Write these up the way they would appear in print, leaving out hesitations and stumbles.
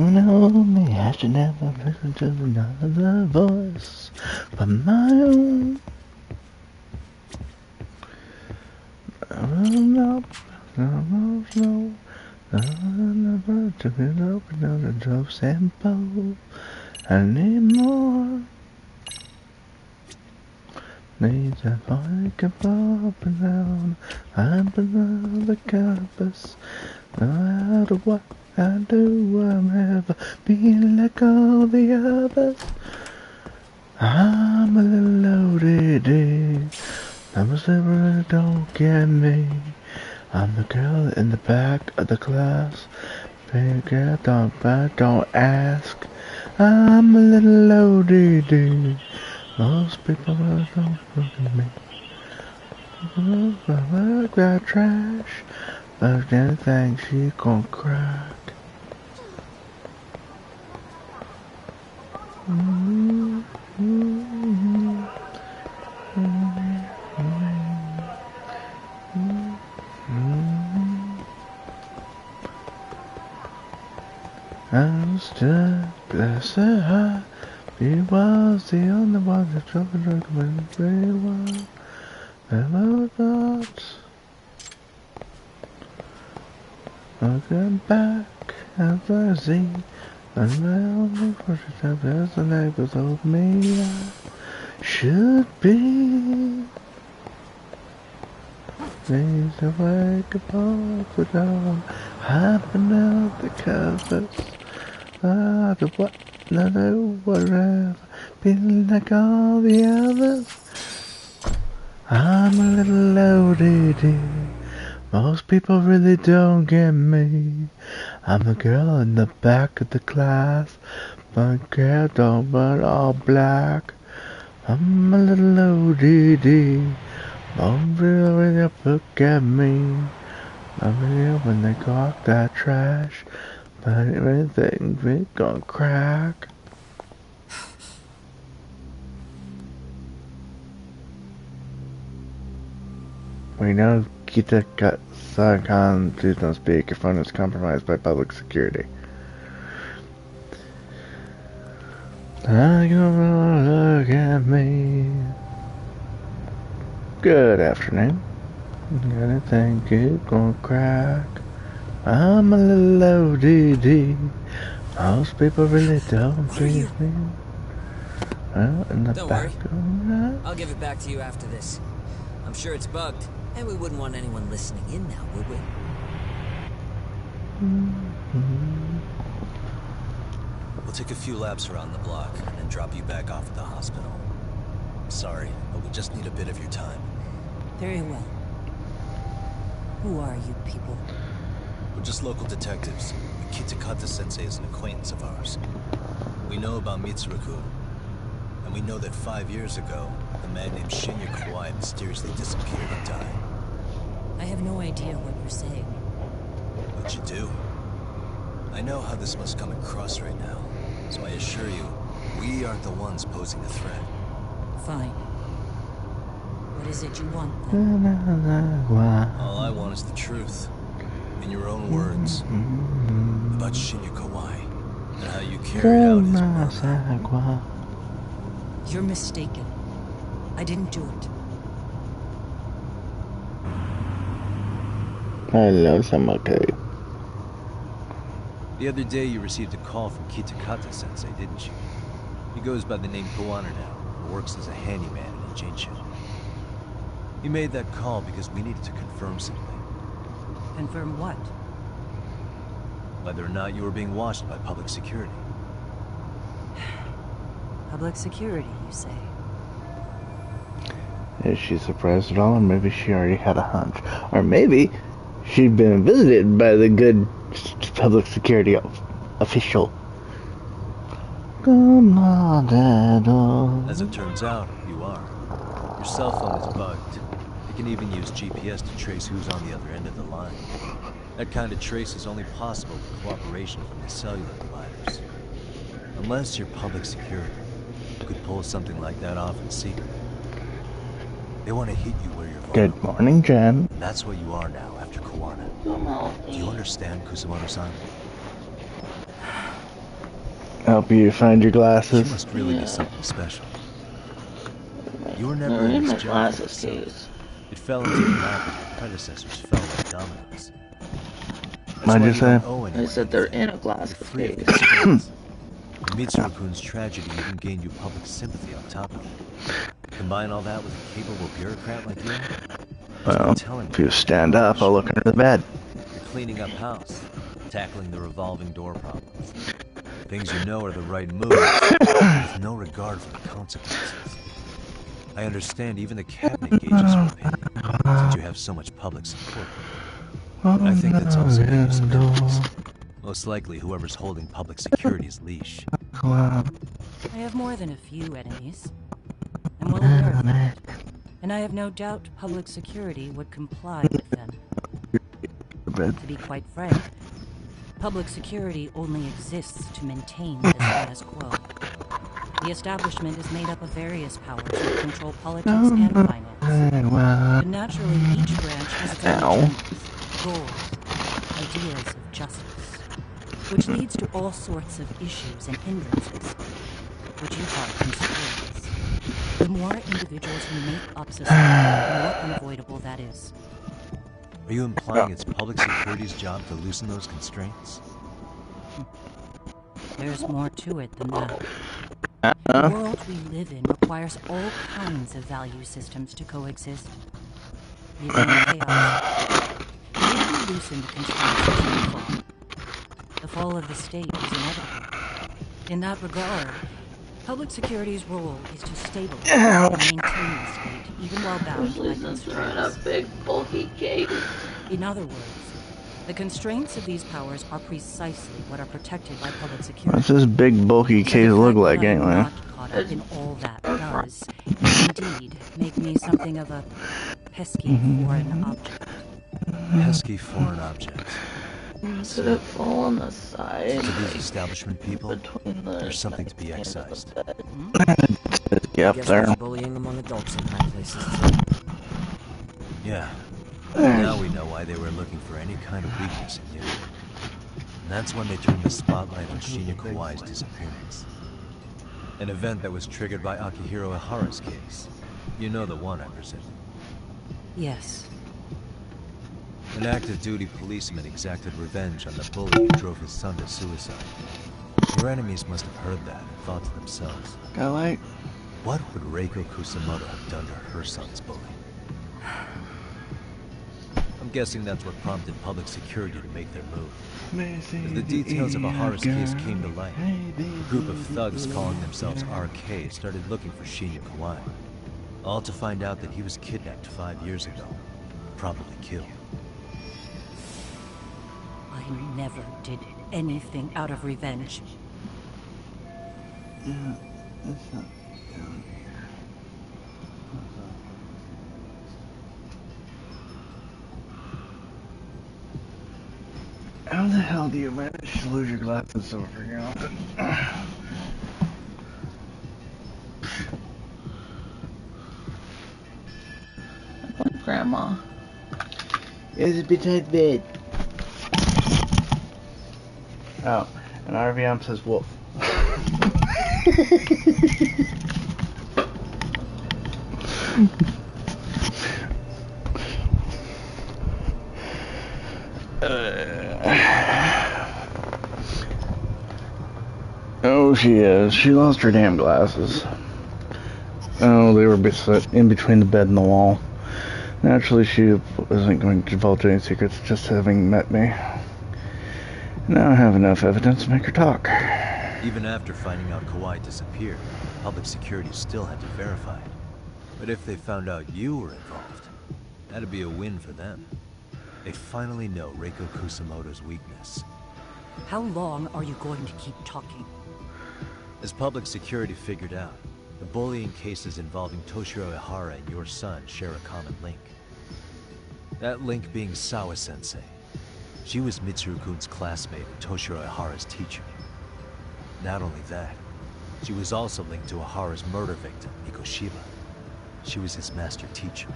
know me, I should never listen to another voice but my own. I will not, I will slow. I never took it up, another drove sample. I need more. Need a bike up and down. I'm below the compass. No matter what I do, I'll never be like all the others. I'm a little ODD. I'm a silver, don't get me. I'm the girl in the back of the class. Big girl, don't ask. I'm a little ODD. Most people don't look at me. I like that trash. But anything she gon' crack. I stood blessed high. He was the only one that took a drink when very well. Hello thoughts. Looking back as I see, and my only question is the neighbors of me I should be. Need to wake up off the dawn, hopping out the covers. Out of what, not whatever, been like all the others. I'm a little ODD. Most people really don't get me. I'm the girl in the back of the class, but girl don't wear all black. I'm a little ODD. Don't really look at me. I'm here when they talk that trash, but everything we gon' crack. We know Kita got Sarkhan, please don't speak. Your phone is compromised by public security. I gonna look at me. Good afternoon. Gonna think it gonna crack. I'm a little ODD. Most people really don't believe me. Well, in the Don't back worry. I'll give it back to you after this. I'm sure it's bugged, and we wouldn't want anyone listening in now, would we? We'll take a few laps around the block, and then drop you back off at the hospital. Sorry, but we just need a bit of your time. Very well. Who are you people? We're just local detectives. Kitakata-sensei is an acquaintance of ours. We know about Mitsuru-kun, and we know that 5 years ago, a man named Shinya Kawai mysteriously disappeared and died. I have no idea what you're saying. But you do. I know how this must come across right now, so I assure you, we aren't the ones posing a threat. Fine. What is it you want, then? All I want is the truth. In your own words. About Shinya Kawai, and how you carried out his murder. You're mistaken. I didn't do it. Hello, Samurai. The other day you received a call from Kitakata-sensei, didn't you? He goes by the name Koana now, and works as a handyman in Jinshin. He made that call because we needed to confirm something. Confirm what? Whether or not you were being watched by public security. Public security, you say? Is she surprised at all, or maybe she already had a hunch? Or maybe she'd been visited by the good public security official. As it turns out, you are. Your cell phone is bugged. It can even use GPS to trace who's on the other end of the line. That kind of trace is only possible with cooperation from the cellular providers. Unless you're public security, you could pull something like that off in secret. They want to hit you where you're vulnerable. Good morning, Jen. And that's what you are now after Koana. Do you understand, Kusumoto-san? Help you find your She glasses. must really Yeah. be something special. You were never They're in in this my job for glasses yourself. case. It fell into your lap as your predecessors fell like dominoes. That's What'd why you you say? don't owe anyone I said they're anything. in a You're glasses free of case. constraints. And Mitsuru-kun's tragedy even gained you public sympathy on top of it. Combine all that with a capable bureaucrat like you, there's no Well, telling if what you you can stand up, I'll accomplish. look under the bed. You're cleaning up house, tackling the revolving door problems. Things you know are the right moves, with no regard for the consequences. I understand even the cabinet gauges your opinion, since you have so much public support. I think that's also made you some enemies. Most likely whoever's holding public security's leash. I have more than a few enemies. I'm well aware of that. And I have no doubt public security would comply with them. To be quite frank, public security only exists to maintain the status quo. The establishment is made up of various powers that control politics and finance. But naturally, each branch has its own agendas, goals, ideas of justice, which leads to all sorts of issues and hindrances, which you call constraints. The more individuals who make up society, the more unavoidable that is. Are you implying it's public security's job to loosen those constraints? There's more to it than that. The world we live in requires all kinds of value systems to coexist. Even in chaos. If we loosen the constraints of some fall, the fall of the state is inevitable. In that regard, public security's role is to stabilize and maintain the state, even while bound Especially by since they're in a constraints. big bulky case. In other words, the constraints of these powers are precisely what are protected by public security. What's this big bulky So case the look fact like that I'm anyway? not caught up in all that does, indeed, make me something of a pesky foreign object. Pesky foreign objects. Could it fall on the side? To these establishment people, Between the there's something to be excised. Get up Guess there. there's bullying among adults in high places too. Yeah. Now we know why they were looking for any kind of weakness in you. And that's when they turned the spotlight on Shinya Kawai's disappearance. An event that was triggered by Akihiro Ihara's case. You know the one, I presume. Yes. An active duty policeman exacted revenge on the bully who drove his son to suicide. Your enemies must have heard that and thought to themselves, Got light? what would Reiko Kusamoto have done to her son's bully? I'm guessing that's what prompted public security to make their move. As the details of Ihara's case came to light, a group of thugs calling themselves RK started looking for Shinya Kawai. All to find out that he was kidnapped 5 years ago, probably killed. I never did anything out of revenge. How the hell do you manage to lose your glasses so freaking often? Like Grandma. Is it beside bed? Oh, and RVM says wolf. Oh, she is. She lost her damn glasses. Oh, they were in between the bed and the wall. Naturally, she wasn't going to divulge any secrets, just having met me. Now I have enough evidence to make her talk. Even after finding out Kawai disappeared, public security still had to verify it. But if they found out you were involved, that'd be a win for them. They finally know Reiko Kusamoto's weakness. How long are you going to keep talking? As public security figured out, the bullying cases involving Toshiro Ihara and your son share a common link. That link being Sawa-sensei. She was Mitsuru-kun's classmate and Toshiro Ihara's teacher. Not only that, she was also linked to Ihara's murder victim, Mikoshiba. She was his master teacher.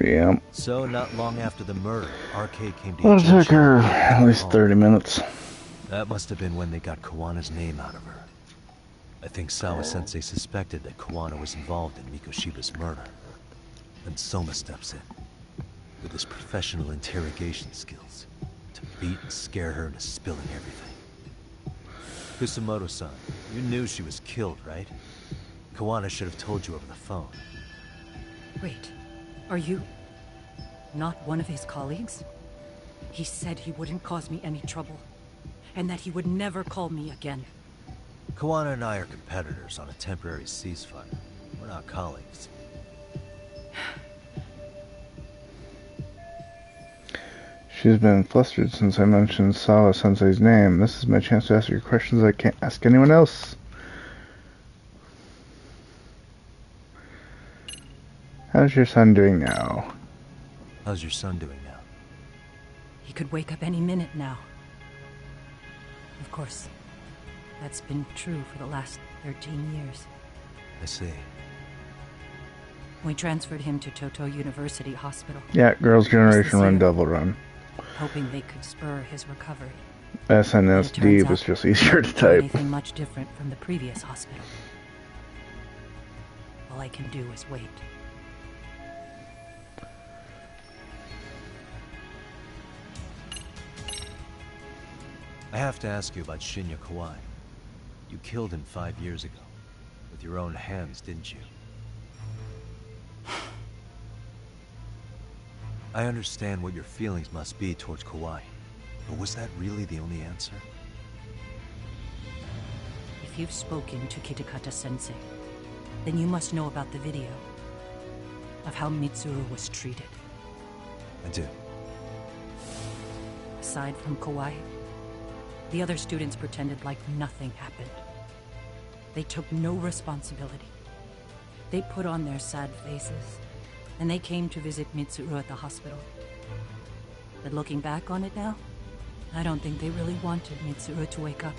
Yeah. So, not long after the murder, RK came to Well, it Ijincho took her and at least 30 minutes. That must have been when they got Kawana's name out of her. I think Sawa-sensei suspected that Kawana was involved in Mikoshiba's murder. Then Soma steps in, with his professional interrogation skills, to beat and scare her into spilling everything. Kusumoto-san, you knew she was killed, right? Kawana should have told you over the phone. Wait, are you not one of his colleagues? He said he wouldn't cause me any trouble, and that he would never call me again. Kawana and I are competitors on a temporary ceasefire. We're not colleagues. She's been flustered since I mentioned Sawa-sensei's name. This is my chance to ask you questions I can't ask anyone else. How's your son doing now? How's your son doing now? He could wake up any minute now. Of course, that's been true for the last 13 years. I see. We transferred him to Toto University Hospital. Yeah, Girls' Generation Run Double Run. Hoping they could spur his recovery. SNSD was just easier to type. Anything much different from the previous hospital. All I can do is wait. I have to ask you about Shinya Kawai. You killed him 5 years ago. With your own hands, didn't you? I understand what your feelings must be towards Kawai, but was that really the only answer? If you've spoken to Kitakata-sensei, then you must know about the video of how Mitsuru was treated. I do. Aside from Kawai, the other students pretended like nothing happened. They took no responsibility. They put on their sad faces, and they came to visit Mitsuru at the hospital. But looking back on it now, I don't think they really wanted Mitsuru to wake up.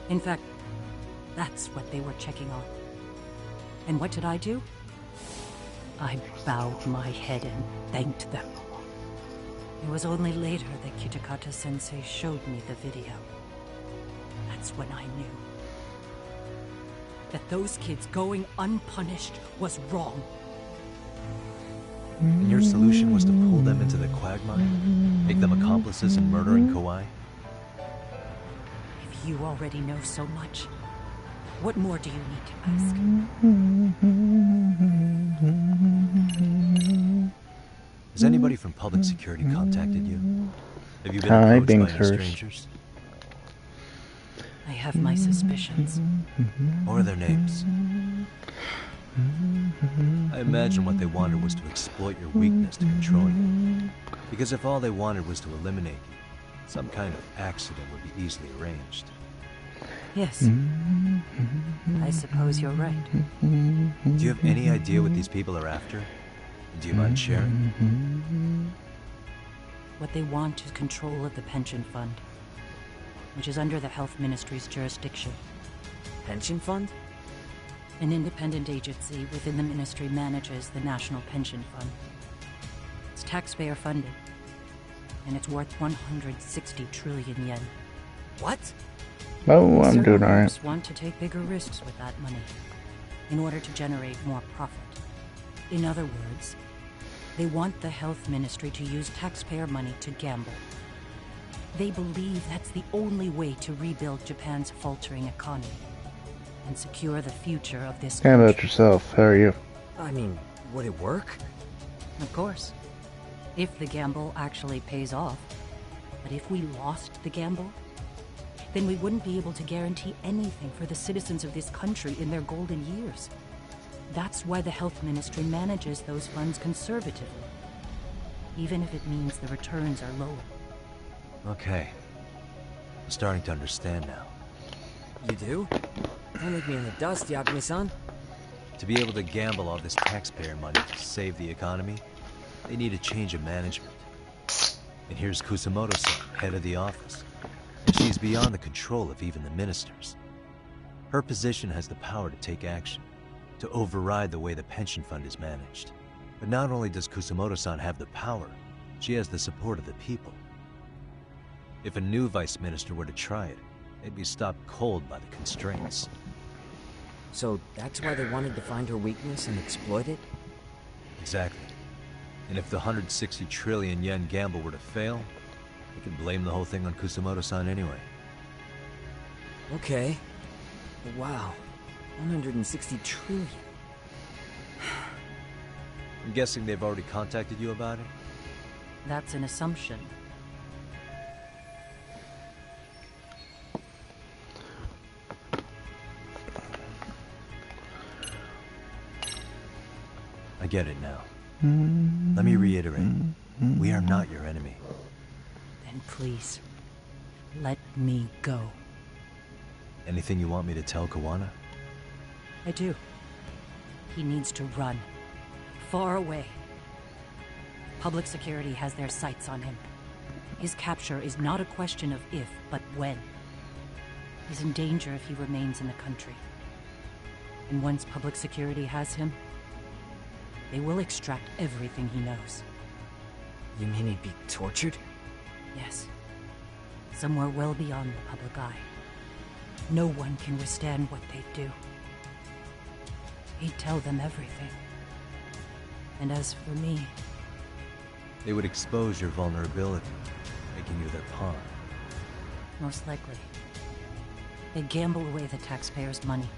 In fact, that's what they were checking on. And what did I do? I bowed my head and thanked them. It was only later that Kitakata-sensei showed me the video. That's when I knew that those kids going unpunished was wrong. And your solution was to pull them into the quagmire? Make them accomplices in murdering Kawai? If you already know so much, what more do you need to ask? Has anybody from public security contacted you? Have you been approached by any strangers? I have my suspicions. What are their names? I imagine what they wanted was to exploit your weakness to control you. Because if all they wanted was to eliminate you, some kind of accident would be easily arranged. Yes. I suppose you're right. Do you have any idea what these people are after? Do you mind sharing? What they want is control of the pension fund, which is under the Health Ministry's jurisdiction. Pension fund? An independent agency within the ministry manages the National Pension Fund. It's taxpayer funded, and it's worth 160 trillion yen. What? Oh, I'm doing alright. Groups want to take bigger risks with that money in order to generate more profit. In other words, they want the health ministry to use taxpayer money to gamble. They believe that's the only way to rebuild Japan's faltering economy and secure the future of this country. How about yourself? How are you? I mean, would it work? Of course. If the gamble actually pays off. But if we lost the gamble, then we wouldn't be able to guarantee anything for the citizens of this country in their golden years. That's why the health ministry manages those funds conservatively, even if it means the returns are lower. Okay. I'm starting to understand now. You do? Don't leave me in the dust, Yagami-san. To be able to gamble all this taxpayer money to save the economy, they need a change of management. And here's Kusumoto-san, head of the office. And she's beyond the control of even the ministers. Her position has the power to take action, to override the way the pension fund is managed. But not only does Kusumoto-san have the power, she has the support of the people. If a new vice minister were to try it, they'd be stopped cold by the constraints. So that's why they wanted to find her weakness and exploit it? Exactly. And if the 160 trillion yen gamble were to fail, they could blame the whole thing on Kusamoto-san anyway. Okay. But wow. 160 trillion. I'm guessing they've already contacted you about it? That's an assumption. I get it now. Let me reiterate. We are not your enemy. Then please, let me go. Anything you want me to tell Kawana? I do. He needs to run. Far away. Public security has their sights on him. His capture is not a question of if, but when. He's in danger if he remains in the country. And once public security has him, they will extract everything he knows. You mean he'd be tortured? Yes. Somewhere well beyond the public eye. No one can withstand what they do. He'd tell them everything. And as for me... They would expose your vulnerability, making you their pawn. Most likely. They'd gamble away the taxpayers' money,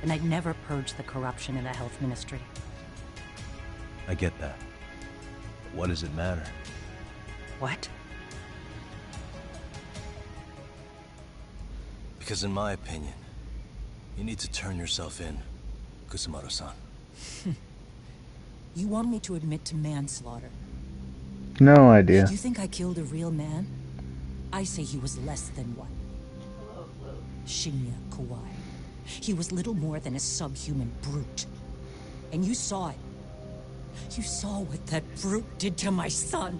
and I'd never purge the corruption in the health ministry. I get that. But what does it matter? What? Because in my opinion, you need to turn yourself in, Kusamoto-san. You want me to admit to manslaughter? No idea. Do you think I killed a real man? I say he was less than one. Shinya Kawai. He was little more than a subhuman brute. And you saw it. You saw what that brute did to my son.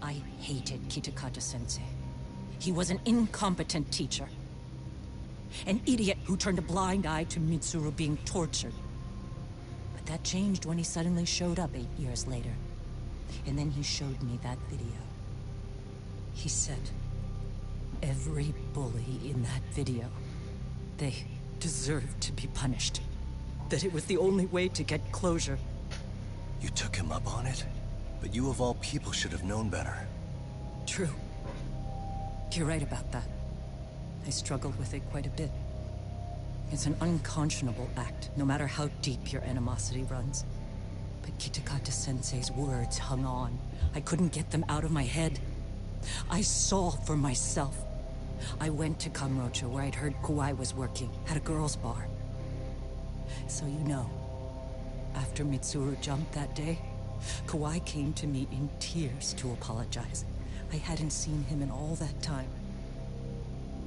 I hated Kitakata-sensei. He was an incompetent teacher. An idiot who turned a blind eye to Mitsuru being tortured. But that changed when he suddenly showed up 8 years later. And then he showed me that video. He said, every bully in that video, they deserved to be punished. That it was the only way to get closure. You took him up on it? But you of all people should have known better. True. You're right about that. I struggled with it quite a bit. It's an unconscionable act, no matter how deep your animosity runs. But Kitakata-sensei's words hung on. I couldn't get them out of my head. I saw for myself. I went to Kamurocho, where I'd heard Kawai was working, at a girls' bar. So you know, after Mitsuru jumped that day, Kawai came to me in tears to apologize. I hadn't seen him in all that time.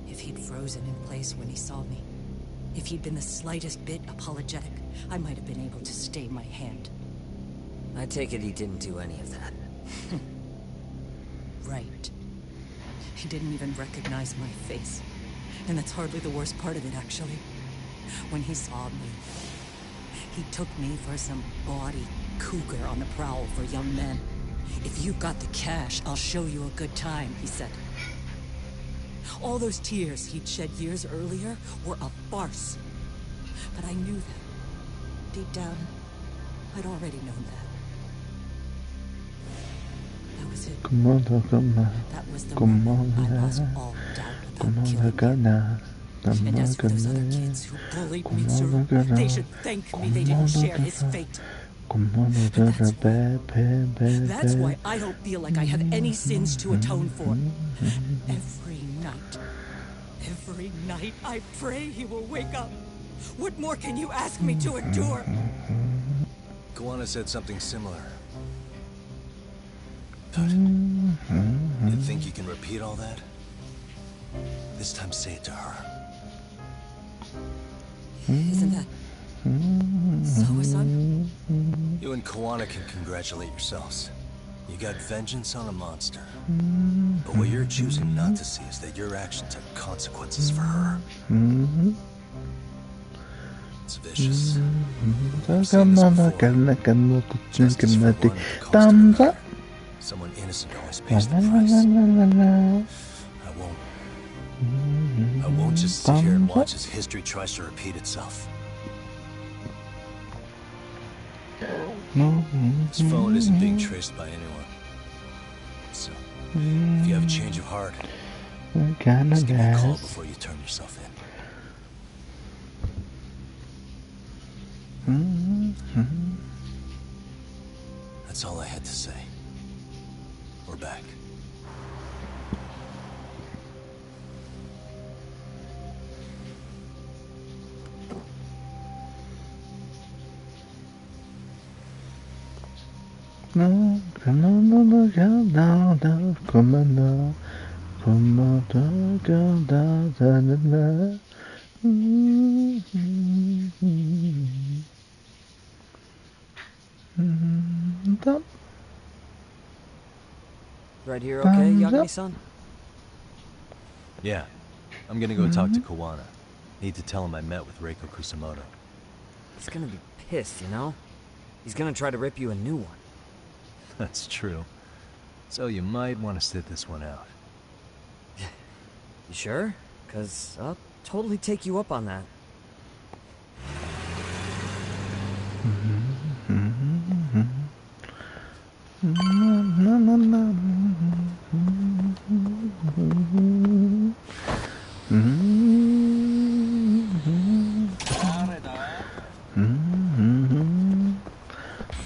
If he'd frozen in place when he saw me, if he'd been the slightest bit apologetic, I might have been able to stay my hand. I take it he didn't do any of that. Right. He didn't even recognize my face. And that's hardly the worst part of it, actually. When he saw me, he took me for some bawdy cougar on the prowl for young men. If you've got the cash, I'll show you a good time, he said. All those tears he'd shed years earlier were a farce. But I knew that. Deep down, I'd already known that. That was it. That was the moment I lost all doubt about killing him. And as for those other kids who bullied Mitsuru, they should thank me they didn't share his fate. That's why I don't feel like I have any sins to atone for. Every night I pray he will wake up. What more can you ask me to endure? Kawana said something similar. But you think you can repeat all that? This time say it to her. Isn't that so, son? You and Kawana can congratulate yourselves. You got vengeance on a monster. But what you're choosing not to see is that your actions have consequences for her. It's vicious. Someone innocent always La pays the la la price. la la la. I won't just sit here and watch as history tries to repeat itself. This phone isn't being traced by anyone. So, if you have a change of heart, just give me a call before you turn yourself in. That's all I had to say. We're back. No, come on, go down, come on, go down, Right here, okay, Yagami-san? Yeah. I'm gonna go talk to Kawana. Need to tell him I met with Reiko Kusamoto. He's gonna be pissed, you know? He's gonna try to rip you a new one. That's true. So you might want to sit this one out. You sure? 'Cause I'll totally take you up on that.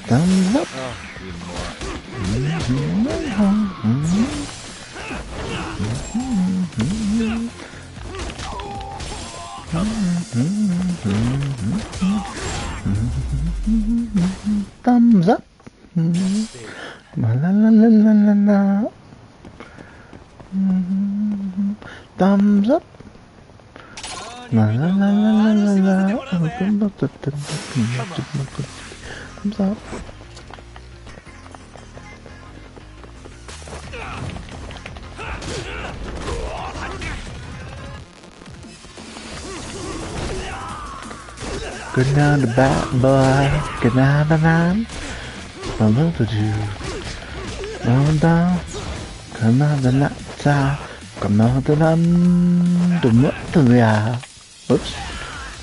Thumbs up. Oh, you moron. Thumbs up. La la la la la la la. Thumbs up. La la la la la la la. Thumbs up. Good night, the bad boy. Good night, the night. I love you. Well down. Come on, the night. Come on, the night. The night. Oops.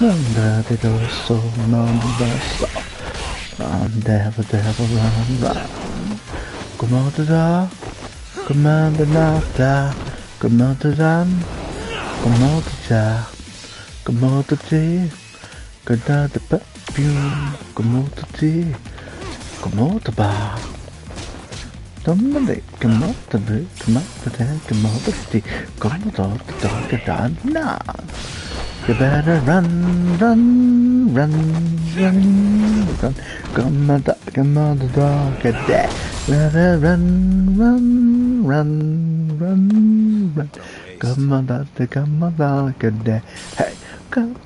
Under the door, so on the door. Run, devil, devil, run, run. Come on, the door. Come on, the night. Come on, the run. Come on, the jar. Come on, the tea. Good night, the perfume. Come on, the tea. Come on, the bar. Somebody, come on, the boot. Come on, the day. Come on, the tea. Come on, the dog, the dog, now. You better run, run, run, run, run. Come on, the dog, a day. Better run, run, run, run, run. Come on, the dog, a day. Hey, come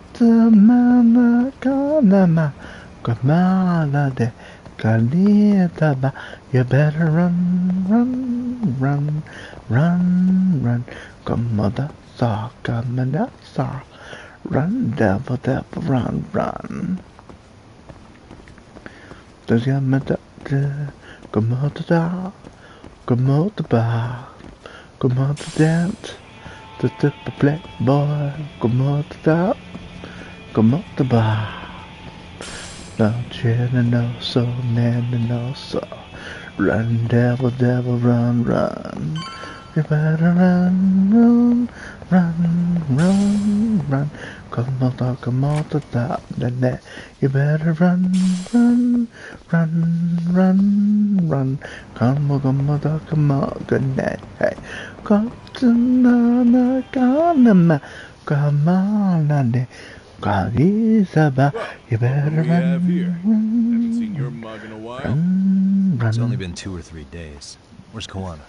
on, de Kalita. You better run, run, run, run, run. Come on, the saw, come on, the saw. Run, devil, devil, run, run. There's a matter, come on, the dog, come on, the bar, come on, the dance. The black boy, come on, the dog. Come up the bar. Don't you know so, no so. Run, devil, devil, run, run. You better run, run, run, run, run. Come on, the top, the net. You better run, run, run, run, run. Come on, good night. Hey, come on, come on, Kalisaba, you better What do we have here? run, Haven't seen your mug in a while. run, It's run. only been 2 or 3 days. Where's Kawana?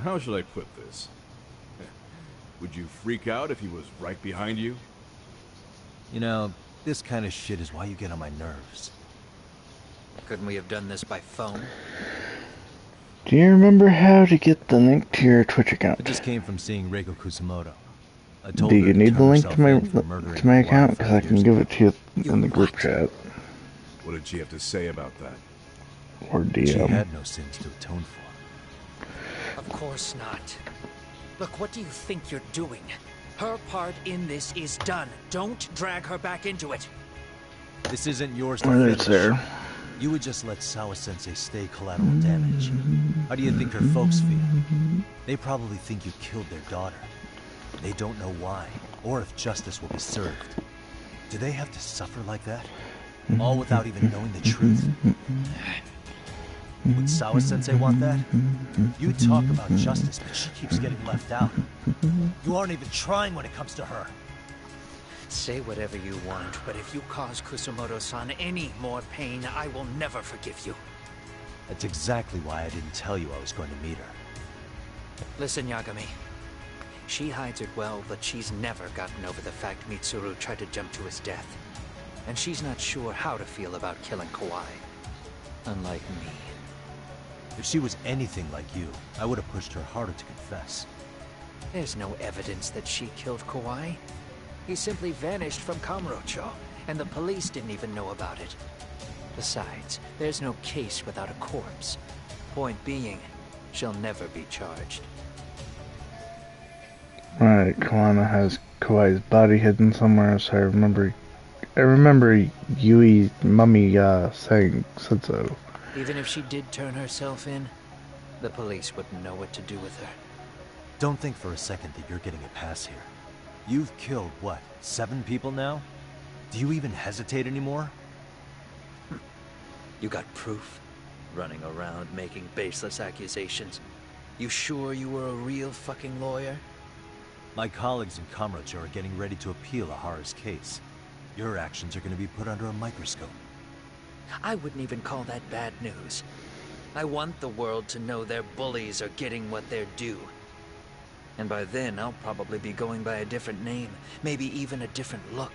How should I put this? Would you freak out if he was right behind you? You know, this kind of shit is why you get on my nerves. Couldn't we have done this by phone? Do you remember how to get the link to your Twitch account? It just came from seeing Reiko Kusamoto. I told Do her you to need turn the link herself to my in for murdering to my Kawana account? Because I 5 can years give ago. it to you in the group chat. What did she have to say about that? Or She DM. had no sins to atone for. Of course not. Look, what do you think you're doing? Her part in this is done. Don't drag her back into it. This isn't yours to Well, finish. it's there. You would just let Sawa-sensei stay collateral damage. How do you think her folks feel? They probably think you killed their daughter. They don't know why, or if justice will be served. Do they have to suffer like that? All without even knowing the truth? Would Sawa-sensei want that? You talk about justice, but she keeps getting left out. You aren't even trying when it comes to her. Say whatever you want, but if you cause Kusumoto-san any more pain, I will never forgive you. That's exactly why I didn't tell you I was going to meet her. Listen, Yagami. She hides it well, but she's never gotten over the fact Mitsuru tried to jump to his death. And she's not sure how to feel about killing Kawai. Unlike me. If she was anything like you, I would have pushed her harder to confess. There's no evidence that she killed Kawai. He simply vanished from Kamurocho, and the police didn't even know about it. Besides, there's no case without a corpse. Point being, she'll never be charged. Alright, Kawana has Kawai's body hidden somewhere, so I remember Yui's mummy said so. Even if she did turn herself in, the police wouldn't know what to do with her. Don't think for a second that you're getting a pass here. You've killed, what, 7 people now? Do you even hesitate anymore? You got proof? Running around making baseless accusations. You sure you were a real fucking lawyer? My colleagues in Kamurocho are getting ready to appeal Ahara's case. Your actions are going to be put under a microscope. I wouldn't even call that bad news. I want the world to know their bullies are getting what they're due. And by then, I'll probably be going by a different name, maybe even a different look.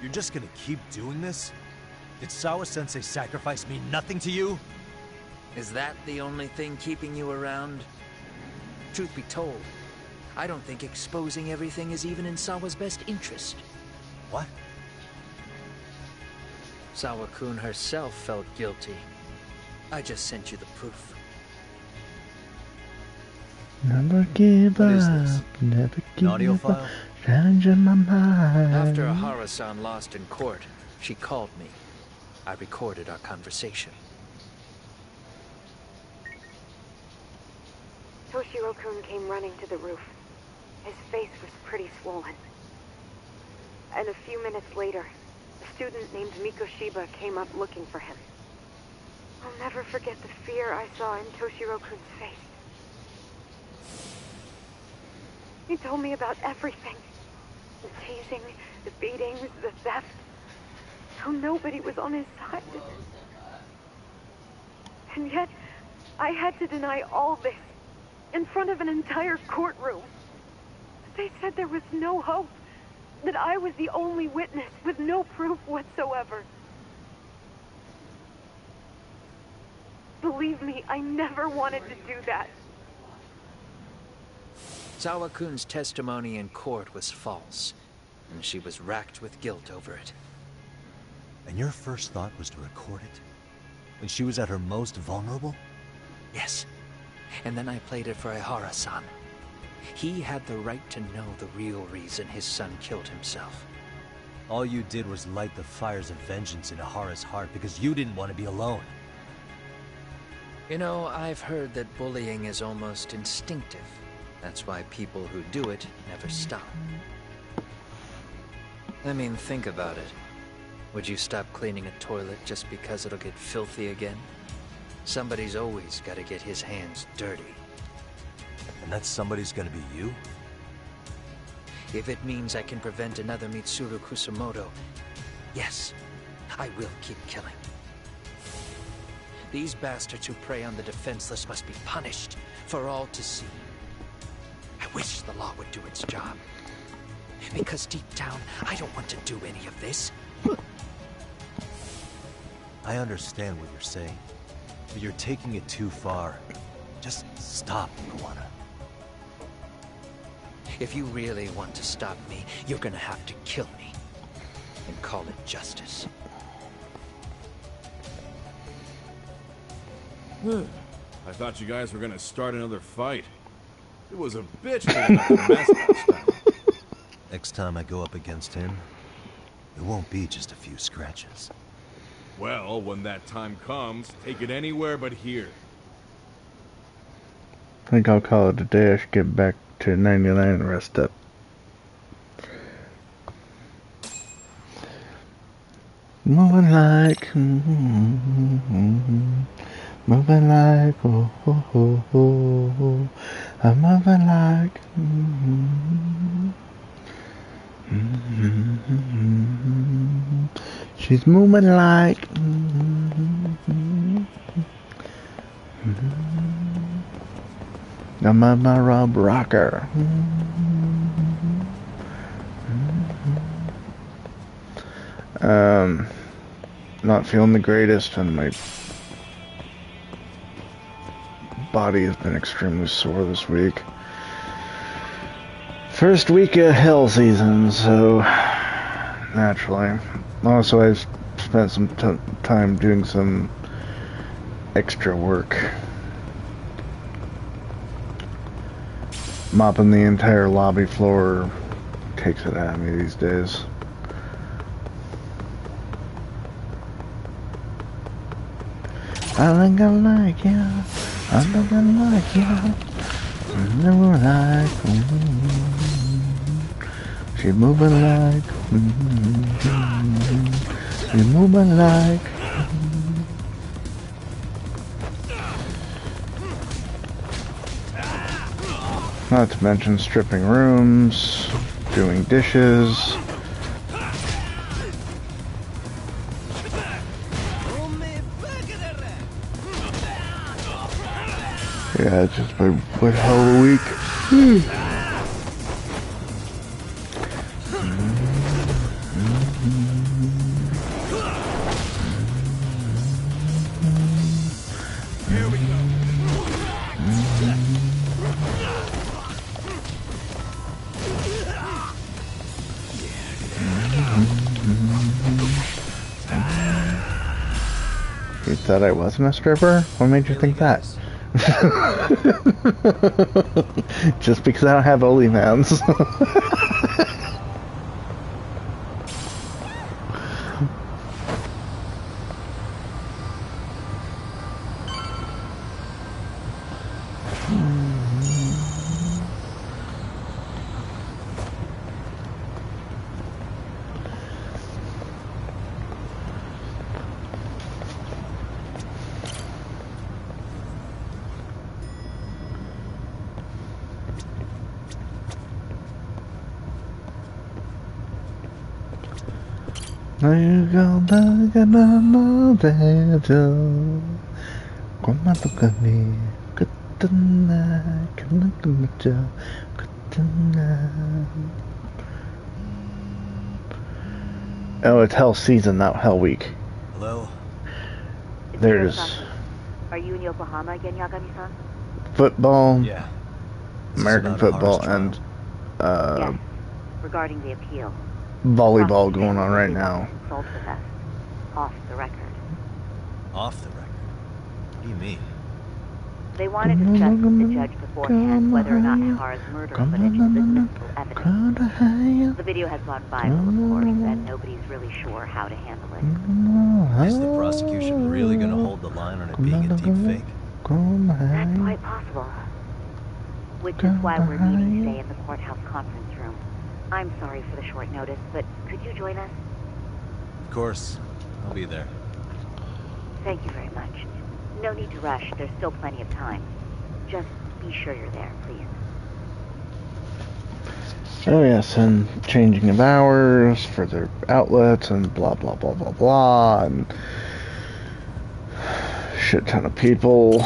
You're just gonna keep doing this? Did Sawa-sensei sacrifice mean nothing to you? Is that the only thing keeping you around? Truth be told, I don't think exposing everything is even in Sawa's best interest. What? Sawa-kun herself felt guilty. I just sent you the proof. Never give What is this? up, never An give audio up. file? Change my mind. After Ahara-san lost in court, she called me. I recorded our conversation. Toshiro-kun came running to the roof. His face was pretty swollen. And a few minutes later, a student named Mikoshiba came up looking for him. I'll never forget the fear I saw in Toshiro-kun's face. He told me about everything. The teasing, the beatings, the theft. How nobody was on his side. And yet, I had to deny all this in front of an entire courtroom. They said there was no hope. That I was the only witness with no proof whatsoever. Believe me, I never wanted to do that. Sawa-kun's testimony in court was false, and she was racked with guilt over it. And your first thought was to record it? When she was at her most vulnerable? Yes. And then I played it for Ahara-san. He had the right to know the real reason his son killed himself. All you did was light the fires of vengeance in Ahara's heart because you didn't want to be alone. You know, I've heard that bullying is almost instinctive. That's why people who do it never stop. I mean, think about it. Would you stop cleaning a toilet just because it'll get filthy again? Somebody's always got to get his hands dirty. And that somebody's gonna be you? If it means I can prevent another Mitsuru Kusumoto, yes, I will keep killing. These bastards who prey on the defenseless must be punished for all to see. I wish the law would do its job. Because deep down, I don't want to do any of this. I understand what you're saying, but you're taking it too far. Just stop, Kawana. If you really want to stop me, you're gonna have to kill me. And call it justice. I thought you guys were gonna start another fight. It was a bitch taking out the mask last time. Next time I go up against him, it won't be just a few scratches. Well, when that time comes, take it anywhere but here. I think I'll call it a day. I should get back to 99 and rest up. Moving like, moving like, oh, oh, oh, oh. I'm moving like, she's moving like, I'm on my Rob Rocker. Not feeling the greatest, and my body has been extremely sore this week. First week of hell season, so naturally. Also, I spent some time doing some extra work. Mopping the entire lobby floor takes it out of me these days. I think I like you. I think I like you. Never like. She moving like. She moving like. Not to mention stripping rooms, doing dishes. Yeah, it's just been one hell of a week. Here we go. You thought I wasn't a stripper? What made you think that? Just because I don't have OnlyFans. Oh, it's Hell Season, not Hell Week. Hello? There's Are you in Yokohama again, Yagami-san? football, Yeah. Is this American about football, Hara's trial? and Yes. Regarding the appeal. volleyball going on right now. Consult with us. Off the record. Off the record? What do you mean? They wanted to check with the judge beforehand whether or not Hara's murder footage is admissible evidence. The video has gone viral, of course, and nobody's really sure how to handle it. Is the prosecution really gonna hold the line on it being a deepfake? That's quite possible. Which is why we're meeting today in the courthouse conference room. I'm sorry for the short notice, but could you join us? Of course. I'll be there. Thank you very much. No need to rush. There's still plenty of time. Just be sure you're there, please. Oh yes, and changing of hours for their outlets and blah blah blah blah blah, and shit ton of people.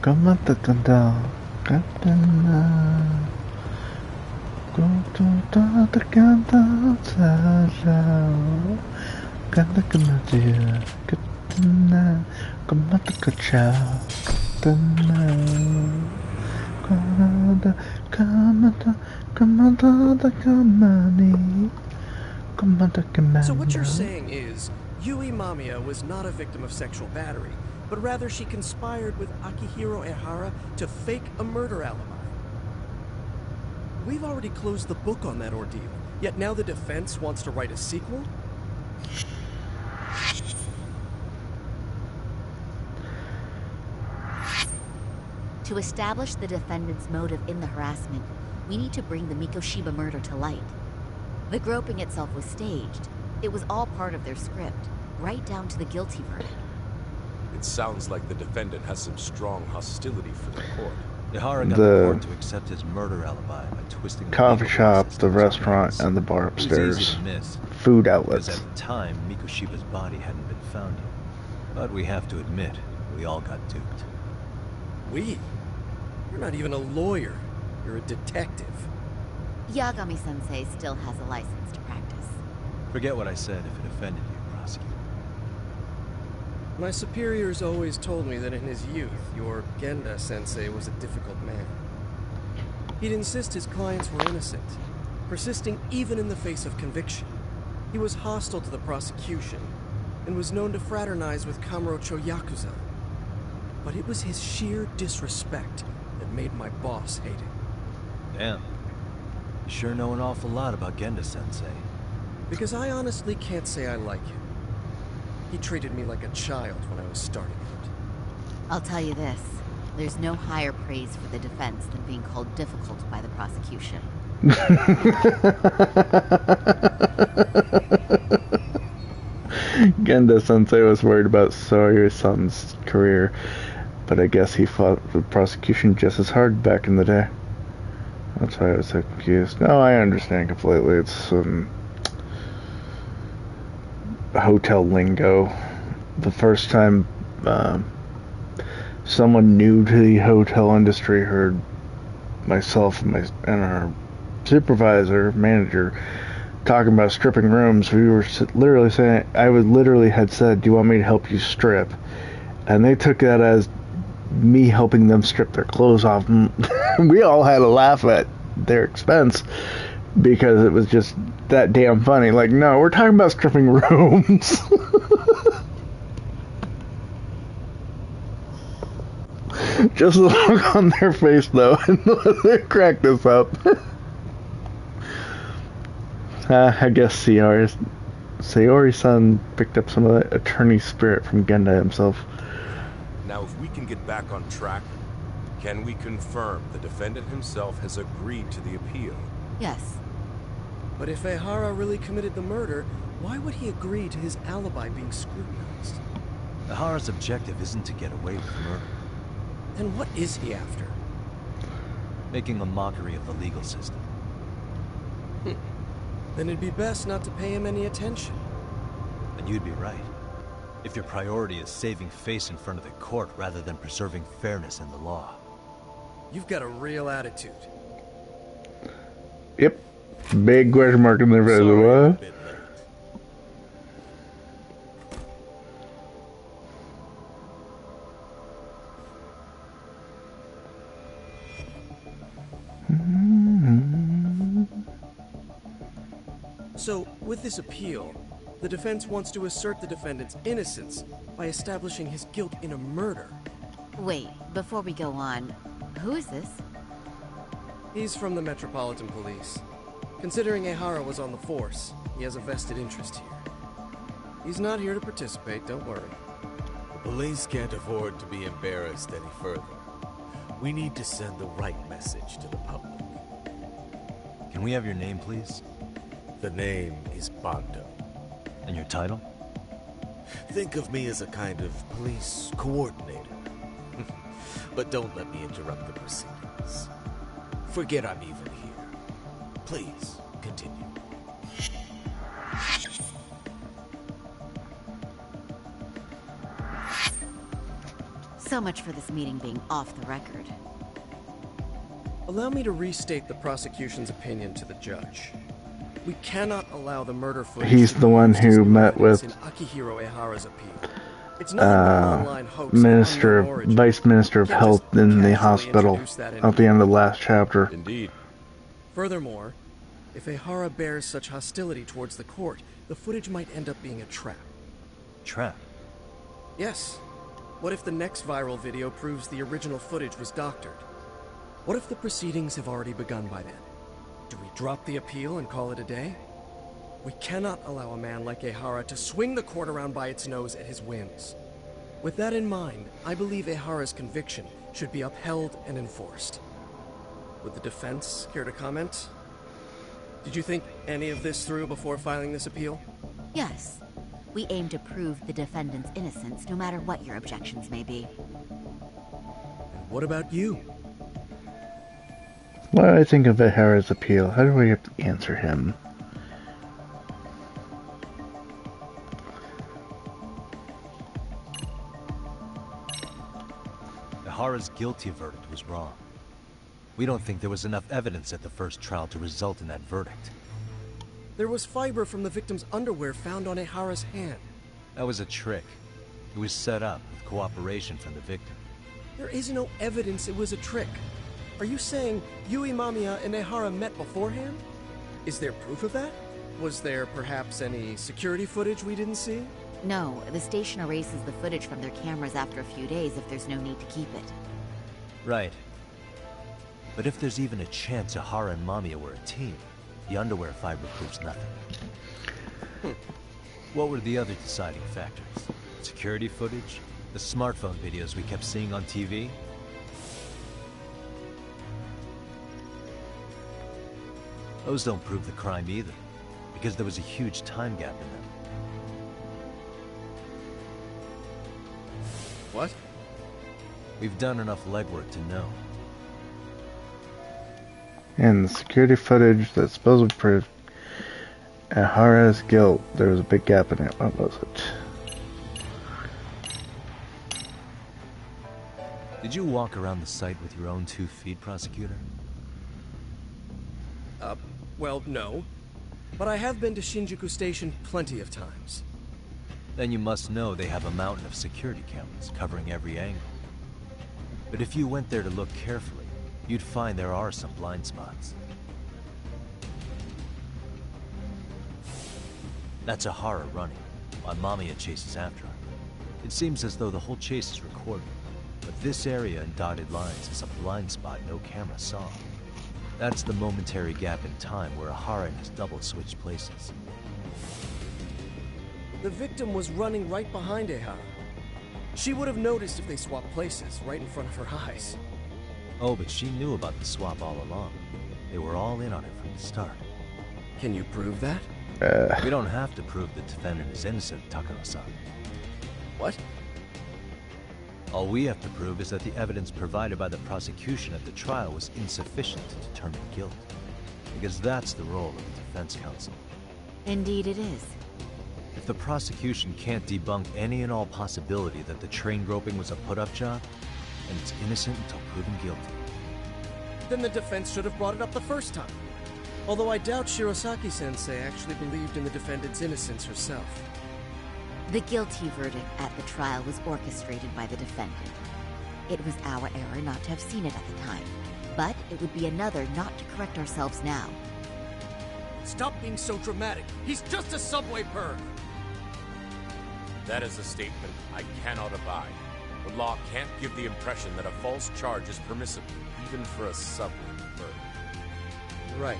Come at the candle, go to the candle, Ganda gana dia, gana, kamata kacha, gana, kamata, kamata, kamata da kamani, So what you're saying is, Yui Mamiya was not a victim of sexual battery, but rather she conspired with Akihiro Ehara to fake a murder alibi. We've already closed the book on that ordeal, yet now the defense wants to write a sequel? To establish the defendant's motive in the harassment, we need to bring the Mikoshiba murder to light. The groping itself was staged. It was all part of their script, right down to the guilty verdict. It sounds like the defendant has some strong hostility for the court. Ehara got the court to accept his murder alibi by twisting the coffee shop, the restaurant, and the bar upstairs. Food outlets. Because at the time, Mikoshiba's body hadn't been found yet. But we have to admit, we all got duped. We? You're not even a lawyer. You're a detective. Yagami-sensei still has a license to practice. Forget what I said if it offended you, prosecutor. My superiors always told me that in his youth, your Genda-sensei was a difficult man. He'd insist his clients were innocent, persisting even in the face of conviction. He was hostile to the prosecution, and was known to fraternize with Kamurocho Yakuza. But it was his sheer disrespect that made my boss hate him. Damn. You sure know an awful lot about Genda-sensei. Because I honestly can't say I like him. He treated me like a child when I was starting out. I'll tell you this. There's no higher praise for the defense than being called difficult by the prosecution. Genda-sensei was worried about Sawyer-san's career, but I guess he fought the prosecution just as hard back in the day. That's why I was so confused. No, I understand completely. It's some hotel lingo. The first time someone new to the hotel industry heard myself and our supervisor, manager, talking about stripping rooms, we were literally saying, I would literally had said, do you want me to help you strip? And they took that as me helping them strip their clothes off. We all had a laugh at their expense because it was just that damn funny. Like, no, we're talking about stripping rooms. Just the look on their face, though, and they cracked us up. I guess Sayori-san picked up some of that attorney spirit from Genda himself. Now, if we can get back on track, can we confirm the defendant himself has agreed to the appeal? Yes. But if Ehara really committed the murder, why would he agree to his alibi being scrutinized? Ehara's objective isn't to get away with murder. Then what is he after? Making a mockery of the legal system. Then it'd be best not to pay him any attention. And you'd be right. If your priority is saving face in front of the court rather than preserving fairness in the law. You've got a real attitude. Yep. Big question mark in there for what? So, with this appeal, the defense wants to assert the defendant's innocence by establishing his guilt in a murder. Wait, before we go on, who is this? He's from the Metropolitan Police. Considering Ehara was on the force, he has a vested interest here. He's not here to participate, don't worry. The police can't afford to be embarrassed any further. We need to send the right message to the public. Can we have your name, please? The name is Bando. And your title? Think of me as a kind of police coordinator. But don't let me interrupt the proceedings. Forget I'm even here. Please, continue. So much for this meeting being off the record. Allow me to restate the prosecution's opinion to the judge. We cannot allow the murder footage. He's the one who met with Akihiro Ehara's appeal. It's not an online hoax. Vice Minister of Health in the hospital at the end of the last chapter. Indeed. Furthermore, If Ehara bears such hostility towards the court, the footage might end up being a trap. Trap? Yes. What if the next viral video proves the original footage was doctored? What if the proceedings have already begun by then? Do we drop the appeal and call it a day? We cannot allow a man like Ehara to swing the court around by its nose at his whims. With that in mind, I believe Ehara's conviction should be upheld and enforced. Would the defense care to comment? Did you think any of this through before filing this appeal? Yes. We aim to prove the defendant's innocence, no matter what your objections may be. And what about you? What do I think of Ehara's appeal? How do we have to answer him? Ehara's guilty verdict was wrong. We don't think there was enough evidence at the first trial to result in that verdict. There was fiber from the victim's underwear found on Ehara's hand. That was a trick. It was set up with cooperation from the victim. There is no evidence it was a trick. Are you saying Yui Mamiya and Ehara met beforehand? Is there proof of that? Was there perhaps any security footage we didn't see? No, the station erases the footage from their cameras after a few days if there's no need to keep it. Right. But if there's even a chance Ehara and Mamiya were a team, the underwear fiber proves nothing. What were the other deciding factors? Security footage? The smartphone videos we kept seeing on TV? Those don't prove the crime either, because there was a huge time gap in them. What? We've done enough legwork to know. And the security footage that supposedly proved Ehara's guilt, there was a big gap in it. What was it? Did you walk around the site with your own 2 feet, prosecutor? Well, no. But I have been to Shinjuku Station plenty of times. Then you must know they have a mountain of security cameras covering every angle. But if you went there to look carefully, you'd find there are some blind spots. That's Ehara running, while Mamiya chases after her. It seems as though the whole chase is recorded, but this area in dotted lines is a blind spot no camera saw. That's the momentary gap in time where Ehara and his double switched places. The victim was running right behind Ehara. She would have noticed if they swapped places, right in front of her eyes. Oh, but she knew about the swap all along. They were all in on it from the start. Can you prove that? We don't have to prove the defendant is innocent, Takano-san. What? All we have to prove is that the evidence provided by the prosecution at the trial was insufficient to determine guilt. Because that's the role of the defense counsel. Indeed it is. If the prosecution can't debunk any and all possibility that the train groping was a put-up job, then it's innocent until proven guilty. Then the defense should have brought it up the first time. Although I doubt Shirosaki-sensei actually believed in the defendant's innocence herself. The guilty verdict at the trial was orchestrated by the defendant. It was our error not to have seen it at the time, but it would be another not to correct ourselves now. Stop being so dramatic. He's just a subway perv. That is a statement I cannot abide. The law can't give the impression that a false charge is permissible, even for a subway perv. Right.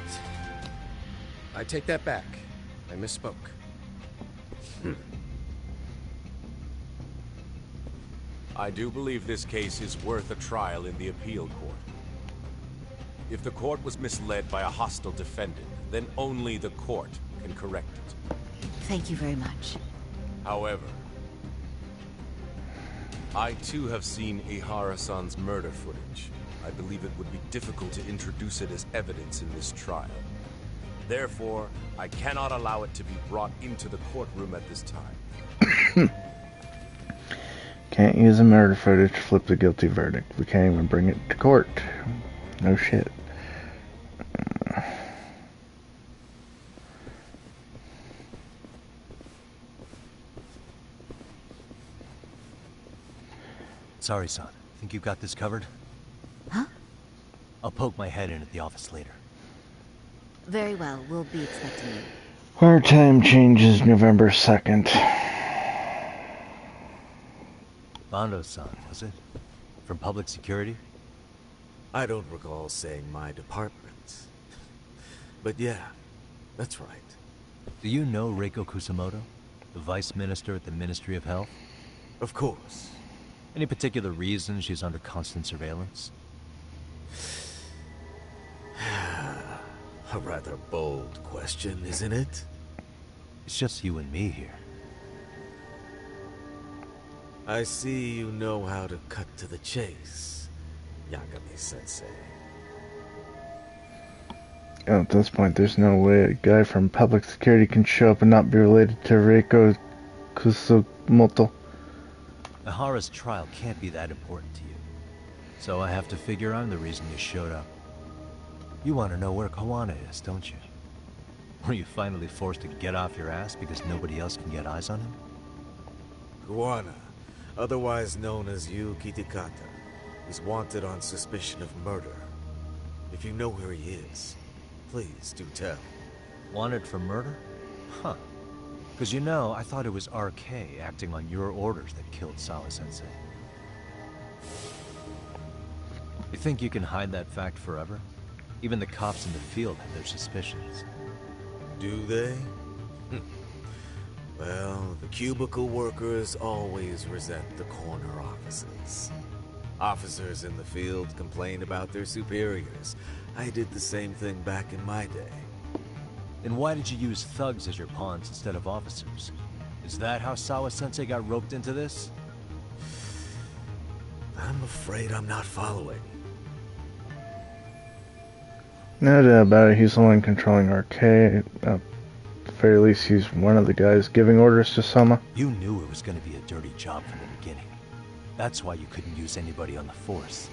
I take that back. I misspoke. I do believe this case is worth a trial in the appeal court. If the court was misled by a hostile defendant, then only the court can correct it. Thank you very much. However, I too have seen Ehara-san's murder footage. I believe it would be difficult to introduce it as evidence in this trial. Therefore, I cannot allow it to be brought into the courtroom at this time. Can't use a murder footage to flip the guilty verdict. We can't even bring it to court. No shit. Sorry, son. Think you've got this covered? Huh? I'll poke my head in at the office later. Very well, we'll be expecting you. Our time changes November 2nd. Bando-san, was it? From public security? I don't recall saying my department. But yeah, that's right. Do you know Reiko Kusamoto? The Vice Minister at the Ministry of Health? Of course. Any particular reason she's under constant surveillance? A rather bold question, isn't it? It's just you and me here. I see you know how to cut to the chase, Yagami-sensei. At this point, there's no way a guy from public security can show up and not be related to Reiko Kusamoto. Ihara's trial can't be that important to you. So I have to figure I'm the reason you showed up. You want to know where Kawana is, don't you? Were you finally forced to get off your ass because nobody else can get eyes on him? Kawana, otherwise known as Yu Kitakata, is wanted on suspicion of murder. If you know where he is, please do tell. Wanted for murder? Huh. Because you know, I thought it was RK acting on your orders that killed Sawa-sensei. You think you can hide that fact forever? Even the cops in the field have their suspicions. Do they? Well, the cubicle workers always resent the corner offices. Officers in the field complain about their superiors. I did the same thing back in my day. Then why did you use thugs as your pawns instead of officers? Is that how Sawa-sensei got roped into this? I'm afraid I'm not following. No doubt about it, he's the one controlling RK. At the very least, he's one of the guys giving orders to Soma. You knew it was going to be a dirty job from the beginning. That's why you couldn't use anybody on the force.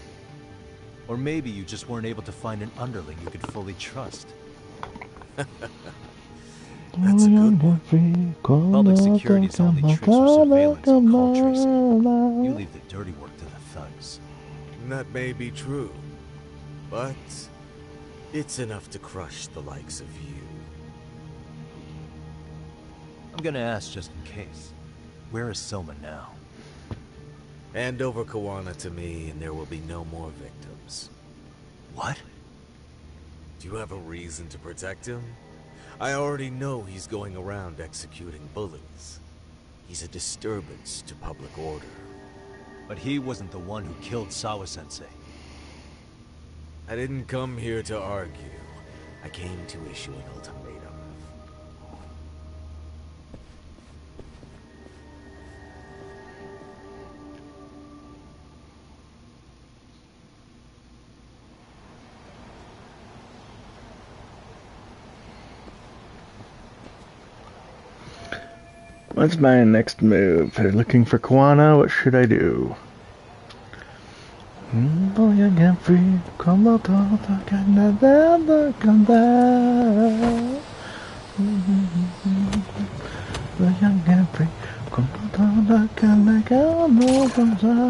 Or maybe you just weren't able to find an underling you could fully trust. That's a good one. Public security's only tricks for surveillance and call tracing. You leave the dirty work to the thugs. That may be true, but it's enough to crush the likes of you. I'm gonna ask just in case. Where is Soma now? Hand over Kawana to me and there will be no more victims. What? Do you have a reason to protect him? I already know he's going around executing bullies. He's a disturbance to public order. But he wasn't the one who killed Sawa-sensei. I didn't come here to argue. I came to issue an ultimatum. What's my next move? They're looking for Kawana. What should I do? Voy a get free, como todo que nada cantar. Voy a get free, como todo que nada cantar.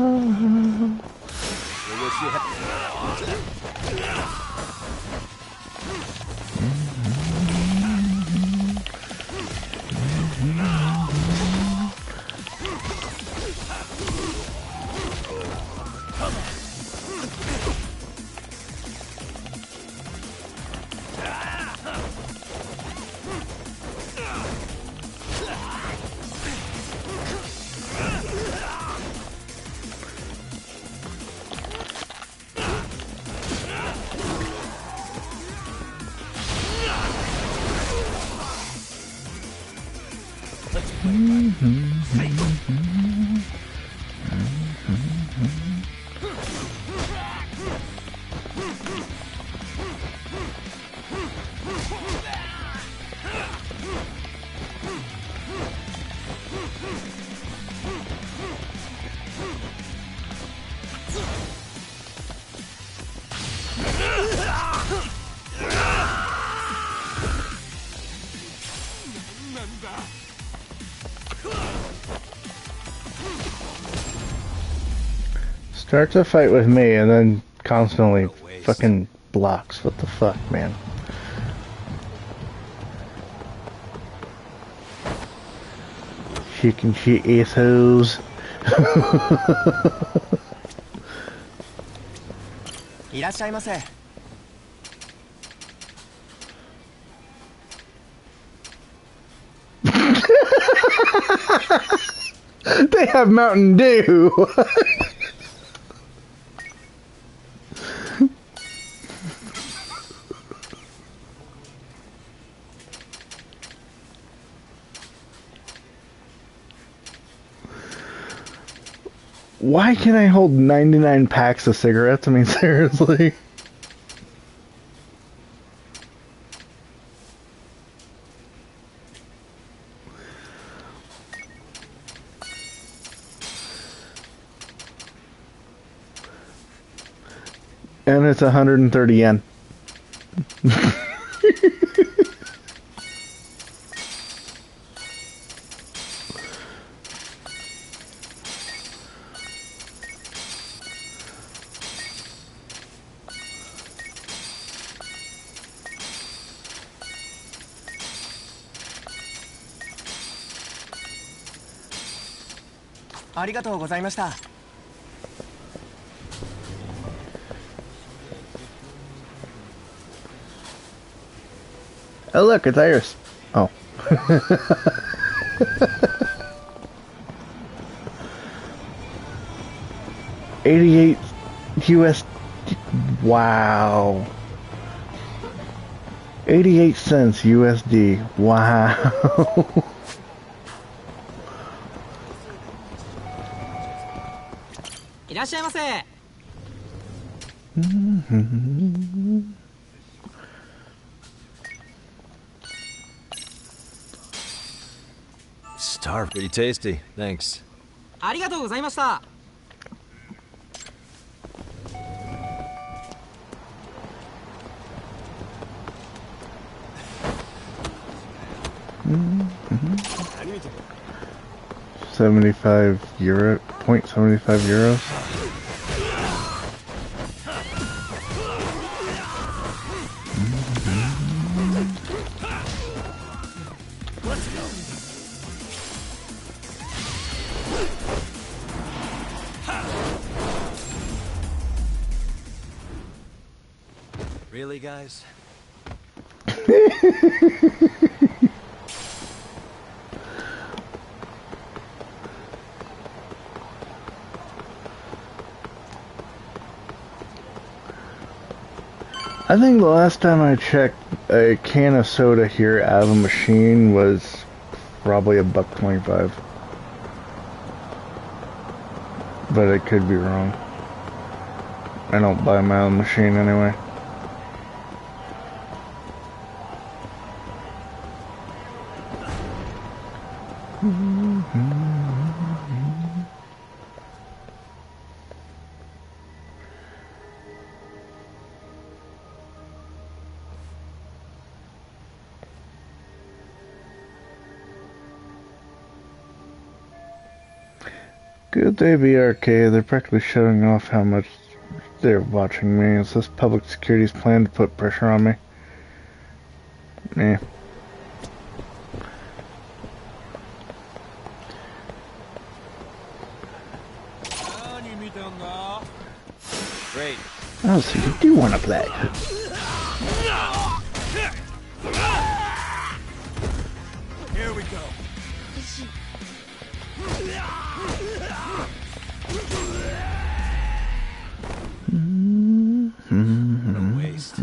Starts a fight with me and then constantly fucking blocks. What the fuck, man? chicken shit assholes. They have Mountain Dew. Why can I hold 99 packs of cigarettes? I mean, seriously. And it's 130 yen. Oh look, it's Iris. Oh. $88 US. Wow. 88 cents USD. Wow. Star, pretty tasty. Thanks. ありがとうございました。€75, 0.75 euros. Really, guys? I think the last time I checked, a can of soda here out of a machine was probably $1.25. But I could be wrong. I don't buy my own machine anyway. Good day, BRK. They're practically showing off how much they're watching me. Is this public security's plan to put pressure on me? Yeah. Great. Oh, so you do want to play. Here we go. No waste.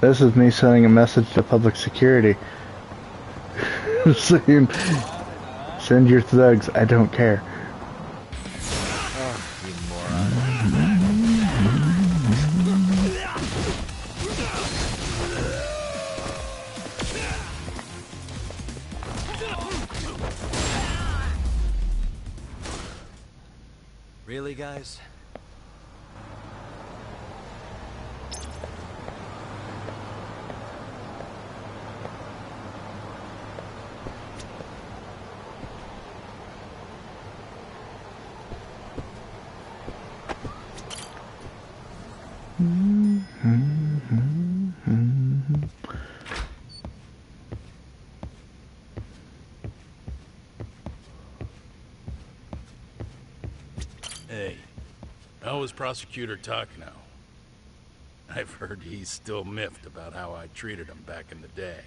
This is me sending a message to public security. Saying, send your thugs, I don't care. You moron. Really, guys? Hey, how is Prosecutor Takano? I've heard he's still miffed about how I treated him back in the day.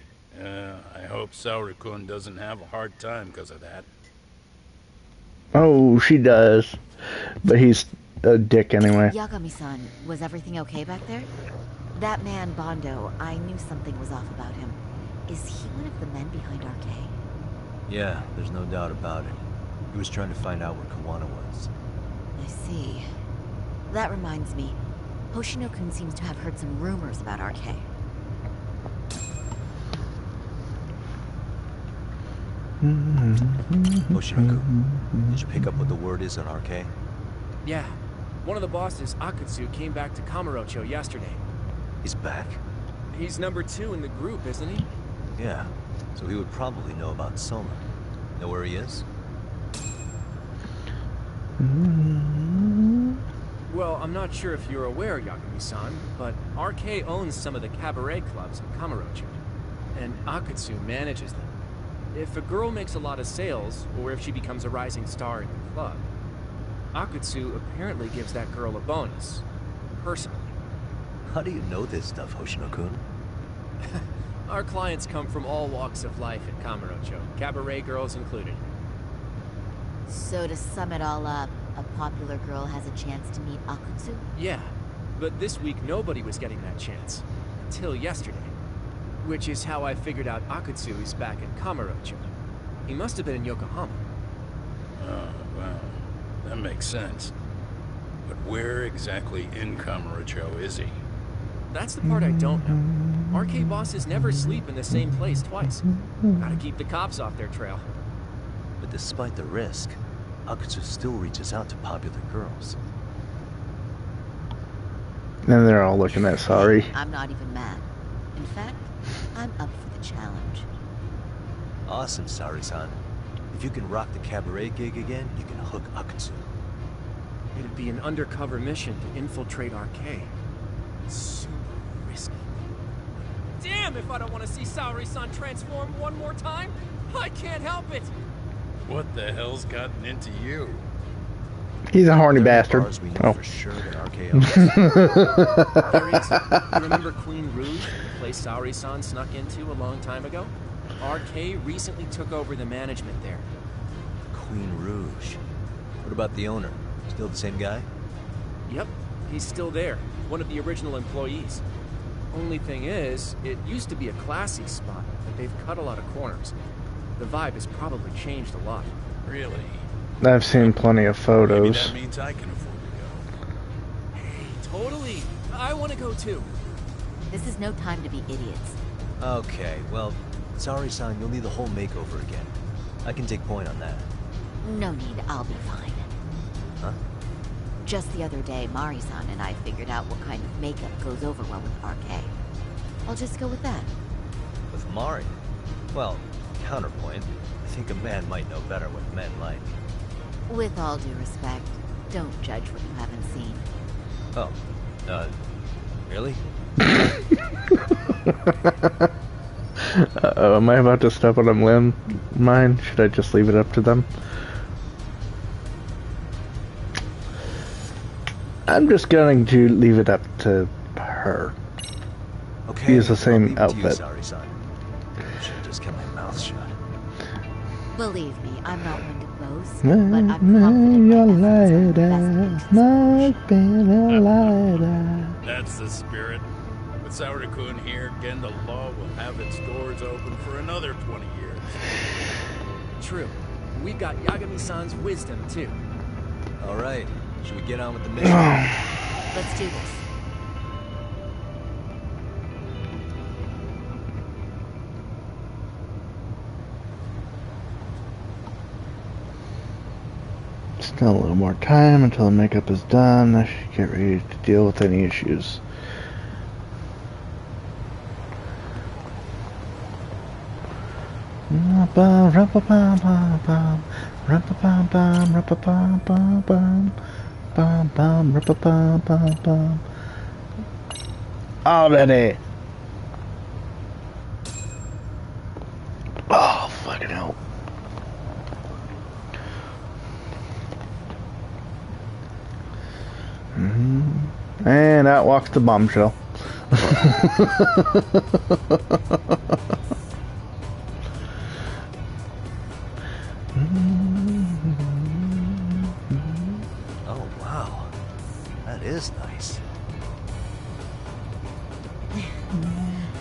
I hope Saori-kun doesn't have a hard time because of that. Oh, she does. But he's a dick anyway. Yagami-san, was everything okay back there? That man, Bondo, I knew something was off about him. Is he one of the men behind Arcade? Yeah, there's no doubt about it. He was trying to find out where Kawana was. I see. That reminds me. Hoshino-kun seems to have heard some rumors about Arcade. Hoshino-kun, did you pick up what the word is on Arcade? Yeah. One of the bosses, Akutsu, came back to Kamurocho yesterday. He's back? He's number 2 in the group, isn't he? Yeah, so he would probably know about Soma. Know where he is? Well, I'm not sure if you're aware, Yagami-san, but RK owns some of the cabaret clubs in Kamurocho, and Akutsu manages them. If a girl makes a lot of sales, or if she becomes a rising star in the club, Akutsu apparently gives that girl a bonus, personally. How do you know this stuff, Hoshino-kun? Our clients come from all walks of life in Kamurocho, cabaret girls included. So to sum it all up, a popular girl has a chance to meet Akutsu? Yeah, but this week nobody was getting that chance. Until yesterday. Which is how I figured out Akutsu is back in Kamurocho. He must have been in Yokohama. Oh, well, that makes sense. But where exactly in Kamurocho is he? That's the part I don't know. RK bosses never sleep in the same place twice. Gotta keep the cops off their trail. But despite the risk, Akutsu still reaches out to popular girls. And they're all looking at Sorry. I'm not even mad. In fact, I'm up for the challenge. Awesome, Sari-san. If you can rock the cabaret gig again, you can hook Akutsu. It'd be an undercover mission to infiltrate RK. Super risky. Damn if I don't want to see Saori-san transform one more time! I can't help it! What the hell's gotten into you? He's a horny bastard. Oh. For sure that There is. You remember Queen Rouge, the place Saori-san snuck into a long time ago? RK recently took over the management there. Queen Rouge. What about the owner? Still the same guy? Yep, he's still there. One of the original employees. Only thing is, it used to be a classy spot, but they've cut a lot of corners. The vibe has probably changed a lot. Really? I've seen plenty of photos. Maybe that means I can afford to go. Hey, totally. I want to go too. This is no time to be idiots. Okay, well, Saori-san, you'll need the whole makeover again. I can take point on that. No need, I'll be fine. Huh? Just the other day, Mari-san and I figured out what kind of makeup goes over well with RK. I'll just go with that. With Mari? Well, counterpoint, I think a man might know better what men like. With all due respect, don't judge what you haven't seen. Oh, really? Uh-oh, am I about to step on a limb? Mine? Should I just leave it up to them? I'm just going to leave it up to her. Okay. Use the same outfit. Saori-san. Should have just kept my mouth shut. Believe me, I'm not one to boast, but I'm confident That's the spirit. With Saori-kun here, Genda Law will have its doors open for another 20 years. True. We've got Yagami-san's wisdom, too. All right. Should we get on with the mission? Let's do this. Still a little more time until the makeup is done. I should get ready to deal with any issues. Already. Oh, fucking hell. And out walks the bombshell. Oh, wow. That is nice.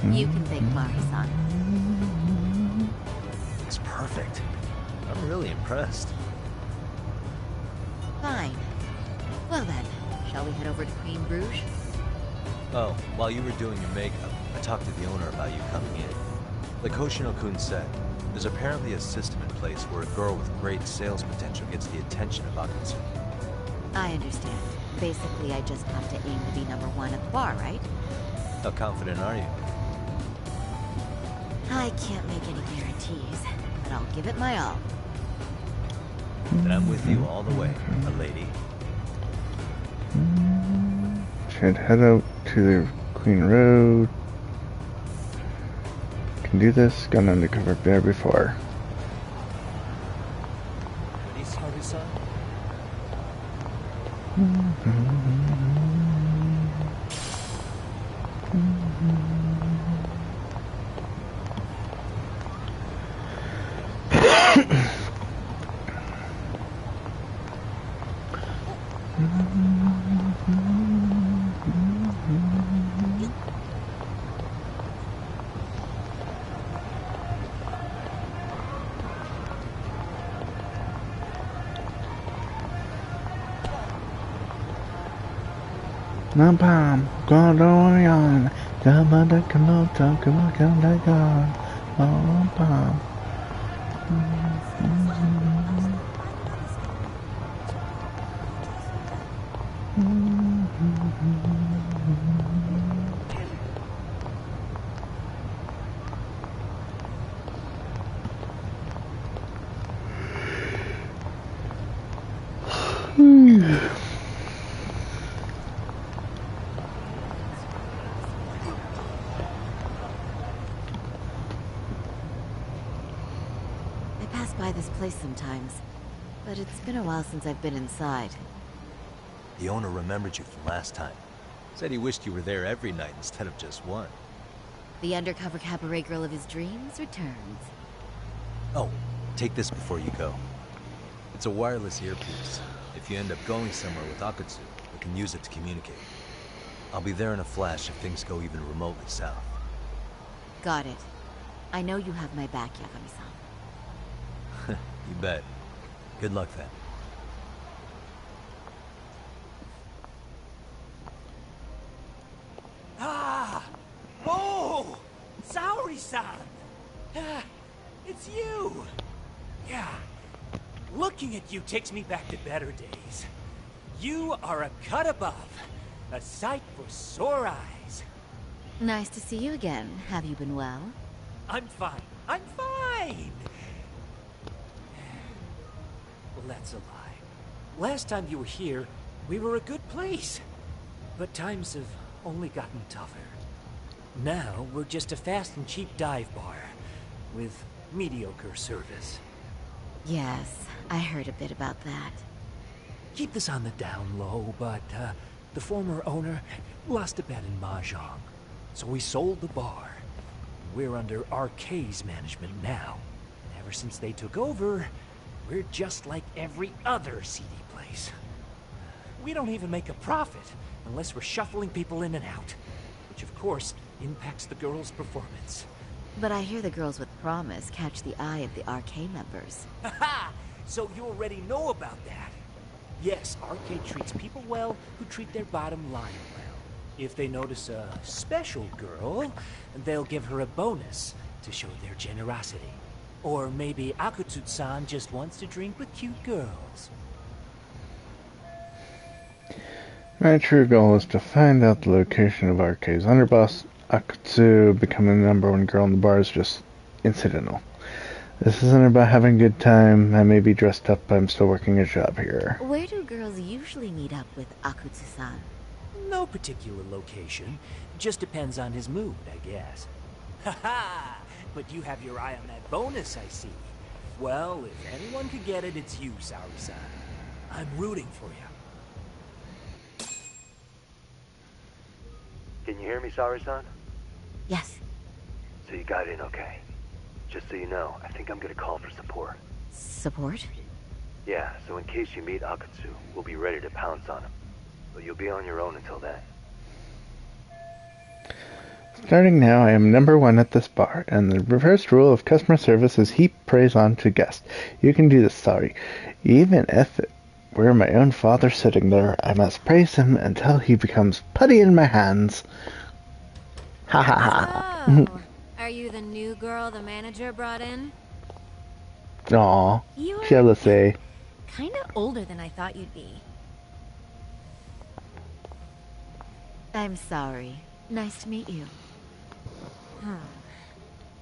You can thank Mari-san. It's perfect. I'm really impressed. Fine. Well then, shall we head over to Queen Bruges? Oh, while you were doing your makeup, I talked to the owner about you coming in. Like Hoshino-kun said, there's apparently a system in place where a girl with great sales potential gets the attention of Akutsu. I understand. Basically, I just have to aim to be #1 at the bar, right? How confident are you? I can't make any guarantees, but I'll give it my all. Then I'm with you all the way, a lady. Should head out to the Queen Road. Can do this. Gone undercover there before. Ready, Saru-san? No palm, go on, come on, come on, come on, come on, no palm. I pass by this place sometimes, but it's been a while since I've been inside. The owner remembered you from last time. Said he wished you were there every night instead of just one. The undercover cabaret girl of his dreams returns. Oh, take this before you go. It's a wireless earpiece. If you end up going somewhere with Akutsu, we can use it to communicate. I'll be there in a flash if things go even remotely south. Got it. I know you have my back, Yagami-san. You bet. Good luck then. Ah! Oh! Saori-san! Ah, it's you! Yeah. Looking at you takes me back to better days. You are a cut above. A sight for sore eyes. Nice to see you again. Have you been well? I'm fine. I'm fine! Well, that's a lie. Last time you were here, we were a good place. But times have only gotten tougher. Now, we're just a fast and cheap dive bar. With mediocre service. Yes, I heard a bit about that. Keep this on the down low, but the former owner lost a bet in Mahjong. So we sold the bar. We're under RK's management now. And ever since they took over, we're just like every other CD place. We don't even make a profit unless we're shuffling people in and out. Which of course impacts the girls' performance. But I hear the girls with promise catch the eye of the RK members. Haha! So you already know about that. Yes, RK treats people well who treat their bottom line well. If they notice a special girl, they'll give her a bonus to show their generosity. Or maybe Akutsu-san just wants to drink with cute girls. My true goal is to find out the location of RK's underboss. Akutsu becoming the #1 girl in the bar is just incidental. This isn't about having a good time. I may be dressed up, but I'm still working a job here. Where do girls usually meet up with Akutsu-san? No particular location. Just depends on his mood, I guess. Haha! But you have your eye on that bonus, I see. Well, if anyone could get it, it's you, Saori-san. I'm rooting for you. you hear me, Saori-san? Yes. So you got in okay. Just so you know, I think I'm gonna call for support. Support? Yeah, so in case you meet Akatsu, we'll be ready to pounce on him. But you'll be on your own until then. Starting now, I am number one at this bar, and the reverse rule of customer service is heap praise on to guests. You can do this, sorry. Even if it were my own father sitting there, I must praise him until he becomes putty in my hands. Ha ha ha. Oh, are you the new girl the manager brought in? Aw, You're jealousy. kinda older than I thought you'd be. I'm sorry. Nice to meet you.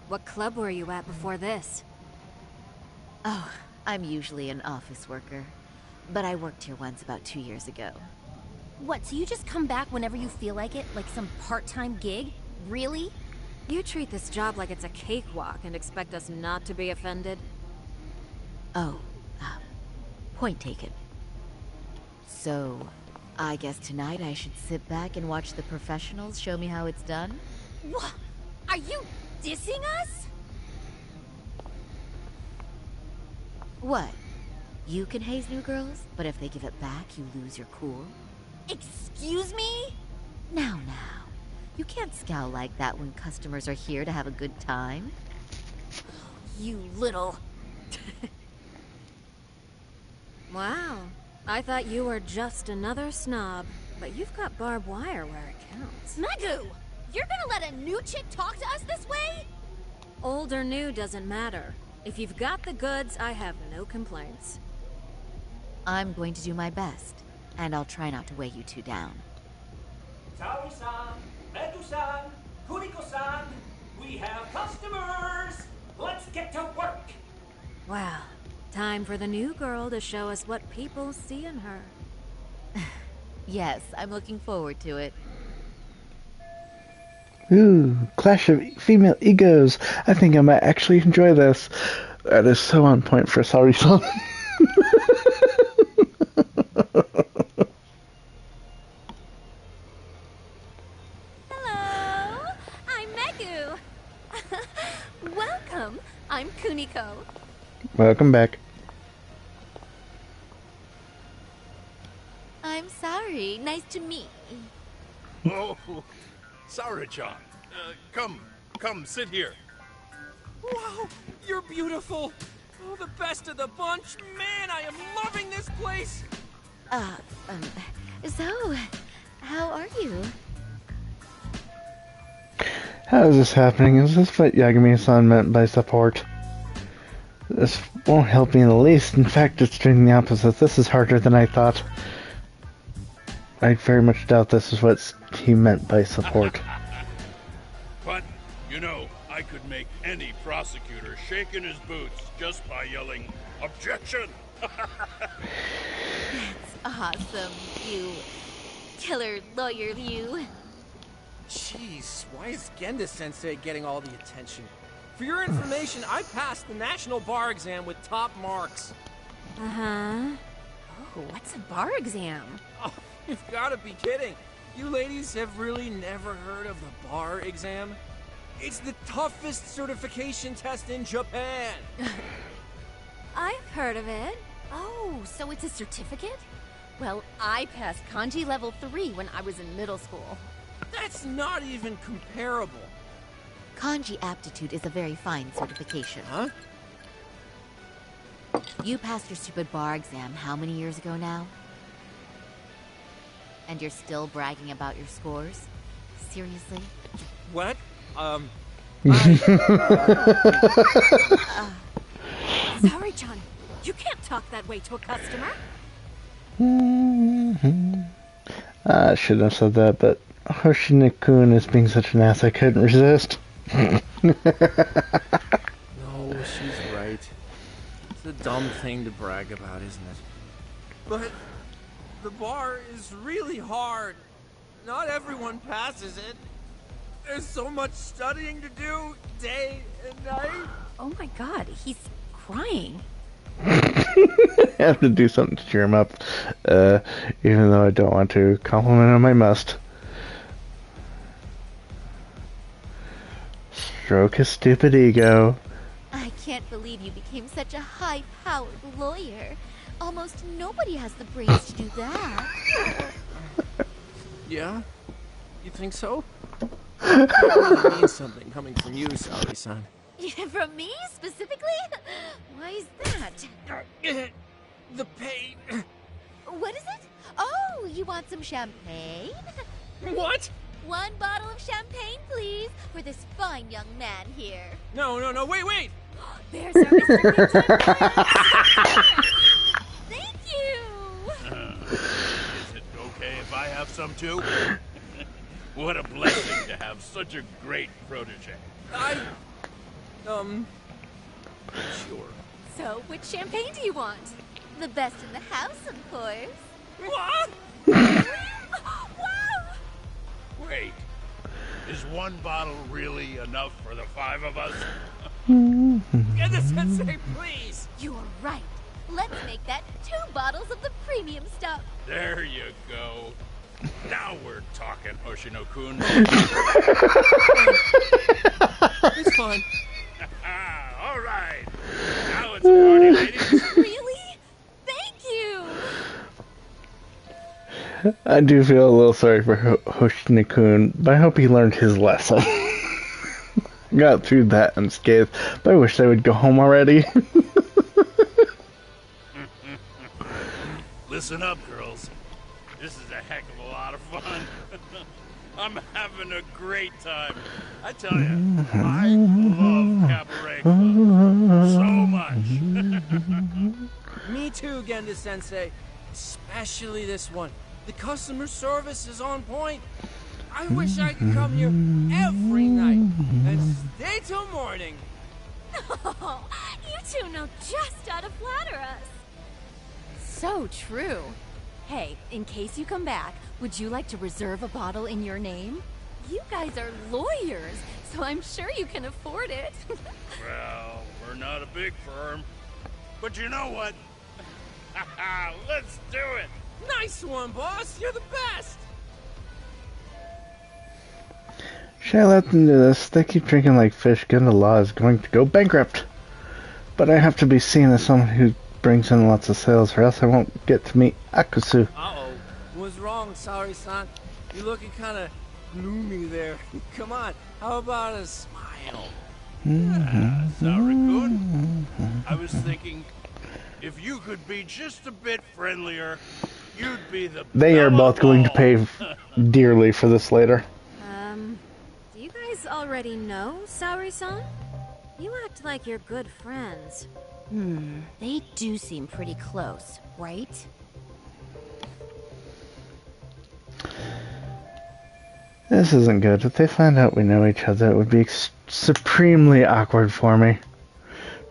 What club were you at before this? Oh, I'm usually an office worker. But I worked here once about 2 years ago. What, so you just come back whenever you feel like it? Like some part-time gig? Really? You treat this job like it's a cakewalk and expect us not to be offended? Oh, point taken. So, I guess tonight I should sit back and watch the professionals show me how it's done? What? Are you dissing us? What? You can haze new girls, but if they give it back, you lose your cool? Excuse me? Now. You can't scowl like that when customers are here to have a good time. You little... Wow. I thought you were just another snob, but you've got barbed wire where it counts. Megu! You're gonna let a new chick talk to us this way? Old or new doesn't matter. If you've got the goods, I have no complaints. I'm going to do my best, and I'll try not to weigh you two down. Saori-san, Megu-san, Kuniko-san, we have customers! Let's get to work! Well, time for the new girl to show us what people see in her. Yes, I'm looking forward to it. Ooh, clash of female egos. I think I might actually enjoy this. That is so on point for Saori-san. Hello, I'm Megu. Welcome, I'm Kuniko. Welcome back. I'm sorry, nice to meet. Oh, Saori-chan. Come, sit here. Wow, you're beautiful. Oh, the best of the bunch. Man, I am loving this place. So, how are you? How is this happening? Is this what Yagami-san meant by support? This won't help me in the least. In fact, it's doing the opposite. This is harder than I thought. I very much doubt this is what he meant by support. But, you know, I could make any prosecutor shake in his boots just by yelling, "Objection!" That's awesome, you killer lawyer, you. Jeez, why is Genda-sensei getting all the attention? For your information, I passed the national bar exam with top marks. Uh-huh. Oh, what's a bar exam? Oh, you've got to be kidding. You ladies have really never heard of the bar exam? It's the toughest certification test in Japan. I've heard of it. Oh, so it's a certificate? Well, I passed kanji level 3 when I was in middle school. That's not even comparable. Kanji aptitude is a very fine certification. Huh? You passed your stupid bar exam how many years ago now? And you're still bragging about your scores? Seriously? What? Sorry, John. You can't talk that way to a customer. I shouldn't have said that, but Hoshino-kun is being such an ass I couldn't resist. No, she's right. It's a dumb thing to brag about, isn't it? But the bar is really hard. Not everyone passes it. There's so much studying to do, day and night. Oh my god, he's crying. I have to do something to cheer him up, even though I don't want to. Compliment him I must. Stroke his stupid ego. I can't believe you became such a high-powered lawyer. Almost nobody has the brains to do that. Yeah? You think so? It really means something coming from you, Saori-san. From me, specifically? Why is that? The pain. What is it? Oh, you want some champagne? What? 1 bottle of champagne, please, for this fine young man here. No, wait! There's our Mr. Good Time. Thank you! Is it okay if I have some too? What a blessing to have such a great protege. Sure. So, which champagne do you want? The best in the house, of course. What? Wow! Wait, is 1 bottle really enough for the 5 of us? Genda-sensei, please! You're right. Let's make that 2 bottles of the premium stuff. There you go. Now we're talking, Hoshino-kun. It's fine. All right. Now it's a party, ladies. Really? Thank you! I do feel a little sorry for Hoshino-kun, but I hope he learned his lesson. Got through that unscathed, but I wish I would go home already. Listen up, girls. This is a heck of a lot of fun. I'm having a great time. I tell you, I love Cabaret Club so much. Me too, Genda-sensei. Especially this one. The customer service is on point. I wish I could come here every night and stay till morning. Oh, you two know just how to flatter us. So true. Hey, in case you come back, would you like to reserve a bottle in your name? You guys are lawyers, so I'm sure you can afford it. Well, we're not a big firm, but you know what? Let's do it. Nice one, boss. You're the best. Should I let them do this? They keep drinking like fish. Gunda Law is going to go bankrupt. But I have to be seen as someone who brings in lots of sales, or else I won't get to meet Akusu. Uh-oh. What's wrong, Saori-san? You're looking kind of gloomy there. Come on. How about a smile? Saori-kun, I was thinking, if you could be just a bit friendlier, you'd be the They are both going to pay dearly for this later. Do you guys already know Saori-san? You act like you're good friends. They do seem pretty close, right? This isn't good. If they find out we know each other, it would be supremely awkward for me.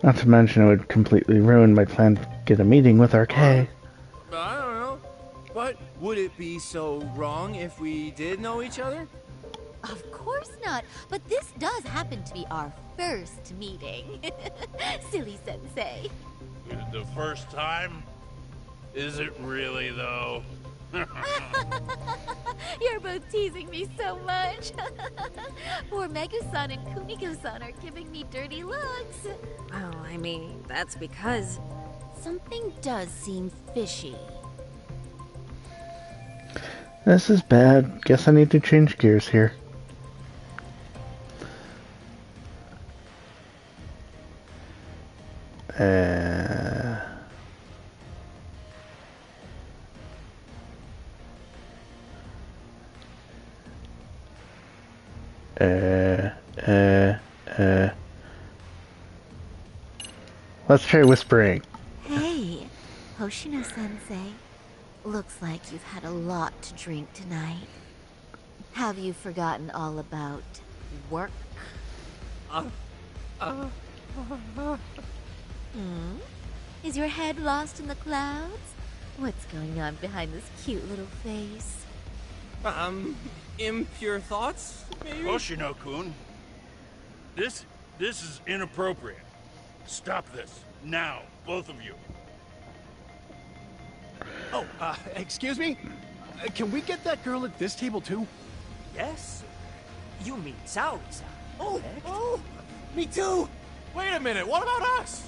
Not to mention it would completely ruin my plan to get a meeting with RK. I don't know. But would it be so wrong if we did know each other? Of course not, but this does happen to be our first meeting. Silly sensei. The first time? Is it really, though? You're both teasing me so much. Poor Megu-san and Kumiko-san are giving me dirty looks. Well, I mean, that's because... Something does seem fishy. This is bad. Guess I need to change gears here. Let's try whispering. Hey, Hoshino-sensei. Looks like you've had a lot to drink tonight. Have you forgotten all about work? Is your head lost in the clouds? What's going on behind this cute little face? Impure thoughts, maybe? Hoshino-kun, this is inappropriate. Stop this, now, both of you. Oh, excuse me? Can we get that girl at this table too? Yes? You mean Saori-san? Oh, me too. Wait a minute, what about us?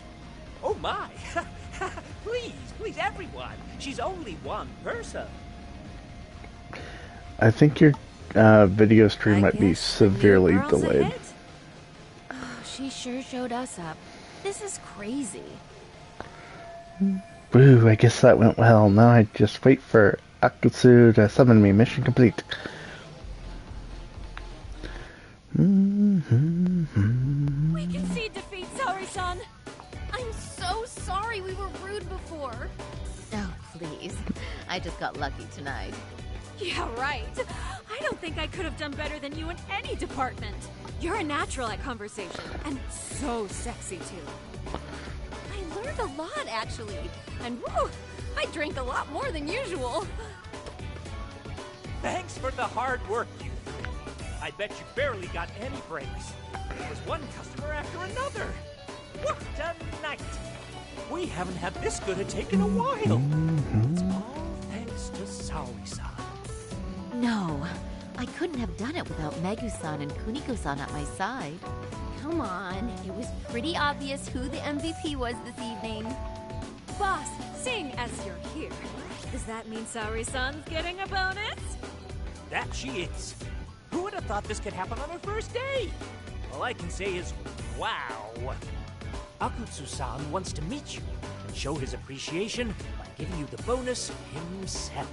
Oh my. Please, everyone. She's only one person. I think your video stream might be severely delayed. Oh, she sure showed us up. This is crazy. Woo, I guess that went well. Now I just wait for Akutsu to summon me. Mission complete. We concede defeat, Saori-san. I'm so sorry we were rude before. Oh, please. I just got lucky tonight. Yeah, right. I don't think I could have done better than you in any department. You're a natural at conversation, and so sexy, too. I learned a lot, actually. And woo, I drank a lot more than usual. Thanks for the hard work, you three. I bet you barely got any breaks. It was one customer after another. What a night! We haven't had this good a take in a while. It's all thanks to Saori-san. No, I couldn't have done it without Megu-san and Kuniko-san at my side. Come on, it was pretty obvious who the MVP was this evening. Boss, seeing as you're here, does that mean Saori-san's getting a bonus? That she is. Who would have thought this could happen on her first day? All I can say is, wow. Akutsu-san wants to meet you and show his appreciation by giving you the bonus himself.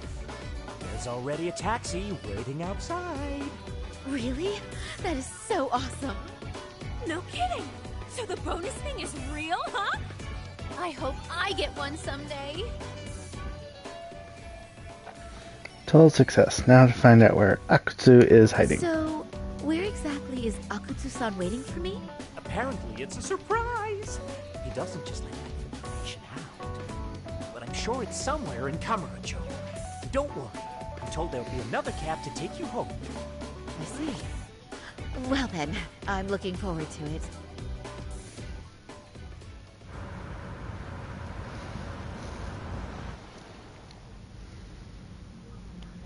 There's already a taxi waiting outside. Really? That is so awesome. No kidding. So the bonus thing is real, huh? I hope I get one someday. Total success. Now to find out where Akutsu is hiding. So, where exactly is Akutsu-san waiting for me? Apparently it's a surprise. He doesn't just let that information out. But I'm sure it's somewhere in Kamurocho. Don't worry. I'm told there'll be another cab to take you home. I see. Well then, I'm looking forward to it.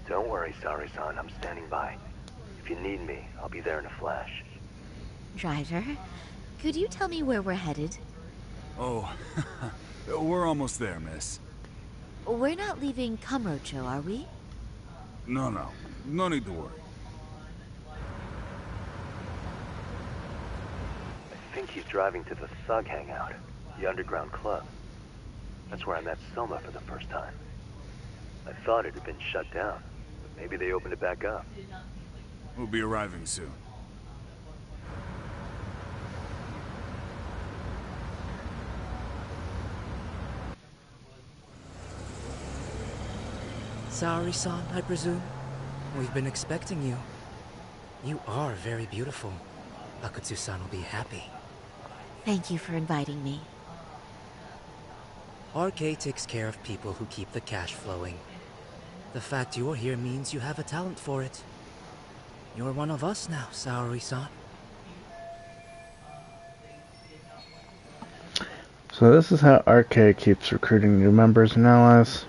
Don't worry, Saori-san. I'm standing by. If you need me, I'll be there in a flash. Driver, could you tell me where we're headed? Oh, we're almost there, miss. We're not leaving Kamurocho, are we? No need to worry. I think he's driving to the Thug Hangout, the underground club. That's where I met Soma for the first time. I thought it had been shut down, but maybe they opened it back up. We'll be arriving soon. Saori-san, I presume? We've been expecting you. You are very beautiful. Akutsu-san will be happy. Thank you for inviting me. RK takes care of people who keep the cash flowing. The fact you're here means you have a talent for it. You're one of us now, Saori-san. So this is how RK keeps recruiting new members and allies.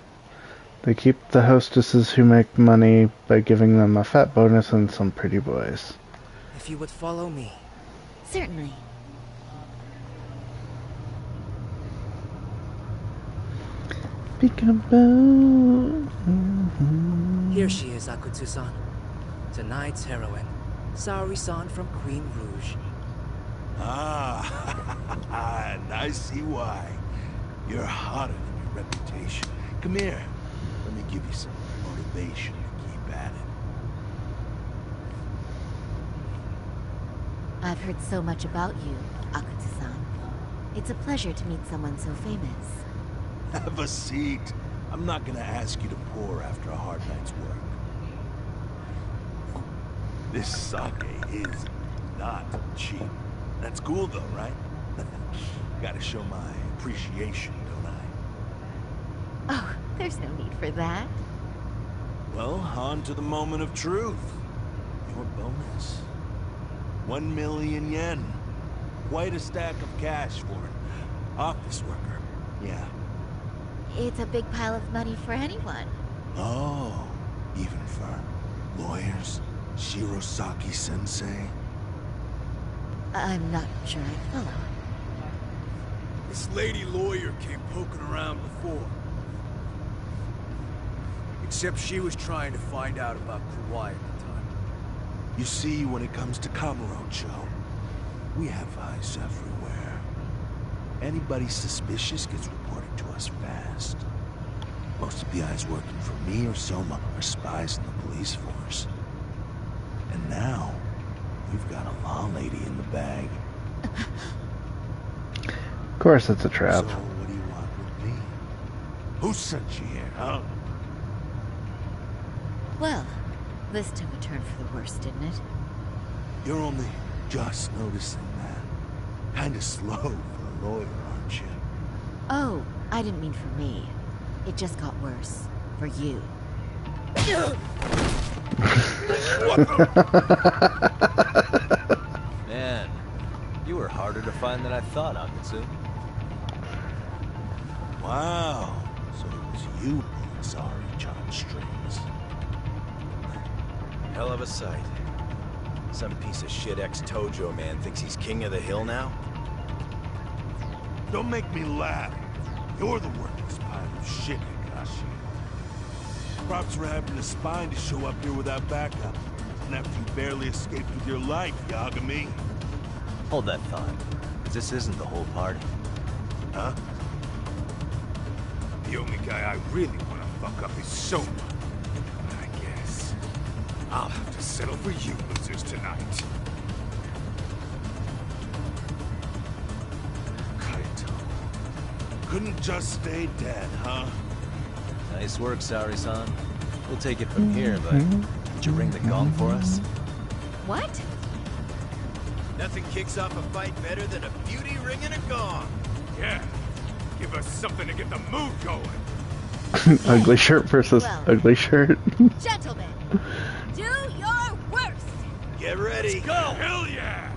They keep the hostesses who make money by giving them a fat bonus and some pretty boys. If you would follow me. Certainly. Peekaboo. Here she is, Akutsu-san. Tonight's heroine, Saori-san from Queen Rouge. Ah, and I see why. You're hotter than your reputation. Come here. Let me give you some motivation to keep at it. I've heard so much about you, Akutsu-san. It's a pleasure to meet someone so famous. Have a seat. I'm not gonna ask you to pour after a hard night's work. This sake is not cheap. That's cool though, right? Gotta show my appreciation, don't I? Oh, there's no need for that. Well, on to the moment of truth. Your bonus. 1 million yen. Quite a stack of cash for an office worker. Yeah. It's a big pile of money for anyone. Oh, even for lawyers? Shirosaki-sensei? I'm not sure I follow. This lady lawyer came poking around before. Except she was trying to find out about Kauai at the time. You see, when it comes to Kamurocho, we have eyes everywhere. Anybody suspicious gets reported to us fast. Most of the eyes working for me or Soma are spies in the police force. And now, we've got a law lady in the bag. Of course it's a trap. So, what do you want with me? Who sent you here, huh? Well, this took a turn for the worse, didn't it? You're only just noticing that. Kinda slow for a lawyer, aren't you? Oh, I didn't mean for me. It just got worse. For you. Man, you were harder to find than I thought, Akutsu. Wow, so it was you pulling Sari-chan's strings. Hell of a sight. Some piece of shit ex-Tojo man thinks he's king of the hill now? Don't make me laugh. You're the worthless pile of shit, Hikashi. Props for having the spine to show up here without backup. And after you barely escaped with your life, Yagami. Hold that thought. This isn't the whole party. Huh? The only guy I really want to fuck up is Soma. But I guess I'll have to settle for you losers tonight. Kaito. Couldn't just stay dead, huh? Nice work, Saori-san. We'll take it from here, but did you ring the gong for us? What? Nothing kicks off a fight better than a beauty ringing a gong. Yeah. Give us something to get the mood going. Ugly shirt versus ugly shirt. Gentlemen, do your worst. Get ready. Let's go. Hell yeah.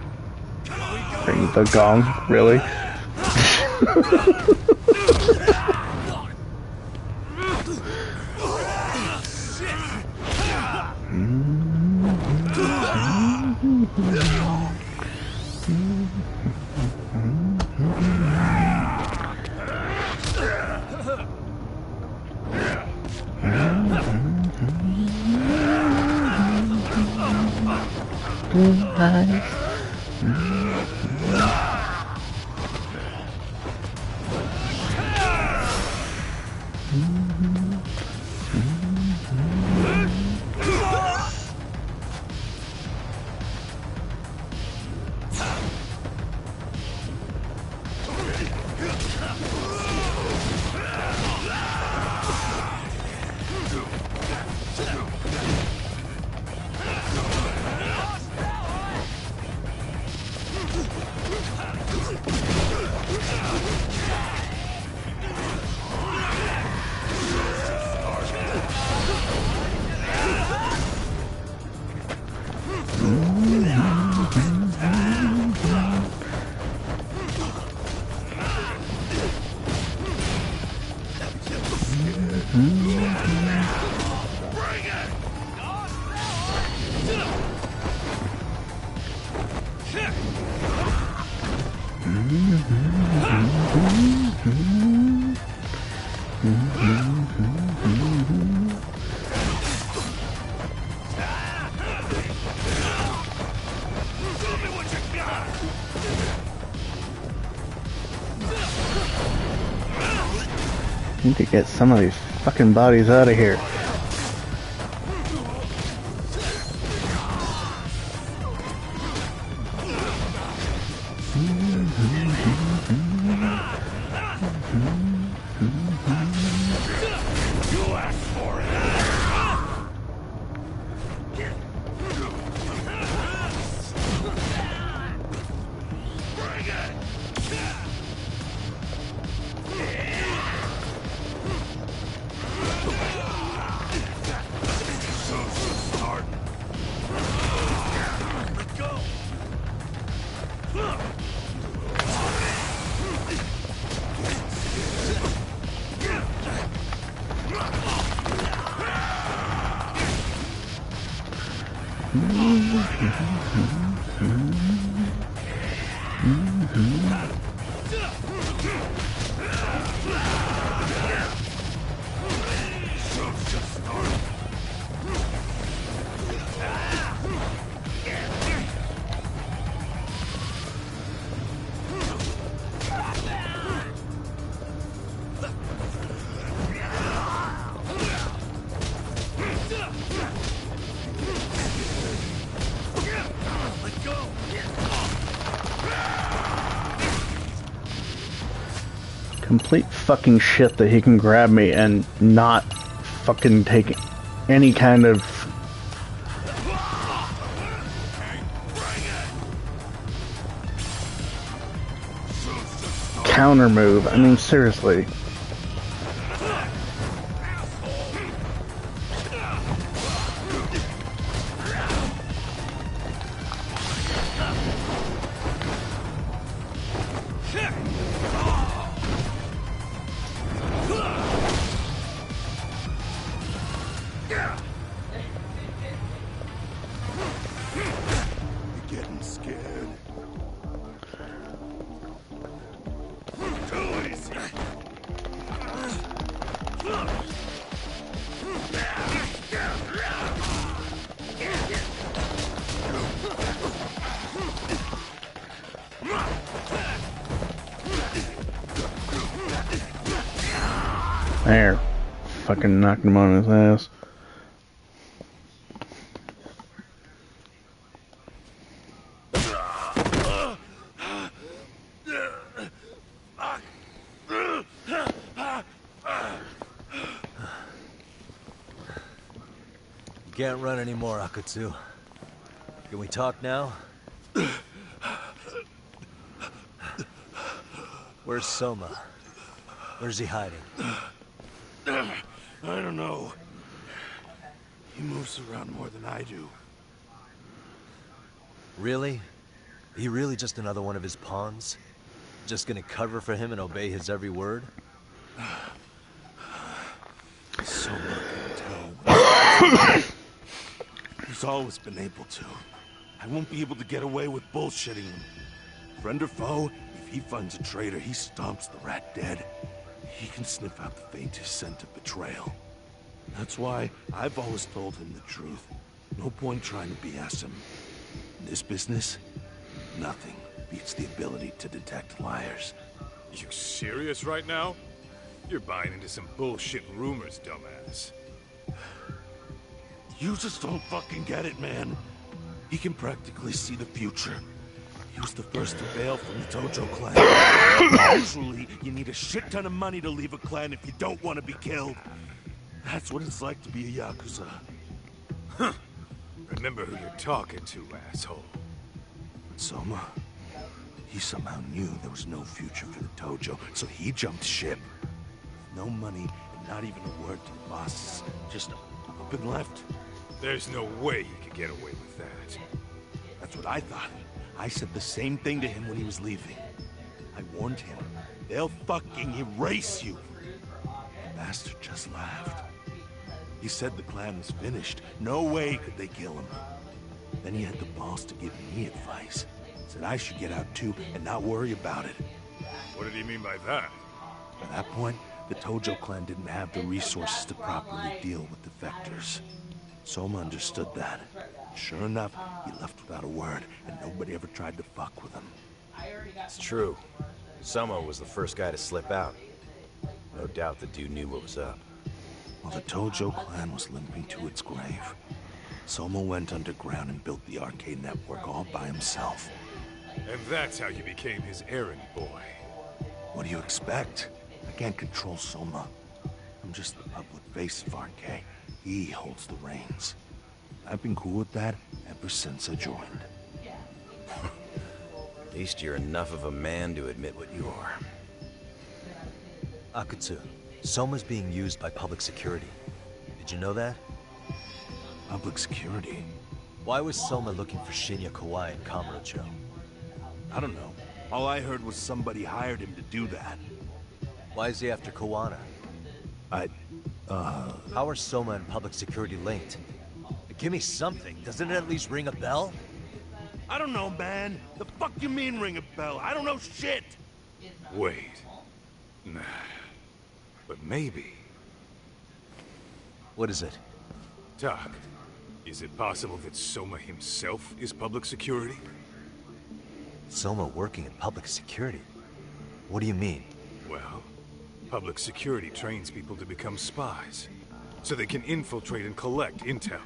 Come on. Ring the gong, really? Need to get some of these fucking bodies out of here. complete fucking shit that he can grab me and not fucking take any kind of counter move. I mean, seriously. There. Fucking knocked him on his ass. You can't run anymore, Akutsu. Can we talk now? Where's Soma? Where's he hiding? I don't know. He moves around more than I do. Really? He really just another one of his pawns? Just gonna cover for him and obey his every word? Soma can tell. He's always been able to. I won't be able to get away with bullshitting him. Friend or foe, if he finds a traitor, he stomps the rat dead. He can sniff out the faintest scent of betrayal. That's why I've always told him the truth. No point trying to BS him. In this business, nothing beats the ability to detect liars. You serious right now? You're buying into some bullshit rumors, dumbass. You just don't fucking get it, man. He can practically see the future. He was the first to bail from the Tojo clan. Usually, you need a shit ton of money to leave a clan if you don't want to be killed. That's what it's like to be a Yakuza. Huh. Remember who you're talking to, asshole. Soma, he somehow knew there was no future for the Tojo, so he jumped ship. No money, and not even a word to the bosses. Just up and left. There's no way you could get away with that. That's what I thought. I said the same thing to him when he was leaving. I warned him. They'll fucking erase you. The bastard just laughed. He said the clan was finished. No way could they kill him. Then he had the balls to give me advice. Said I should get out too and not worry about it. What did he mean by that? By that point, the Tojo clan didn't have the resources to properly deal with defectors. Soma understood that. Sure enough, he left without a word, and nobody ever tried to fuck with him. It's true. Soma was the first guy to slip out. No doubt the dude knew what was up. While the Tojo clan was limping to its grave, Soma went underground and built the arcade network all by himself. And that's how you became his errand boy. What do you expect? I can't control Soma. I'm just the public face of Arcade. He holds the reins. I've been cool with that ever since I joined. At least you're enough of a man to admit what you are. Akutsu, Soma's being used by public security. Did you know that? Public security? Why was Soma looking for Shinya Kawai and Kamurocho? I don't know. All I heard was somebody hired him to do that. Why is he after Kawana? How are Soma and public security linked? Give me something. Doesn't it at least ring a bell? I don't know, man. The fuck you mean ring a bell? I don't know shit! Wait. Nah. But maybe. What is it? Tak, is it possible that Soma himself is public security? Soma working in public security? What do you mean? Well, public security trains people to become spies, so they can infiltrate and collect intel.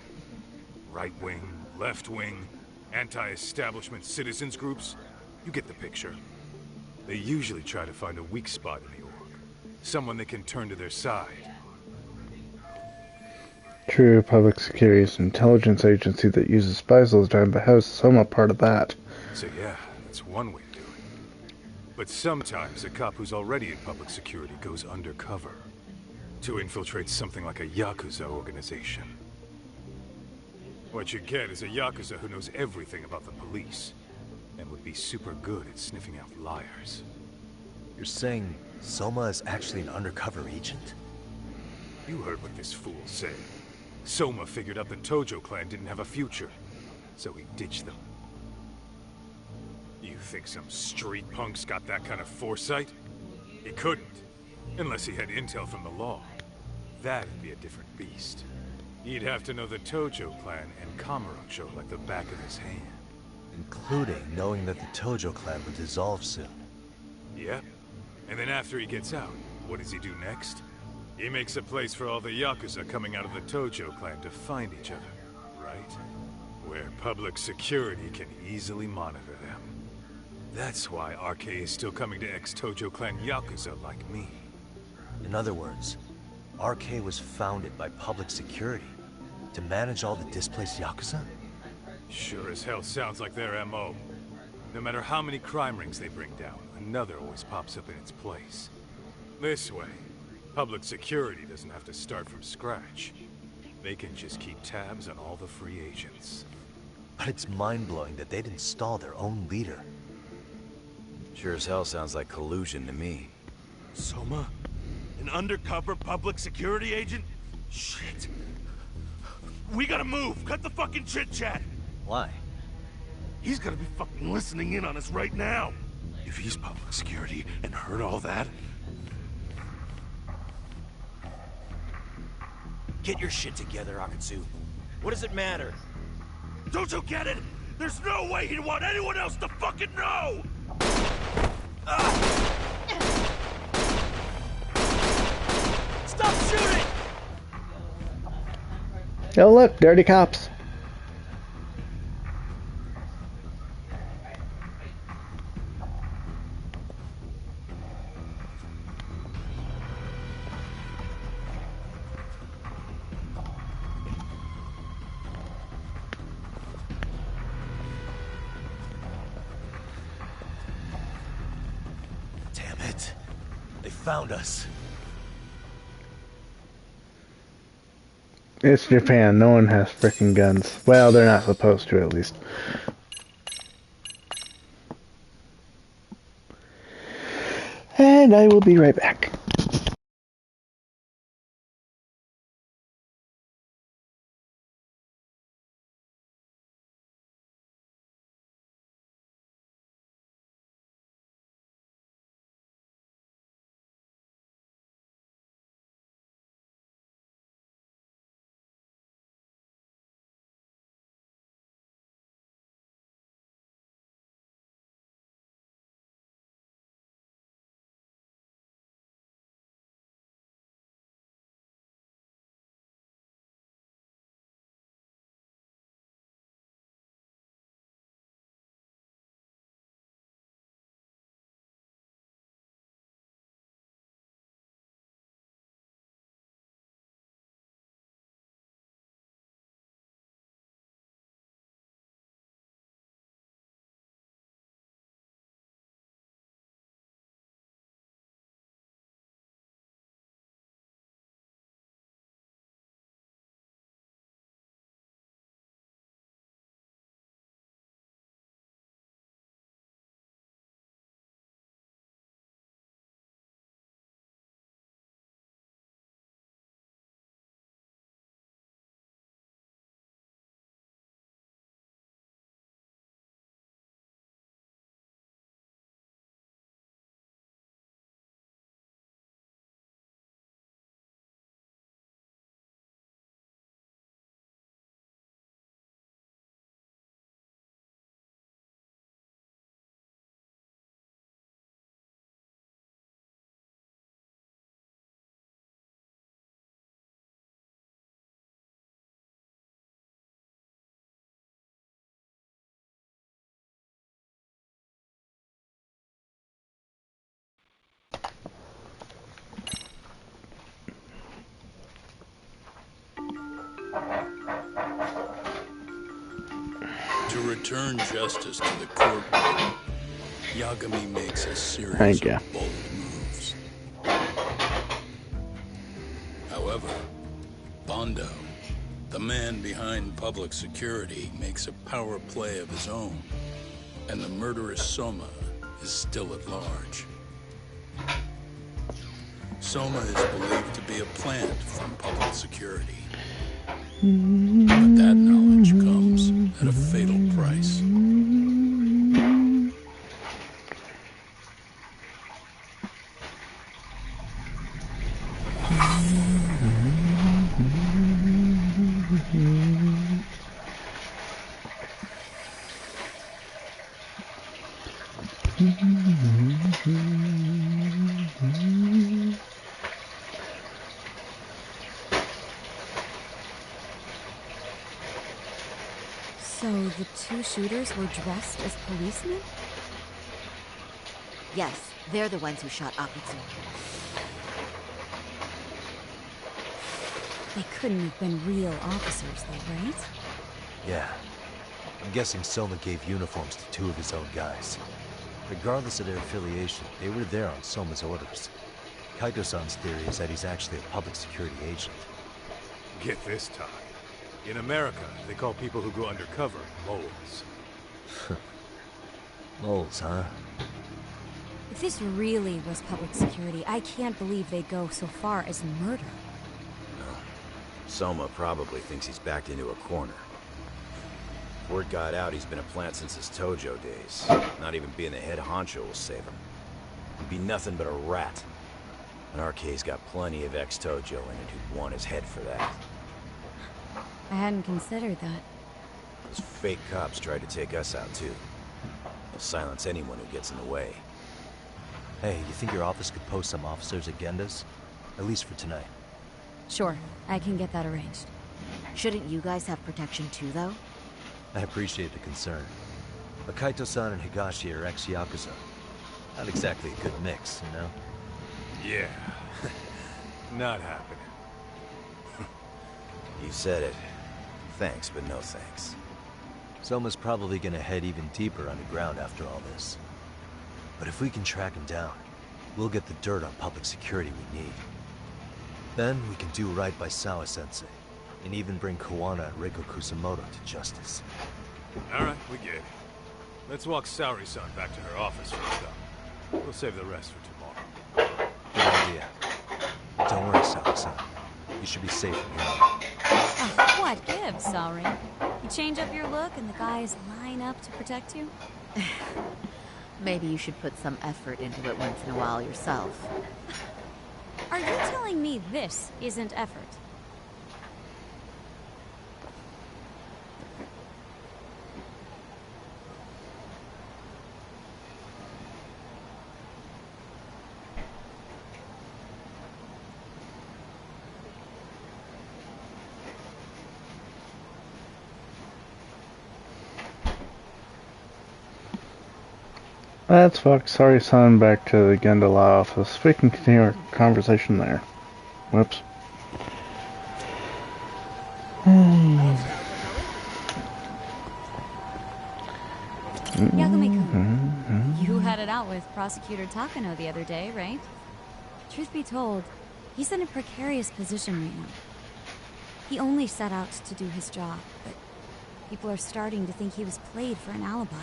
Right wing, left wing, anti-establishment citizens groups. You get the picture. They usually try to find a weak spot in the org, Someone they can turn to their side. True, public security is an intelligence agency that uses spies all the time, but how is Soma part of that? So yeah, that's one way to do it. But sometimes a cop who's already in public security goes undercover to infiltrate something like a Yakuza organization. What you get is a Yakuza who knows everything about the police and would be super good at sniffing out liars. You're saying Soma is actually an undercover agent? You heard what this fool said. Soma figured out the Tojo clan didn't have a future, so he ditched them. You think some street punk's got that kind of foresight? He couldn't, unless he had intel from the law. That'd be a different beast. He'd have to know the Tojo clan and Kamurocho like the back of his hand. Including knowing that the Tojo clan would dissolve soon. Yep. And then after he gets out, what does he do next? He makes a place for all the Yakuza coming out of the Tojo clan to find each other, right? Where public security can easily monitor them. That's why RK is still coming to ex-Tojo clan Yakuza like me. In other words, RK was founded by public security to manage all the displaced Yakuza? Sure as hell sounds like their MO. No matter how many crime rings they bring down, another always pops up in its place. This way, public security doesn't have to start from scratch. They can just keep tabs on all the free agents. But it's mind-blowing that they'd install their own leader. Sure as hell sounds like collusion to me. Soma? An undercover public security agent? Shit. We gotta move! Cut the fucking chit-chat! Why? He's gonna be fucking listening in on us right now! If he's public security and heard all that... Get your shit together, Akatsu. What does it matter? Don't you get it? There's no way he'd want anyone else to fucking know! Stop shooting! Oh look, dirty cops. Damn it. They found us. It's Japan. No one has frickin' guns. Well, they're not supposed to, at least. And I will be right back. To return justice to the courtroom, Yagami makes a series Thank you. of bold moves. However, Bondo, the man behind public security, makes a power play of his own, and the murderous Soma is still at large. Soma is believed to be a plant from public security. But that knowledge comes at a fatal price. So the two shooters were dressed as policemen? Yes, they're the ones who shot Akutsu. They couldn't have been real officers, though, right? Yeah. I'm guessing Soma gave uniforms to two of his own guys. Regardless of their affiliation, they were there on Soma's orders. Kaito-san's theory is that he's actually a public security agent. Get this, Todd. In America, they call people who go undercover moles. Moles, huh? If this really was public security, I can't believe they'd go so far as murder. Soma probably thinks he's backed into a corner. Word got out he's been a plant since his Tojo days. Not even being the head honcho will save him. He'd be nothing but a rat. And RK's got plenty of ex-Tojo in it who'd want his head for that. I hadn't considered that. Those fake cops tried to take us out too. They'll silence anyone who gets in the way. Hey, you think your office could post some officers at Genda's? At least for tonight. Sure, I can get that arranged. Shouldn't you guys have protection too, though? I appreciate the concern. But Kaito-san and Higashi are ex-Yakuza. Not exactly a good mix, you know? Yeah. Not happening. You said it. Thanks, but no thanks. Soma's probably gonna head even deeper underground after all this. But if we can track him down, we'll get the dirt on public security we need. Then we can do right by Sawa-sensei, and even bring Kawana and Reiko Kusamoto to justice. Alright, we get it. Let's walk Saori-san back to her office first up. We'll save the rest for tomorrow. Good idea. Don't worry, Sawa-san. You should be safe from here. Oh, what gives, sorry? You change up your look and the guys line up to protect you? Maybe you should put some effort into it once in a while yourself. Are you telling me this isn't effort? Let's walk Saori-san back to the Genda law office. We can continue our conversation there. Whoops. Yagami-kun, you had it out with Prosecutor Takano the other day, right? Truth be told, he's in a precarious position right now. He only set out to do his job, but people are starting to think he was played for an alibi.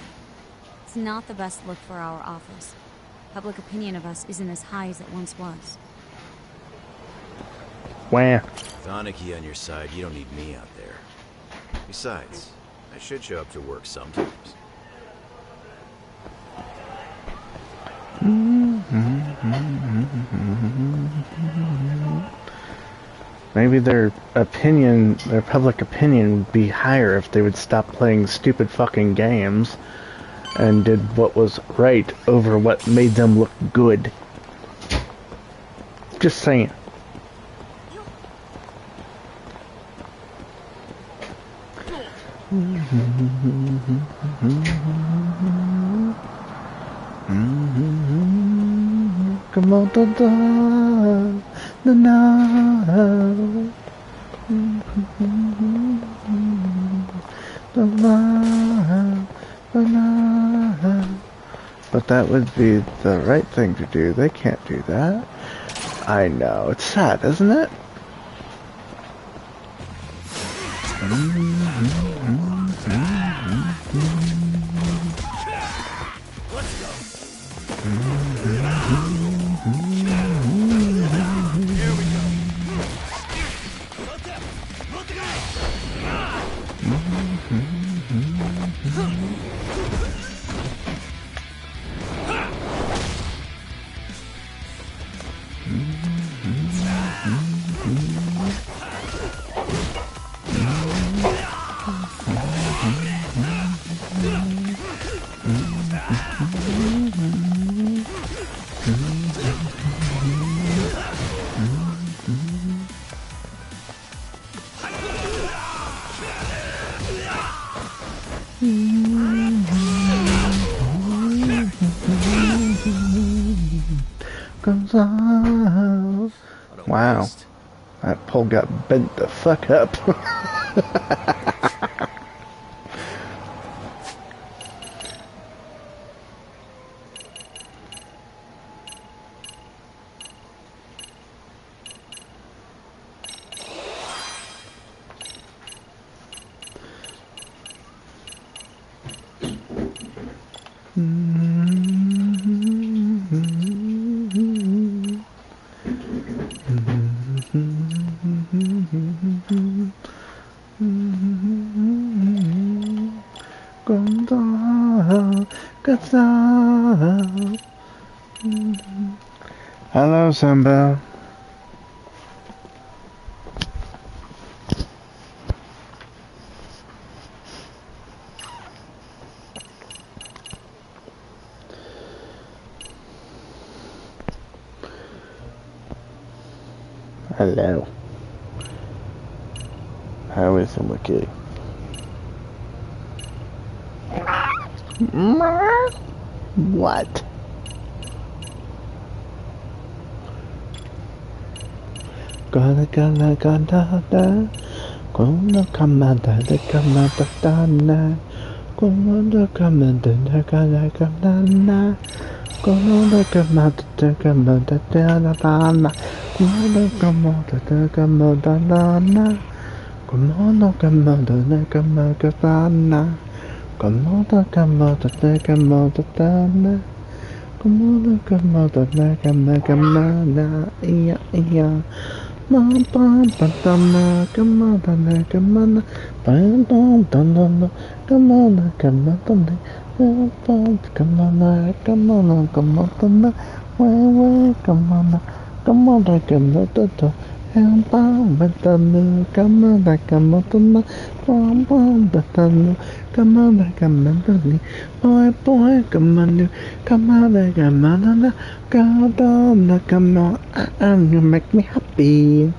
It's not the best look for our office. Public opinion of us isn't as high as it once was. Wah. With Aniki on your side, you don't need me out there. Besides, I should show up to work sometimes. Maybe their public opinion would be higher if they would stop playing stupid fucking games and did what was right over what made them look good. Just saying. Come on, da da da da. But that would be the right thing to do. They can't do that. I know. It's sad, isn't it? Wow, that pole got bent the fuck up. Hello, Samba. Hello. How is it, Wiki? What? Gonna you make me happy.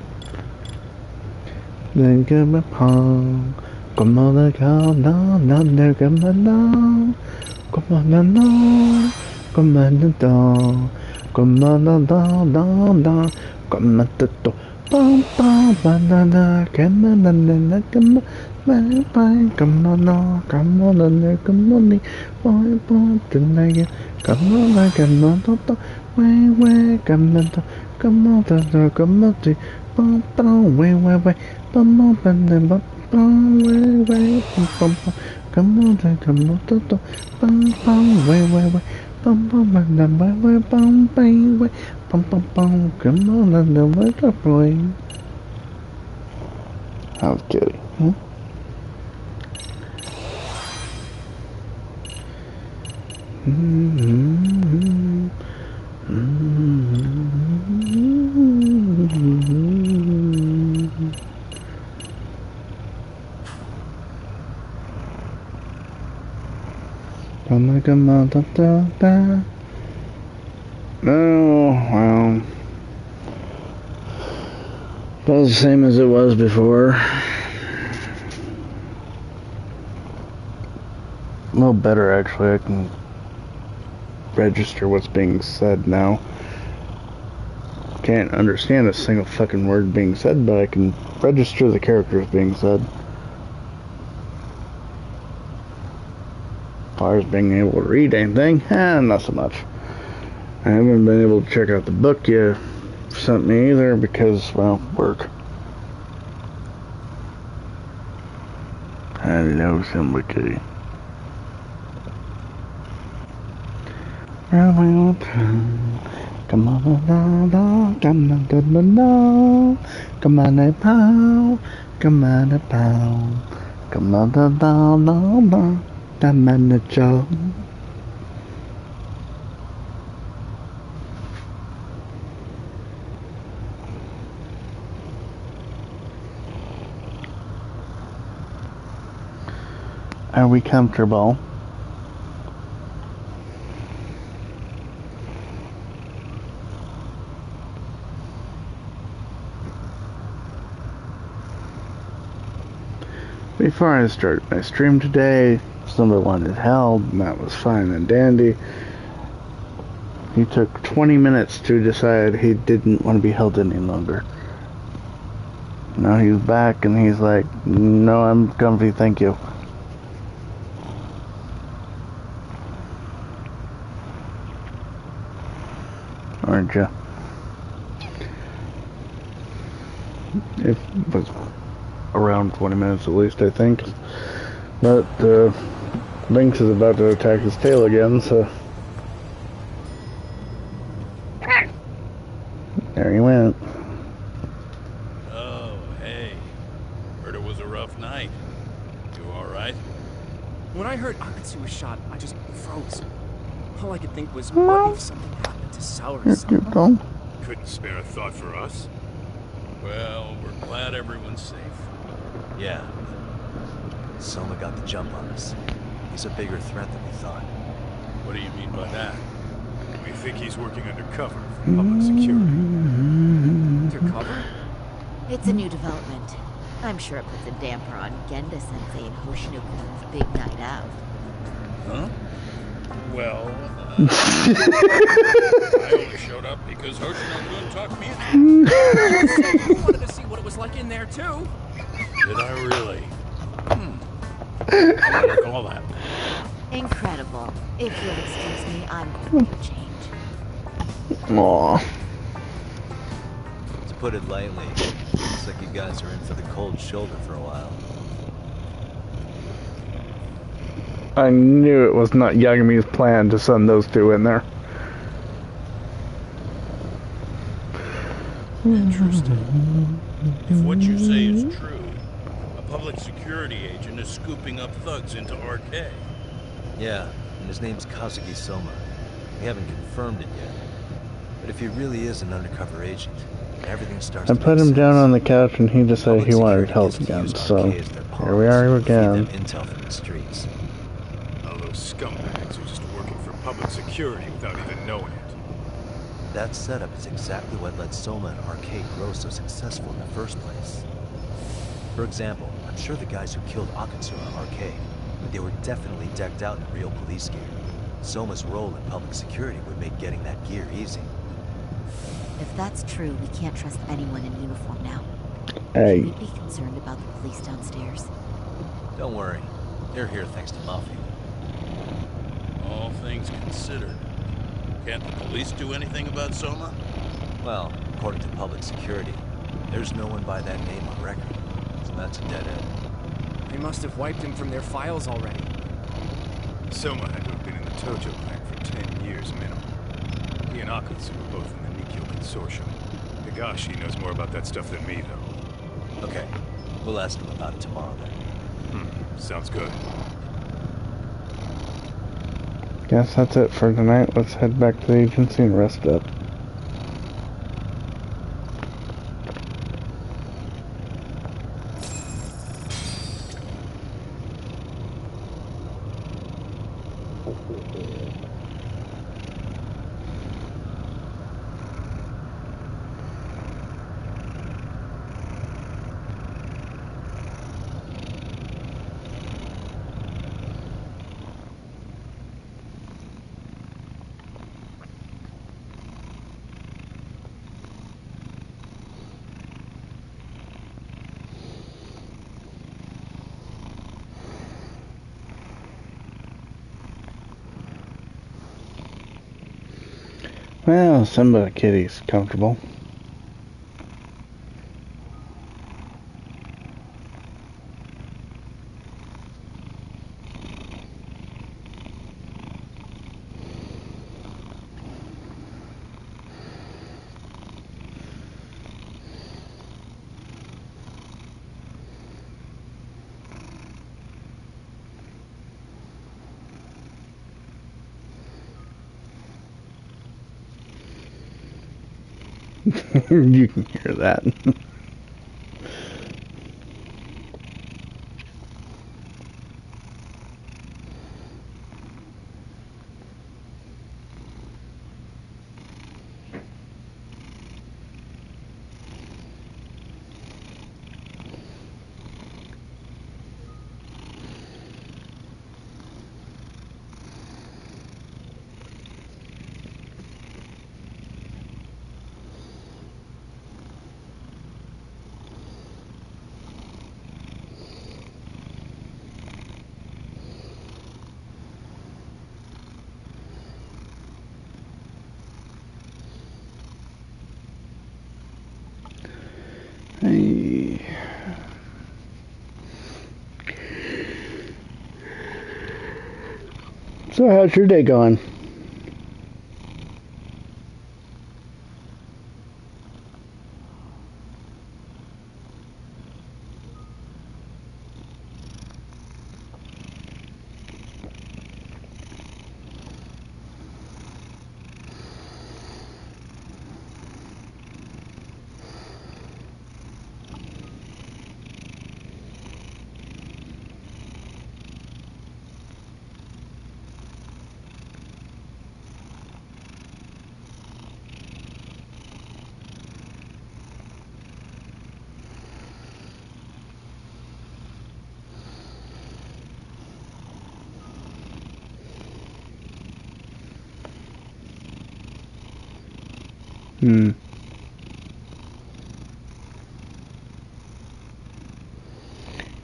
Then come upon, come on, come on, no, come on, no, come on, no, come on, no, come on, no, come on, no, bum bum banana, come on, no, come on. Bye bye, come on, no, come on, no, come on, boy, boy, tonight, come on, come on, way, come on, come on, come on, bum bum, way, bum bum, bum bum, way, bum bum, come on, bum bum, way, bum bum, way, bum bum, come on, no, wake up, boy. How's Joey? Oh, well, about the same as it was before. A little better, actually. I can register what's being said now. Can't understand a single fucking word being said, but I can register the characters being said. far as being able to read anything, not so much. I haven't been able to check out the book you sent me either because, well, work. Hello, somebody. Come on, come on, come on, come on, pow, come on, pow, come on, come on, Joe. Are we comfortable? Before I started my stream today, somebody wanted held, and that was fine and dandy. He took 20 minutes to decide he didn't want to be held any longer. Now he's back and he's like, no, I'm comfy, thank you. Aren't you? It was around 20 minutes at least, I think. But Lynx is about to attack his tail again, so there he went. Oh, hey. Heard it was a rough night. You alright? When I heard Akatsu was shot, I just froze. All I could think was, what if something happened to Saori-san? Couldn't spare a thought for us? Well, we're glad everyone's safe. Yeah. Soma got the jump on us. He's a bigger threat than we thought. What do you mean by that? We think he's working undercover for public security. Undercover? It's a new development. I'm sure it puts a damper on Genda-sensei and Hoshino-kun's big night out. Huh? Well, I only showed up because Hoshino-kun talked me into it. You wanted to see what it was like in there, too. Did I really? I don't recall that. Incredible. If you'll excuse me, I'm going to change. Aww. To put it lightly, looks like you guys are in for the cold shoulder for a while. I knew it was not Yagami's plan to send those two in there. Interesting. If what you say is true, a public security agent is scooping up thugs into RK. Yeah, and his name's Kazuki Soma. We haven't confirmed it yet. But if he really is an undercover agent, everything starts I to put make him down sense. on the couch and he decided he wanted help again, so here we are again. Feed them intel from the streets. All those scumbags are just working for public security without even knowing it. That setup is exactly what led Soma and RK grow so successful in the first place. For example, I'm sure the guys who killed Akatsu are RK, but they were definitely decked out in real police gear. Soma's role in public security would make getting that gear easy. If that's true, we can't trust anyone in uniform now. Hey. Should we be concerned about the police downstairs? Don't worry. They're here thanks to Mafia. All things considered, can't the police do anything about Soma? Well, according to public security, there's no one by that name on record, so that's a dead end. They must have wiped him from their files already. Soma had to have been in the Tojo clan for 10 years minimum. He and Akatsu were both in the Nikyo Consortium. Higashi knows more about that stuff than me, though. Okay, we'll ask him about it tomorrow then. Sounds good. Guess that's it for tonight. Let's head back to the agency and rest up. Well, Simba the kitty's comfortable. You can hear that. Hey. So how's your day going?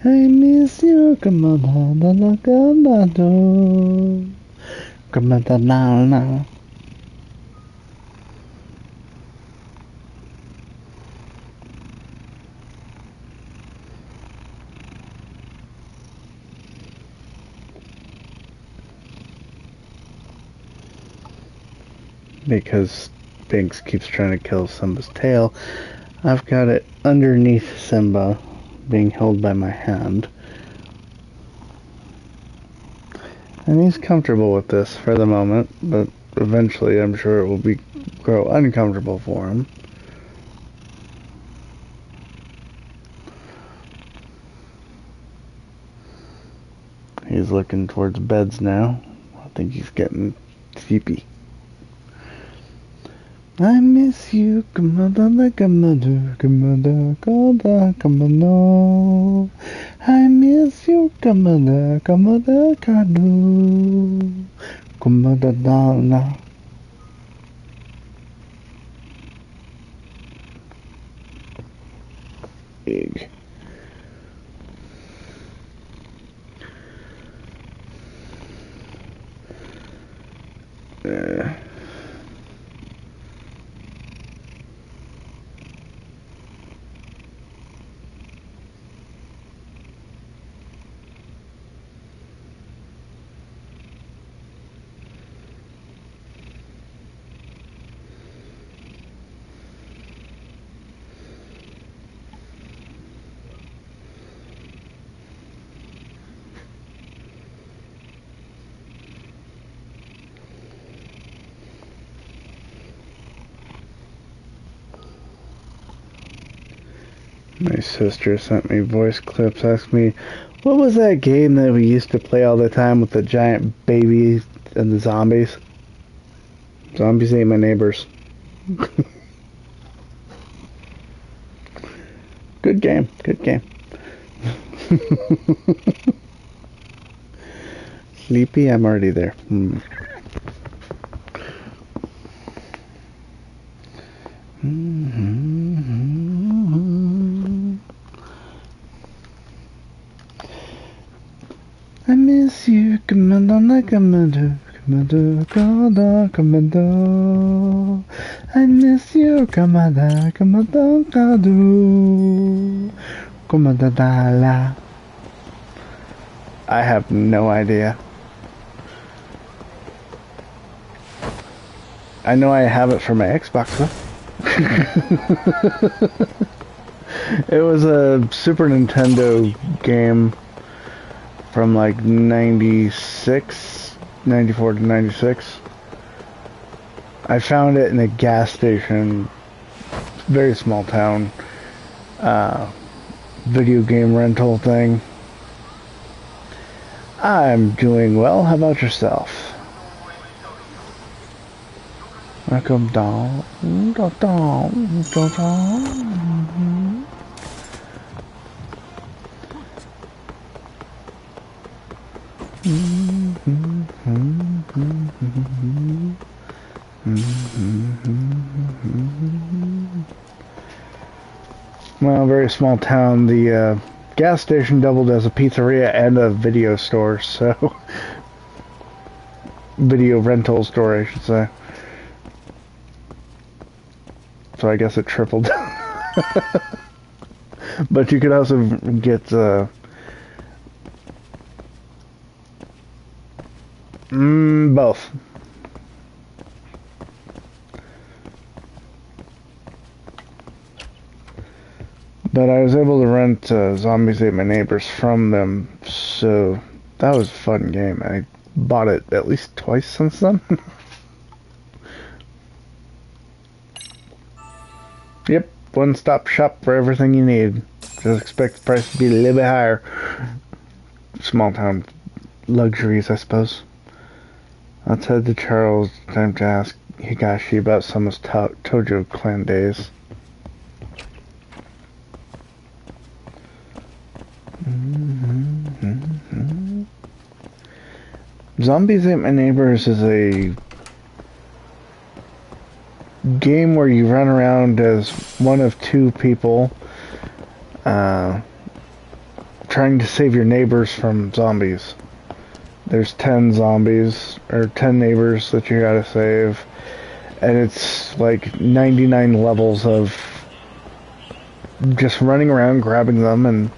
I miss you, Commander, Commander. Because Binks keeps trying to kill Simba's tail, I've got it underneath Simba, being held by my hand. And he's comfortable with this for the moment, but eventually I'm sure it will grow uncomfortable for him. He's looking towards beds now. I think he's getting sleepy. I miss you, Commander, Commander, Commander, Commander, Commander. I miss you, Commander, Commander, Commander, Commander. Big. My sister sent me voice clips, asked me, what was that game that we used to play all the time with the giant babies and the zombies? Zombies ate my neighbors. Good game, good game. Sleepy? I'm already there. I miss you, Commander, Commander, Commando, Commando, I miss you, Commando, Commando, Commando, Commando. I have no idea. I know I have it for my Xbox though. It was a Super Nintendo game from like 96, 94 to 96. I found it in a gas station, very small town, video game rental thing. I'm doing well, how about yourself? Welcome down, down, down, down, down. Well, very small town. The gas station doubled as a pizzeria and a video store, so video rental store, I should say. So I guess it tripled. But you could also get both. But I was able to rent Zombies Ate My Neighbors from them, so that was a fun game. I bought it at least twice since then. Yep, one-stop shop for everything you need. Just expect the price to be a little bit higher. Small town luxuries, I suppose. Let's head to Charles. Time to ask Higashi about some of his Tojo clan days. Zombies Ate My Neighbors is a game where you run around as one of two people trying to save your neighbors from zombies. There's 10 zombies, or 10 neighbors that you gotta save, and it's like 99 levels of just running around grabbing them, and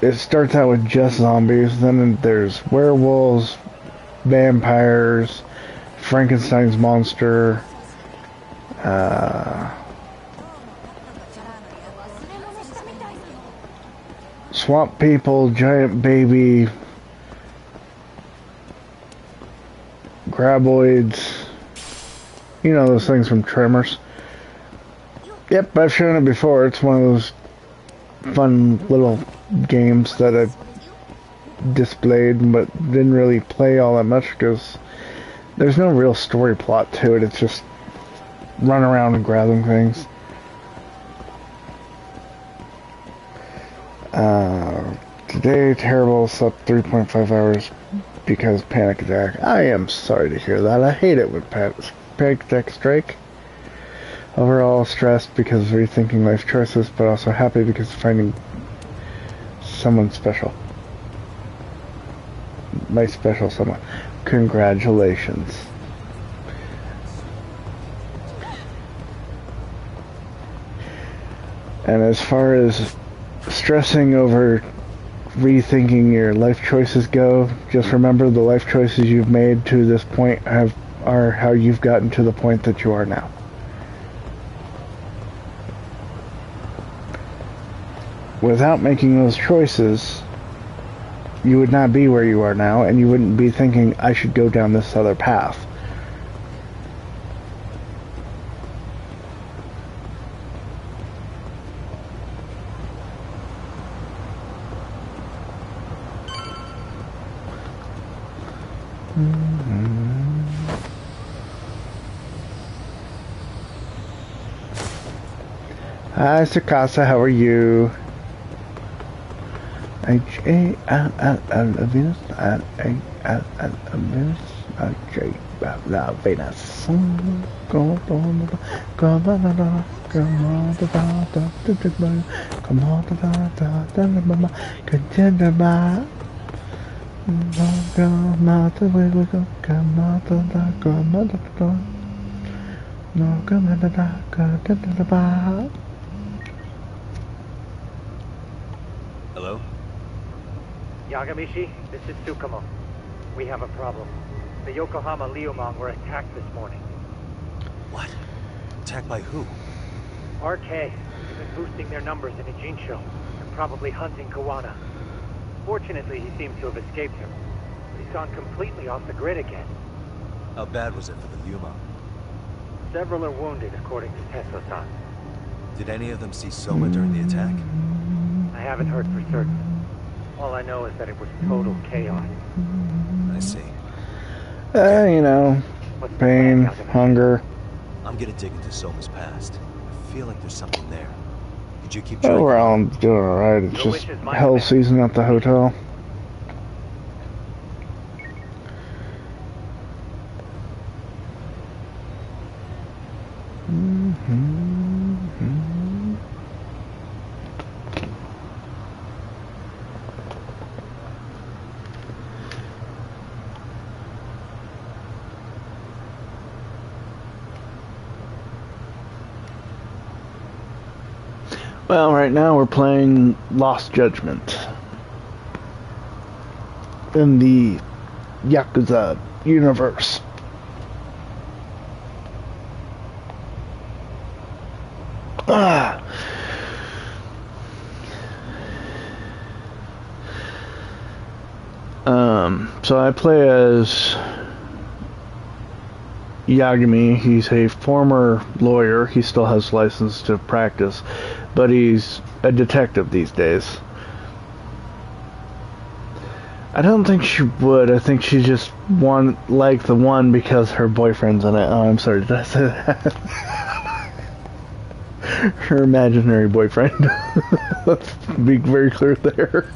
it starts out with just zombies, then there's werewolves, vampires, Frankenstein's monster, swamp people, giant baby, graboids, you know those things from Tremors. Yep, I've shown it before. It's one of those fun little games that I've displayed but didn't really play all that much because there's no real story plot to it. It's just run around and grabbing things. Today, Terrible slept 3.5 hours because panic attack. I am sorry to hear that. I hate it when panic attacks strike. Overall stressed because of rethinking life choices, but also happy because of finding someone special. My special someone. Congratulations. And as far as stressing over rethinking your life choices go, just remember the life choices you've made to this point are how you've gotten to the point that you are now. Without making those choices, you would not be where you are now, and you wouldn't be thinking, I should go down this other path. Hi, Sakasa, how are you? Venus, Come out the way we go, come out the dark, come out the door. No, come out the dark, come to the bar. Hello? Yagamishi, this is Tsukumo. We have a problem. The Yokohama Liumang were attacked this morning. What? Attacked by who? RK. They've been boosting their numbers in Ijincho, and probably hunting Kawana. Fortunately, he seems to have escaped him. But he's gone completely off the grid again. How bad was it for the Liumang? Several are wounded, according to Tesso-san. Did any of them see Soma during the attack? I haven't heard for certain. All I know is that it was total chaos. I see. You know, pain, hunger. I'm gonna dig into Soma's past. I feel like there's something there. Could you keep trying? Overall, I'm doing alright. It's just hell season at the hotel. Well, right now we're playing Lost Judgment in the Yakuza universe. So I play as Yagami. He's a former lawyer. He still has license to practice, but he's a detective these days. I don't think she would. I think she just liked the one because her boyfriend's in it. Oh, I'm sorry, did I say that? Her imaginary boyfriend. Let's be very clear there.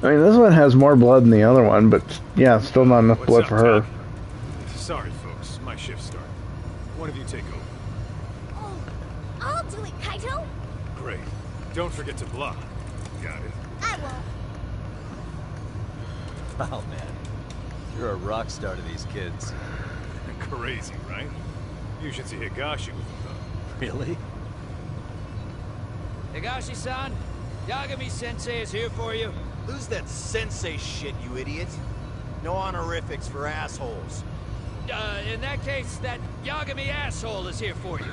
I mean, this one has more blood than the other one, but yeah, still not enough blood for her. Sorry, folks. My shift started. One of you take over. Oh, I'll do it, Kaito. Great. Don't forget to block. Got it? I won't. Oh, man. You're a rock star to these kids. Crazy, right? You should see Higashi with them, though. Really? Higashi-san, Yagami-sensei is here for you. Lose that sensei shit, you idiot. No honorifics for assholes. In that case, that Yagami asshole is here for you.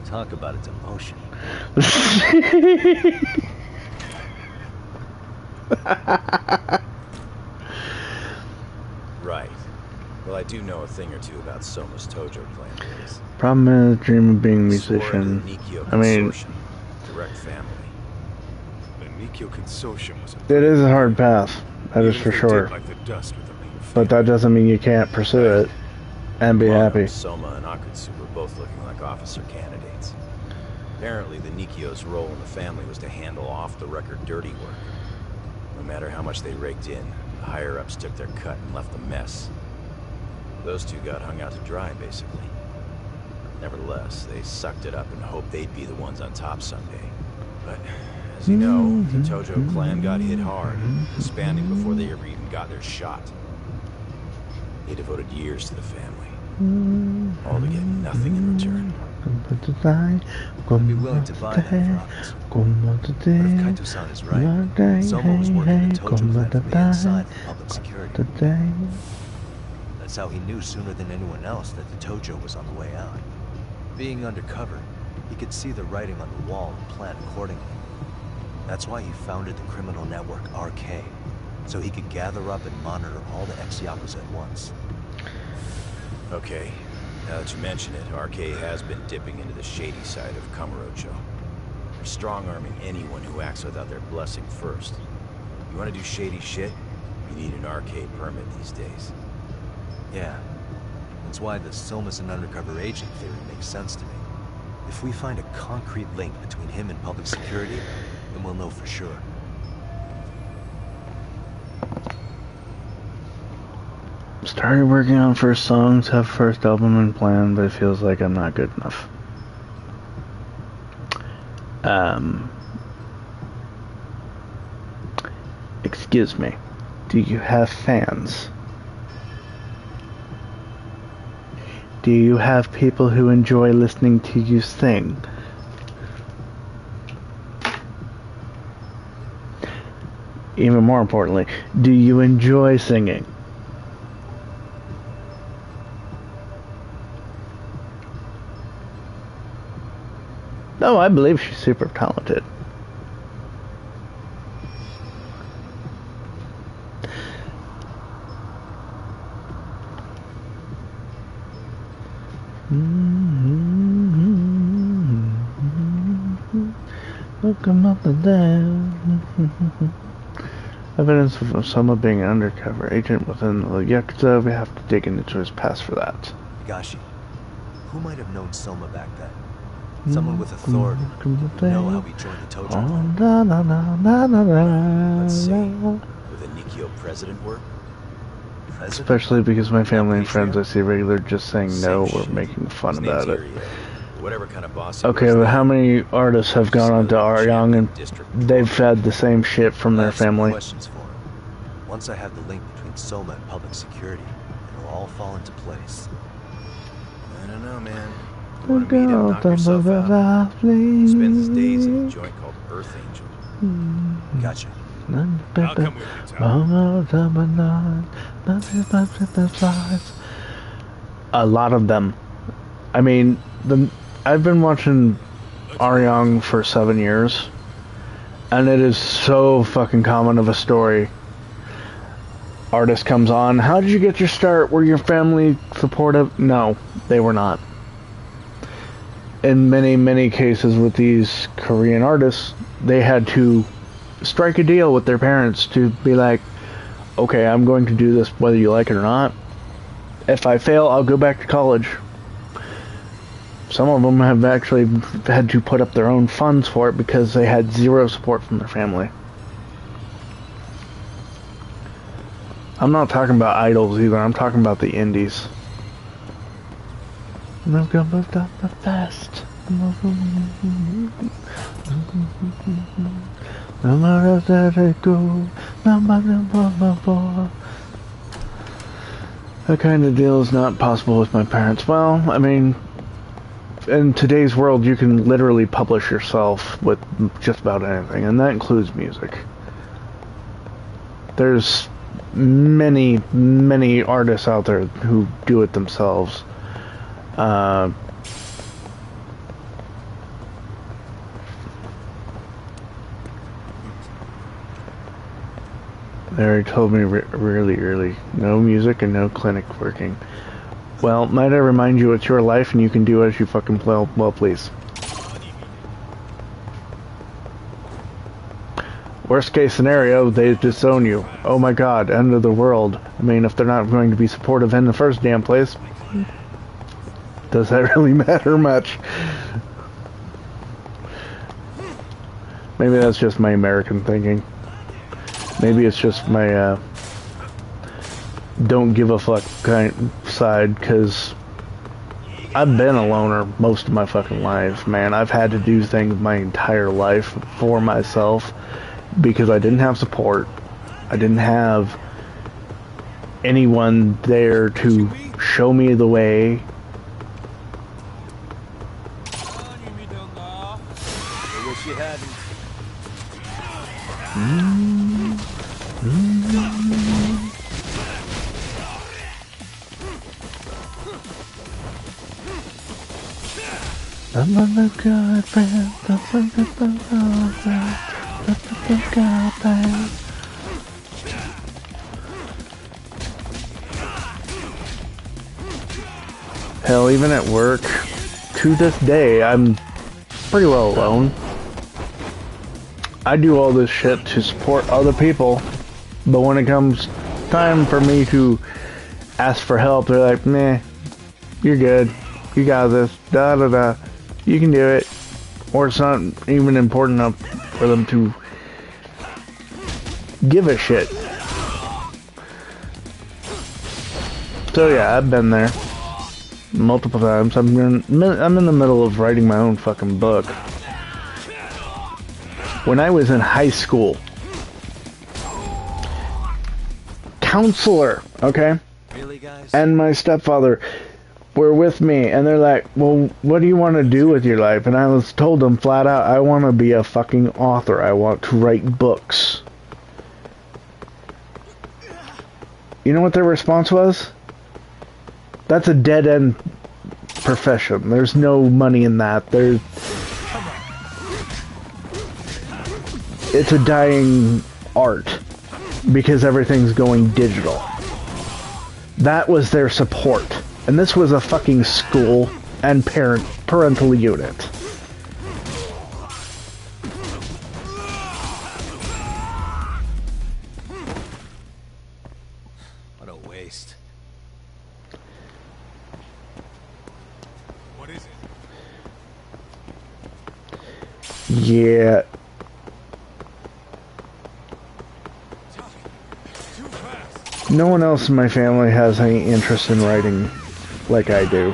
Talk about its emotion. Right. Well, I do know a thing or two about Soma's Tojo clan days. Problem is, dream of being a musician. I mean, direct family. The Nikyo Consortium was it is a hard path. That is for sure. like the dust with the main But that doesn't mean you can't pursue it and be happy. Soma and Akutsu were both looking like officer candidates. Apparently, the Nikyo's role in the family was to handle off-the-record dirty work. No matter how much they raked in, the higher-ups took their cut and left the mess. Those two got hung out to dry, basically. Nevertheless, they sucked it up and hoped they'd be the ones on top someday. But, as you know, the Tojo clan got hit hard, disbanding before they ever even got their shot. They devoted years to the family, all to get nothing in return. I'd be willing to buy that promise. But if Kaito-san is right, Soma was working the Tojo clan from the inside for public security. That's how he knew sooner than anyone else that the Tojo was on the way out. Being undercover, he could see the writing on the wall and plan accordingly. That's why he founded the criminal network RK, so he could gather up and monitor all the ex-Yakuza at once. Okay, now that you mention it, RK has been dipping into the shady side of Kamurocho. They're strong-arming anyone who acts without their blessing first. You want to do shady shit? You need an RK permit these days. Yeah. That's why the Soma's an undercover agent theory makes sense to me. If we find a concrete link between him and public security, then we'll know for sure. Started working on first songs, have first album in plan, but it feels like I'm not good enough. Excuse Excuse me. Do you have fans? Do you have people who enjoy listening to you sing? Even more importantly, do you enjoy singing? No, I believe she's super talented. Look 'em up and down. Evidence of Soma being an undercover agent within the Yakuza. We have to dig into his past for that. Higashi, who might have known Soma back then? Someone with authority. Know how he joined the Tojo clan. Let's see. With a Nikio president work? Especially because my family and friends I see regular just saying no or making fun about it. Whatever kind of boss. Okay, but how many artists have gone on to Aryang and they've had the same shit from their family? Questions for him. Once I have the link between Soma and public security, it'll all fall into place. I don't know, man. You want to meet him, knock yourself out. He spends his days in a joint called Earth Angel. Gotcha. I'll come with you, Tom. A lot of them. I mean, I've been watching Aryang for 7 years, and it is so fucking common of a story. Artist comes on, how did you get your start? Were your family supportive? No, they were not. In many, many cases with these Korean artists, they had to strike a deal with their parents to be like, okay, I'm going to do this whether you like it or not. If I fail, I'll go back to college. Some of them have actually had to put up their own funds for it because they had zero support from their family. I'm not talking about idols either, I'm talking about the indies. No go moved up the fast. No matter where they go, no matter what. That kind of deal is not possible with my parents. Well, I mean, in today's world, you can literally publish yourself with just about anything, and that includes music. There's many, many artists out there who do it themselves. They already told me really early, no music and no clinic working. Well, might I remind you it's your life and you can do as you fucking well please. Worst case scenario, they disown you. Oh my god, end of the world. I mean, if they're not going to be supportive in the first damn place, does that really matter much? Maybe that's just my American thinking. Maybe it's just my don't give a fuck kind side, because I've been a loner most of my fucking life, man. I've had to do things my entire life for myself because I didn't have support. I didn't have anyone there to show me the way. I wish you hadn't. I'm a good friend. Hell, even at work, to this day, I'm pretty well alone. I do all this shit to support other people, but when it comes time for me to ask for help, they're like, meh, you're good, you got this, da da da, you can do it. Or it's not even important enough for them to give a shit. So yeah, I've been there multiple times. I'm in the middle of writing my own fucking book. When I was in high school, counselor, okay? Really, guys? And my stepfather were with me, and they're like, well, what do you want to do with your life? And I was told them flat out, I want to be a fucking author. I want to write books. You know what their response was? That's a dead-end profession. There's no money in that. It's a dying art because everything's going digital. That was their support. And this was a fucking school and parental unit. What a waste. What is it? Yeah. No one else in my family has any interest in writing like I do.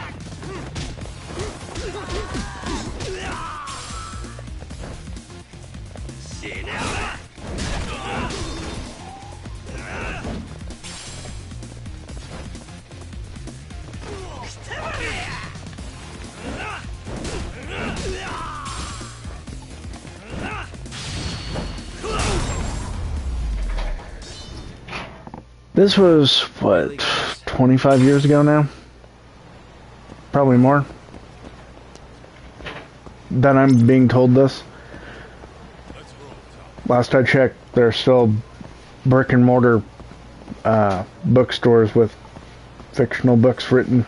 This was, what, 25 years ago now? Probably more. Then I'm being told this. Last I checked, there's still brick and mortar bookstores with fictional books written.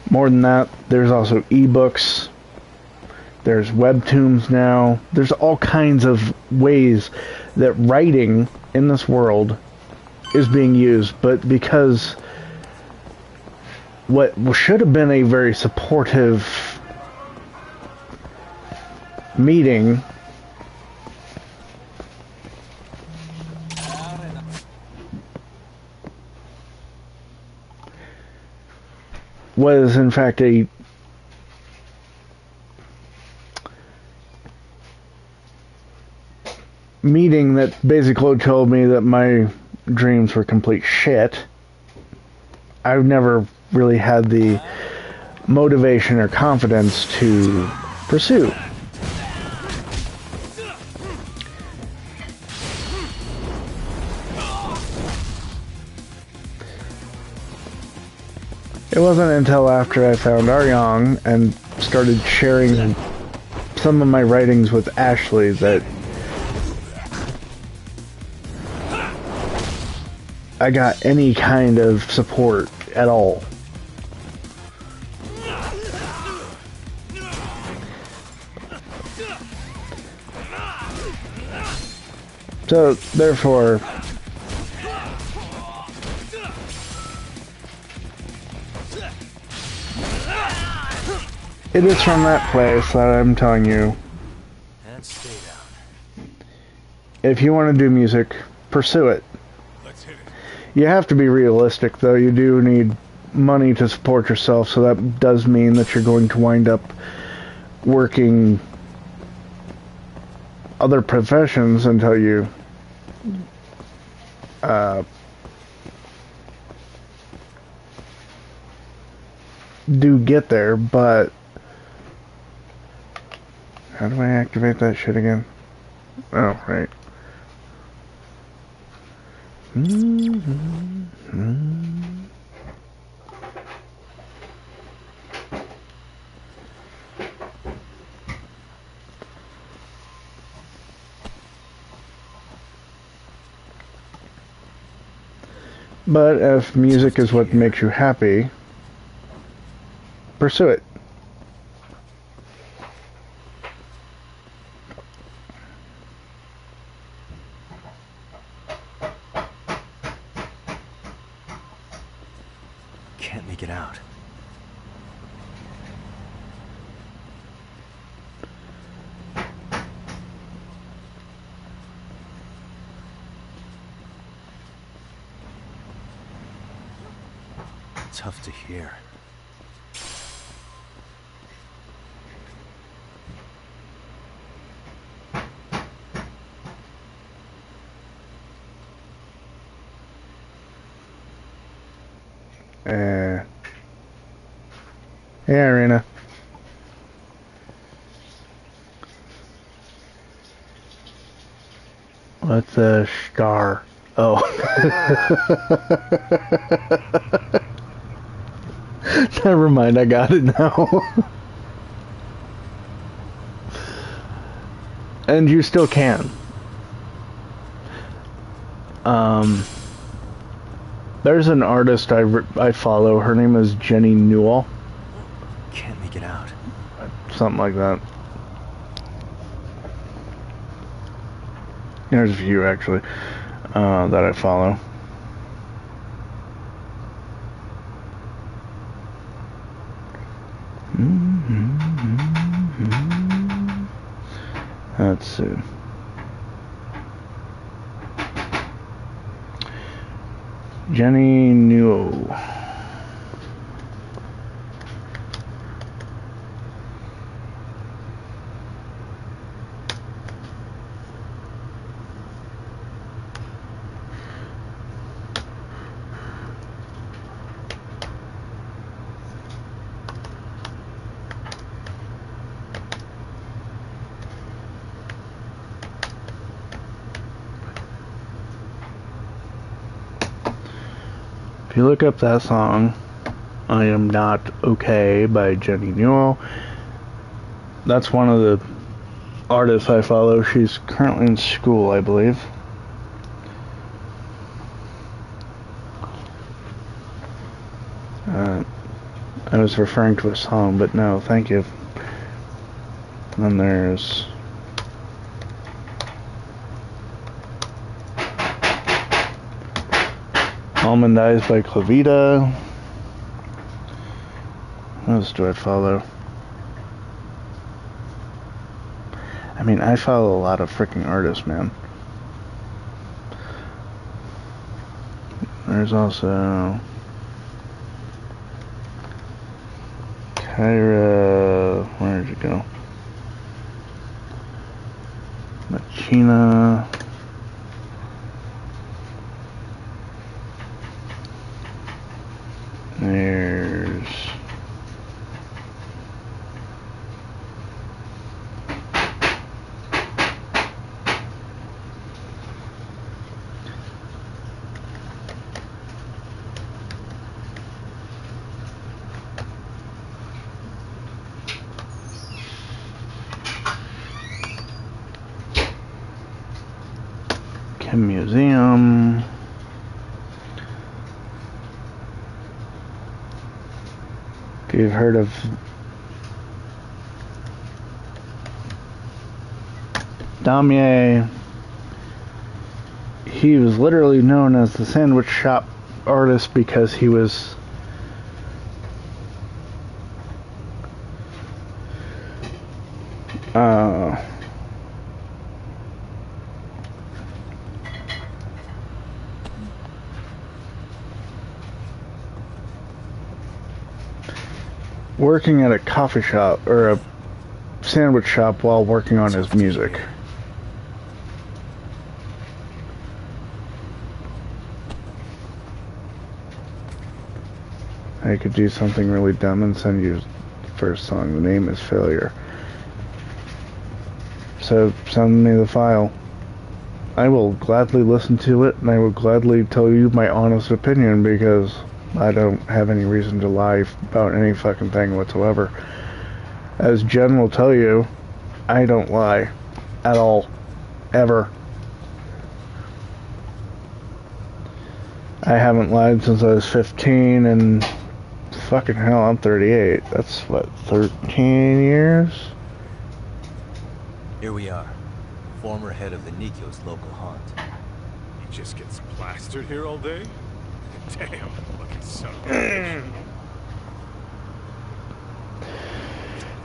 More than that, there's also ebooks. There's webtoons now. There's all kinds of ways that writing in this world is being used, but because what should have been a very supportive meeting was in fact a meeting that basically told me that my dreams were complete shit. I've never really had the motivation or confidence to pursue. It wasn't until after I found Aryong and started sharing some of my writings with Ashley that I got any kind of support at all. So, therefore, it is from that place that I'm telling you, And stay down. if you want to do music, pursue it. You have to be realistic, though. You do need money to support yourself, so that does mean that you're going to wind up working other professions until you do get there, but how do I activate that shit again? Oh, right. But if music is what makes you happy, pursue it. Can't make it out. Tough to hear. Hey, Irina. What's a star? Oh. Never mind, I got it now. And you still can. There's an artist I follow. Her name is Jenny Newell. Can't make it out. Something like that. There's a few, actually, that I follow. Let's see. Jenny Newell. If you look up that song, I Am Not Okay by Jenny Newell, that's one of the artists I follow. She's currently in school, I believe. I was referring to a song, but no, thank you. And then there's Almond Eyes by Clavita. What else do I follow? I mean, I follow a lot of freaking artists, man. There's also Kyra. Where did you go? Machina. There's Kim Museum. If you've heard of Damier, he was literally known as the sandwich shop artist because he was working at a coffee shop or a sandwich shop while working on his music. I could do something really dumb and send you the first song. The name is Failure. So send me the file. I will gladly listen to it, and I will gladly tell you my honest opinion, because I don't have any reason to lie about any fucking thing whatsoever. As Jen will tell you, I don't lie at all. Ever. I haven't lied since I was 15, and fucking hell, I'm 38. That's what, 13 years? Here we are. Former head of the Nikos local haunt. He just gets plastered here all day? Damn, looking so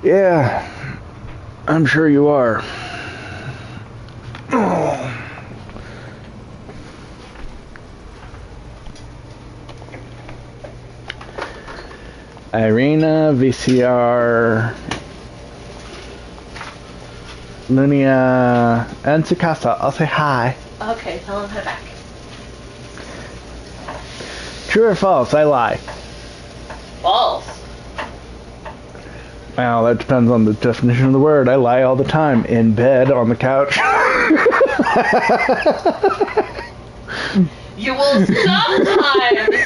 Yeah, I'm sure you are. Oh. Irina, VCR, Lunia, and Tsukasa. I'll say hi. Okay, tell him hi back. True or false? I lie. False. Well, that depends on the definition of the word. I lie all the time. In bed, on the couch. You will sometimes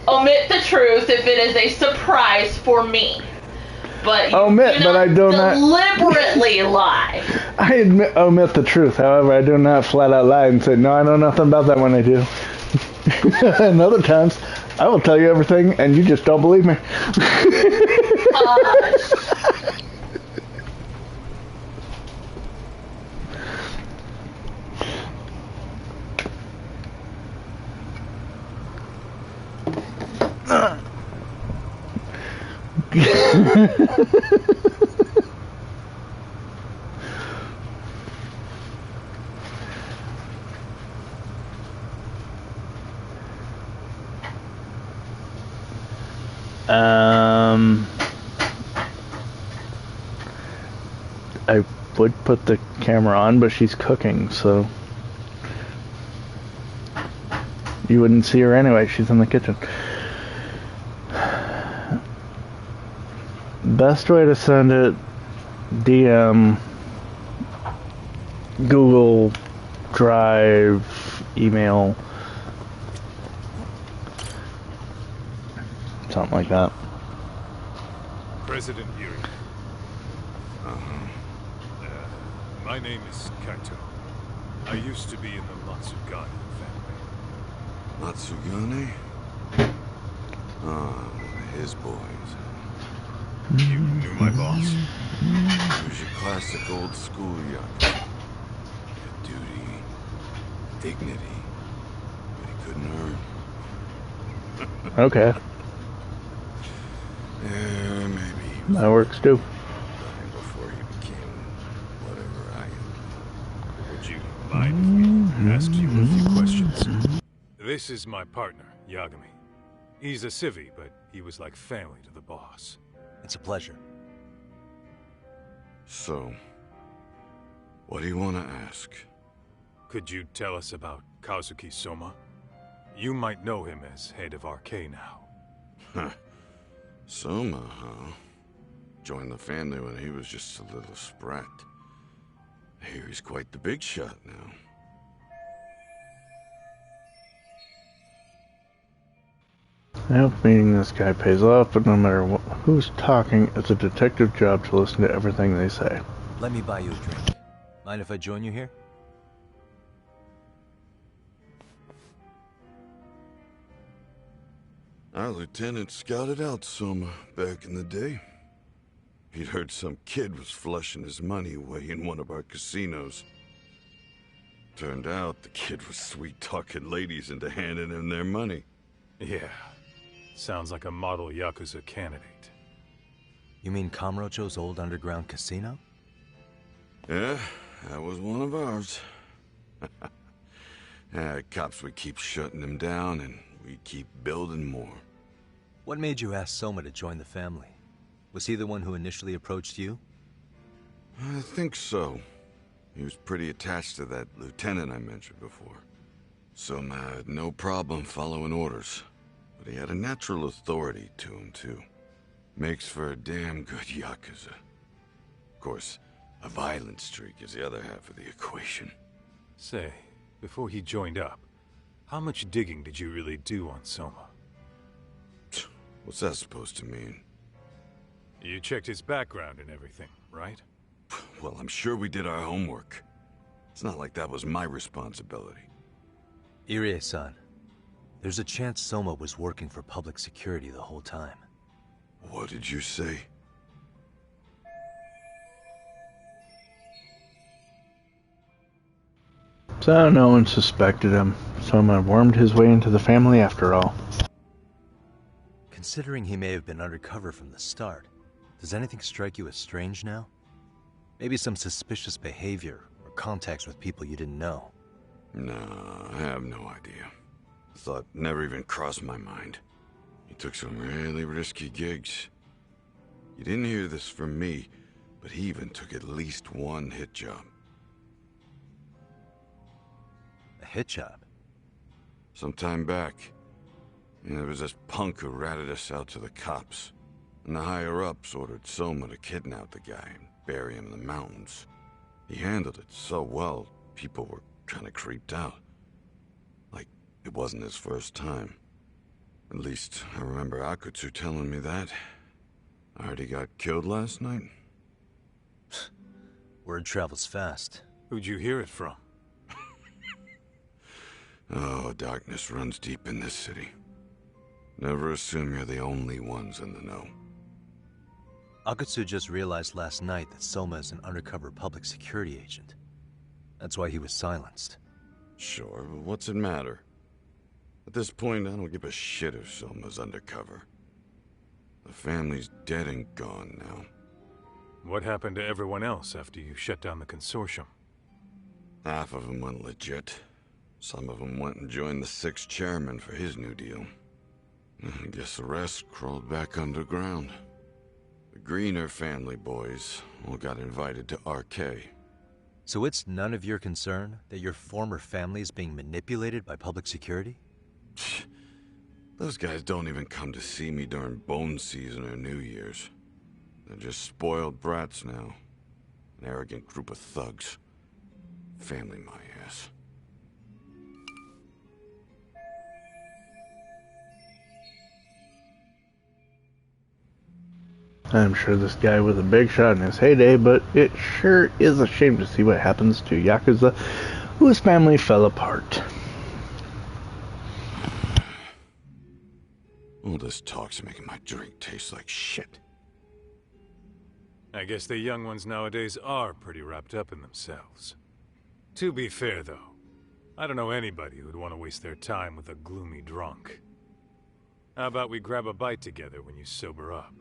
omit the truth if it is a surprise for me. But you I do not deliberately lie. I omit the truth. However, I do not flat out lie and say, no, I know nothing about that when I do. And other times, I will tell you everything and you just don't believe me. I would put the camera on, but she's cooking, so you wouldn't see her anyway. She's in the kitchen. Best way to send it, DM, Google Drive, email, something like that. President Yuri. My name is Kaito. I used to be in the Matsugane family. Matsugane? Ah, his boys. You knew my boss? He was your classic old school yakuza. Duty, dignity, but he couldn't earn. Okay. Yeah, maybe. That works too. Before he became whatever I am. Would you mind if we ask you a few questions? This is my partner, Yagami. He's a civvy, but he was like family to the boss. It's a pleasure. So, what do you want to ask? Could you tell us about Kazuki Soma? You might know him as head of RK now. Huh. Soma, huh? Joined the family when he was just a little sprat. I hear he's quite the big shot now. I hope meeting this guy pays off, but no matter who's talking, it's a detective job to listen to everything they say. Let me buy you a drink. Mind if I join you here? Our lieutenant scouted out Soma back in the day. He'd heard some kid was flushing his money away in one of our casinos. Turned out the kid was sweet-talking ladies into handing him their money. Yeah. Sounds like a model Yakuza candidate. You mean Kamurocho's old underground casino? Yeah, that was one of ours. Cops would keep shutting them down, and we'd keep building more. What made you ask Soma to join the family? Was he the one who initially approached you? I think so. He was pretty attached to that lieutenant I mentioned before. Soma had no problem following orders. But he had a natural authority to him, too. Makes for a damn good Yakuza. Of course, a violent streak is the other half of the equation. Say, before he joined up, how much digging did you really do on Soma? What's that supposed to mean? You checked his background and everything, right? Well, I'm sure we did our homework. It's not like that was my responsibility. Irie-san. There's a chance Soma was working for public security the whole time. What did you say? So no one suspected him. Soma wormed his way into the family after all. Considering he may have been undercover from the start, does anything strike you as strange now? Maybe some suspicious behavior or contacts with people you didn't know? No, I have no idea. Thought never even crossed my mind. He took some really risky gigs. You didn't hear this from me, but he even took at least one hit job. A hit job? Some time back. And there was this punk who ratted us out to the cops. and the higher-ups ordered Soma to kidnap the guy and bury him in the mountains. He handled it so well, people were kind of creeped out. Like, it wasn't his first time. At least, I remember Akutsu telling me that. I heard he got killed last night. Word travels fast. Who'd you hear it from? Oh, darkness runs deep in this city. Never assume you're the only ones in the know. Akutsu just realized last night that Soma is an undercover public security agent. That's why he was silenced. Sure, but what's it matter? At this point, I don't give a shit if Soma's undercover. The family's dead and gone now. What happened to everyone else after you shut down the consortium? Half of them went legit. Some of them went and joined the 6th chairman for his new deal. I guess the rest crawled back underground. The Greener family boys all got invited to RK. So it's none of your concern that your former family is being manipulated by public security? Those guys don't even come to see me during bone season or New Year's. They're just spoiled brats now. An arrogant group of thugs. Family my ass. I'm sure this guy was a big shot in his heyday, but it sure is a shame to see what happens to Yakuza, whose family fell apart. All this talk's making my drink taste like shit. I guess the young ones nowadays are pretty wrapped up in themselves. To be fair, though, I don't know anybody who'd want to waste their time with a gloomy drunk. How about we grab a bite together when you sober up?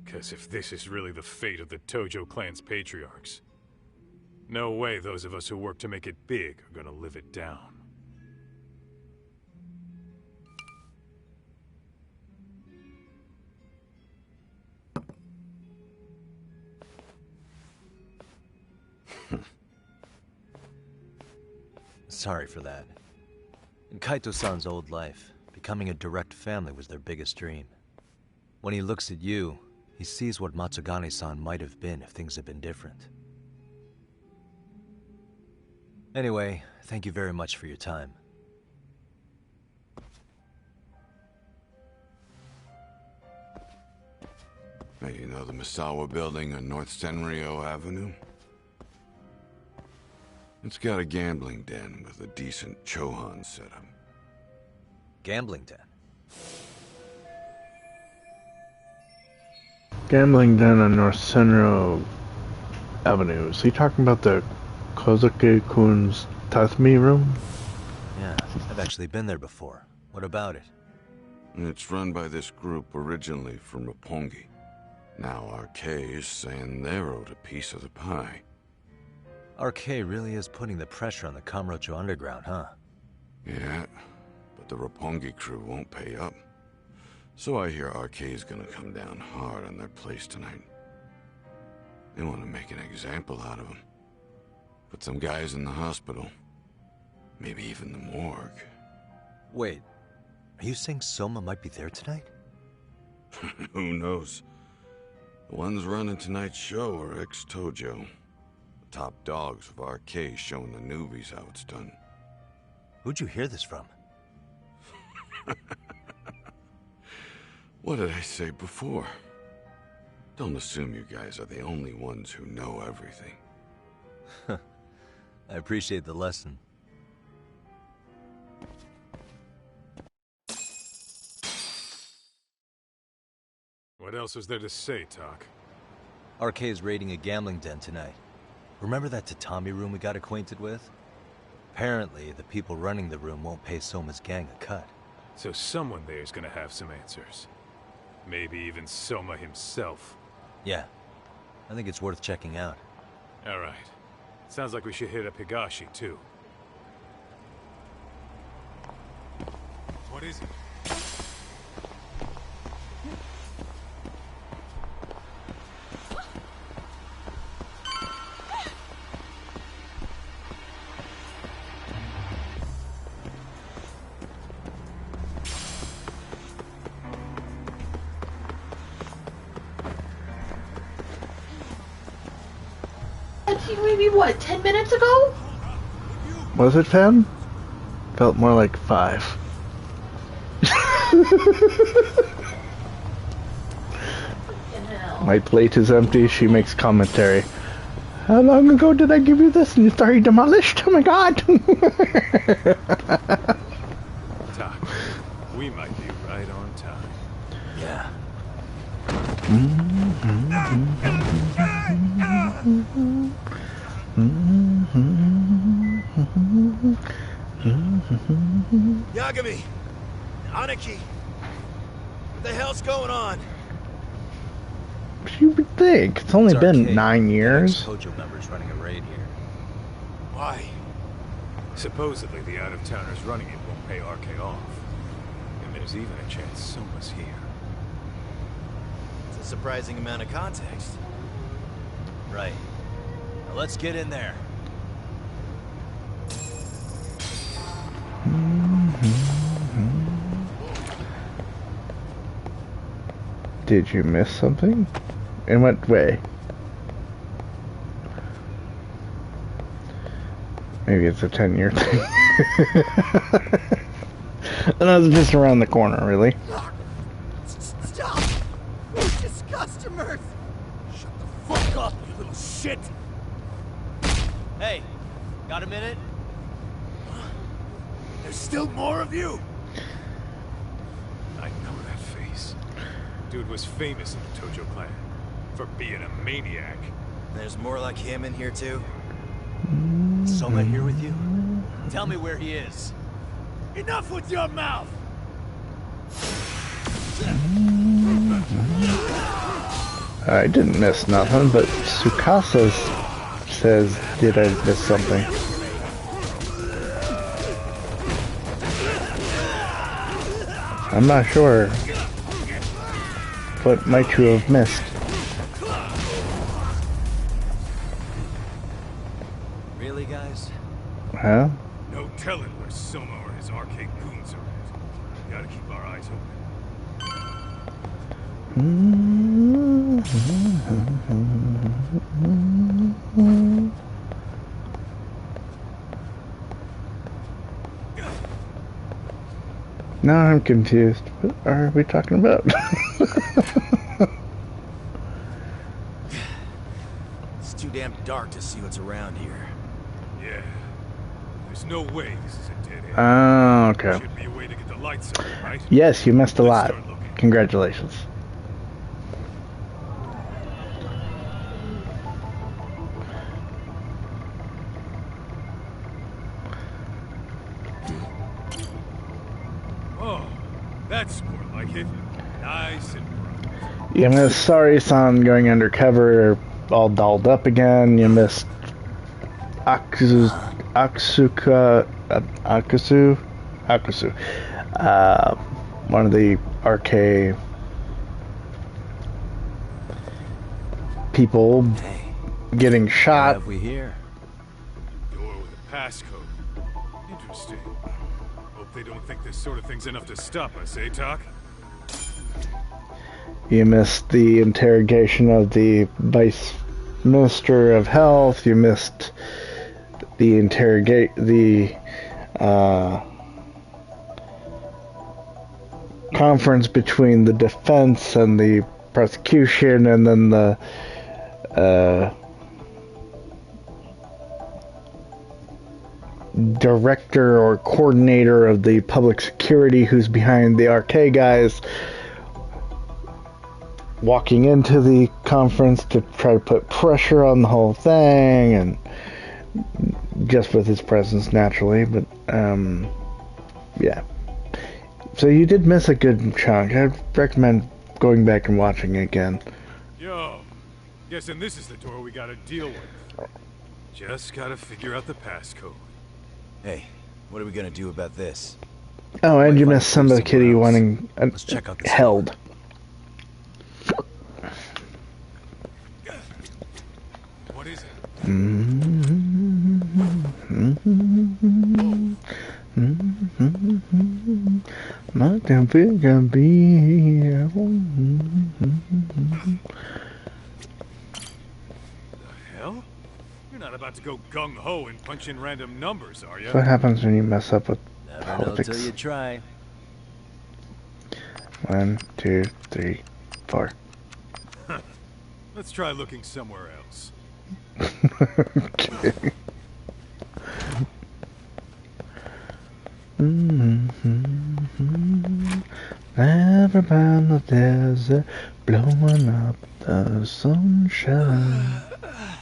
'Cause if this is really the fate of the Tojo clan's patriarchs, no way those of us who work to make it big are gonna live it down. Sorry for that. In Kaito-san's old life, becoming a direct family was their biggest dream. When he looks at you, he sees what Matsugane-san might have been if things had been different. Anyway, thank you very much for your time. Hey, you know the Misawa building on North Senryo Avenue? It's got a gambling den with a decent Chohan setup. Gambling den? Gambling den on North Senryo Avenue. Is he talking about the Kozuki-kun's Tatsumi room? Yeah, I've actually been there before. What about it? It's run by this group originally from Roppongi. Now RK is saying they're owed a piece of the pie. RK really is putting the pressure on the Kamurocho Underground, huh? Yeah, but the Roppongi crew won't pay up. So I hear RK is gonna come down hard on their place tonight. They want to make an example out of them. Put some guys in the hospital. Maybe even the morgue. Wait, are you saying Soma might be there tonight? Who knows? The ones running tonight's show are ex-Tojo. The top dogs of RK showing the newbies how it's done. Who'd you hear this from? What did I say before? Don't assume you guys are the only ones who know everything. I appreciate the lesson. What else was there to say, Tak? RK is raiding a gambling den tonight. Remember that tatami room we got acquainted with? Apparently, the people running the room won't pay Soma's gang a cut. So someone there's gonna have some answers. Maybe even Soma himself. Yeah. I think it's worth checking out. Alright. Sounds like we should hit up Higashi, too. What is it? maybe what, 10 minutes ago? Was it 10? Felt more like 5. My plate is empty, she makes commentary. How long ago did I give you this and it's already demolished? Oh my god! Doc, we might be right on time. Yeah. Yagami! Aniki! What the hell's going on? You would think. It's only been arcade. 9 years. Tojo members running a raid here. Why? Supposedly the out-of-towners running it won't pay RK off. And there's even a chance Soma's here. It's a surprising amount of context. Right. Now let's get in there. Did you miss something? In what way? Maybe it's a 10-year thing. And I was just around the corner, really. Stop! We're just customers! Shut the fuck up, you little shit! Hey, got a minute? There's still more of you! I know that face. Dude was famous in the Tojo clan for being a maniac. There's more like him in here too? Is Soma here with you? Tell me where he is. Enough with your mouth! I didn't miss nothing, but Tsukasa says, did I miss something? I'm not sure. What might you have missed? Really, guys? Huh? No telling where Soma or his arcade goons are at. Gotta keep our eyes open. Now I'm confused. What are we talking about? It's too damn dark to see what's around here. Yeah. There's no way this is a dead end. Oh, okay. Should be a way to get the lights on, right? Yes, you missed a lot. Congratulations. Oh, that's more like it. Nice and bright. You missed Sari-san going undercover, all dolled up again. You missed Akusu, one of the RK people getting shot. What have we here? Door with a passcode. Interesting. Hope they don't think this sort of thing's enough to stop us, eh, Doc? You missed the interrogation of the Vice Minister of Health. You missed the conference between the defense and the prosecution, and then the director or coordinator of the public security who's behind the RK guys walking into the conference to try to put pressure on the whole thing, and just with his presence naturally, but yeah. So you did miss a good chunk. I'd recommend going back and watching it again. Yo, guessing this is the door we gotta deal with. Just gotta figure out the passcode. Hey, what are we gonna do about this? Oh, and you missed some of the kitty wanting held. What is it? Not that big a beer. The hell? You're not about to go gung-ho and punch in random numbers, are you? That's what happens when you mess up with Never politics. know till you try. 1, 2, 3, 4. Let's try looking somewhere else. Okay. Never in the desert, blowing up the sunshine.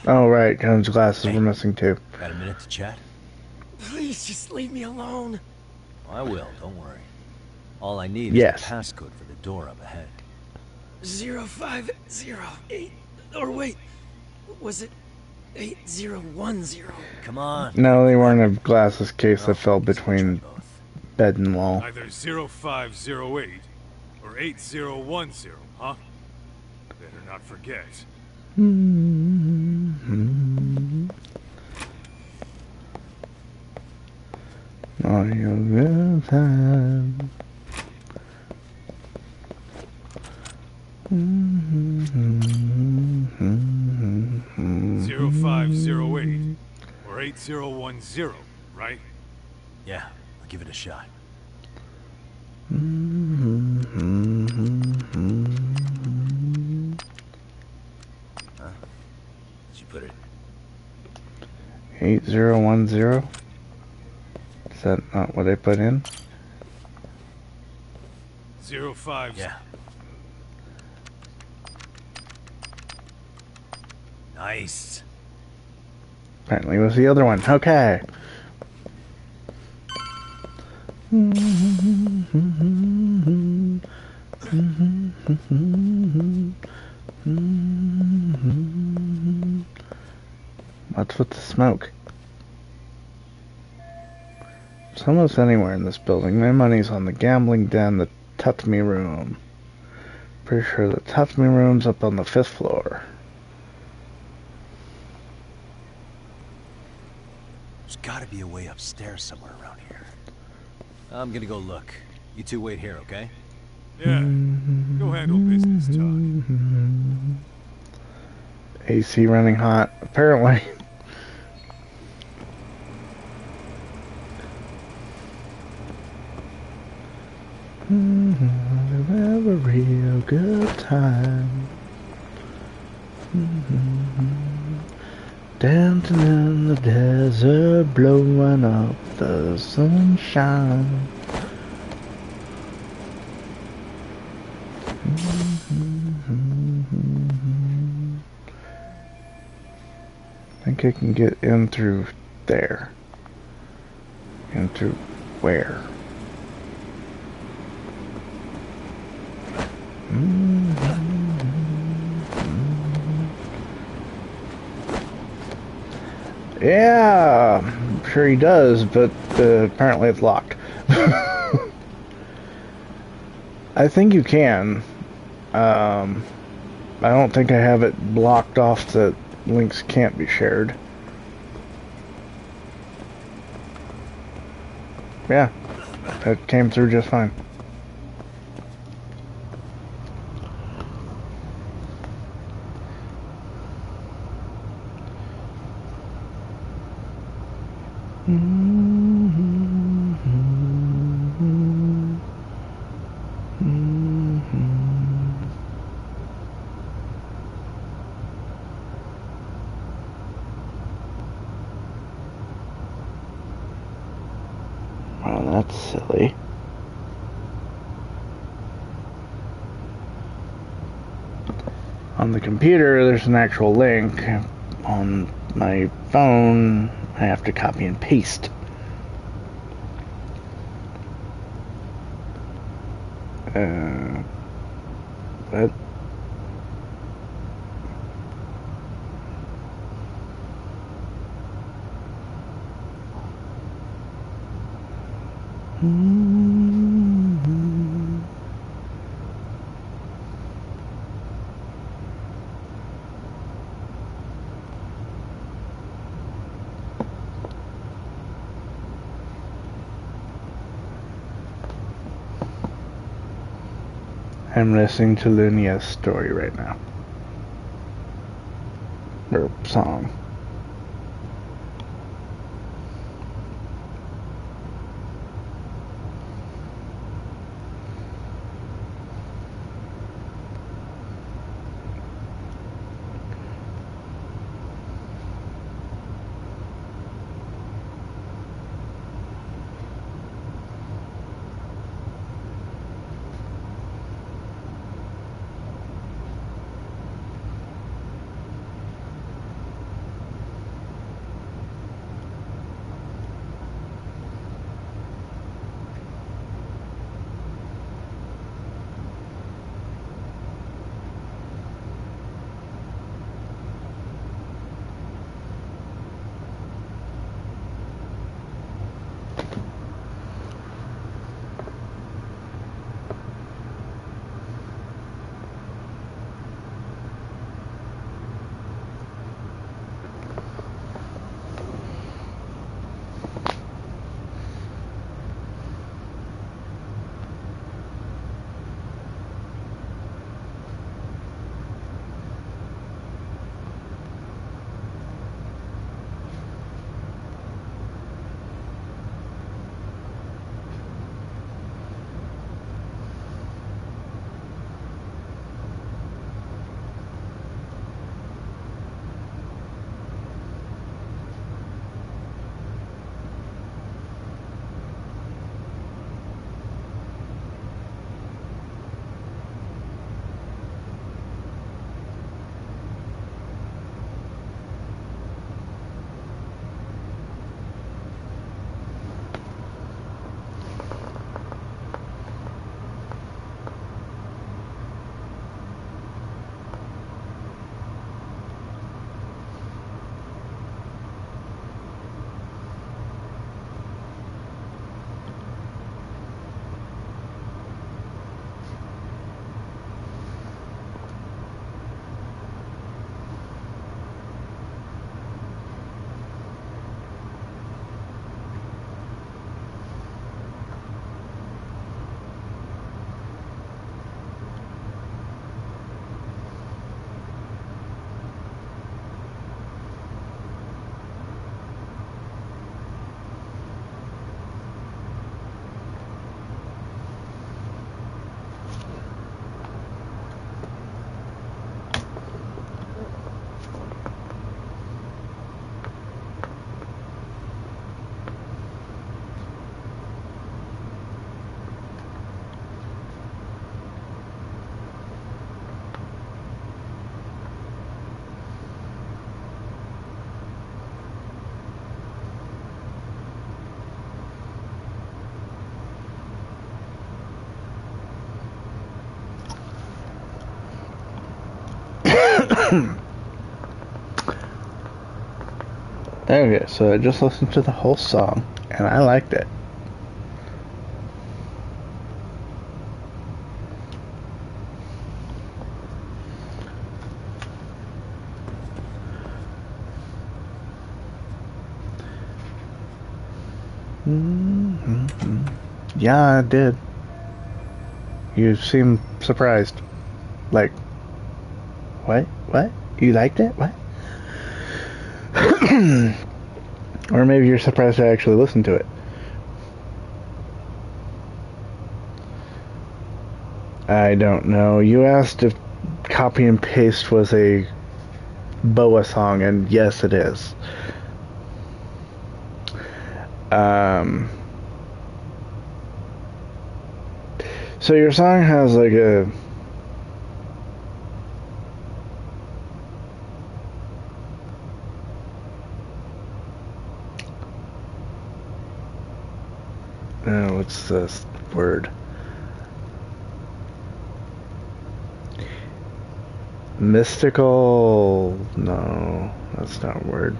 Oh right, John's glasses were missing too. Got a minute to chat? Please just leave me alone. I will, don't worry. All I need Yes. is the passcode for the door up ahead. 0508. Or wait, was it 8010? Come on. No, they weren't a glasses case that fell between bed and wall. Either 0508 or 8010, huh? Better not forget. On your good time. 0508 or 8010, right? Yeah, I'll give it a shot. Huh? Did you put it? 8010. Is that not what I put in? 05. Yeah. Nice. Apparently it was the other one. Okay. What's with the smoke? It's almost anywhere in this building. My money's on the gambling den, the Tutmi room. Pretty sure the Tutmi room's up on the 5th floor. There's gotta be a way upstairs somewhere around here. I'm gonna go look. You two wait here, okay? Yeah. Go handle business, Todd. AC running hot, apparently. Have a real good time. Dancing in the desert, blowing up the sunshine. I think I can get in through there. In through where? Yeah, I'm sure he does, but apparently it's locked. I think you can. I don't think I have it blocked off that links can't be shared. Yeah, that came through just fine. Well, that's silly. On the computer, there's an actual link. On my phone, I have to copy and paste. But I'm listening to Lunia's story right now. Or song. Okay, so I just listened to the whole song, and I liked it. Yeah, I did. You seem surprised. Like, what? What? You liked it? What? Or maybe you're surprised I actually listened to it. I don't know. You asked if Copy and Paste was a Boa song, and yes, it is. So your song has like a... what's this word? Mystical... No, that's not a word.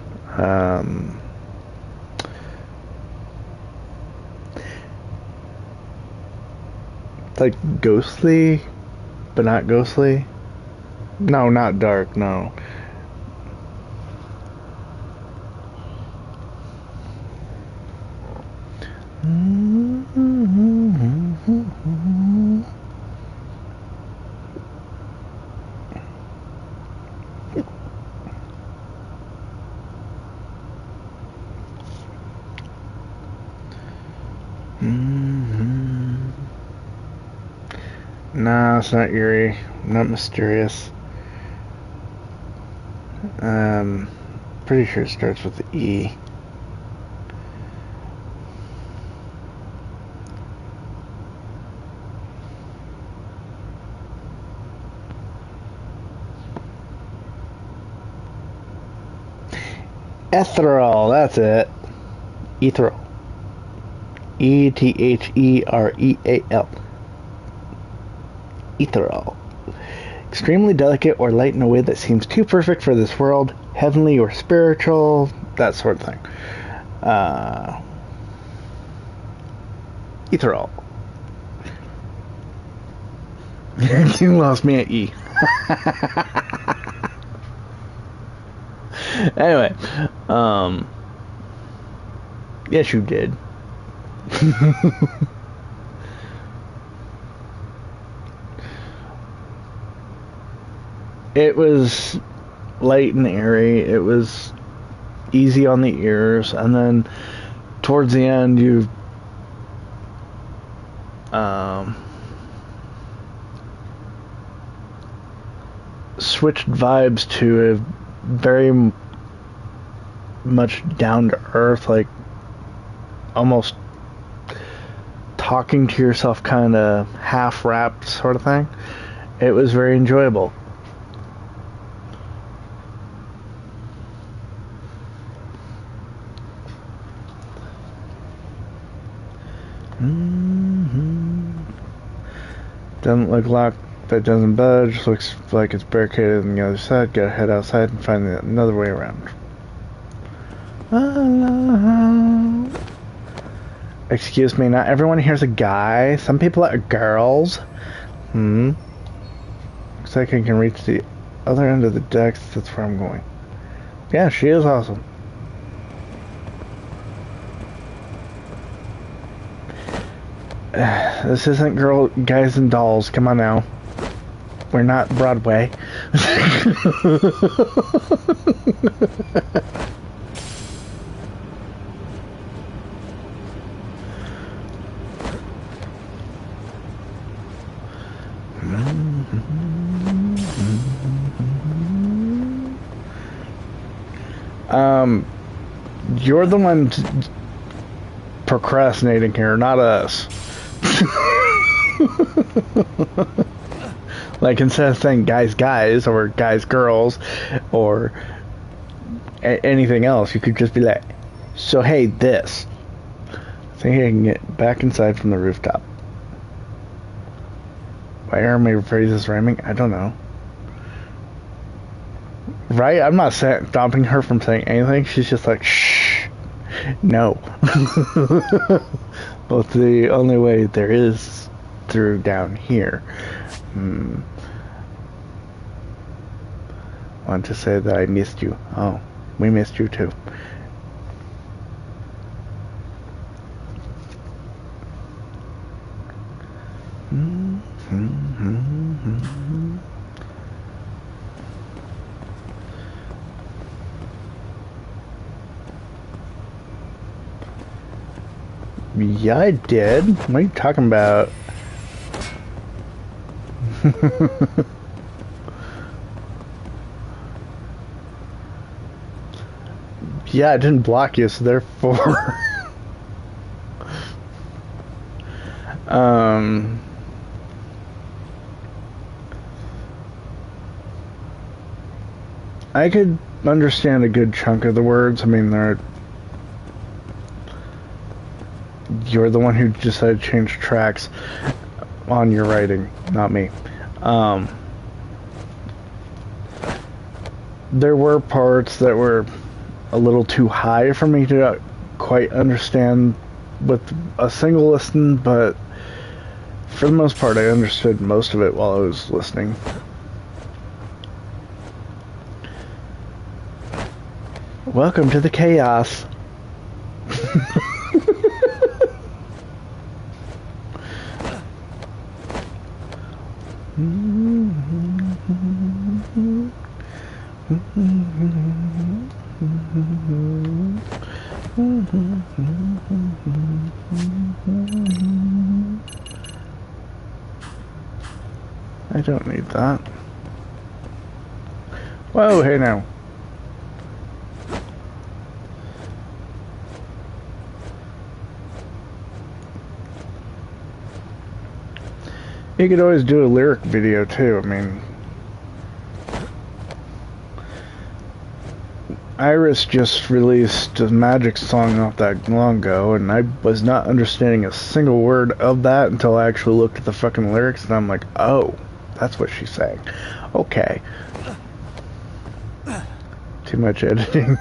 Like ghostly, but not ghostly. No, not dark, no. No, it's not eerie, not mysterious. Pretty sure it starts with the E. Ethereal, that's it. Ethereal. E-T-H-E-R-E-A-L. Ethereal. Extremely delicate or light in a way that seems too perfect for this world, heavenly or spiritual, that sort of thing. Ethereal. You lost me at E. Anyway, yes, you did. It was light and airy. It was easy on the ears, and then towards the end, you switched vibes to a very much down to earth, like almost talking to yourself, kind of half rapped sort of thing. It was very enjoyable. Doesn't look locked, but doesn't budge. Looks like it's barricaded on the other side. Gotta head outside and find another way around. Excuse me, not everyone here's a guy. Some people are girls. Looks like I can reach the other end of the decks. That's where I'm going. Yeah, she is awesome. This isn't guys and dolls. Come on now. We're not Broadway. You're the one procrastinating here, not us. Like, instead of saying guys or guys girls or anything else, you could just be like, so hey, this. I think I can get back inside from the rooftop. Why are my phrases rhyming? I don't know. Right? I'm not stopping her from saying anything. She's just like, shh, no. But the only way there is through down here. Want to say that I missed you. Oh, we missed you too. Yeah, I did. What are you talking about? Yeah, I didn't block you, so therefore... I could understand a good chunk of the words. I mean, you're the one who decided to change tracks on your writing, not me. There were parts that were a little too high for me to quite understand with a single listen, but for the most part I understood most of it while I was listening. Welcome to the chaos. I don't need that. Whoa, hey now. You could always do a lyric video too. I mean, Iris just released a Magic song not that long ago, and I was not understanding a single word of that until I actually looked at the fucking lyrics, and I'm like, oh, that's what she's saying. Okay. Too much editing.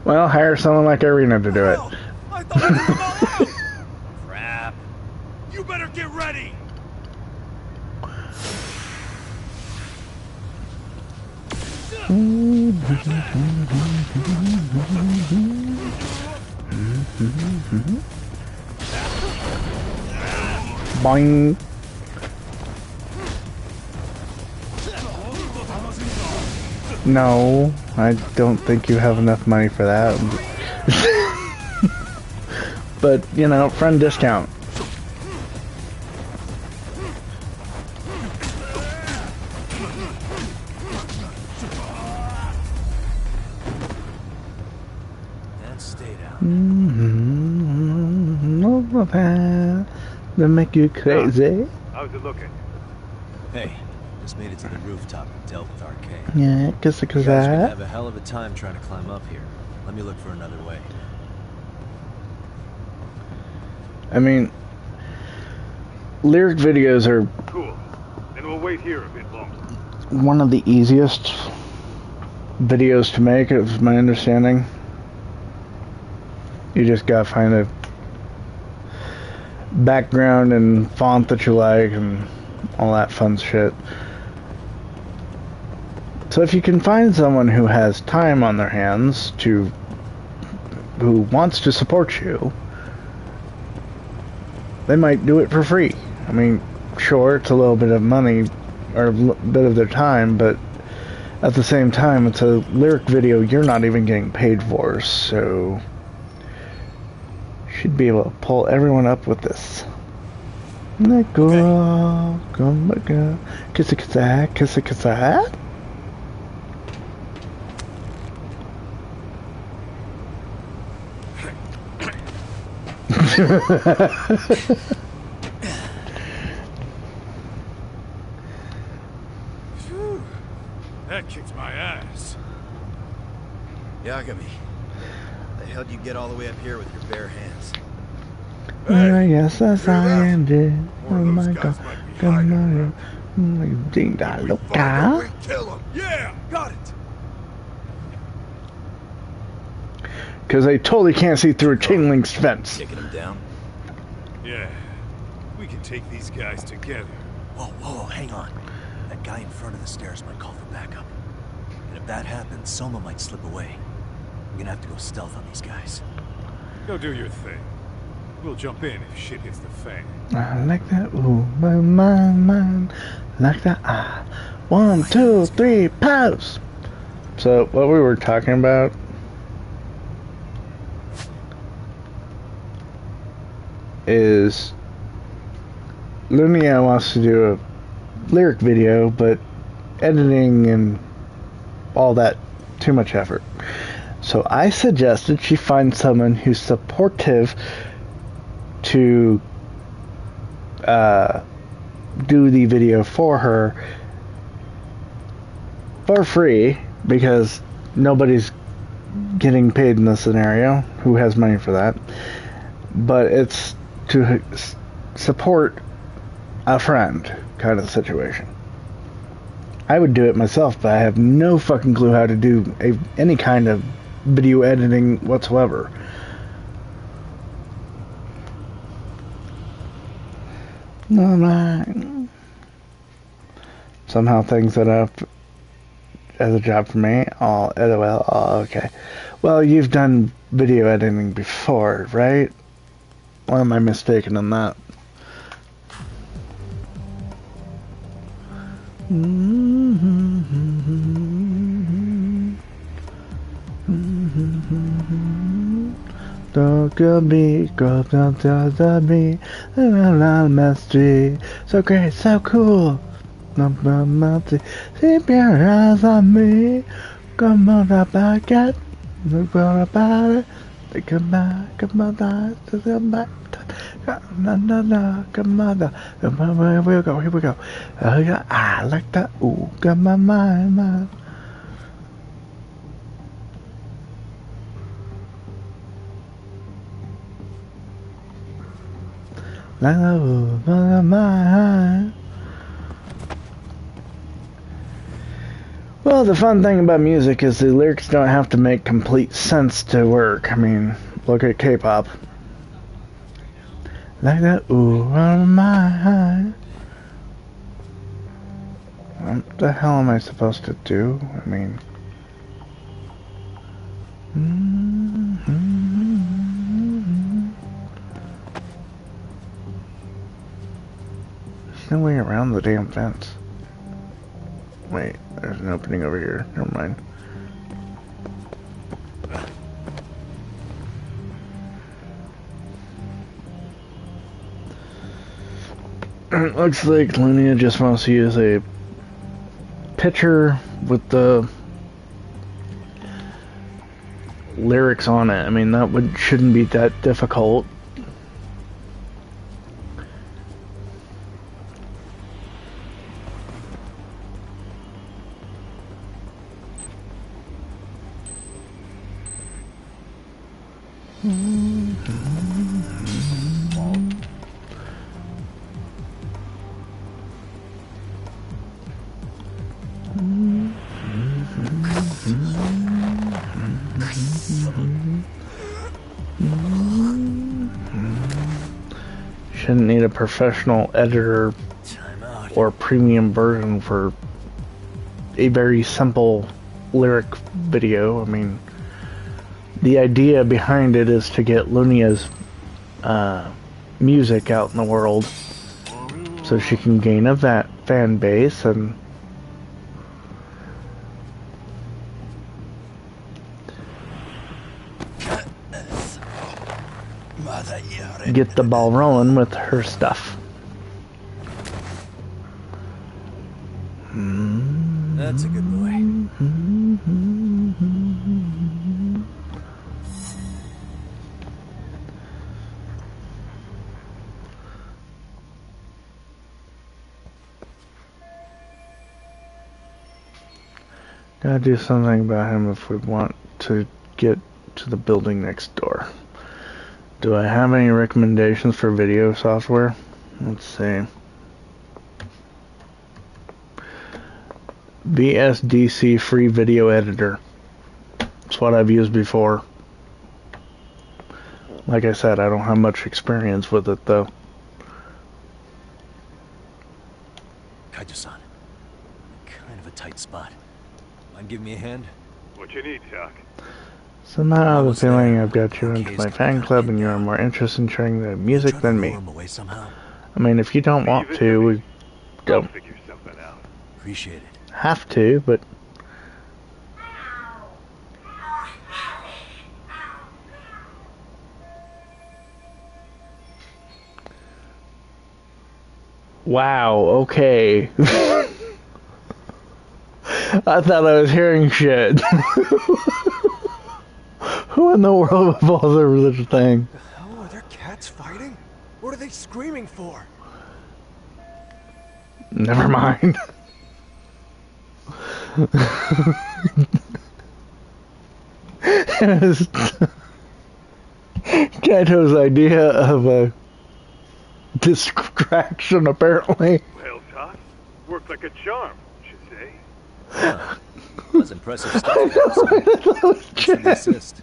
Well, hire someone like Irina to do it. Crap. You better get ready. Boing. No, I don't think you have enough money for that. But, you know, friend discount. And stay down. Over there. They make you crazy. How's it looking? Hey, just made it to the rooftop and dealt with Arcade. Yeah, You guys are gonna that. have a hell of a time trying to climb up here. Let me look for another way. I mean, lyric videos are Cool. Then we'll wait here a bit longer. one of the easiest videos to make, is my understanding. You just gotta find a background and font that you like and all that fun shit. So if you can find someone who has time on their hands who wants to support you, they might do it for free. I mean, sure, it's a little bit of money or a bit of their time, but at the same time, it's a lyric video you're not even getting paid for, so you should be able to pull everyone up with this. Let go, come back, kiss a kiss a kiss a kiss a. That kicked my ass. Yagami, the hell do you get all the way up here with your bare hands? Yes, as I ended. Oh my god, come on, Dinga loca. Kill him! Yeah! Got it! Because they totally can't see through a chain link fence. Taking him down? Yeah. We can take these guys together. Whoa, hang on. That guy in front of the stairs might call for backup. And if that happens, Soma might slip away. We're gonna have to go stealth on these guys. Go do your thing. We'll jump in if shit hits the fan. I like that. Ooh, my. Like that. Ah. 1, 2, 3, pause. So, what we were talking about is Lunia wants to do a lyric video, but editing and all that, too much effort. So I suggested she find someone who's supportive to do the video for her for free, because nobody's getting paid in this scenario. Who has money for that? But it's to support a friend kind of situation. I would do it myself, but I have no fucking clue how to do any kind of video editing whatsoever. Alright. Somehow things that up as a job for me. Oh, LOL. Oh, okay. Well, you've done video editing before, right? Or am I mistaken on that? Don't go me, go down to me, mystery. So great, so cool. Keep your eyes on me. Come on, back at. Look about it. Come on, come on, come back. No, come on, here we go, here we go. I like that. Ooh, come on, my. Like that, ooh, my. Well, the fun thing about music is the lyrics don't have to make complete sense to work. I mean, look at K-pop. Like that, ooh, my. What the hell am I supposed to do? I mean... There's no way around the damn fence. Wait, there's an opening over here. Never mind. Looks like Lunia just wants to use a picture with the lyrics on it. I mean, that shouldn't be that difficult. Shouldn't need a professional editor or premium version for a very simple lyric video. I mean, the idea behind it is to get Lunia's music out in the world so she can gain a fan base and get the ball rolling with her stuff. That's a good boy. Gotta do something about him if we want to get to the building next door. Do I have any recommendations for video software? Let's see. VSDC free video editor. It's what I've used before. Like I said, I don't have much experience with it though. Kaito-san, kind of a tight spot. Mind give me a hand? What you need, Doc? Somehow I have the feeling I've got you into my fan club and you're more interested in sharing the music than me. I mean, if you don't want to, we don't Appreciate it. have to, but... Wow, okay. I thought I was hearing shit. Who in the world would fall over such a thing? Oh, are there cats fighting? What are they screaming for? Never mind. Kaito's idea of a distraction, apparently. Well, Doc, worked like a charm, should say. Yeah, that's impressive stuff. I know, that was Jen. Assist.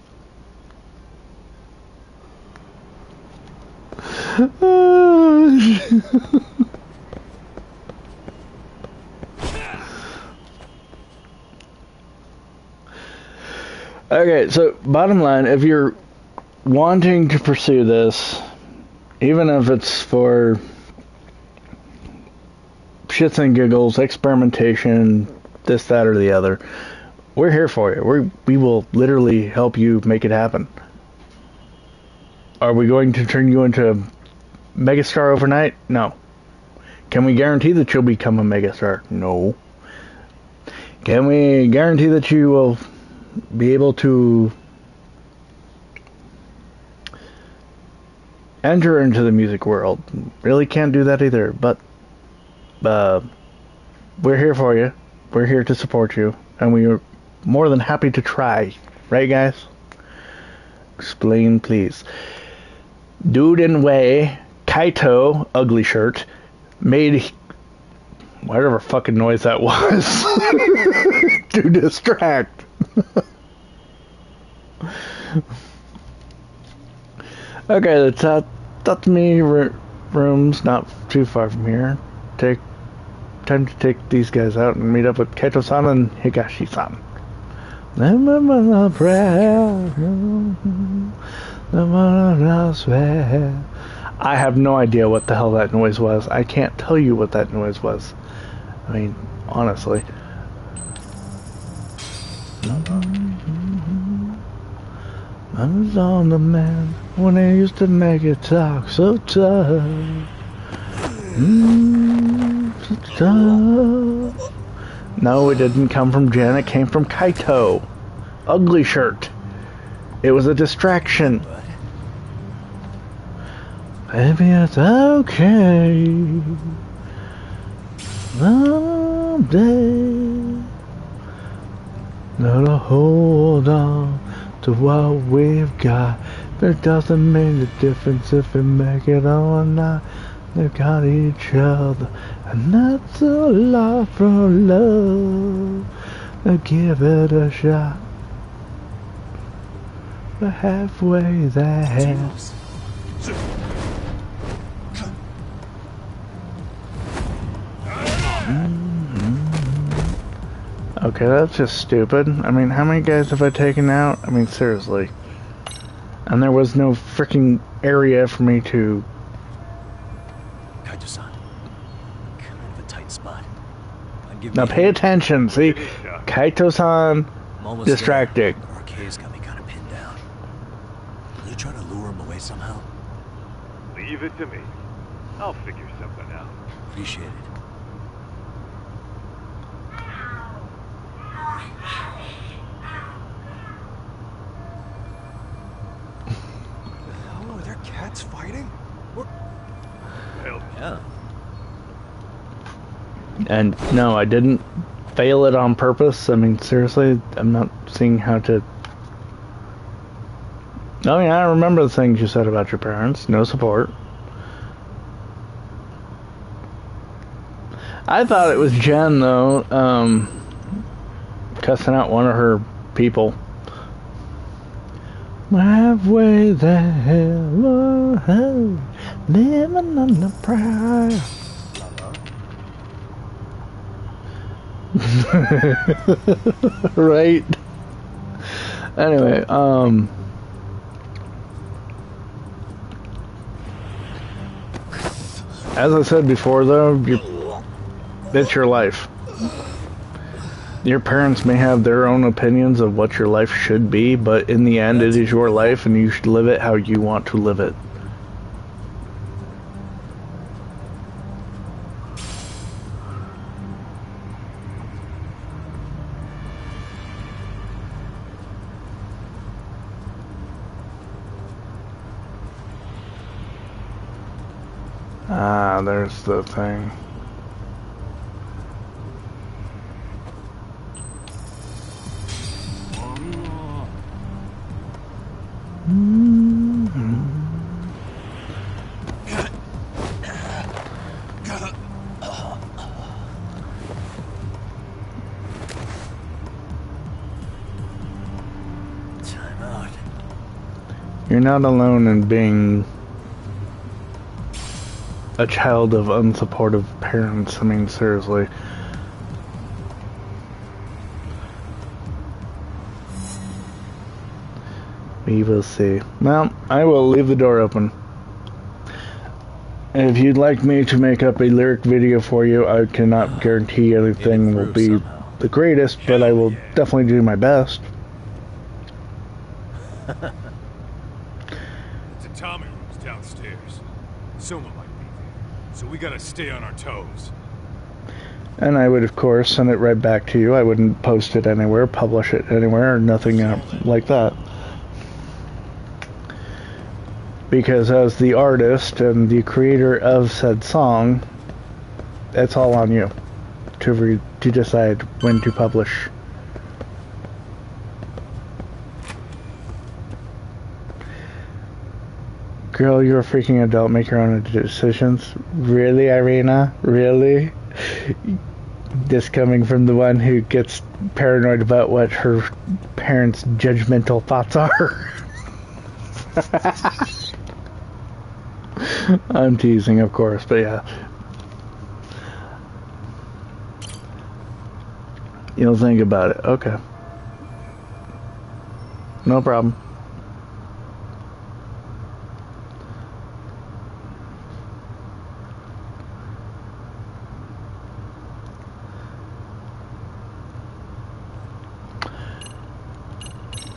Okay, so bottom line, if you're wanting to pursue this, even if it's for shits and giggles, experimentation, this, that, or the other, we're here for you. We will literally help you make it happen. Are we going to turn you into a megastar overnight? No. Can we guarantee that you'll become a megastar? No. Can we guarantee that you will be able to enter into the music world? Really can't do that either, but we're here for you. We're here to support you, and we are more than happy to try. Right, guys? Explain, please. Dude in Way, Kaito, ugly shirt, made whatever fucking noise that was to distract. Okay, the Tatami room's not too far from here. Time to take these guys out and meet up with Kaito-san and Higashi-san. I have no idea what the hell that noise was. I can't tell you what that noise was. I mean, honestly. I was on the man when I used to make it talk so tough. So tough. No, it didn't come from Jen, it came from Kaito. Ugly shirt. It was a distraction. Maybe it's okay. Someday. Gotta hold on to what we've got. It doesn't make a difference if we make it or not. They've got each other, and that's a lot from love. Now give it a shot. We're halfway there. Okay, that's just stupid. I mean, how many guys have I taken out? I mean, seriously. And there was no freaking area for me to... Kaito-san, kind of a tight spot. Now pay attention, see? Kaito-san distracting. RK's got me kind of pinned down. Are you trying to lure him away somehow? Leave it to me. I'll figure something out. Appreciate it. Oh, are there cats fighting? What? Hell yeah. And no, I didn't fail it on purpose. I mean, seriously, I'm not seeing how to... Oh yeah, I remember the things you said about your parents. No support. I thought it was Jen, though. cussing out one of her people. Halfway there, living on the pride. Right? Anyway, as I said before, though, it's your life. Your parents may have their own opinions of what your life should be, but in the end, it is your life, and you should live it how you want to live it. Ah, there's the thing. You're not alone in being a child of unsupportive parents. I mean, seriously. We will see. Well, I will leave the door open. If you'd like me to make up a lyric video for you, I cannot guarantee anything will be the greatest, but I will definitely do my best. The Tommy room's downstairs. Soma might be there, so we gotta stay on our toes. And I would, of course, send it right back to you. I wouldn't post it anywhere, publish it anywhere, or nothing like that. Because as the artist and the creator of said song, it's all on you to decide when to publish. Girl, you're a freaking adult. Make your own decisions. Really, Irina? Really? This coming from the one who gets paranoid about what her parents' judgmental thoughts are. I'm teasing, of course, but yeah. You'll think about it. Okay. No problem.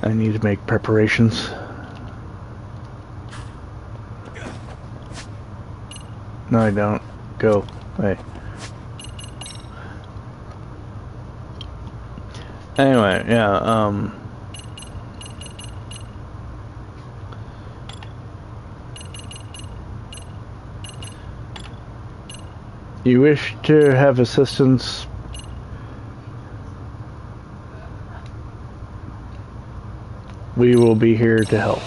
I need to make preparations. No, I don't. Go. Hey. Anyway, yeah, you wish to have assistance? We will be here to help.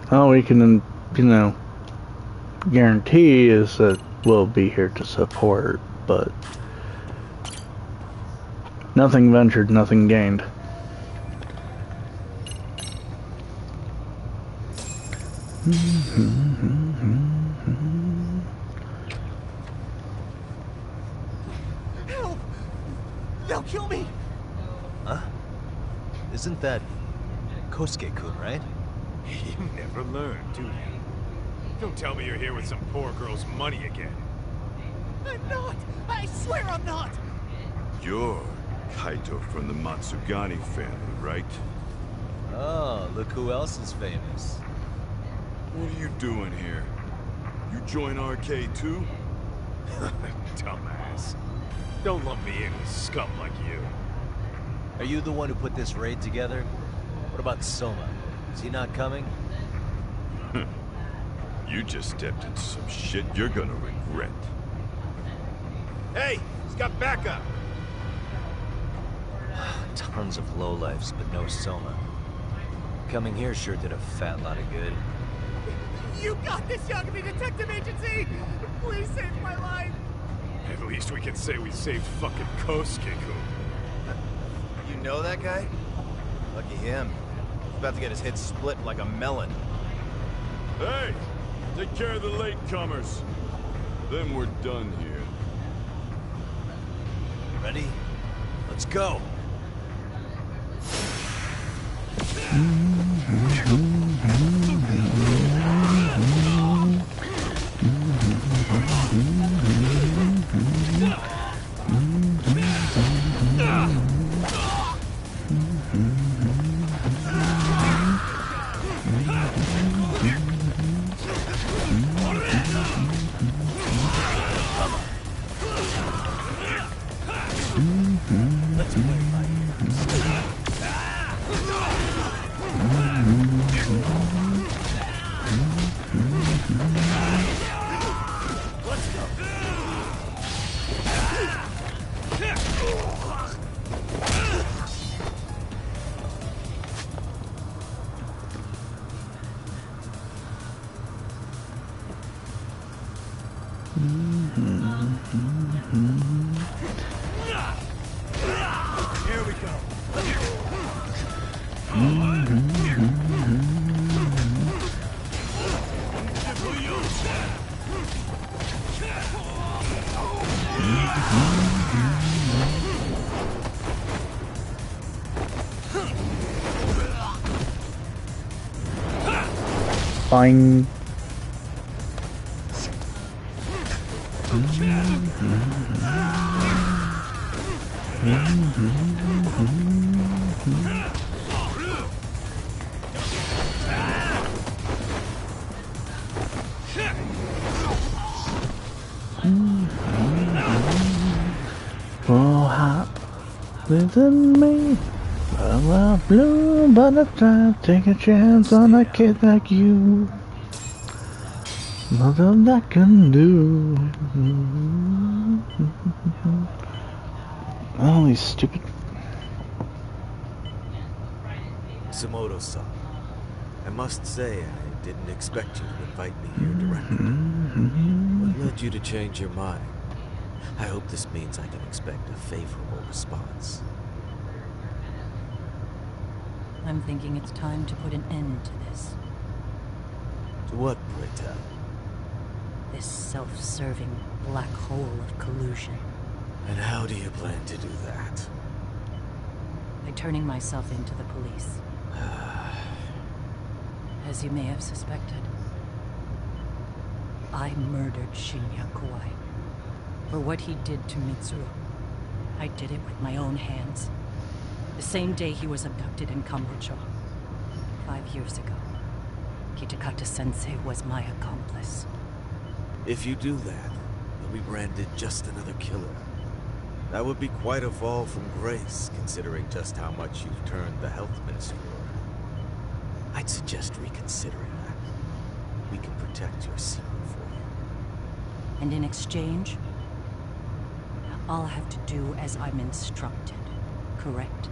All we can, you know, guarantee is that we'll be here to support, but nothing ventured, nothing gained. Help! They'll kill me! Huh? Isn't that Kosuke-kun, right? You never learn, do you? Don't tell me you're here with some poor girl's money again. I'm not! I swear I'm not! You're Kaito from the Matsugani family, right? Oh, look who else is famous. What are you doing here? You join RK too? Dumbass. Don't lump me in with scum like you. Are you the one who put this raid together? What about Soma? Is he not coming? You just stepped into some shit you're gonna regret. Hey, he's got backup. Tons of lowlifes, but no Soma. Coming here sure did a fat lot of good. You got this, Yagami Detective Agency! Please save my life! At least we can say we saved fucking Kosuke-kun. You know that guy? Lucky him. He's about to get his head split like a melon. Hey! Take care of the latecomers. Then we're done here. Ready? Let's go! Here we go. Fine. Oh, hot within me. Well, blue, but I try to take a chance on a kid like you. Nothing I can do. Oh, these stupid. Kusumoto-san, I must say I didn't expect you to invite me here directly. What led you to change your mind? I hope this means I can expect a favorable response. I'm thinking it's time to put an end to this. To what, pray tell? This self-serving black hole of collusion. And how do you plan to do that? By turning myself into the police. As you may have suspected, I murdered Shinya Kawai. For what he did to Mitsuru, I did it with my own hands. The same day he was abducted in Kamurocho. 5 years ago, Kitakata-sensei was my accomplice. If you do that, you'll be branded just another killer. That would be quite a fall from grace, considering just how much you've turned the health ministry over. I'd suggest reconsidering that. We can protect your secret for you. And in exchange, I'll have to do as I'm instructed, correct?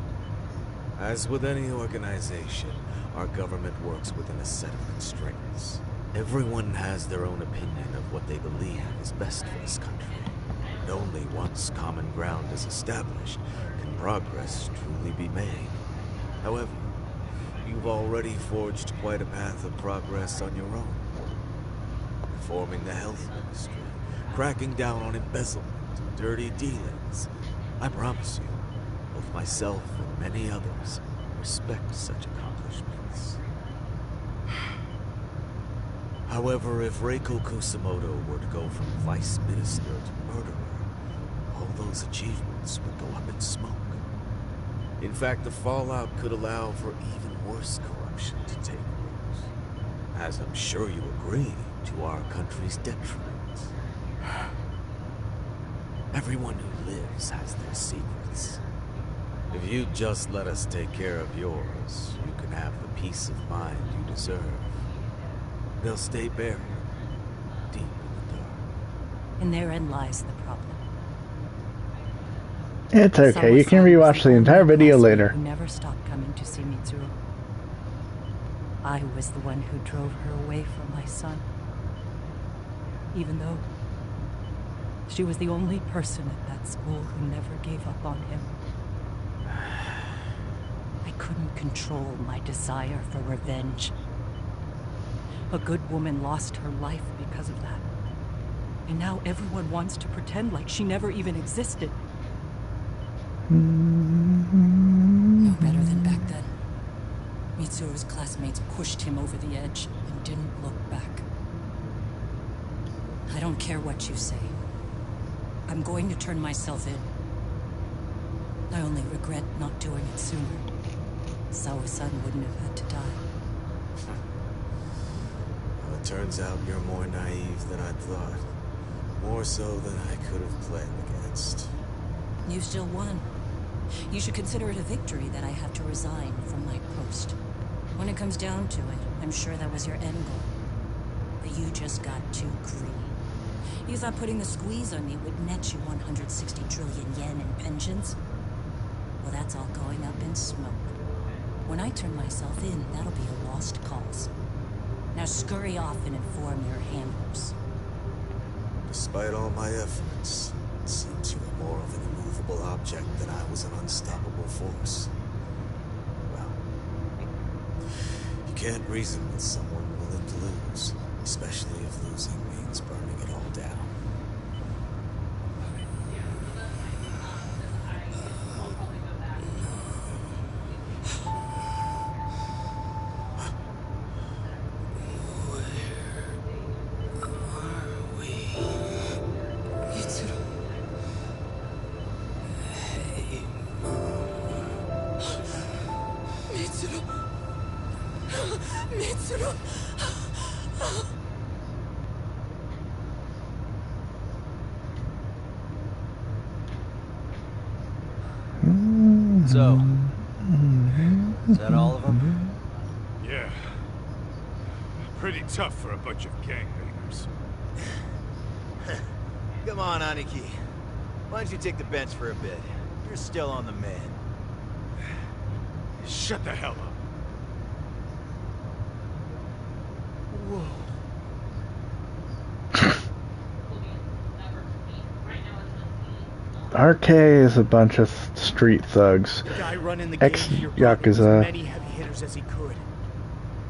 As with any organization, our government works within a set of constraints. Everyone has their own opinion of what they believe is best for this country. And only once common ground is established can progress truly be made. However, you've already forged quite a path of progress on your own. Reforming the health ministry, cracking down on embezzlement, dirty dealings. I promise you, both myself and many others respect such accomplishments. However, if Reiko Kusumoto were to go from vice minister to murderer, all those achievements would go up in smoke. In fact, the fallout could allow for even worse corruption to take root. As I'm sure you agree, to our country's detriment. Everyone who lives has their secrets. If you just let us take care of yours, you can have the peace of mind you deserve. They'll stay buried, deep in the dark. And therein lies the problem. It's okay, you can rewatch the entire video later. Who never stopped coming to see Mitsuru. I was the one who drove her away from my son. Even though she was the only person at that school who never gave up on him. I couldn't control my desire for revenge. A good woman lost her life because of that. And now everyone wants to pretend like she never even existed. No better than back then. Mitsuru's classmates pushed him over the edge and didn't look back. I don't care what you say. I'm going to turn myself in. I only regret not doing it sooner. Sawa-san wouldn't have had to die. Well, it turns out you're more naive than I thought. More so than I could have planned against. You still won. You should consider it a victory that I have to resign from my post. When it comes down to it, I'm sure that was your end goal. But you just got too greedy. You thought putting the squeeze on me would net you 160 trillion yen in pensions? Well, that's all going up in smoke. When I turn myself in, that'll be a lost cause. Now scurry off and inform your handlers. Despite all my efforts, it seems you were more of an immovable object than I was an unstoppable force. Well, you can't reason with someone willing to lose, especially if losing means burning it all down. So, is that all of them? Yeah. Pretty tough for a bunch of gangbangers. Come on, Aniki. Why don't you take the bench for a bit? You're still on the man. Shut the hell up. Whoa. RK is a bunch of street thugs. The guy running the game here brought in as Ex-Yakuza. many heavy hitters as he could.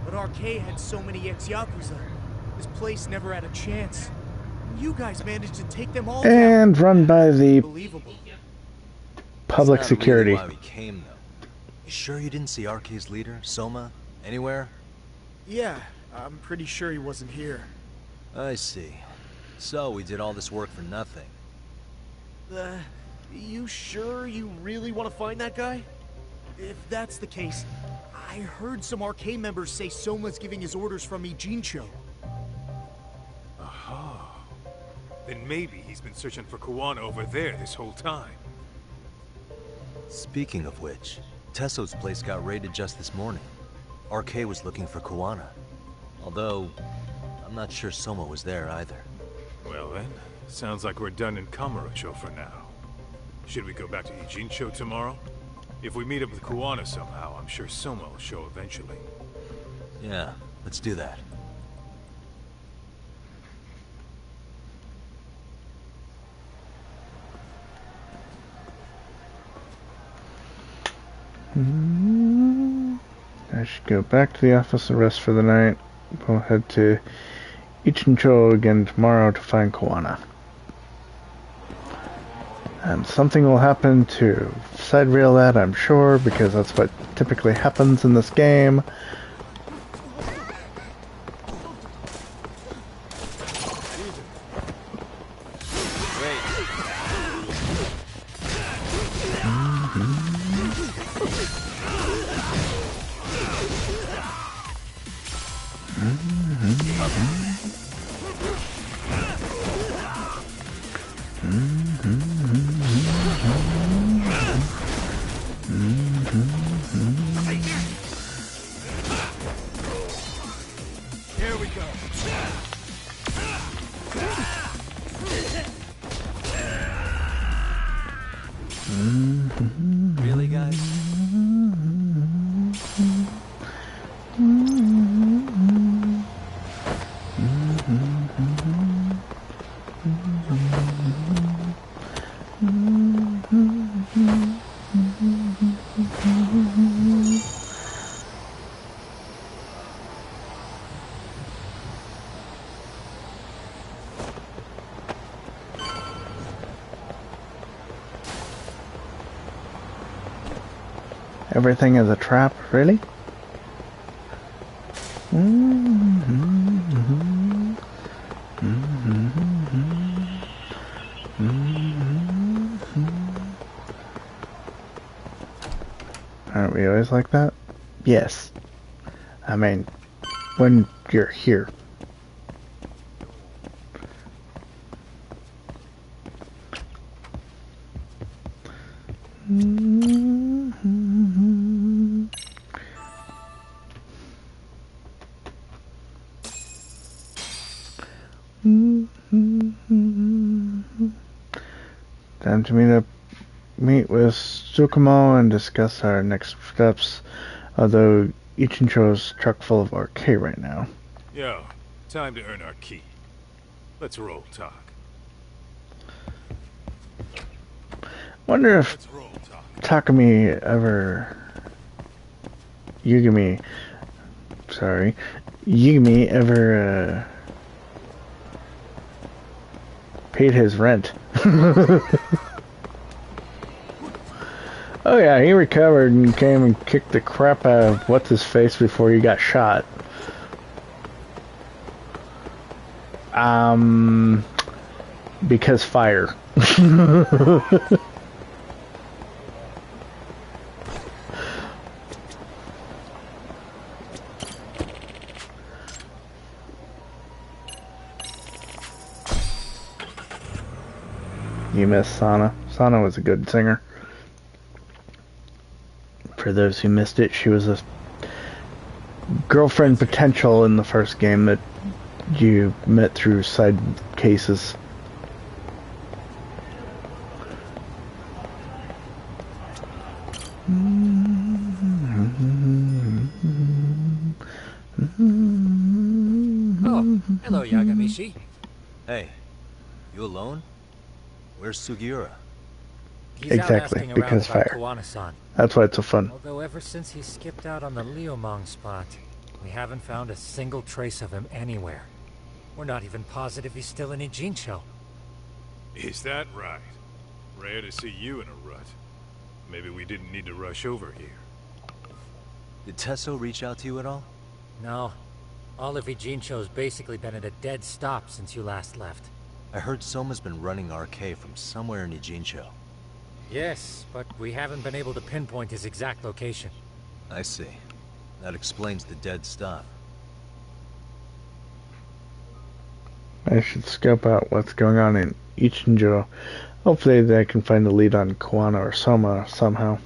But RK had so many ex-Yakuza, his place never had a chance. You guys managed to take them all down. And run by the Unbelievable. public That's not security. Really why we came, though. You sure you didn't see RK's leader, Soma, anywhere? Yeah, I'm pretty sure he wasn't here. I see. So we did all this work for nothing. You sure you really want to find that guy? If that's the case, I heard some RK members say Soma's giving his orders from Ijincho. Aha. Then maybe he's been searching for Kuwana over there this whole time. Speaking of which, Tesso's place got raided just this morning. RK was looking for Kuwana. Although, I'm not sure Soma was there either. Well then, sounds like we're done in Kamurocho for now. Should we go back to Ijincho tomorrow? If we meet up with Kuwana somehow, I'm sure Soma will show eventually. Yeah, let's do that. I should go back to the office and rest for the night. We'll head to Ichincho again tomorrow to find Kuwana. And something will happen to side rail that, I'm sure, because that's what typically happens in this game. Everything is a trap, really? Aren't we always like that? Yes. I mean, when you're here. Time to meet with Tsukumo and discuss our next steps, although Ichincho's chock full of RK right now. Yo, time to earn our key. Let's roll talk. Wonder if Yugami ever paid his rent. Oh yeah, he recovered and came and kicked the crap out of what's-his-face before he got shot. Because fire. You missed Sana. Sana was a good singer. For those who missed it, she was a girlfriend potential in the first game that you met through side cases. Oh, hello, Yagamishi. Hey, you alone? Where's Sugiura? He's exactly, because fire. That's why it's so fun. Although ever since he skipped out on the Liumang spot, we haven't found a single trace of him anywhere. We're not even positive he's still in Ijincho. Is that right? Rare to see you in a rut. Maybe we didn't need to rush over here. Did Tesso reach out to you at all? No. All of Ijincho's basically been at a dead stop since you last left. I heard Soma's been running RK from somewhere in Ijincho. Yes, but we haven't been able to pinpoint his exact location. I see. That explains the dead stop. I should scope out what's going on in Ichinjo. Hopefully they can find a lead on Kuwana or Soma somehow.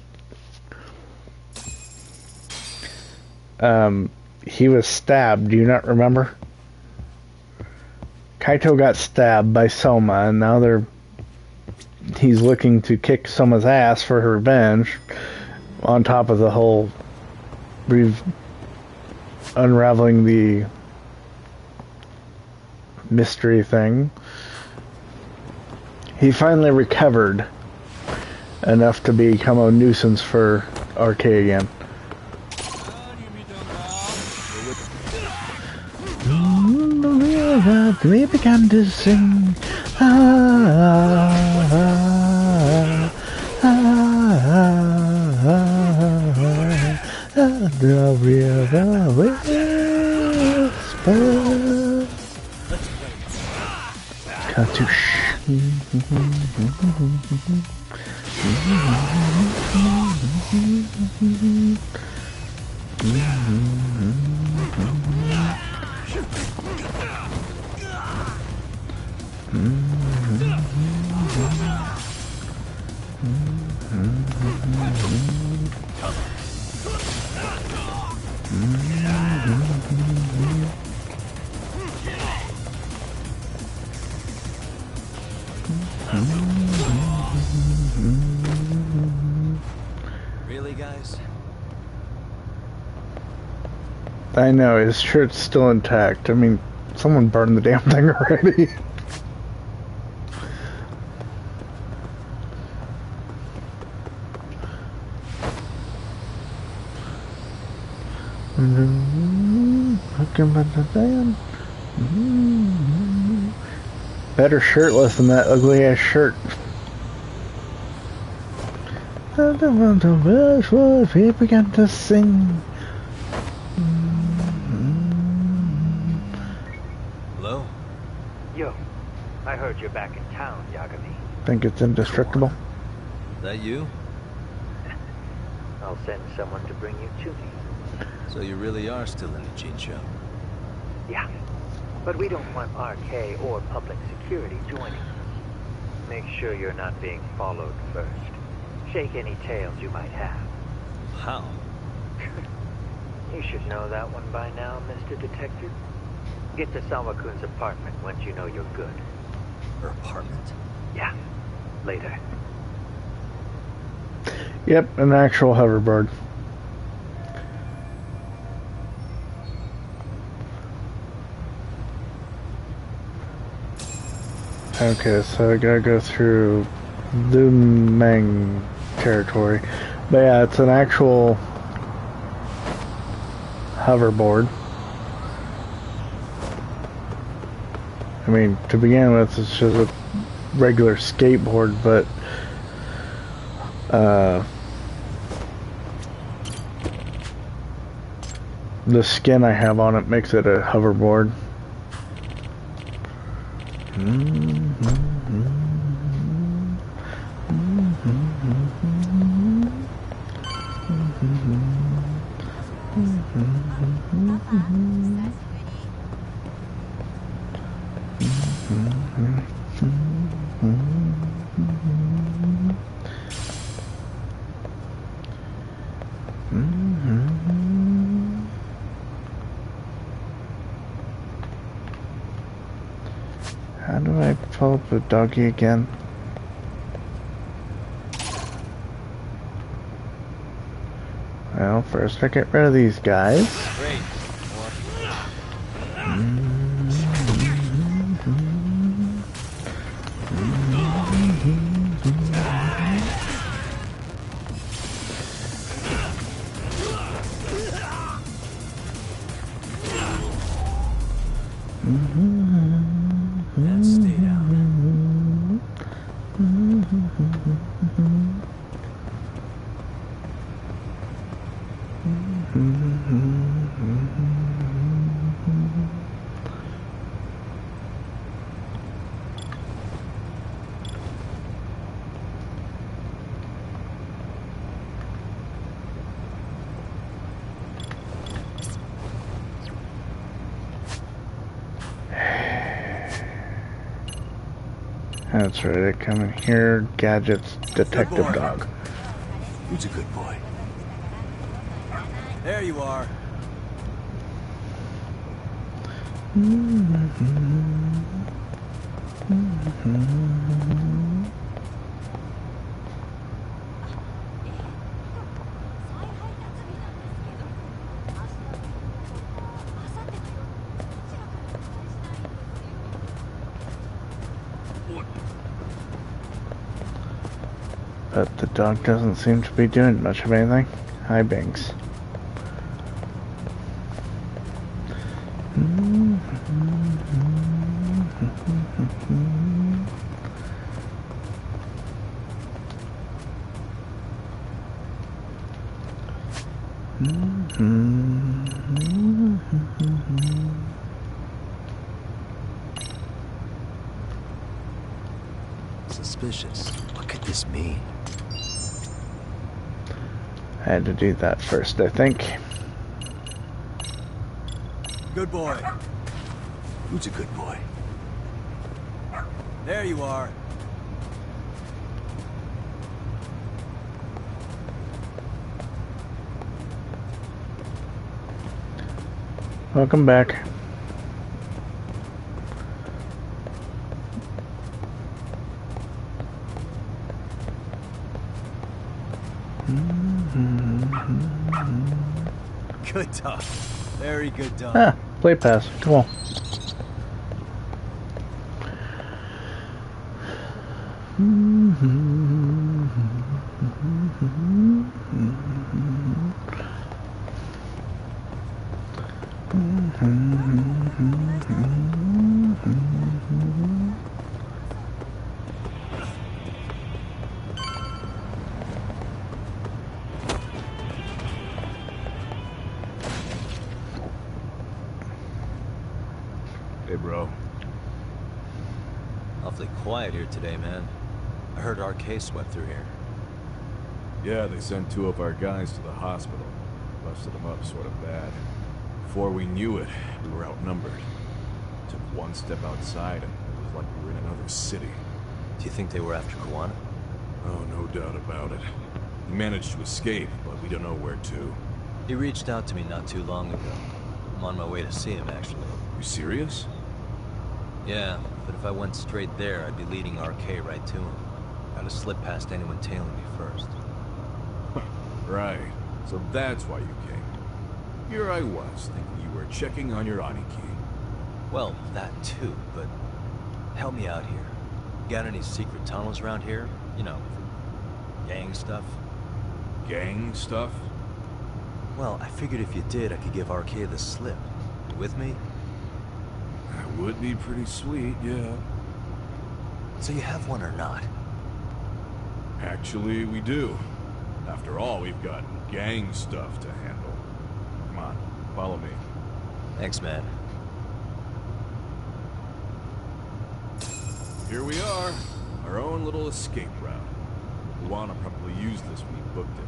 He was stabbed, do you not remember? Kaito got stabbed by Soma, and now he's looking to kick Soma's ass for her revenge, on top of the whole unraveling the mystery thing. He finally recovered enough to become a nuisance for RK again. We began to sing. The river whisper. Cartouche. Really, guys? I know, his shirt's still intact. I mean, someone burned the damn thing already. Better shirtless than that ugly ass shirt. don't want to wish what we began to sing. Hello? Yo, I heard you're back in town, Yagami. Think it's indestructible? That you? I'll send someone to bring you to me. So you really are still in the Jinsho? Yeah, but we don't want RK or public security joining us. Make sure you're not being followed first. Shake any tails you might have. How? You should know that one by now, Mr. Detective. Get to Salma-kun's apartment once you know you're good. Her apartment? Yeah, later. Yep, an actual hoverboard. Okay, so I gotta go through Lumeng territory. But yeah, it's an actual hoverboard. I mean, to begin with, it's just a regular skateboard, but the skin I have on it makes it a hoverboard. How do I pull up the doggy again? Well, first I get rid of these guys. Great. And stay down. That's right, I come in here, gadgets, detective dog. Who's a good boy? There you are. But the dog doesn't seem to be doing much of anything. Hi, Binks. Suspicious. What could this mean? I had to do that first, I think. Good boy. Who's a good boy? There you are. Welcome back. Good dog. Very good dog. Ah, play pass. Come on. Awfully quiet here today, man. I heard RK swept through here. Yeah, they sent 2 of our guys to the hospital. Busted them up sort of bad. Before we knew it, we were outnumbered. Took one step outside and it was like we were in another city. Do you think they were after Kuwana? Oh, no doubt about it. He managed to escape, but we don't know where to. He reached out to me not too long ago. I'm on my way to see him, actually. You serious? Yeah, but if I went straight there, I'd be leading RK right to him. Gotta slip past anyone tailing me first. Right. So that's why you came. Here I was, thinking you were checking on your Aniki. Well, that too, but help me out here. Got any secret tunnels around here? You know, for gang stuff? Gang stuff? Well, I figured if you did, I could give RK the slip. You with me? That would be pretty sweet, yeah. So you have one or not? Actually, we do. After all, we've got gang stuff to handle. Come on, follow me. Thanks, man. Here we are, our own little escape route. Kuwana probably used this when he booked it.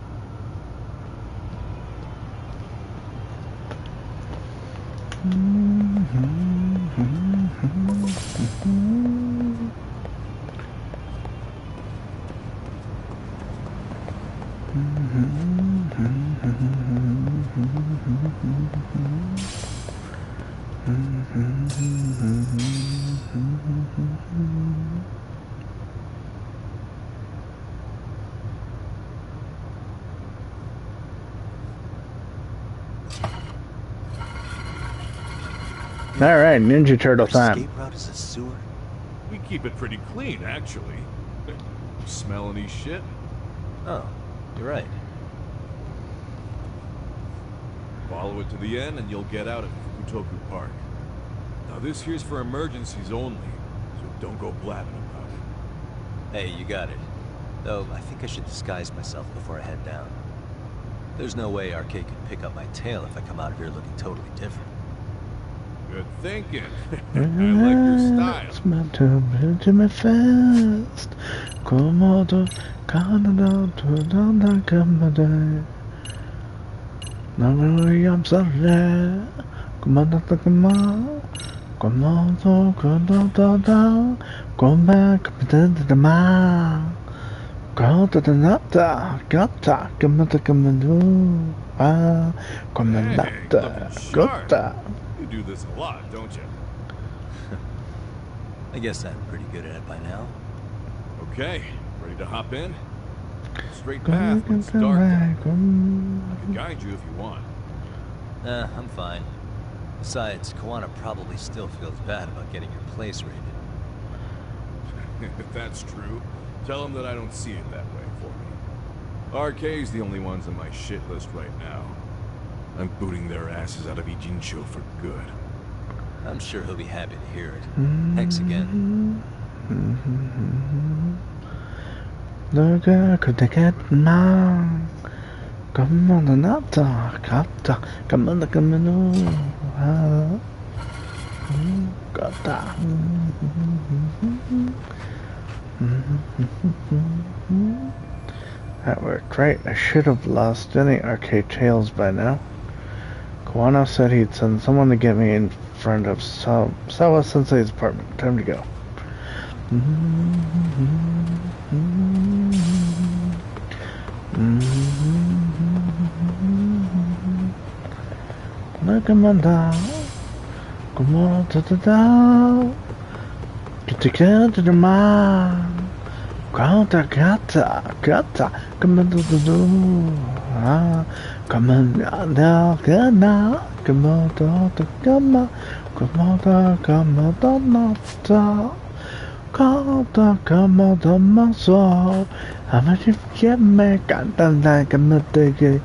Alright, Ninja Turtle time. Escape route is a sewer? We keep it pretty clean, actually. You smell any shit? Oh, you're right. Follow it to the end and you'll get out at Fukutoku Park. Now this here's for emergencies only, so don't go blabbing about it. Hey, you got it. Though, I think I should disguise myself before I head down. There's no way RK could pick up my tail if I come out of here looking totally different. Good thinking. I like your style. It's my turn to my fast. Komodo, Canada, to Donna, Canada. I'm sorry. Komodo, Komodo, Komodo, come back to the man. Go to the nata, gata, Komodo, Komodo, Komodo, gata. You do this a lot, don't you? I guess I'm pretty good at it by now. Okay, ready to hop in? Straight path, but it's dark down. I can guide you if you want. Nah, I'm fine. Besides, Kuwana probably still feels bad about getting your place raided. If that's true, tell him that I don't see it that way for me. RK's the only ones on my shit list right now. I'm booting their asses out of Ijincho for good. I'm sure he'll be happy to hear it. Thanks again. Look, could they get now? Come on, the nata, kata, come on, come on, kata. That worked great. I should have lost any arcade tails by now. Kuwana said he'd send someone to get me in front of Sawa Sensei's apartment. Time to go. Look at my down. Come on to the down. Get to the man. Gata, gata, gata. Come on to the door. Come on now, come on. Come on to the come on. Come on, come on, come on, my soul. I'm a get me, got them like a mistake.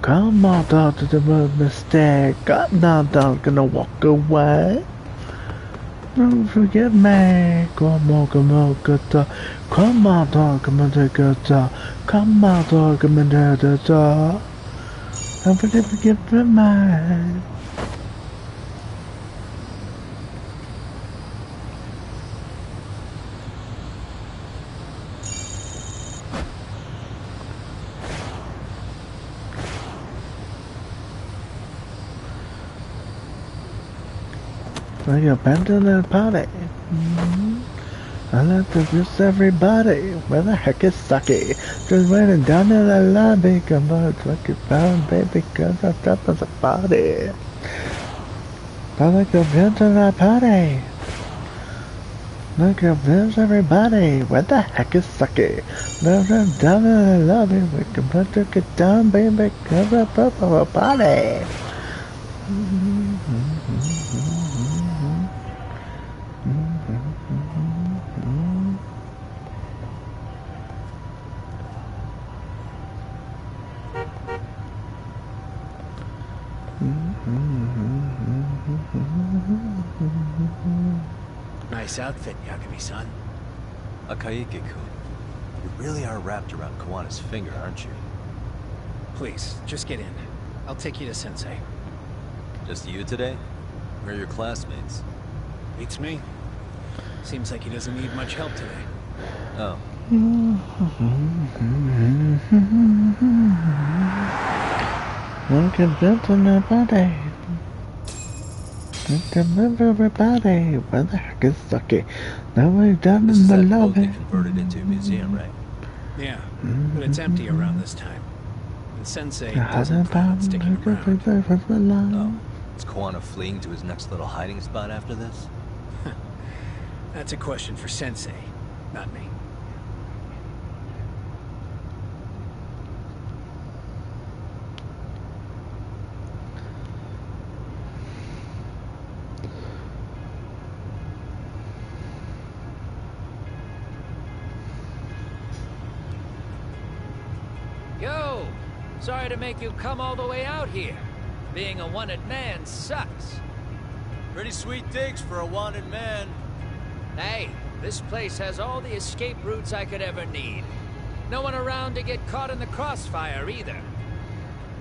Come on, to the mistake. Got now, gonna walk away. Don't forget me. Come on, come on, good. Come on, come on, good. Come on, come on, good. Don't forget me. Like a band in a party. I like to miss everybody. Where the heck is Saki? Just waiting down in the lobby. Come on, like a pound, baby, cause I'm top of the party. I like to miss in a party. Like a miss everybody. Where the heck is Saki? Just down in the lobby. We can put it down, baby, cause I'm top of the party. Nice outfit, Yagami-san. Akaike-kun, you really are wrapped around Kawana's finger, aren't you? Please, just get in. I'll take you to Sensei. Just you today? Where are your classmates? Beats me. Seems like he doesn't need much help today. Oh. One can build on a body. Remember everybody. Where the heck is Saki? Now we're down in the lobby. Converted into a museum, right? Yeah, but it's empty around this time. And Sensei doesn't plan on sticking around. Oh, is Kawana fleeing to his next little hiding spot after this? That's a question for Sensei, not me. Yo! Sorry to make you come all the way out here. Being a wanted man sucks. Pretty sweet digs for a wanted man. Hey, this place has all the escape routes I could ever need. No one around to get caught in the crossfire either.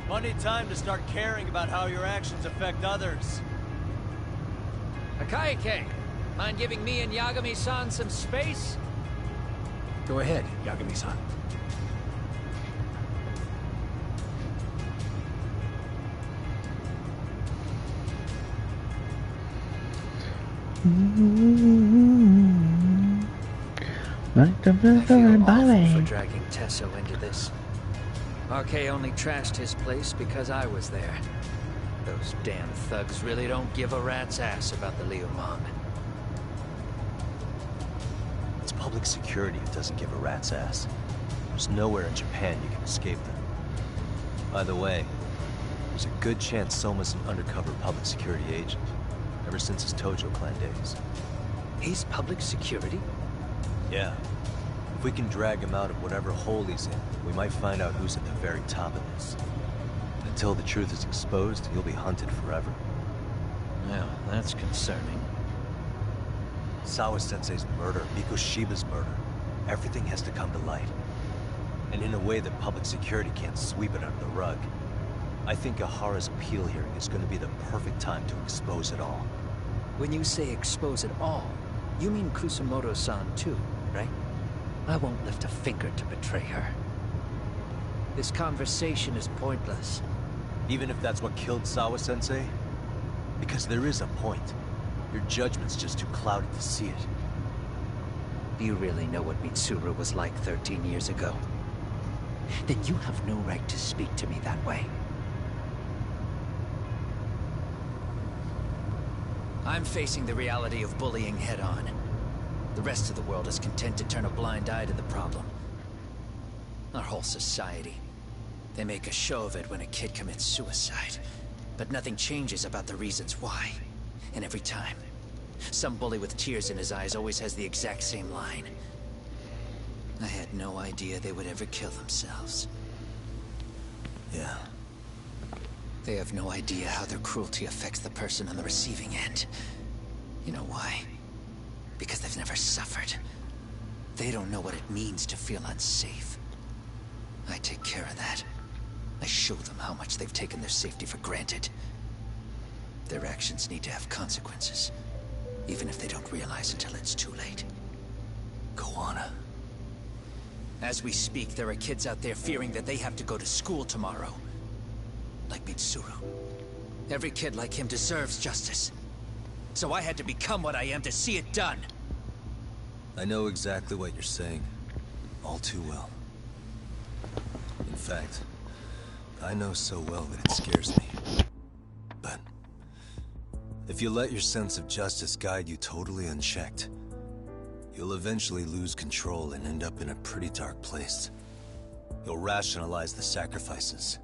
Plenty time to start caring about how your actions affect others. Akaike, mind giving me and Yagami-san some space? Go ahead, Yagami-san. Like the build everybody. For dragging Tesso into this. RK only trashed his place because I was there. Those damn thugs really don't give a rat's ass about the Liumang. It's public security who doesn't give a rat's ass. There's nowhere in Japan you can escape them. By the way, there's a good chance Soma's an undercover public security agent, ever since his Tojo clan days. He's public security? Yeah. If we can drag him out of whatever hole he's in, we might find out who's at the very top of this. Until the truth is exposed, he'll be hunted forever. Well, that's concerning. Sawa-sensei's murder, Mikoshiba's murder. Everything has to come to light. And in a way that public security can't sweep it under the rug. I think Ahara's appeal hearing is going to be the perfect time to expose it all. When you say expose it all, you mean Kusumoto-san too, right? I won't lift a finger to betray her. This conversation is pointless. Even if that's what killed Sawa-sensei? Because there is a point. Your judgment's just too clouded to see it. Do you really know what Mitsuru was like 13 years ago? Then you have no right to speak to me that way. I'm facing the reality of bullying head-on. The rest of the world is content to turn a blind eye to the problem. Our whole society. They make a show of it when a kid commits suicide. But nothing changes about the reasons why. And every time, some bully with tears in his eyes always has the exact same line. I had no idea they would ever kill themselves. Yeah. They have no idea how their cruelty affects the person on the receiving end. You know why? Because they've never suffered. They don't know what it means to feel unsafe. I take care of that. I show them how much they've taken their safety for granted. Their actions need to have consequences, even if they don't realize until it's too late. Kawana. As we speak, there are kids out there fearing that they have to go to school tomorrow. Like Mitsuru. Every kid like him deserves justice. so I had to become what I am to see it done. I know exactly what you're saying, all too well. In fact, I know so well that it scares me. But if you let your sense of justice guide you totally unchecked, you'll eventually lose control and end up in a pretty dark place. You'll rationalize the sacrifices,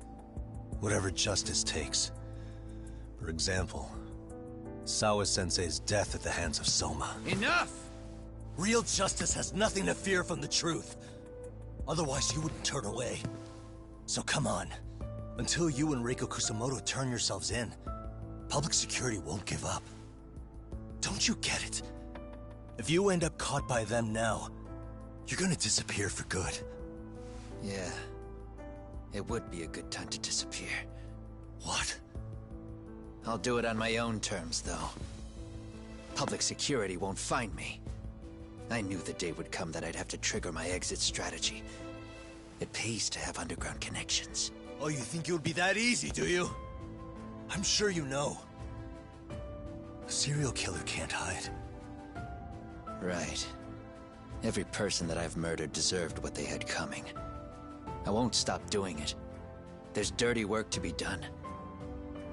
whatever justice takes. For example, Sawa-sensei's death at the hands of Soma. Enough! Real justice has nothing to fear from the truth. Otherwise, you wouldn't turn away. So come on. Until you and Reiko Kusamoto turn yourselves in, public security won't give up. Don't you get it? If you end up caught by them now, you're gonna disappear for good. Yeah. It would be a good time to disappear. What? I'll do it on my own terms, though. Public security won't find me. I knew the day would come that I'd have to trigger my exit strategy. It pays to have underground connections. Oh, you think it would be that easy, do you? I'm sure you know. A serial killer can't hide. Right. Every person that I've murdered deserved what they had coming. I won't stop doing it. There's dirty work to be done.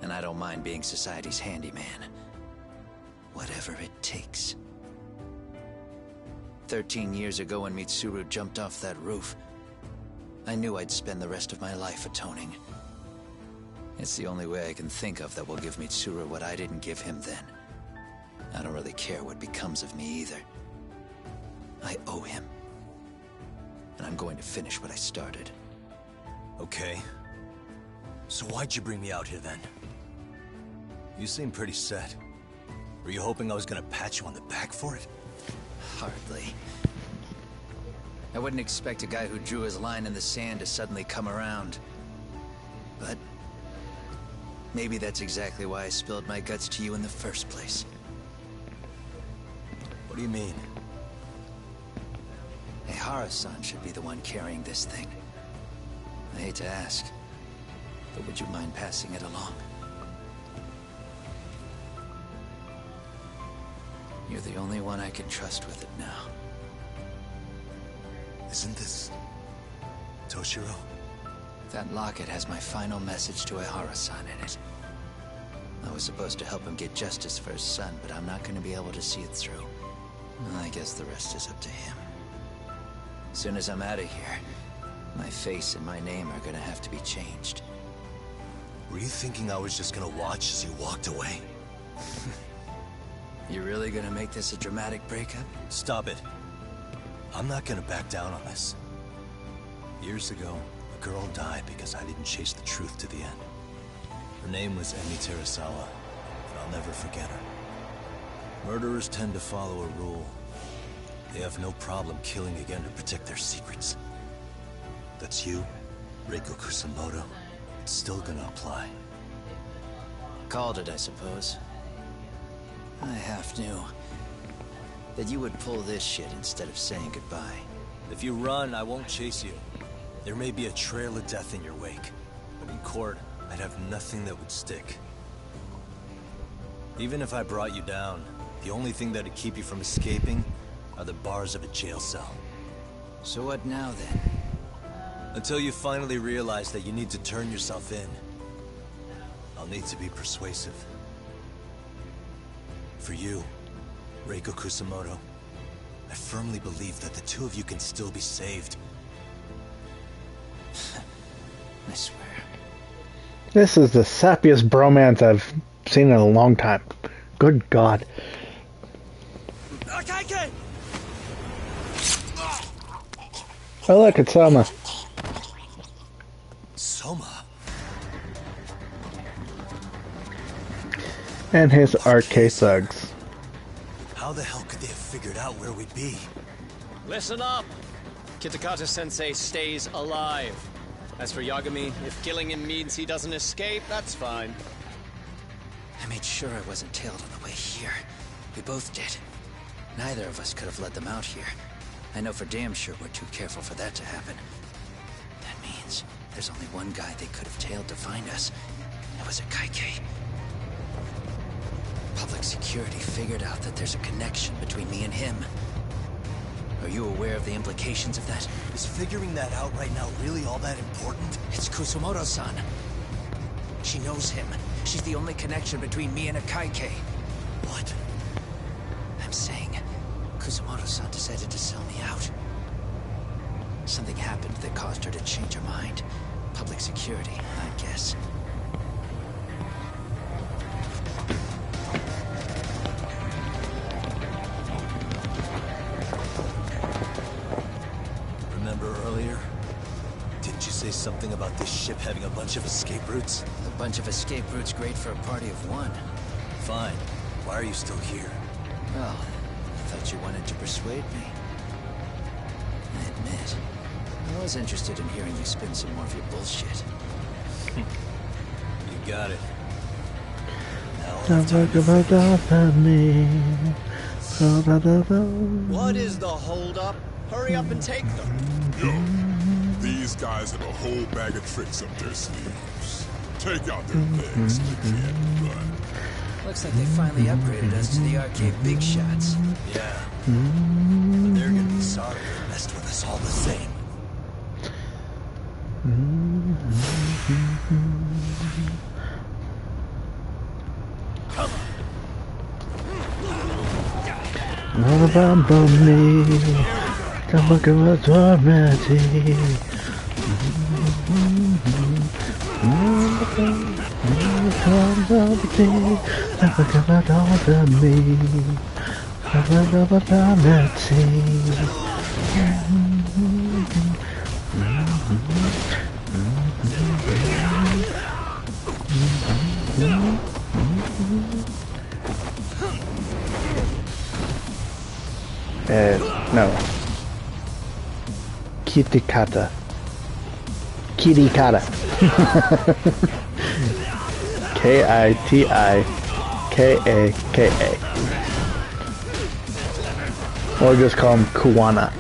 And I don't mind being society's handyman. Whatever it takes. 13 years ago when Mitsuru jumped off that roof, I knew I'd spend the rest of my life atoning. It's the only way I can think of that will give Mitsuru what I didn't give him then. I don't really care what becomes of me either. I owe him. And I'm going to finish what I started. Okay. So why'd you bring me out here then? You seem pretty set. Were you hoping I was gonna pat you on the back for it? Hardly. I wouldn't expect a guy who drew his line in the sand to suddenly come around. But maybe that's exactly why I spilled my guts to you in the first place. What do you mean? Hey, Hara-san should be the one carrying this thing. I hate to ask, but would you mind passing it along? You're the only one I can trust with it now. Isn't this Toshiro? That locket has my final message to Ehara-san in it. I was supposed to help him get justice for his son, but I'm not going to be able to see it through. I guess the rest is up to him. As soon as I'm out of here, my face and my name are going to have to be changed. Were you thinking I was just gonna watch as you walked away? You really gonna make this a dramatic breakup? Stop it. I'm not gonna back down on this. Years ago, a girl died because I didn't chase the truth to the end. Her name was Emi Terasawa, and I'll never forget her. Murderers tend to follow a rule. They have no problem killing again to protect their secrets. That's you, Reiko Kusamoto. It's still gonna apply. Called it, I suppose. I half knew that you would pull this shit instead of saying goodbye. If you run, I won't chase you. There may be a trail of death in your wake, but in court, I'd have nothing that would stick. Even if I brought you down, the only thing that'd keep you from escaping are the bars of a jail cell. So what now, then? Until you finally realize that you need to turn yourself in, I'll need to be persuasive. For you, Reiko Kusamoto, I firmly believe that the two of you can still be saved. I swear. This is the sappiest bromance I've seen in a long time. Good God. Oh look, it's Soma. Soma? And his RK thugs. How the hell could they have figured out where we'd be? Listen up! Kitakata-sensei stays alive. As for Yagami, if killing him means he doesn't escape, that's fine. I made sure I wasn't tailed on the way here. We both did. Neither of us could have let them out here. I know for damn sure we're too careful for that to happen. That means there's only one guy they could have tailed to find us. It was a Kaike. Public security figured out that there's a connection between me and him. Are you aware of the implications of that? Is figuring that out right now really all that important? It's Kusumoto-san. She knows him. She's the only connection between me and Akaike. What? I'm saying, Kusumoto-san decided to sell me out. Something happened that caused her to change her mind. Public security, I guess. Remember earlier? Didn't you say something about this ship having a bunch of escape routes? A bunch of escape routes great for a party of one. Fine. Why are you still here? Well, I thought you wanted to persuade me. I admit, I was interested in hearing you spin some more of your bullshit. You got it. What is the holdup? Hurry up and take them. Yo, these guys have a whole bag of tricks up their sleeves. Take out their legs so they can't run. Looks like they finally upgraded us to the arcade big shots. Yeah. But they're gonna be sorry they messed with us all the same. All about me, come back and what's already. No. Kitikata. Kitikata. Kitikaka. Or just call him Kuwana.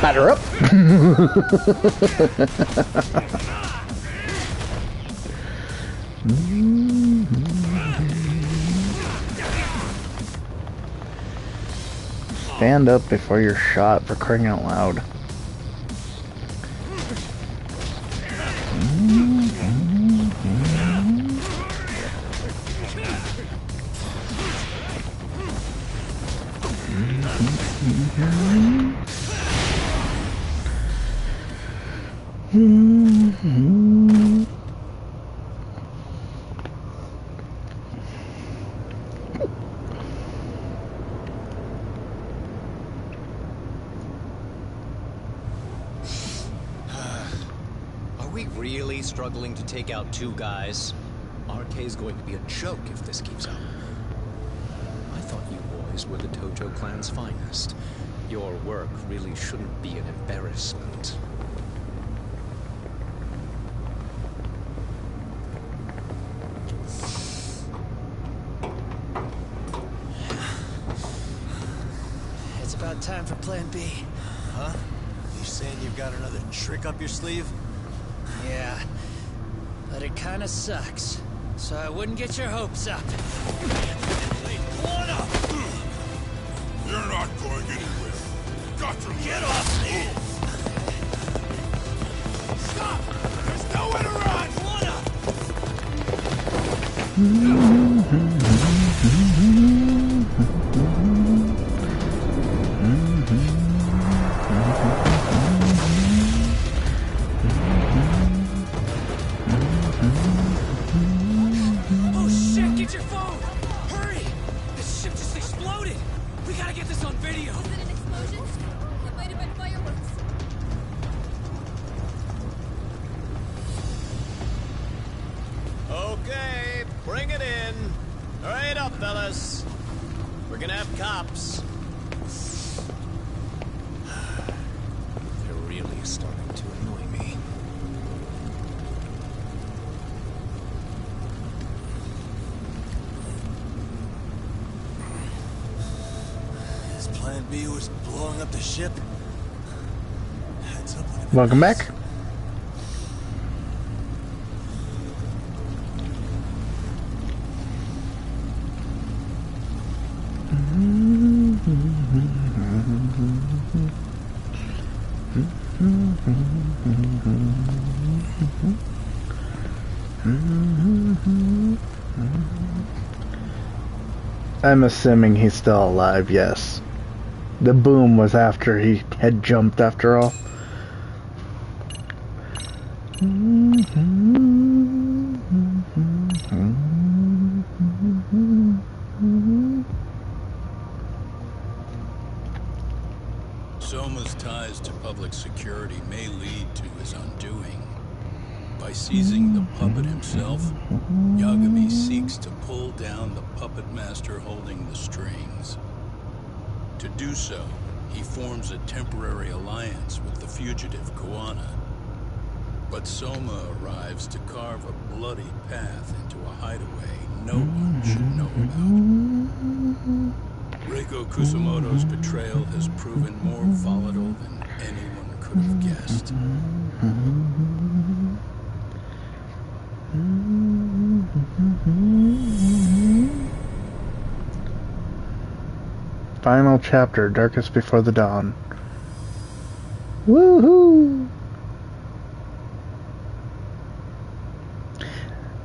Batter up. Stand up before you're shot, for crying out loud. Are we really struggling to take out two guys? RK's going to be a joke if this keeps up. I thought you boys were the Tojo clan's finest. Your work really shouldn't be an embarrassment. It's about time for Plan B. Huh? You saying you've got another trick up your sleeve? Yeah, but it kinda sucks. So I wouldn't get your hopes up. You're not going anywhere. Got to Get off me! Stop! There's nowhere to run! Oh shit, get your phone! Hurry! This ship just exploded! We gotta get this on video! Was it an explosion? It might have been fireworks. Okay, bring it in. Hurry it up, fellas. We're gonna have cops. is starting to annoy me. His plan B was blowing up the ship. Heads up when it Welcome back. I'm assuming he's still alive, yes. The boom was after he had jumped after all. Soma's ties to public security may lead to his undoing. By seizing the puppet himself, Yagami seeks to pull down the puppet master holding the strings. To do so, he forms a temporary alliance with the fugitive Kuwana. But Soma arrives to carve a bloody path into a hideaway no one should know about. Reiko Kusumoto's betrayal has proven more volatile than anyone could have guessed. Final chapter, Darkest Before the Dawn. Woohoo!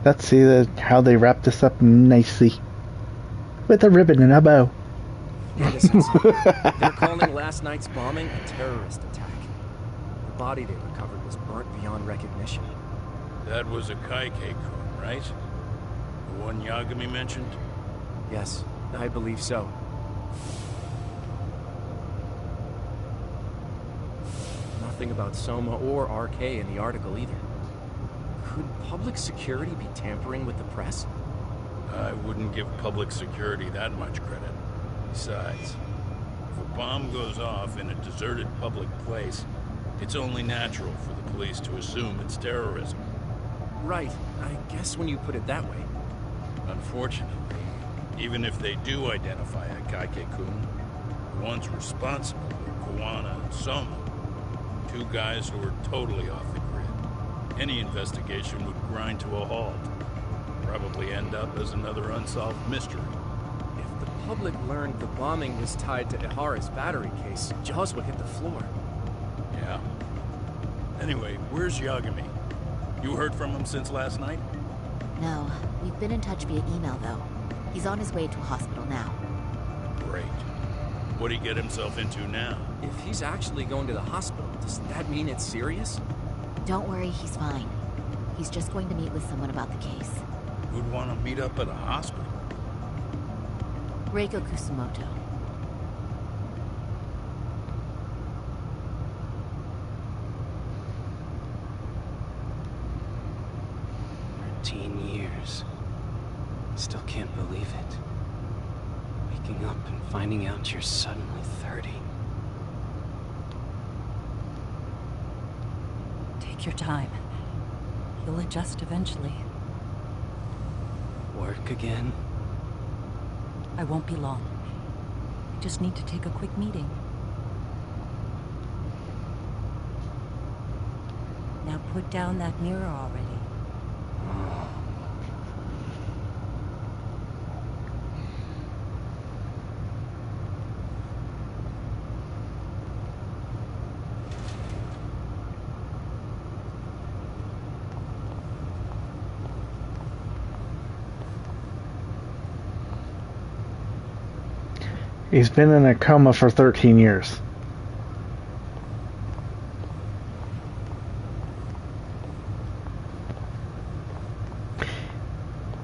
Let's see how they wrap this up nicely. With a ribbon and a bow. They're calling last night's bombing a terrorist attack. The body they recovered was burnt beyond recognition. That was a Kaike-kun, right? The one Yagami mentioned? Yes, I believe so. Nothing about Soma or RK in the article either. Could public security be tampering with the press? I wouldn't give public security that much credit. Besides, if a bomb goes off in a deserted public place, it's only natural for the police to assume it's terrorism. Right. I guess when you put it that way. Unfortunately, even if they do identify a Kaike-kun, the ones responsible are Kuwana and Soma, two guys who are totally off the grid. Any investigation would grind to a halt. Probably end up as another unsolved mystery. If the public learned the bombing was tied to Ihara's battery case, jaws would hit the floor. Yeah. Anyway, where's Yagami? You heard from him since last night? No. We've been in touch via email, though. He's on his way to a hospital now. Great. What'd he get himself into now? If he's actually going to the hospital, does that mean it's serious? Don't worry, he's fine. He's just going to meet with someone about the case. Who'd want to meet up at a hospital? Reiko Kusumoto. Years. Still can't believe it. Waking up and finding out you're suddenly 30. Take your time. You'll adjust eventually. Work again? I won't be long. I just need to take a quick meeting. Now put down that mirror already. He's been in a coma for 13 years.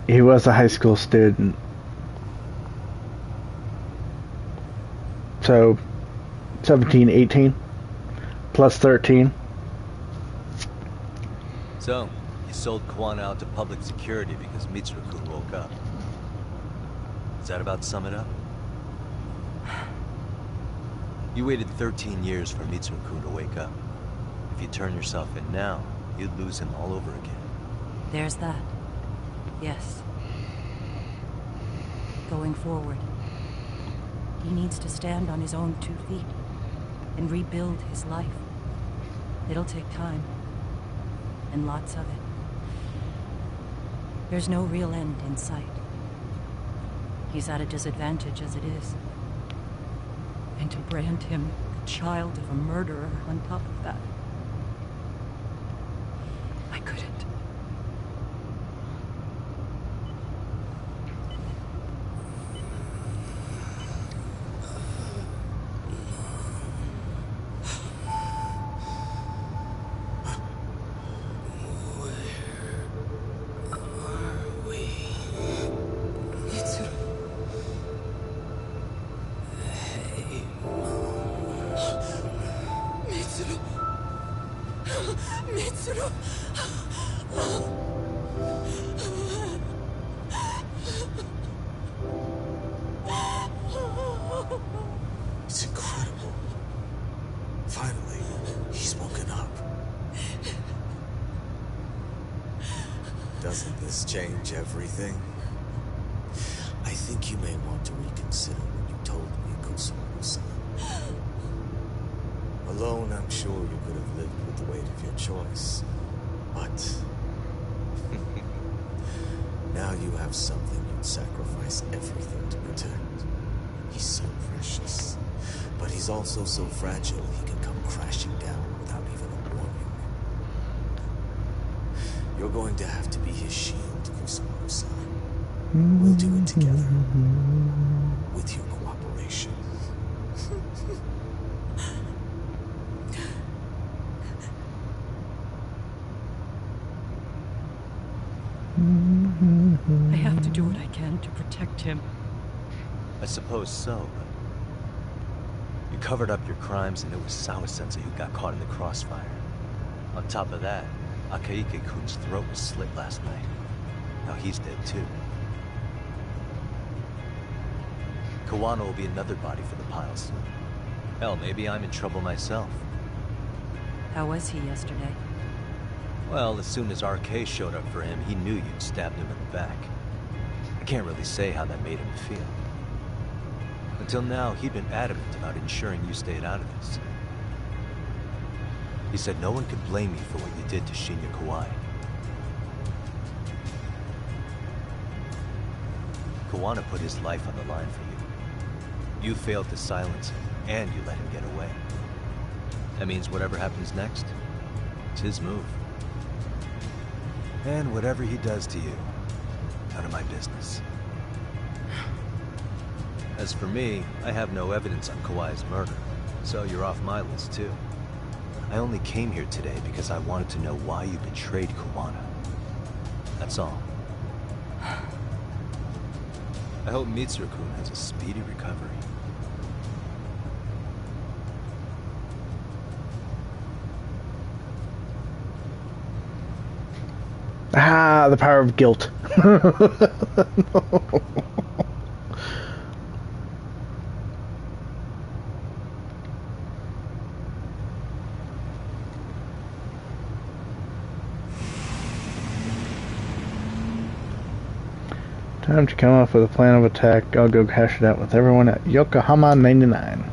He was a high school student. So, 17, 18, plus 13. So, you sold Kuwana out to public security because Mitsuru-kun woke up. Does that about sum it up? You waited 13 years for Mitsuru-kun to wake up. If you turn yourself in now, you'd lose him all over again. There's that. Yes. Going forward, he needs to stand on his own 2 feet and rebuild his life. It'll take time, and lots of it. There's no real end in sight. He's at a disadvantage as it is. And to brand him the child of a murderer on top of that, I couldn't. It's incredible. Finally, he's woken up. Doesn't this change everything? I think you may want to reconsider what you told me, Kosumaru-san. Alone, I'm sure you could have lived with the weight of your choice. But now you have something you'd sacrifice everything to protect. He's so precious, but he's also so fragile he can come crashing down without even a warning. You're going to have to be his shield, Kosumaru-san. We'll do it together, with your cooperation. I have to do what I can to protect him. I suppose so, but you covered up your crimes and it was Sawa-sensei who got caught in the crossfire. On top of that, Akaike-kun's throat was slit last night. Now he's dead too. Kawano will be another body for the pile soon. Hell, maybe I'm in trouble myself. How was he yesterday? Well, as soon as RK showed up for him, he knew you'd stabbed him in the back. I can't really say how that made him feel. Until now, he'd been adamant about ensuring you stayed out of this. He said no one could blame you for what you did to Shinya Kawai. Kawano put his life on the line for you. You failed to silence him, and you let him get away. That means whatever happens next, it's his move. And whatever he does to you, none of my business. As for me, I have no evidence on Kawai's murder, so you're off my list too. I only came here today because I wanted to know why you betrayed Kawano. That's all. I hope Mitsuru-kun has a speedy recovery. Ah, the power of guilt. Time to come up with a plan of attack. I'll go hash it out with everyone at Yokohama 99.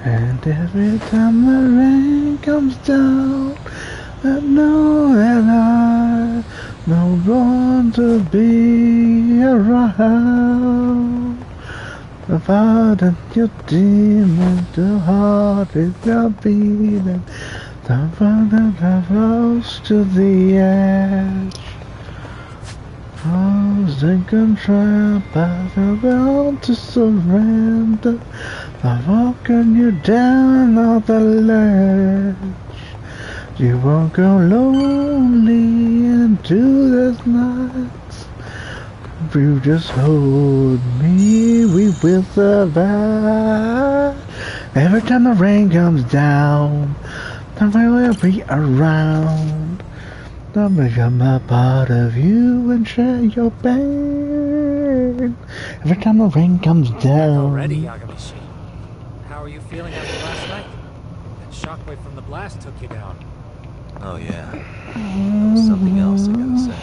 And every time the rain comes down, I know that I don't want to be around. The thought that your demon, the heart is not beating. The fun that I rose to the edge. I was thinking trap, I about to surrender. I'm walking you down on the ledge. You won't go lonely into this night. If you just hold me, we will survive. Every time the rain comes down, I will be around. I'll become a part of you and share your pain. Every time the rain comes down. Already, Yagami-shi. How are you feeling after last night? That shockwave from the blast took you down. Oh yeah. That was something else, I gotta say.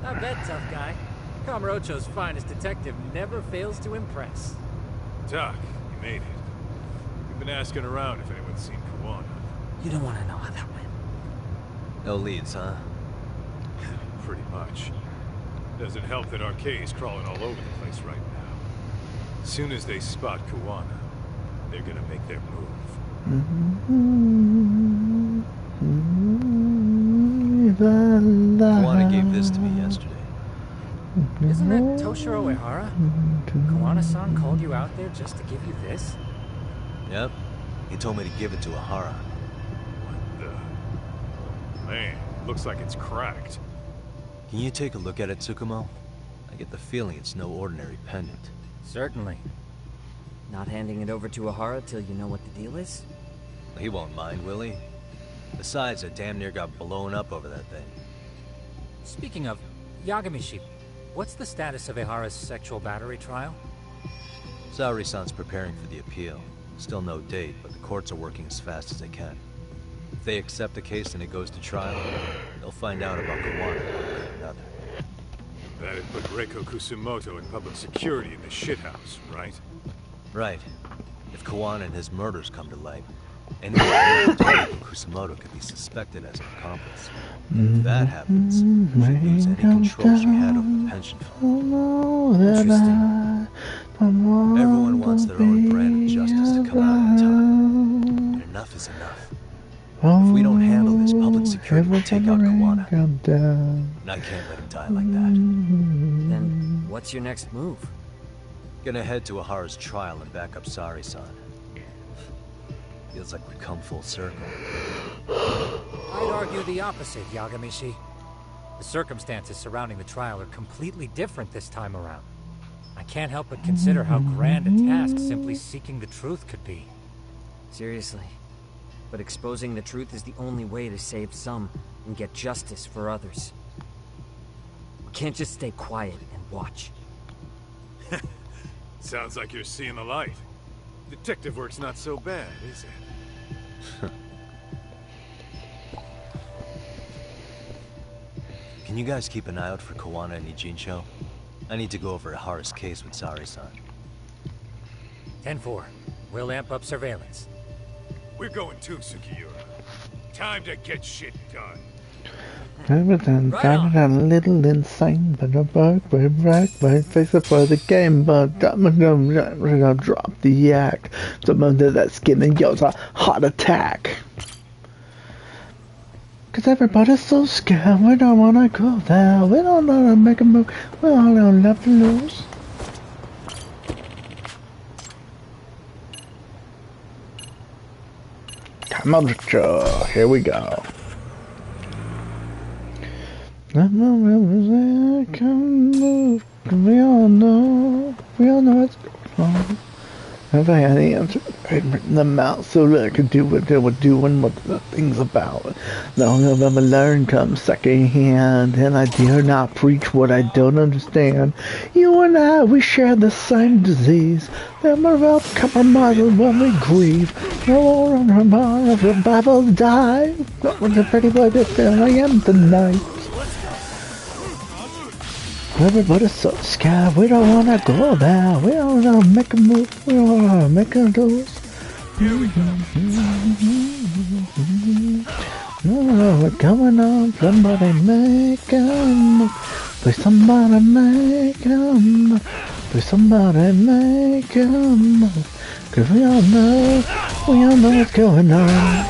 I bet, tough guy. Kamurocho's finest detective never fails to impress. Doc, you made it. We've been asking around if anyone's seen Kuwana. You don't want to know how that went. No leads, huh? Pretty much. Doesn't help that Arcay's crawling all over the place right now. As soon as they spot Kuwana, they're gonna make their move. Kuwana gave this to me yesterday. Isn't that Toshiro Ehara? Kuwana-san called you out there just to give you this? Yep. He told me to give it to Ehara. Man, looks like it's cracked. Can you take a look at it, Tsukumo? I get the feeling it's no ordinary pendant. Certainly. Not handing it over to Ehara till you know what the deal is? He won't mind, will he? Besides, I damn near got blown up over that thing. Speaking of, Yagami-shi, what's the status of Ehara's sexual battery trial? Saori-san's preparing for the appeal. Still no date, but the courts are working as fast as they can. If they accept the case and it goes to trial, they'll find out about Kuwana one way or another. That'd put Reiko Kusumoto in public security in the shithouse, right? Right. If Kuwana and his murders come to light, anyone connected to Reiko Kusumoto could be suspected as an accomplice. If that happens, she'll lose any control she had over the pension fund. Interesting. Everyone wants their own brand of justice to come out on top. But enough is enough. If we don't handle this, public security will take out Kuwana. And I can't let him die like that. Then what's your next move? Gonna head to Ehara's trial and back up Saori-san. Feels like we've come full circle. I'd argue the opposite, Yagami-shi. The circumstances surrounding the trial are completely different this time around. I can't help but consider how grand a task simply seeking the truth could be. Seriously. But exposing the truth is the only way to save some and get justice for others. We can't just stay quiet and watch. Sounds like you're seeing the light. Detective work's not so bad, is it? Can you guys keep an eye out for Kuwana and Ijincho? I need to go over Ehara's case with Saori-san. 10-4. We'll amp up surveillance. We're going too, Sukiura. Time to get shit done. I'm a little insane, but I'm back, face up for the game, but I'm gonna drop the act. Some under that skin and yells a heart attack. Cause everybody's so scared, we don't wanna go there, we don't wanna make a move, we all don't have to lose. Come on, here we go. We all know what's going on. If I had the answer, I'd written them out so that I could do what they were doing, what the thing's about. Long of them learn comes second hand, and I dare not preach what I don't understand. You and I, we share the same disease. Them are about compromises when we grieve. No more of the Bible die. Not with the pretty boy that I am tonight. Everybody's so scared, we don't wanna go there, we don't wanna make a move, we don't wanna make a dose. No, we're coming on, somebody make a move, please somebody make a move, please somebody make a move, cause we all know what's going on.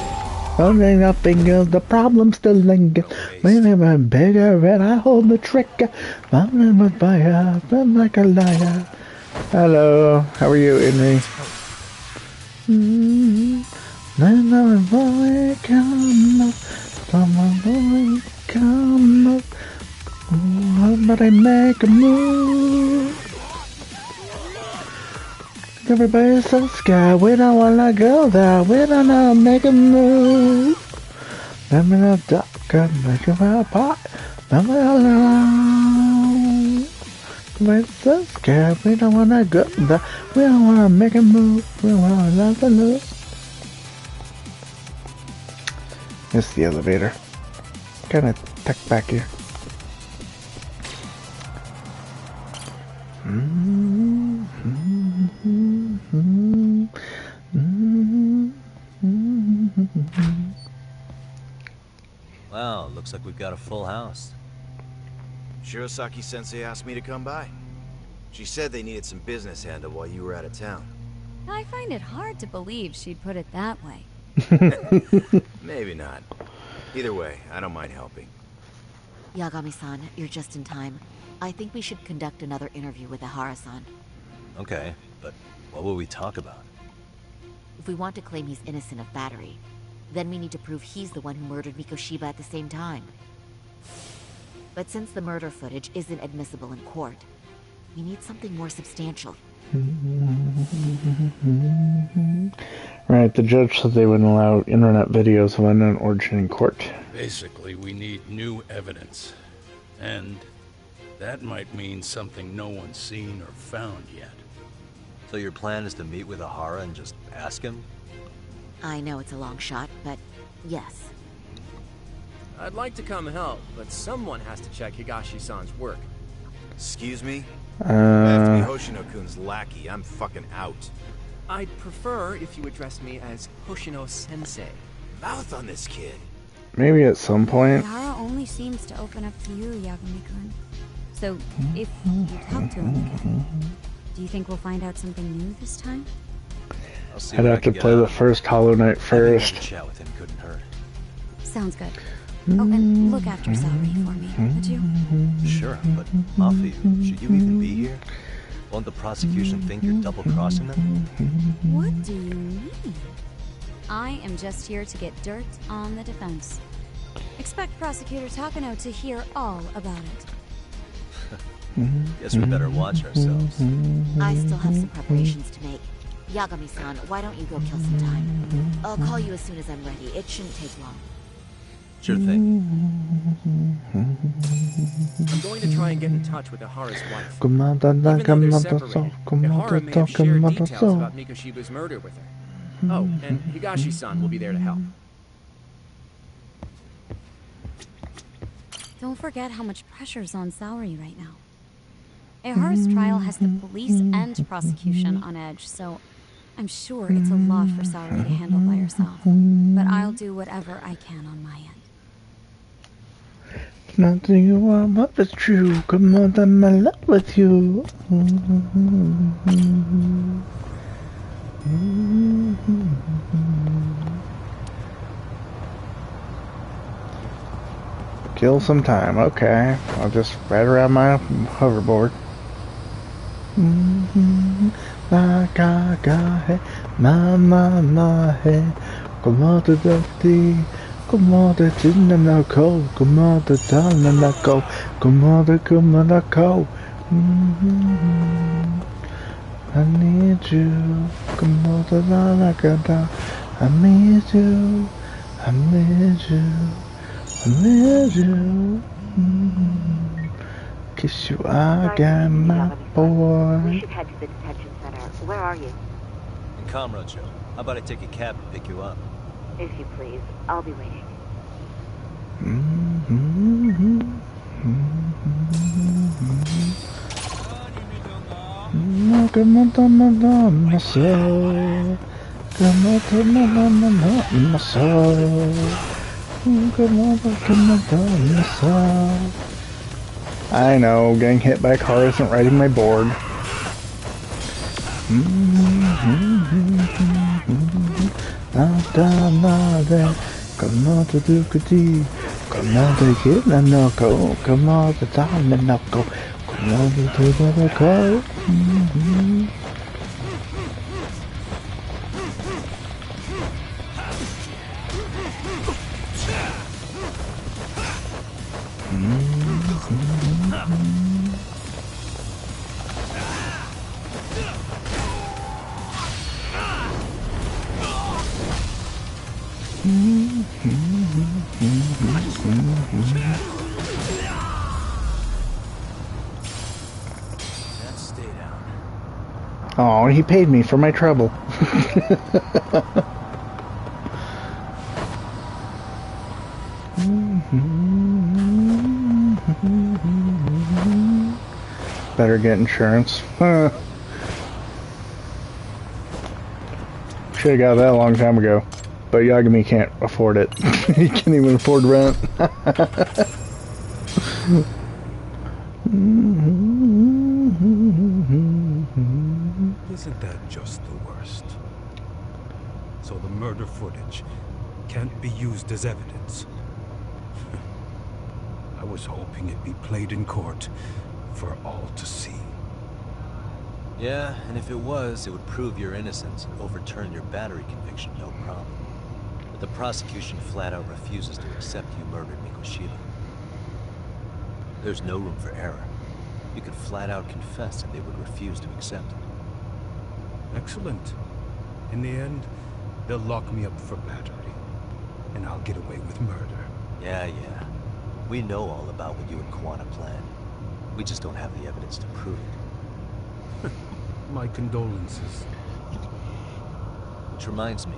Holding our fingers, the problem still lingers. Maybe I'm bigger and I hold the trigger. I'm with fire, I'm like a liar. Hello, how are you, Henry? Then I'm boy come up, someone boy come up. But I make a move. Everybody's so scared, we don't wanna go there, we don't know, make a move. Let me know, duck, make a pot, let me know. Everybody's so scared, we don't wanna go there, we don't wanna make a move, we don't wanna let the loose. It's the elevator. Kinda tuck back here. Wow, looks like we've got a full house. Shirosaki-sensei asked me to come by. She said they needed some business handled while you were out of town. I find it hard to believe she'd put it that way. Maybe not. Either way, I don't mind helping. Yagami-san, you're just in time. I think we should conduct another interview with Ihara-san. Okay, but what will we talk about? If we want to claim he's innocent of battery, then we need to prove he's the one who murdered Mikoshiba at the same time. But since the murder footage isn't admissible in court, we need something more substantial. Right, the judge said they wouldn't allow internet videos of unknown origin in court. Basically, we need new evidence. And that might mean something no one's seen or found yet. So your plan is to meet with Ihara and just ask him? I know it's a long shot, but yes. I'd like to come help, but someone has to check Higashi-san's work. Excuse me? I have to be Hoshino-kun's lackey. I'm fucking out. I'd prefer if you address me as Hoshino-sensei. Mouth on this kid. Maybe at some point. Ihara only seems to open up to you, Yagami-kun. So, if you talk to him again, do you think we'll find out something new this time? I'd have to play the first Hollow Knight first. Chat with him couldn't hurt. Sounds good. Oh, and look after Saori for me, would you? Sure, but Mafu, should you even be here? Won't the prosecution think you're double-crossing them? What do you mean? I am just here to get dirt on the defense. Expect Prosecutor Takano to hear all about it. Guess we better watch ourselves. I still have some preparations to make. Yagami-san, why don't you go kill some time? I'll call you as soon as I'm ready. It shouldn't take long. Sure thing. I'm going to try and get in touch with Ihara's wife. Even though they're separated, Ihara may have shared details about Mikoshiba's murder with her. Oh, and Higashi-san will be there to help. Don't forget how much pressure's on Saori right now. Ihara's trial has the police and prosecution on edge, so I'm sure it's a lot for Saori to handle by herself. But I'll do whatever I can on my end. Nothing you want, but it's true. Come on, I'm in love with you. Kill some time, okay. I'll just ride around my hoverboard. La ga ga hey, ma hey. Come on to the tea. Come on to the go. Come on to the go. Come on to go. I need you. Come on to the ga. I need you. I need you. I need you. Kiss you again, my boy. We should head to the detention center. Where are you? In Kamurocho. How about I take a cab and pick you up? If you please, I'll be waiting. Come on, my soul. Come on, my soul. Come on, my soul. I know, getting hit by a car isn't riding my board. Come on to do goodie. Come on to get the knuckle. Come on to down the knuckle. Come on to do the knuckle. Stay down. Oh, he paid me for my trouble. Better get insurance. Should have got that a long time ago. But Yagami can't afford it. He can't even afford rent. Isn't that just the worst? So the murder footage can't be used as evidence. I was hoping it'd be played in court for all to see. Yeah, and if it was, it would prove your innocence and overturn your battery conviction, no problem. But the prosecution flat out refuses to accept you murdered Mikoshiba. There's no room for error. You could flat out confess and they would refuse to accept it. Excellent. In the end, they'll lock me up for battery, and I'll get away with murder. Yeah. We know all about what you and Kwana planned. We just don't have the evidence to prove it. My condolences. Which reminds me,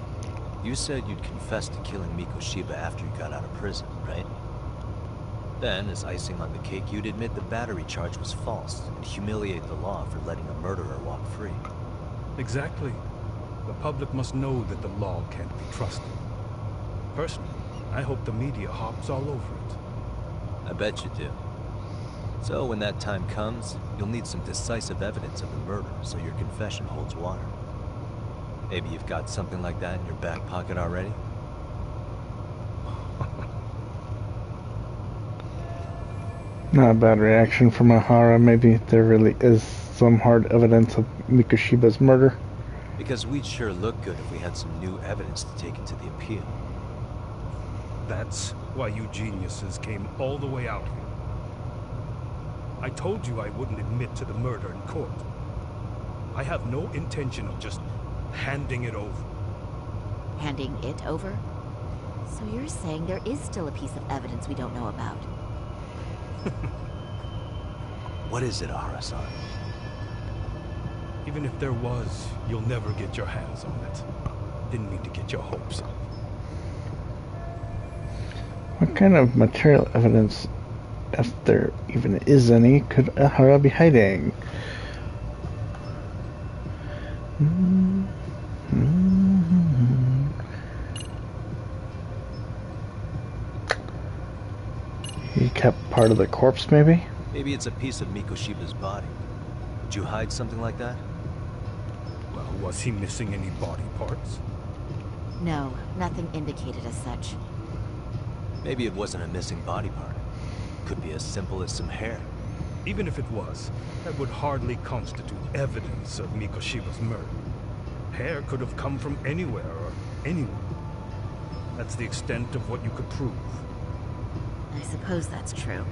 you said you'd confess to killing Mikoshiba after you got out of prison, right? Then, as icing on the cake, you'd admit the battery charge was false and humiliate the law for letting a murderer walk free. Exactly. The public must know that the law can't be trusted. Personally, I hope the media hops all over it. I bet you do. So when that time comes, you'll need some decisive evidence of the murder so your confession holds water. Maybe you've got something like that in your back pocket already? Not a bad reaction from Ahara. Maybe there really is some hard evidence of Mikoshiba's murder. Because we'd sure look good if we had some new evidence to take into the appeal. That's why you geniuses came all the way out here. I told you I wouldn't admit to the murder in court. I have no intention of just handing it over. Handing it over? So you're saying there is still a piece of evidence we don't know about? What is it, Ahara-san? Even if there was, you'll never get your hands on it. Didn't mean to get your hopes up. What kind of material evidence, if there even is any, could Ahara be hiding? He kept part of the corpse, maybe? Maybe it's a piece of Mikoshiba's body. Would you hide something like that? Well, was he missing any body parts? No, nothing indicated as such. Maybe it wasn't a missing body part. Could be as simple as some hair. Even if it was, that would hardly constitute evidence of Mikoshiba's murder. Hair could have come from anywhere or anyone. That's the extent of what you could prove. I suppose that's true.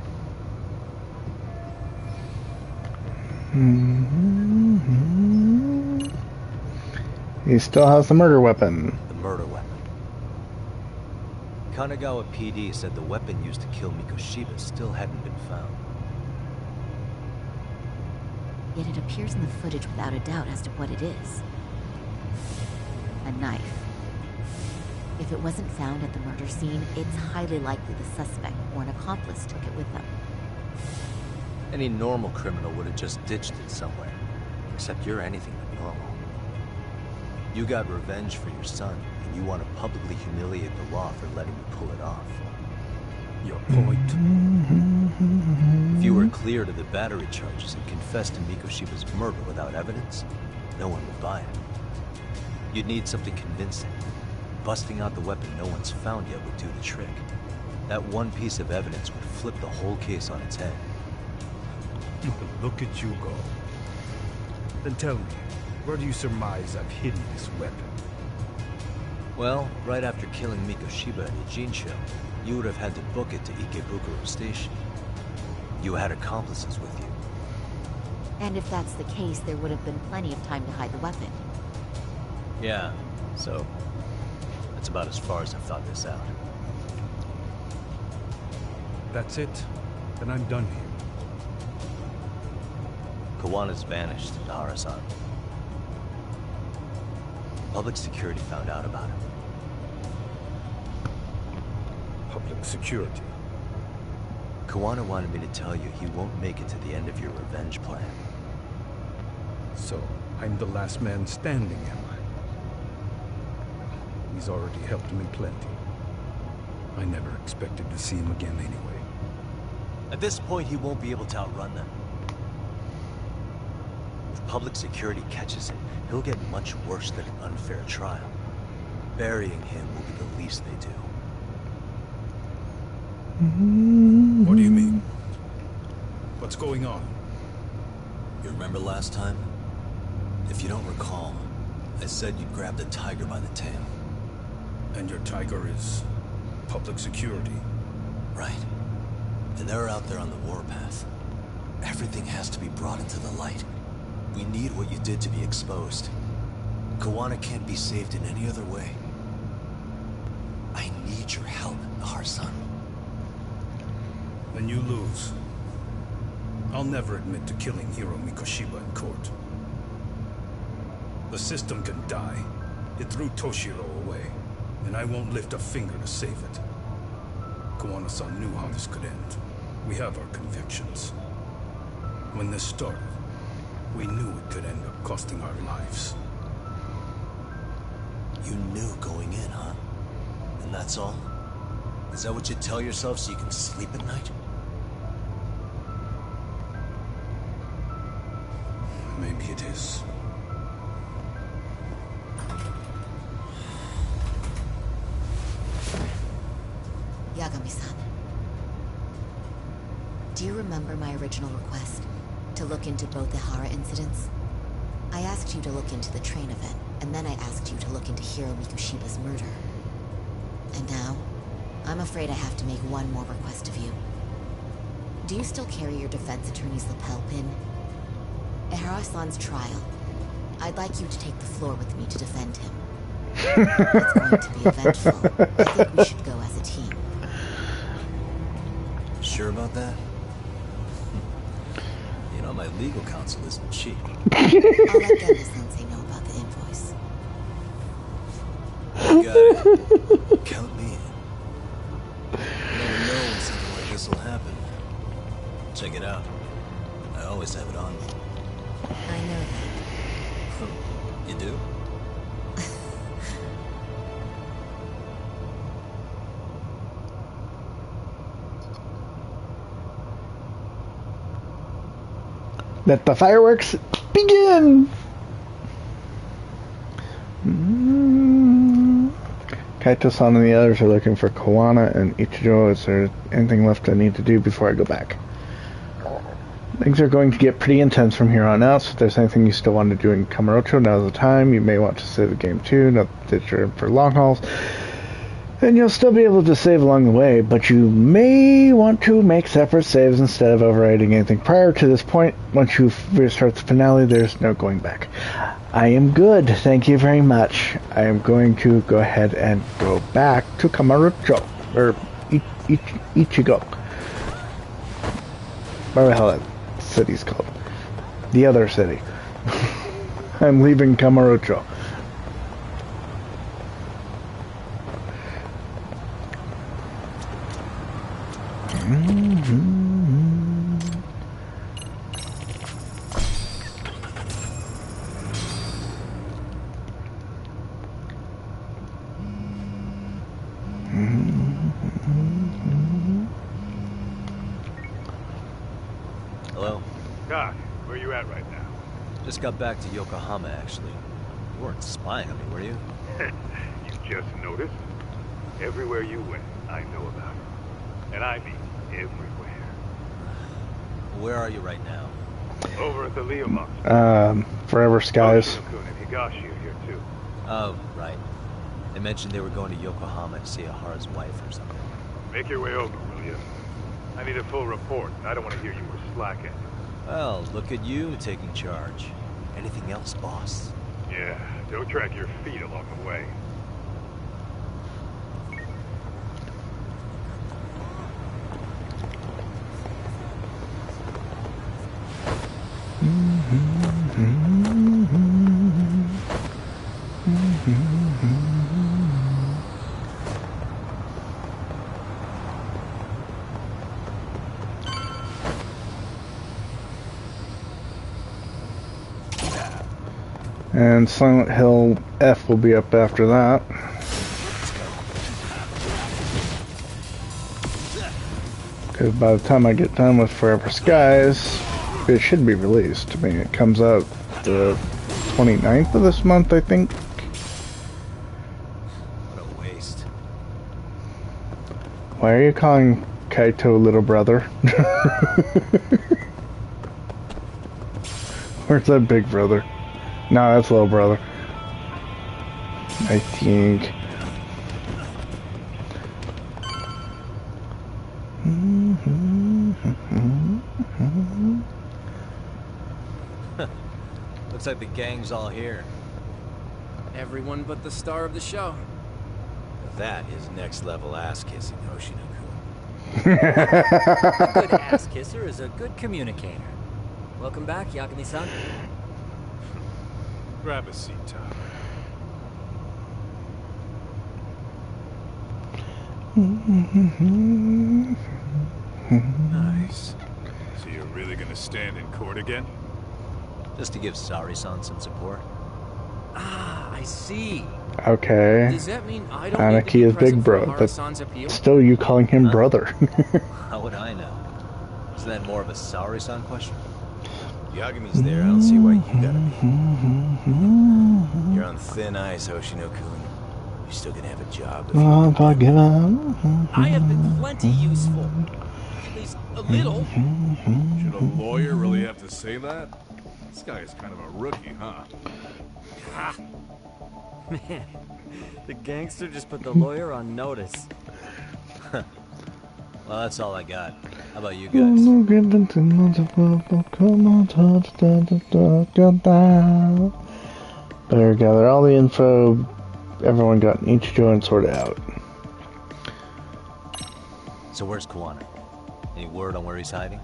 He still has the murder weapon. The murder weapon. Kanagawa PD said the weapon used to kill Mikoshiba still hadn't been found. Yet it appears in the footage without a doubt as to what it is. A knife. If it wasn't found at the murder scene, it's highly likely the suspect or an accomplice took it with them. Any normal criminal would have just ditched it somewhere. Except you're anything but normal. You got revenge for your son, and you want to publicly humiliate the law for letting you pull it off. Your point? If you were cleared of the battery charges and confessed to Mikoshiba's murder without evidence, no one would buy it. You'd need something convincing. Busting out the weapon no one's found yet would do the trick. That one piece of evidence would flip the whole case on its head. Look at you go. Then tell me, where do you surmise I've hidden this weapon? Well, right after killing Mikoshiba at Ijincho, you would have had to book it to Ikebukuro Station. You had accomplices with you. And if that's the case, there would have been plenty of time to hide the weapon. Yeah, so that's about as far as I've thought this out. that's it, then I'm done here. Kawana's vanished, Nahara-san. Public security found out about him. Public security? Kawana wanted me to tell you he won't make it to the end of your revenge plan. So, I'm the last man standing, am I? He's already helped me plenty. I never expected to see him again anyway. At this point, he won't be able to outrun them. If public security catches him, he'll get much worse than an unfair trial. Burying him will be the least they do. What do you mean? What's going on? You remember last time? If you don't recall, I said you'd grab the tiger by the tail. And your tiger is public security? Right. And they're out there on the warpath. Everything has to be brought into the light. We need what you did to be exposed. Kawana can't be saved in any other way. I need your help, Nahara-san. Then you lose. I'll never admit to killing Hiro Mikoshiba in court. The system can die. It threw Toshiro away, and I won't lift a finger to save it. Kawana-san knew how this could end. We have our convictions. When this started, we knew it could end up costing our lives. You knew going in, huh? And that's all? Is that what you tell yourself so you can sleep at night? Maybe it is. Yagami-san. Do you remember my original request? To look into both the Hara incidents? I asked you to look into the train event, and then I asked you to look into Hiro Mikoshiba's murder. And now, I'm afraid I have to make one more request of you. Do you still carry your defense attorney's lapel pin? At Hara-san's trial, I'd like you to take the floor with me to defend him. It's going to be eventful. I think we should go as a team. Sure about that? You know, my legal counsel isn't cheap. I'll let Genda-sensei know about the invoice. You got it. Count me in. You never know when something like this will happen. Check it out. I always have it on me. I know that. You do? Let the fireworks begin! Kaito-san and the others are looking for Kawana and Ichijo. Is there anything left I need to do before I go back? Things are going to get pretty intense from here on out, so if there's anything you still want to do in Kamurocho, now's the time. You may want to save the game too, not that you're in for long hauls. And you'll still be able to save along the way, but you may want to make separate saves instead of overwriting anything prior to this point. Once you restart the finale, there's no going back. I am good, thank you very much. I am going to go ahead and go back to Kamurocho, or Ichigo. Whatever the hell that city's called. The other city. I'm leaving Kamurocho. Hello? Doc, where you at right now? Just got back to Yokohama, actually. You weren't spying on me, were you? You just noticed? Everywhere you went, I know about it. And I mean everywhere. Where are you right now? Over at the Leomux. Forever Skies. Hoshino-kun and Higashi are here too. Oh, right. They mentioned they were going to Yokohama to see Ahara's wife or something. Make your way over, will you? I need a full report. I don't want to hear you were slacking. Well, look at you taking charge. Anything else, boss? Yeah, don't drag your feet along the way. And Silent Hill F will be up after that. Because by the time I get done with Forever Skies, it should be released. I mean, it comes out the 29th of this month, I think. What a waste. Why are you calling Kaito little brother? Where's that big brother? No, that's little brother. I think. Looks like the gang's all here. Everyone but the star of the show. That is next level ass kissing, Hoshino-kun. A good ass kisser is a good communicator. Welcome back, Yagami-san. Grab a seat, Tom. Nice. So you're really gonna stand in court again? Just to give Sari-san some support. Ah, I see. Okay. Does that mean I don't Anarchy need to is be big present bro, for but Hara-san's appeal? still you calling him brother. How would I know? Isn't that more of a Sari-san question? Yagami's there, I don't see why you gotta be. You're on thin ice, Hoshino-kun. You're still gonna have a job if I have been plenty useful. At least a little. Should a lawyer really have to say that? This guy is kind of a rookie, huh? Ah. Man, the gangster just put the lawyer on notice. Well, that's all I got. How about you guys? Better gather all the info everyone got in each joint sorted out. So where's Kuwana? Any word on where he's hiding?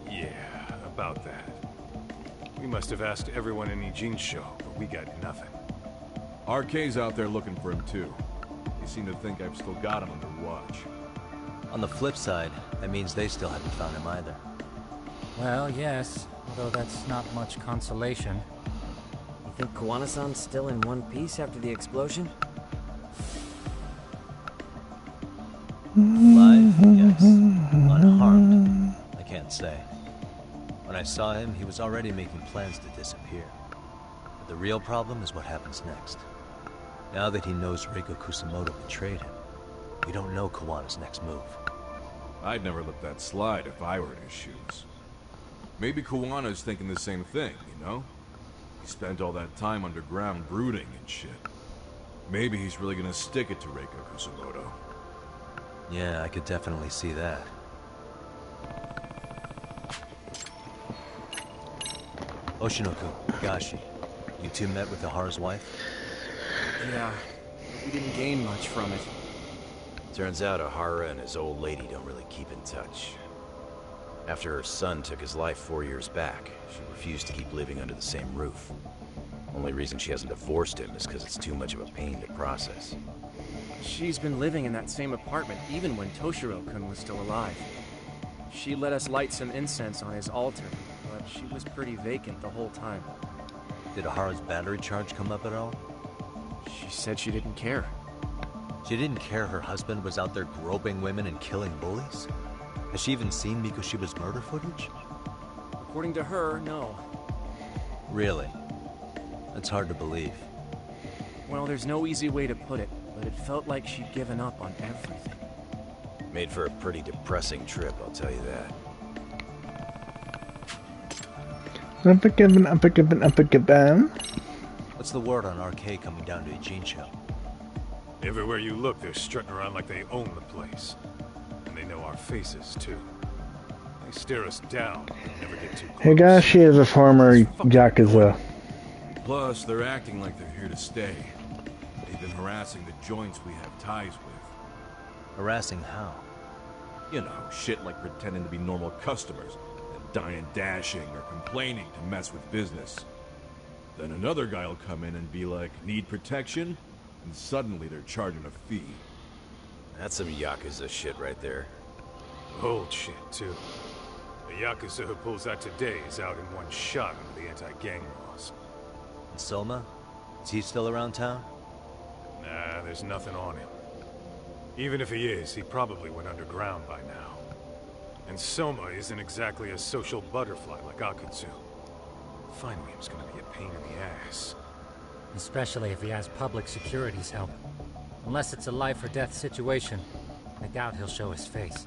Yeah, about that. We must have asked everyone in Ijincho, but we got nothing. RK's out there looking for him too. They seem to think I've still got him under watch. On the flip side, that means they still haven't found him either. Well, yes, although that's not much consolation. You think Kuwana-san's still in one piece after the explosion? Alive? Yes. Unharmed? I can't say. When I saw him, he was already making plans to disappear. But the real problem is what happens next. Now that he knows Reiko Kusamoto betrayed him, we don't know Kawana's next move. I'd never let that slide if I were in his shoes. Maybe Kawana's thinking the same thing, you know? He spent all that time underground brooding and shit. Maybe he's really gonna stick it to Reiko Kusamoto. Yeah, I could definitely see that. Oshinoku, Gashi, you two met with Ahara's wife? Yeah, we didn't gain much from it. Turns out Ahara and his old lady don't really keep in touch. After her son took his life 4 years back, she refused to keep living under the same roof. Only reason she hasn't divorced him is because it's too much of a pain to process. She's been living in that same apartment even when Toshiro-kun was still alive. She let us light some incense on his altar, but she was pretty vacant the whole time. Did Ahara's battery charge come up at all? She said she didn't care. She didn't care her husband was out there groping women and killing bullies? Has she even seen Mikoshiba's murder footage? According to her, no. Really? That's hard to believe. Well, there's no easy way to put it, but it felt like she'd given up on everything. Made for a pretty depressing trip, I'll tell you that. What's the word on RK coming down to Ijincho? Everywhere you look, they're strutting around like they own the place. And they know our faces, too. They stare us down and never get too close. Higashi is a former Yakuza. Plus, they're acting like they're here to stay. They've been harassing the joints we have ties with. Harassing how? You know, shit like pretending to be normal customers, and dying dashing or complaining to mess with business. Then another guy will come in and be like, need protection? And suddenly they're charging a fee. That's some Yakuza shit right there. Old shit, too. The Yakuza who pulls that today is out in one shot under the anti-gang laws. Soma? Is he still around town? Nah, there's nothing on him. Even if he is, he probably went underground by now. And Soma isn't exactly a social butterfly like Akutsu. Finding him's gonna be a pain in the ass. Especially if he has public security's help. Unless it's a life or death situation, I doubt he'll show his face.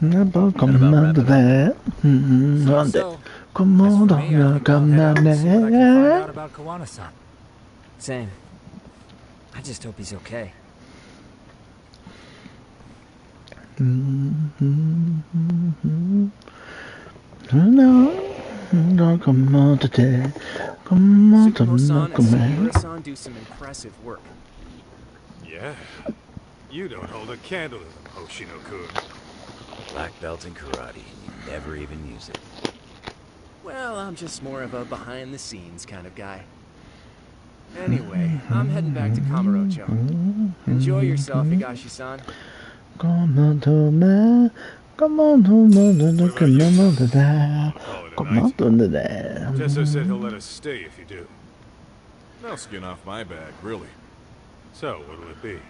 Never come out of that. Come on, come out out about Kawana-san. Same. I just hope he's okay. Come on today. Come on, Tsukino-san come and on. Sugiura-san do some impressive work. Yeah? You don't hold a candle to them, Hoshino-kun. Black belt in karate, and you never even use it. Well, I'm just more of a behind-the-scenes kind of guy. Anyway, I'm heading back to Kamurocho. Enjoy yourself, Higashi-san. Come on to me. Come on to me. Come on to that. Come on to that. Tesso said he'll let us stay if you do. No skin off my back, really. So, what'll it be?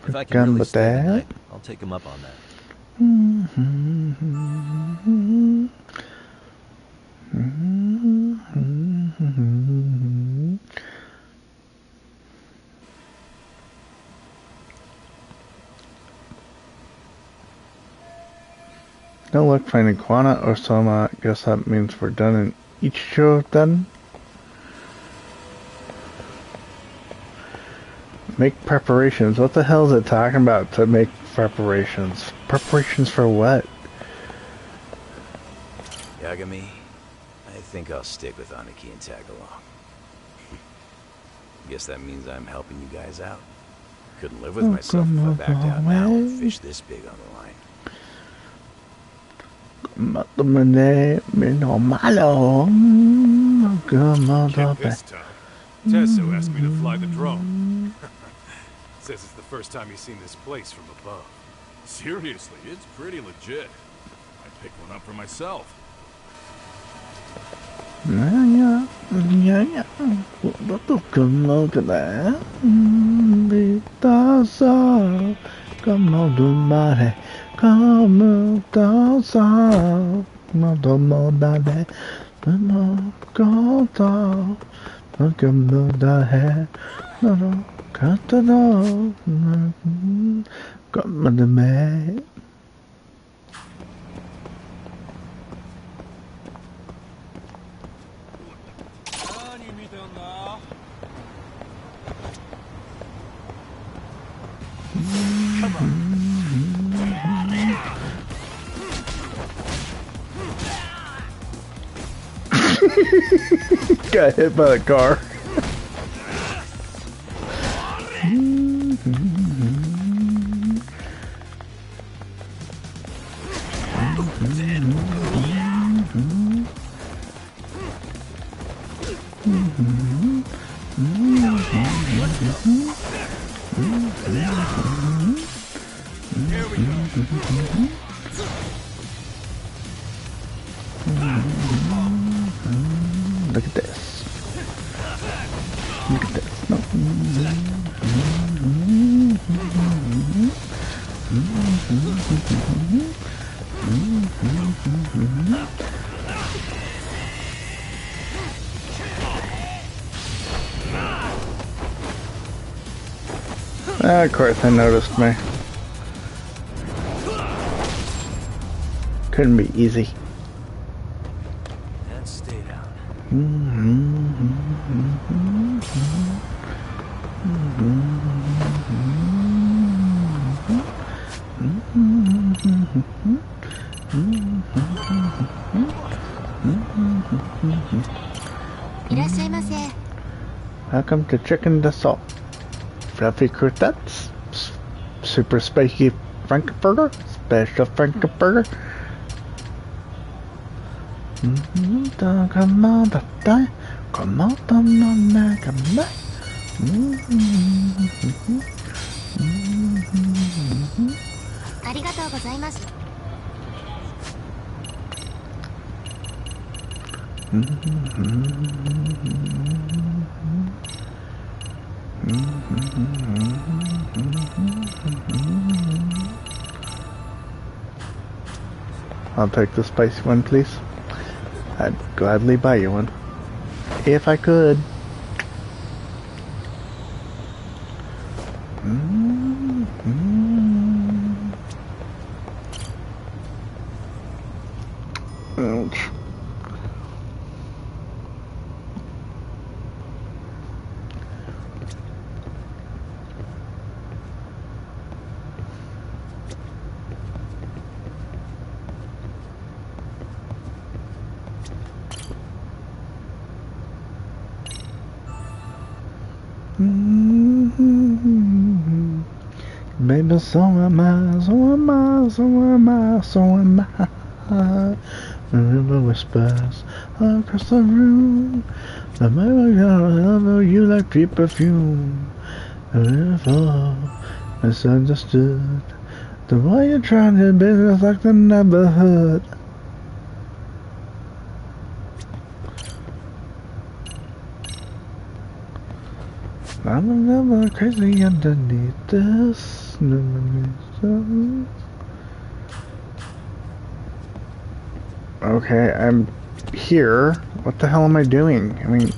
If I can really stay the night, I'll take him up on that. No luck finding Kawana or Soma. I guess that means we're done in Ichijo then. Make preparations. What the hell is it talking about to make preparations? Preparations for what? Yagami, I think I'll stick with Aniki and tag along. Guess that means I'm helping you guys out. Couldn't live with myself if I backed out now with a fish this big on the line. Can't this time. Tesso asked me to fly the drone. Says it's the first time he's seen this place from above. Seriously, it's pretty legit. I picked one up for myself. Come on to that. Come on to my come on to come on to my come on to come on to no cut it off come on to me. Come on. Got hit by the car. Look at this. Look at this. No. Of course, they noticed me. Couldn't be easy. And stay down. Welcome to Chicken d'Assault. Fluffy croutons, super spicy Frankfurter, special Frankfurter. Come on, come on, come on. I'll take the spicy one, please. I'd gladly buy you one. If I could. Ouch. Baby, so am I, so am I, so am I, so am I. The river whispers across the room. The memory of you like cheap perfume. The river misunderstood. The way you're trying to business like the neighborhood. I'm never crazy underneath this. Okay, I'm here. What the hell am I doing? I mean...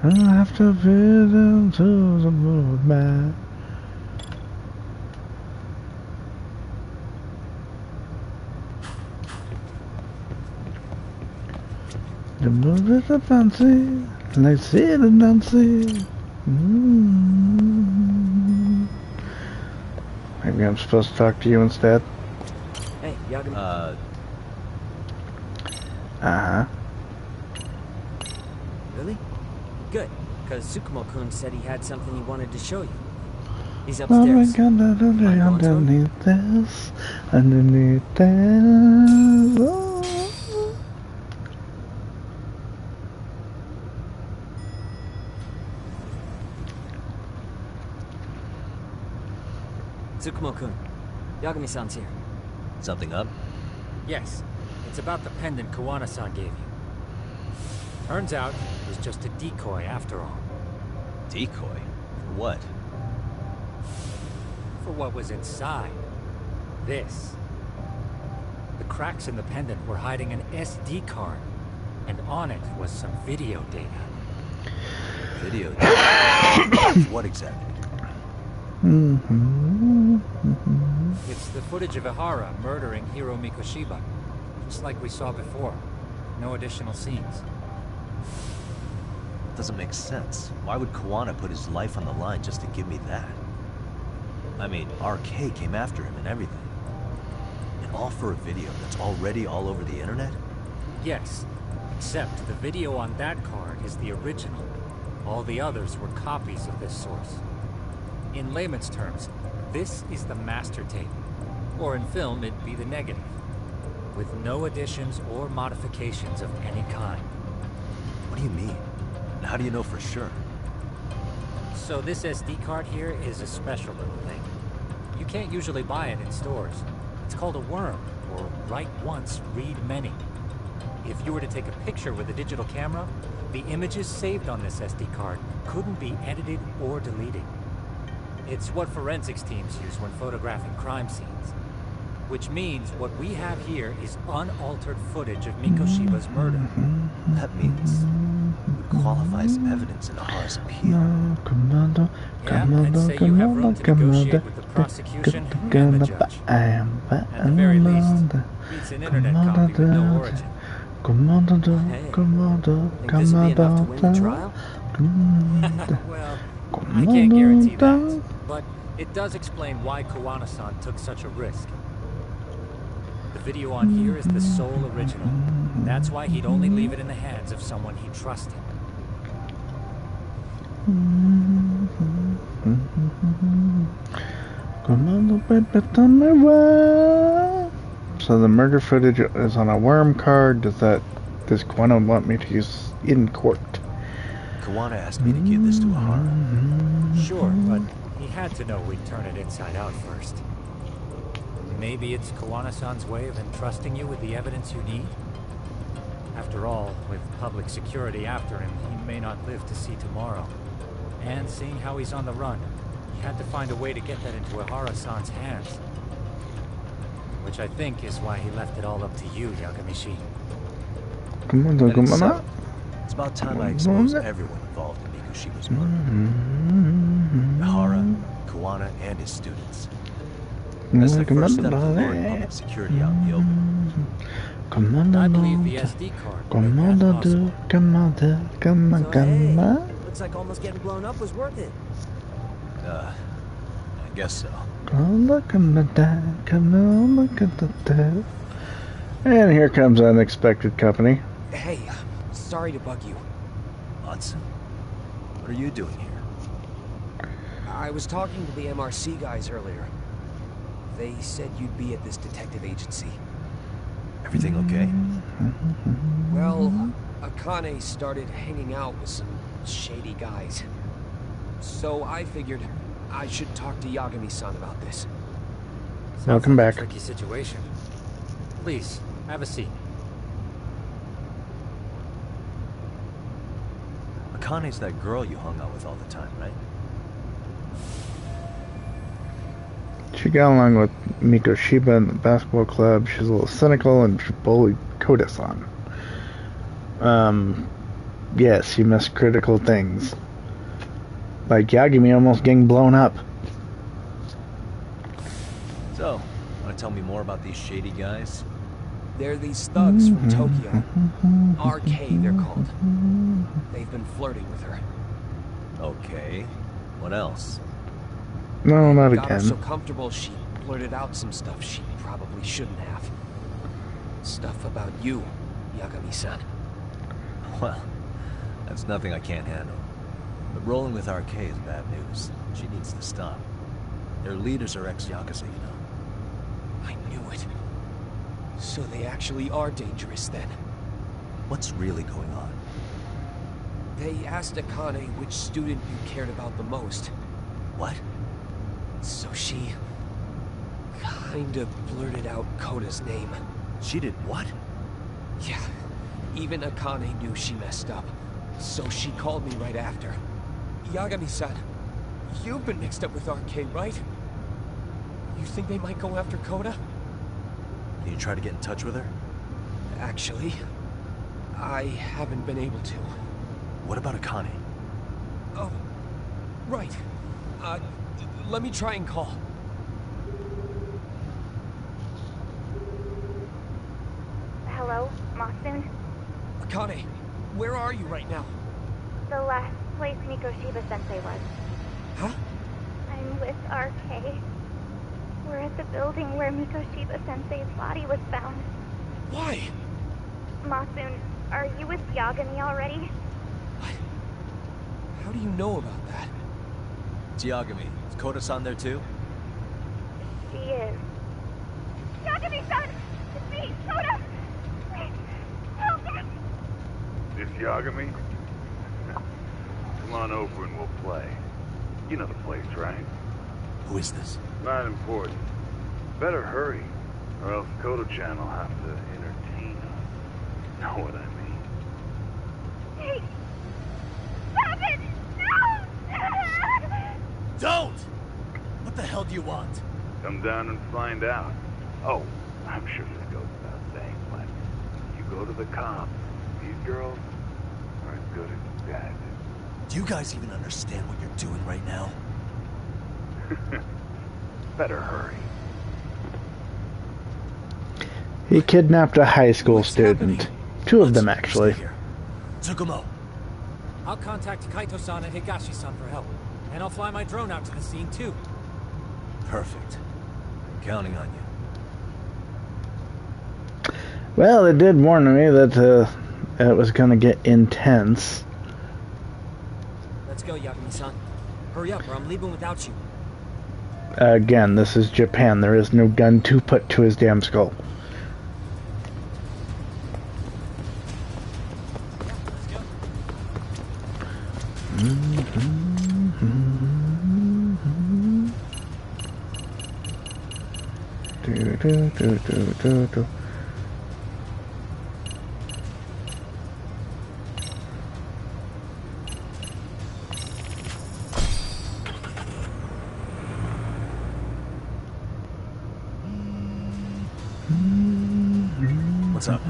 I have to fit into the roadmap. The movies are fancy, like Sid and Nancy. Maybe I'm supposed to talk to you instead. Hey, Yagami. Uh-huh. Really? Good, because Tsukumo-kun said he had something he wanted to show you. He's upstairs. Underneath this, underneath this. Oh. Tsukumo-kun, Yagami-san's here. Something up? Yes, it's about the pendant Kuwana-san gave you. Turns out it was just a decoy after all. Decoy? For what? For what was inside. This. The cracks in the pendant were hiding an SD card, and on it was some video data. Video data? What exactly? It's the footage of Ihara murdering Hiro Mikoshiba, just like we saw before. No additional scenes. Doesn't make sense. Why would Kuwana put his life on the line just to give me that? I mean, RK came after him and everything. And all for a video that's already all over the internet? Yes, except the video on that card is the original. All the others were copies of this source. In layman's terms, this is the master tape. Or in film, it'd be the negative. With no additions or modifications of any kind. What do you mean? And how do you know for sure? So this SD card here is a special little thing. You can't usually buy it in stores. It's called a worm, or write once, read many. If you were to take a picture with a digital camera, the images saved on this SD card couldn't be edited or deleted. It's what forensics teams use when photographing crime scenes. Which means what we have here is unaltered footage of Mikoshiba's murder. That means it would qualify as evidence in Ihara's appeal. Yeah, I'd say you have room to negotiate with the prosecution and the judge. At the very least, it's an internet copy with no origin. Hey, think this will be enough to win the trial? Well, I can't guarantee that, but it does explain why Kuwana-san took such a risk. The video on here is the sole original. That's why he'd only leave it in the hands of someone he trusted. So the murder footage is on a worm card. Does Kuwana want me to use in court? What do you mean? How do you know for sure? So the murder footage is on a worm card. Does that... I mean, RK came after him and everything. And all for a video that's already all over the internet? I Kawana asked me to give this to Ahara. Sure, but he had to know we'd turn it inside out first. Maybe it's Kawana-san's way of entrusting you with the evidence you need? After all, with public security after him, he may not live to see tomorrow. And seeing how he's on the run, he had to find a way to get that into Ahara-san's hands. Which I think is why he left it all up to you, Yagamishi. It's about time I expose everyone involved in Mikoshiba's murder. Ahara, Kawana, and his students. That's the first step to luring public security out in the open. I believe the SD card. Looks like almost getting blown up was worth it. I guess so. And here comes unexpected company. Hey, sorry to bug you. Hudson, what are you doing here? I was talking to the MRC guys earlier. They said you'd be at this detective agency. Everything okay? Well, Akane started hanging out with some shady guys. So I figured I should talk to Yagami-san about this. Welcome back. Tricky situation. Please, have a seat. Akane's that girl you hung out with all the time, right? She got along with Mikoshiba in the basketball club. She's a little cynical and she bullied Kota-san. Yes, she missed critical things. Like Yagami almost getting blown up. So, want to tell me more about these shady guys? They're these thugs from Tokyo. RK, they're called. They've been flirting with her. Okay. What else? No, not Got her again. so comfortable she blurted out some stuff she probably shouldn't have. Stuff about you, Yagami-san. Well, that's nothing I can't handle. But rolling with RK is bad news. She needs to stop. Their leaders are ex-Yakuza, you know. I knew it. So they actually are dangerous then. What's really going on? They asked Akane which student you cared about the most. What? So she kind of blurted out Kota's name. She did what? Yeah. Even Akane knew she messed up. So she called me right after. Yagami-san, you've been mixed up with RK, right? You think they might go after Kota? Can you try to get in touch with her? Actually, I haven't been able to. What about Akane? Oh, right. Let me try and call. Hello, Masun? Akane, where are you right now? The last place Mikoshiba-sensei was. Huh? I'm with RK. We're at the building where Mikoshiba-sensei's body was found. Why? Masun, are you with Yagami already? How do you know about that? It's Yagami. Is Kota-san there too? She is. Yagami-san! It's me, Kota! Please, help us! This Yagami? Come on over and we'll play. You know the place, right? Who is this? Not important. Better hurry, or else Kota-chan will have to entertain us. Know what I mean? Hey! Stop it! No! Don't! What the hell do you want? Come down and find out. Oh, I'm sure this goes without saying, but you go to the cops. These girls are as good as you guys. Do you guys even understand what you're doing right now? Better hurry. He kidnapped a high school student. Two of them, actually. Tsukumo. I'll contact Kaito-san and Higashi-san for help. And I'll fly my drone out to the scene, too. Perfect. I'm counting on you. Well, it did warn me that it was going to get intense. Let's go, Yagami-san. Hurry up, or I'm leaving without you. Again, this is Japan. There is no gun to put to his damn skull. What's up?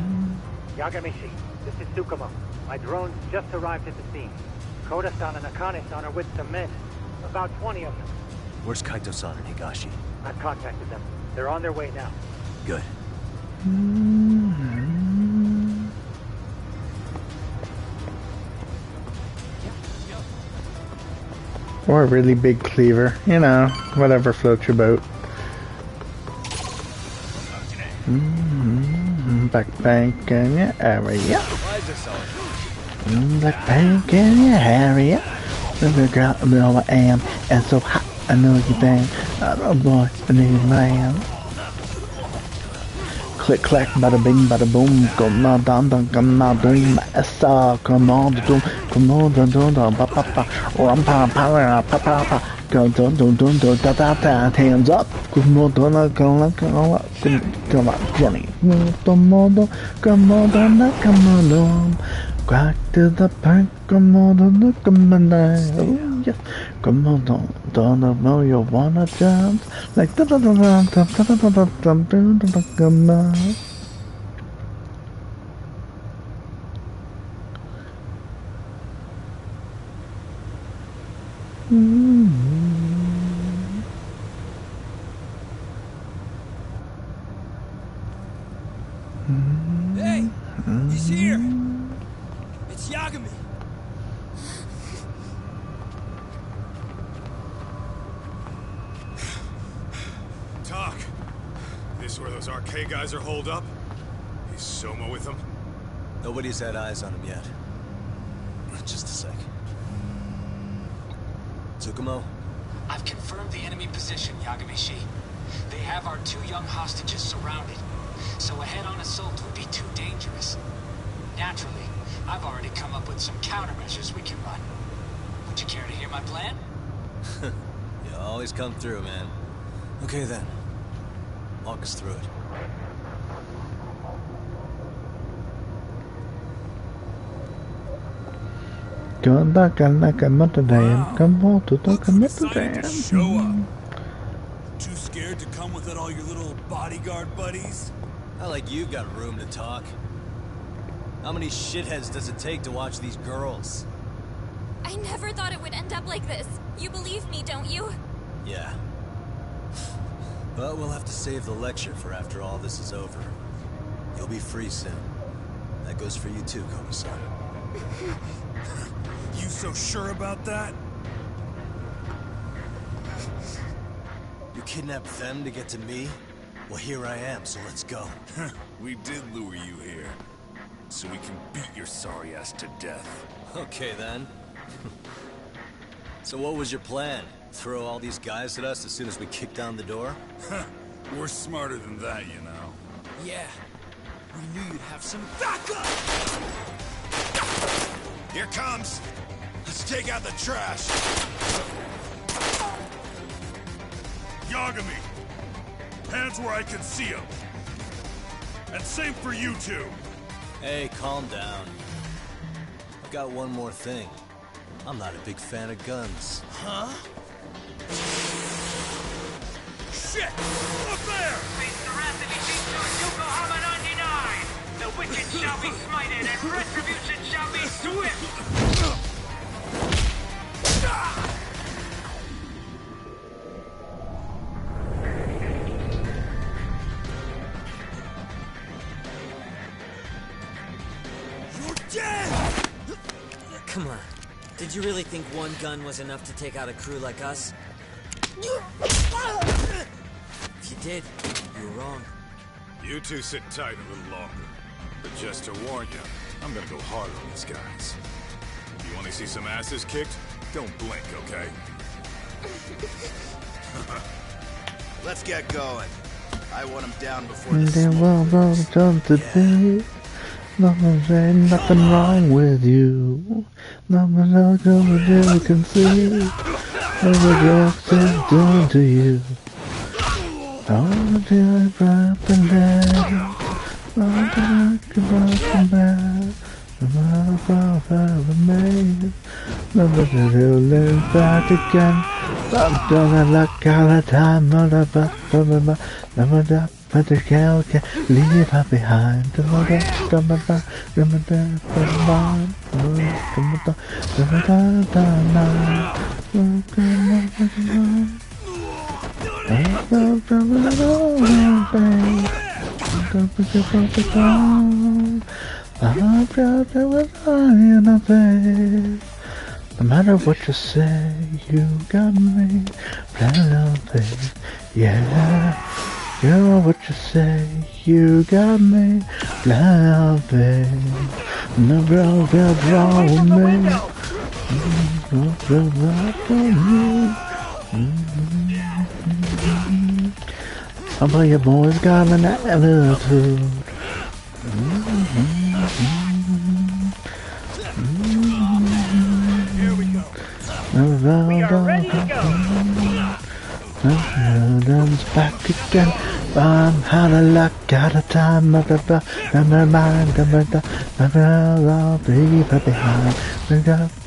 Yagamishi, this is Tsukumo. My drones just arrived at the scene. Koda-san and Akane-san are with some men. About 20 of them. Where's Kaito-san and Higashi? I've contacted them. They're on their way now. Good. Or a really big cleaver, you know, whatever floats your boat. Backpack in your area. Backpack in your area. Little girl, I know I am, and so hot, I know you think. Oh boy, I need man. Click clack, bada bing, bada boom, come on, dum dum, come on, boom, come on, doom, come on, dum dum dum, pa pa pa, ram pa pa pa pa pa, go dum dum dum dum da da da, hands up, come on, come on, come on, come on, Johnny, come on, come on, come on, crack to the bank, come on, come on, oh yes, come on, don't know you wanna jump, like da da da da da da da da da da, come on. Hey, he's here. It's Yagami. Talk. This where those RK guys are holed up? Is Soma with them? Nobody's had eyes on him yet. Just a sec. Tsukumo? I've confirmed the enemy position, Yagami-shi. They have our 2 young hostages surrounded, so a head-on assault would be too dangerous. Naturally, I've already come up with some countermeasures we can run. Would you care to hear my plan? You always come through, man. Okay then. Walk us through it. Come back and like a mother damn. Come on to talk a mother damn. Show up. Too scared to come without all your little bodyguard buddies? Not like you've got room to talk. How many shitheads does it take to watch these girls? I never thought it would end up like this. You believe me, don't you? Yeah. But we'll have to save the lecture for after all this is over. You'll be free soon. That goes for you too, Koda-san. You so sure about that? You kidnapped them to get to me? Well, here I am, so let's go. We did lure you here, so we can beat your sorry ass to death. Okay, then. So what was your plan? Throw all these guys at us as soon as we kick down the door? We're smarter than that, you know. Yeah. We knew you'd have some backup! Here comes! Let's take out the trash! Yagami! Hands where I can see them! And same for you two! Hey, calm down. I've got one more thing. I'm not a big fan of guns. Huh? Shit! Up there! Face the wrath of Ishitsu Yokohama 99! The wicked shall be smited and retribution shall be swift! Come on. Did you really think one gun was enough to take out a crew like us? If you did, you were wrong. You two sit tight a little longer. But just to warn you, I'm gonna go hard on these guys. You wanna see some asses kicked? Don't blink, okay? Let's get going. I want him down before the They smoke. will roll today. Ain't nothing wrong with you. Nothing else you can see. What the drugs is doing to you. Don't feel right and dead. Don't feel right and bad. I'm forever made. Never to live back again. I'm gonna look all the time. Never die, but the girl can leave her behind. No matter what you say, you got me planning on faith. Yeah, you know what you say, you got me planning on faith. No girl feels wrong with me. No feels right on me. Some of you boys got an attitude. We are ready to go. Back again. I'm out of luck, out of time, never mind, I'll be right behind.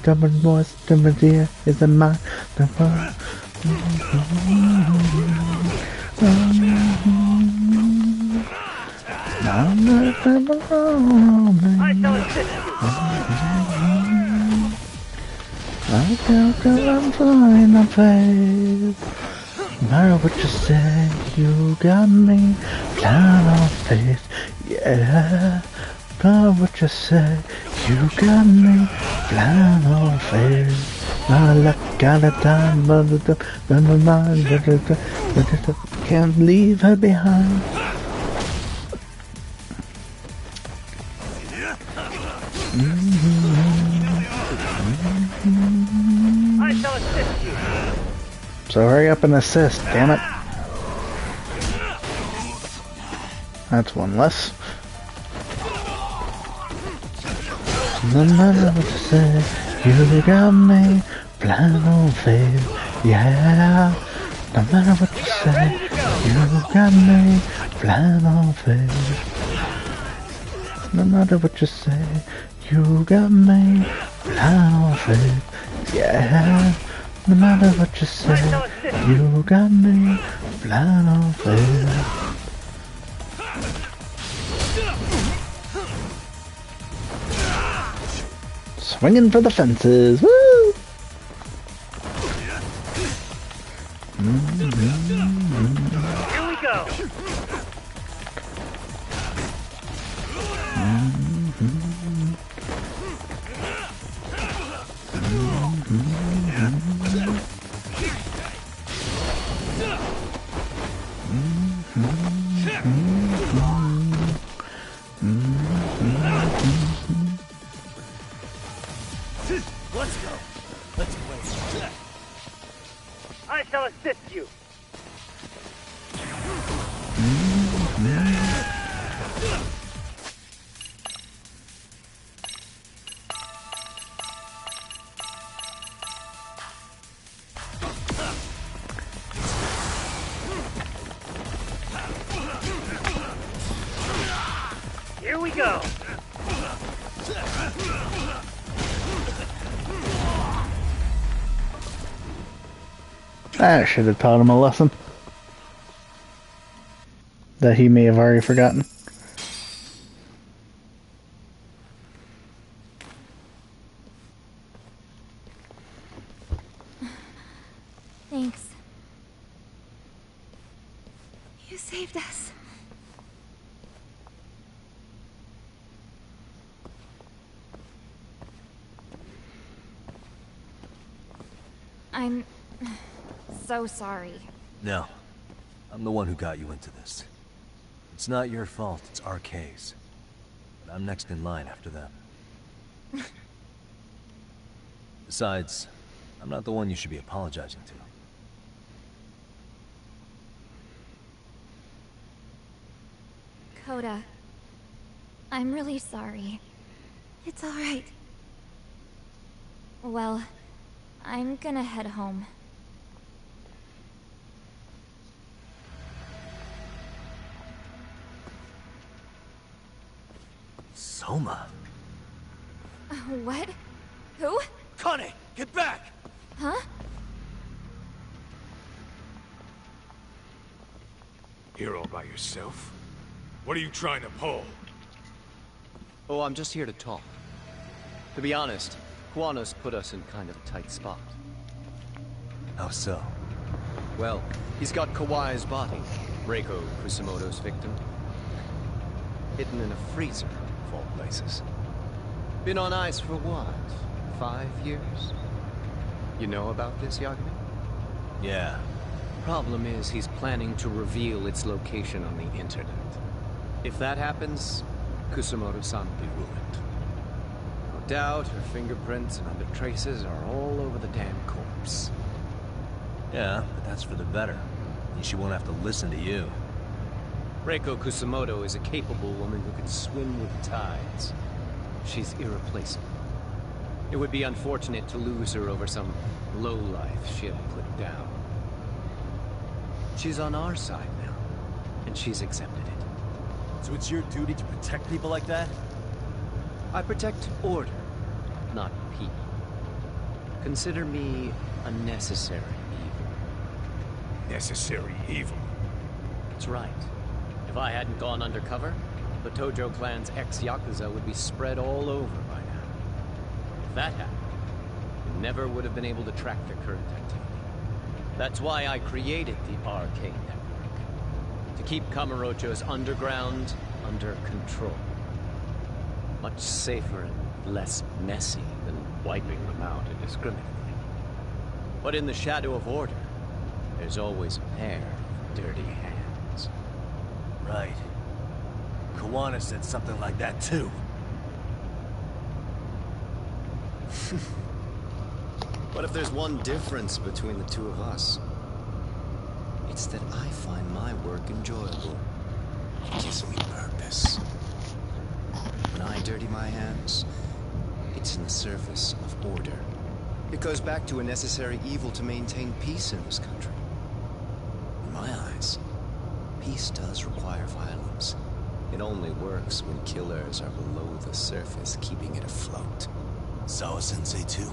Coming voice, coming dear, is a mine. I shall assist you. I feel till I'm flying on faith. No matter what you say, you got me flying on faith. Yeah, no matter what you say, you got me flying on faith. My luck got a time, but my mind, can't leave her behind. I shall assist you. So hurry up and assist, damn it. That's one less. No matter what you say, you got me blind on faith. Yeah, no matter what you say, you got me blind on faith. No matter what you say, you got me blind on faith. Yeah, no matter what you say, you got me blind on faith. Swinging for the fences, woo! Here we go. Let's go. Let's play. I shall assist you. Here we go. I should have taught him a lesson that he may have already forgotten. Thanks. You saved us. I'm so sorry. No. I'm the one who got you into this. It's not your fault, it's RK's. But I'm next in line after them. Besides, I'm not the one you should be apologizing to. Coda. I'm really sorry. It's alright. Well, I'm gonna head home. Soma? What? Who? Connie, get back! Huh? Here all by yourself? What are you trying to pull? Oh, I'm just here to talk. To be honest, Kuwano's put us in kind of a tight spot. How so? Well, he's got Kawai's body, Reiko Kusamoto's victim, hidden in a freezer, of all places. Been on ice for what? 5 years? You know about this, Yagami? Yeah. Problem is, he's planning to reveal its location on the internet. If that happens, Kusamoto-san will be ruined. No doubt, her fingerprints and other traces are all over the damn corpse. Yeah, but that's for the better. And she won't have to listen to you. Reiko Kusamoto is a capable woman who can swim with tides. She's irreplaceable. It would be unfortunate to lose her over some lowlife she had put down. She's on our side now, and she's accepted it. So it's your duty to protect people like that? I protect order, not people. Consider me a necessary evil. Necessary evil? That's right. If I hadn't gone undercover, the Tojo clan's ex-Yakuza would be spread all over by now. If that happened, we never would have been able to track their current activity. That's why I created the Arcane Network. To keep Kamurocho's underground under control. Much safer and less messy than wiping them out indiscriminately. But in the shadow of order, there's always a pair of dirty hands. Right. Kuwana said something like that too. What if there's one difference between the two of us? It's that I find my work enjoyable. It gives me purpose. When I dirty my hands, it's in the service of order. It goes back to a necessary evil to maintain peace in this country. In my eyes, peace does require violence. It only works when killers are below the surface, keeping it afloat. Sawa-sensei too?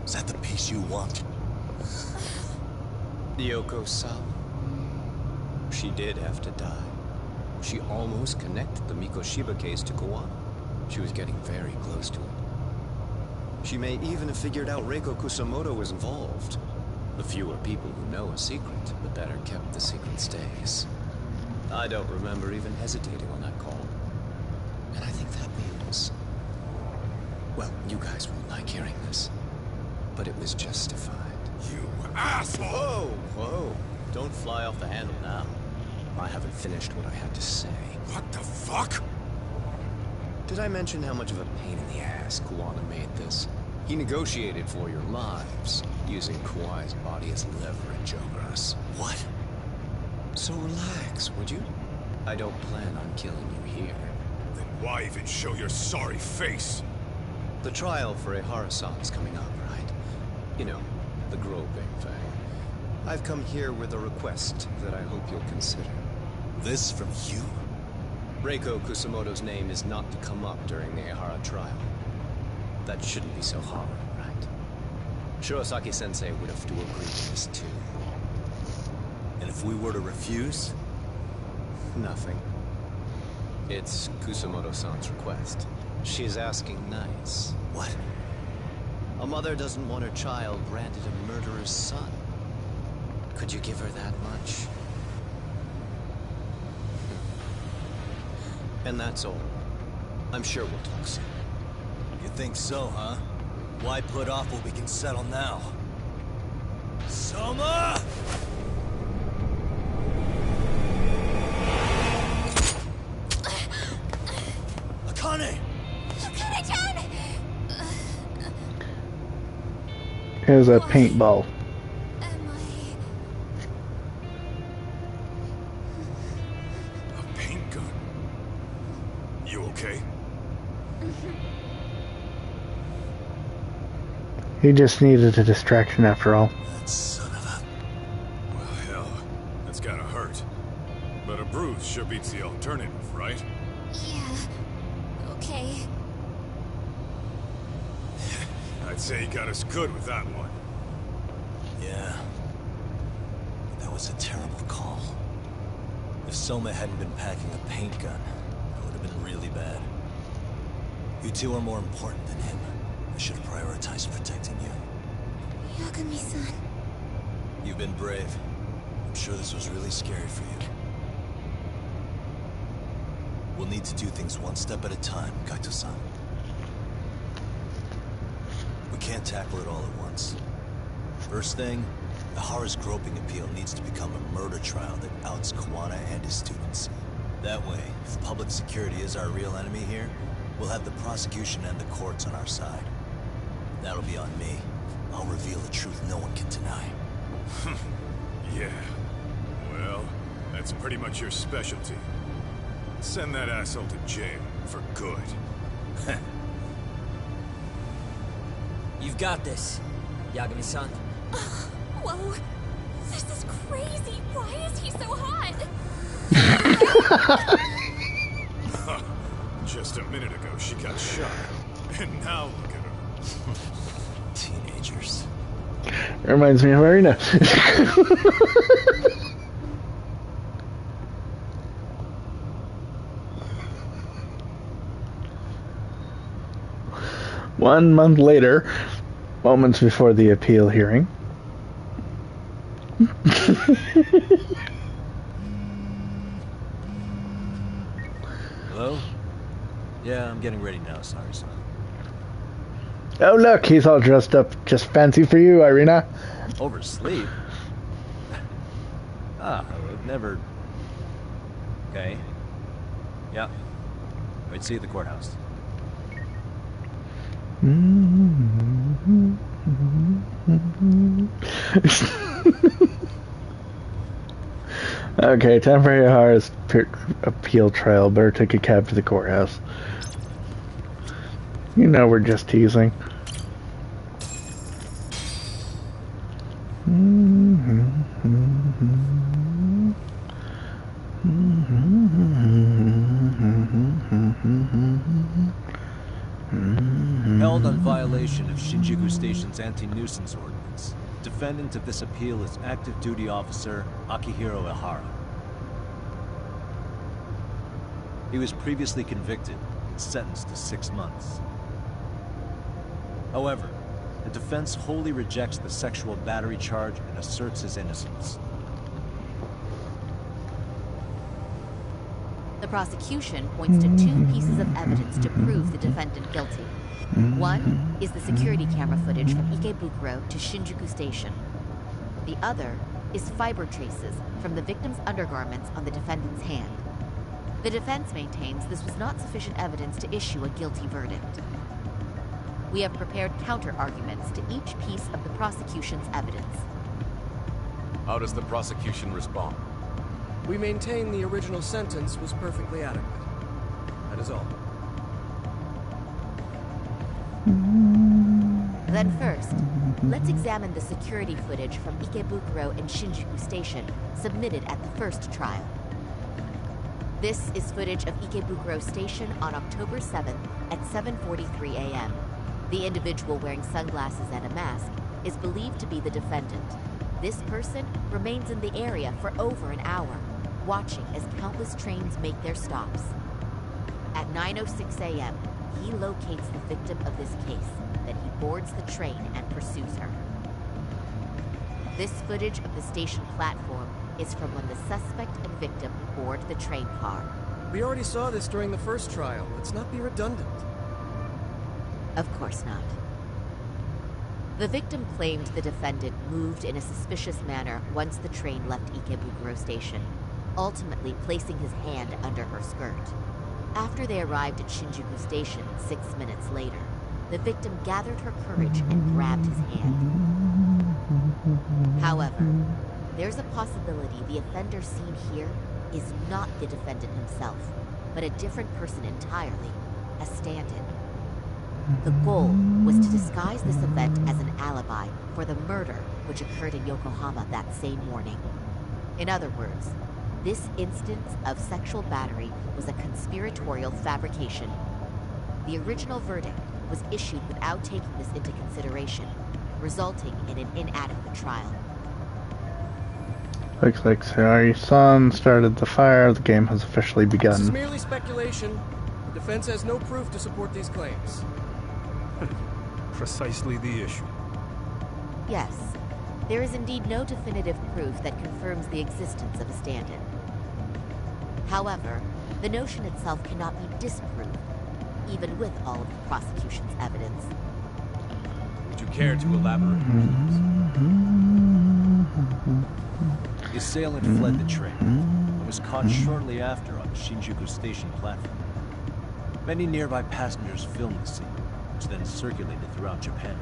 Is that the peace you want? Yoko Sawa. She did have to die. She almost connected the Mikoshiba case to Kuwano. She was getting very close to it. She may even have figured out Reiko Kusamoto was involved. The fewer people who know a secret, the better kept the secret stays. I don't remember even hesitating on that call. And I think that means... well, you guys won't like hearing this, but it was justified. You asshole! Whoa, whoa. Don't fly off the handle now. I haven't finished what I had to say. What the fuck? Did I mention how much of a pain in the ass Kuwana made this? He negotiated for your lives, using Kawai's body as leverage over us. What? So relax, would you? I don't plan on killing you here. Then why even show your sorry face? The trial for Ehara-san's coming up, right? You know, the groping thing. I've come here with a request that I hope you'll consider. This from you? Reiko Kusamoto's name is not to come up during the Ehara trial. That shouldn't be so hard, right? Shirosaki-sensei would have to agree to this too. And if we were to refuse? Nothing. It's Kusamoto-san's request. She's asking nice. What? A mother doesn't want her child branded a murderer's son. Could you give her that much? And that's all. I'm sure we'll talk soon. You think so, huh? Why put off what we can settle now? Soma! Akane! Akane-chan! Here's a paintball. A paint gun? You okay? He just needed a distraction after all. Well, hell, that's gotta hurt. But a bruise sure beats the alternative, right? Yeah. Okay. I'd say he got us good with that one. Yeah. That was a terrible call. If Soma hadn't been packing a paint gun, that would have been really bad. You two are more important than him. I should have prioritized protecting you. Yagami-san. You've been brave. I'm sure this was really scary for you. We'll need to do things one step at a time, Kaito-san. We can't tackle it all at once. First thing, Ihara's groping appeal needs to become a murder trial that outs Kuwana and his students. That way, if public security is our real enemy here, we'll have the prosecution and the courts on our side. That'll be on me. I'll reveal the truth no one can deny. Yeah. Well, that's pretty much your specialty. Send that asshole to jail for good. You've got this, Yagami-san. Whoa. This is crazy. Why is he so hot? Just a minute ago, she got shot. And now look at her. Teenagers. Reminds me of Arena. One month later, moments before the appeal hearing. Hello? Yeah, I'm getting ready now, Sari-san. Oh look, he's all dressed up just fancy for you, Irina. Oversleep? I've never... Okay. Yeah. Wait, see you at the courthouse. Okay, time for Ihara's appeal trial. Better take a cab to the courthouse. You know we're just teasing. Held on violation of Shinjuku Station's anti-nuisance ordinance. Defendant of this appeal is active duty officer Akihiro Ihara. He was previously convicted and sentenced to 6 months. However, the defense wholly rejects the sexual battery charge and asserts his innocence. The prosecution points to 2 pieces of evidence to prove the defendant guilty. One is the security camera footage from Ikebukuro to Shinjuku Station. The other is fiber traces from the victim's undergarments on the defendant's hand. The defense maintains this was not sufficient evidence to issue a guilty verdict. We have prepared counter-arguments to each piece of the prosecution's evidence. How does the prosecution respond? We maintain the original sentence was perfectly adequate. That is all. Then first, let's examine the security footage from Ikebukuro and Shinjuku Station submitted at the first trial. This is footage of Ikebukuro Station on October 7th at 7:43 a.m. The individual wearing sunglasses and a mask is believed to be the defendant. This person remains in the area for over an hour, watching as countless trains make their stops. At 9:06 a.m., he locates the victim of this case. Then he boards the train and pursues her. This footage of the station platform is from when the suspect and victim board the train car. We already saw this during the first trial. Let's not be redundant. Of course not. The victim claimed the defendant moved in a suspicious manner once the train left Ikebukuro Station, ultimately placing his hand under her skirt. After they arrived at Shinjuku Station 6 minutes later, the victim gathered her courage and grabbed his hand. However, there's a possibility the offender seen here is not the defendant himself. but a different person entirely, a stand-in. The goal was to disguise this event as an alibi for the murder which occurred in Yokohama that same morning. In other words, this instance of sexual battery was a conspiratorial fabrication. The original verdict was issued without taking this into consideration, resulting in an inadequate trial. Looks like your son started the fire. The game has officially begun. This is merely speculation. The defense has no proof to support these claims. Precisely the issue. Yes, there is indeed no definitive proof that confirms the existence of a stand-in. However, the notion itself cannot be disproved, even with all of the prosecution's evidence. Would you care to elaborate, The assailant fled the train and was caught shortly after on the Shinjuku station platform. Many nearby passengers filmed the scene, which then circulated throughout Japan.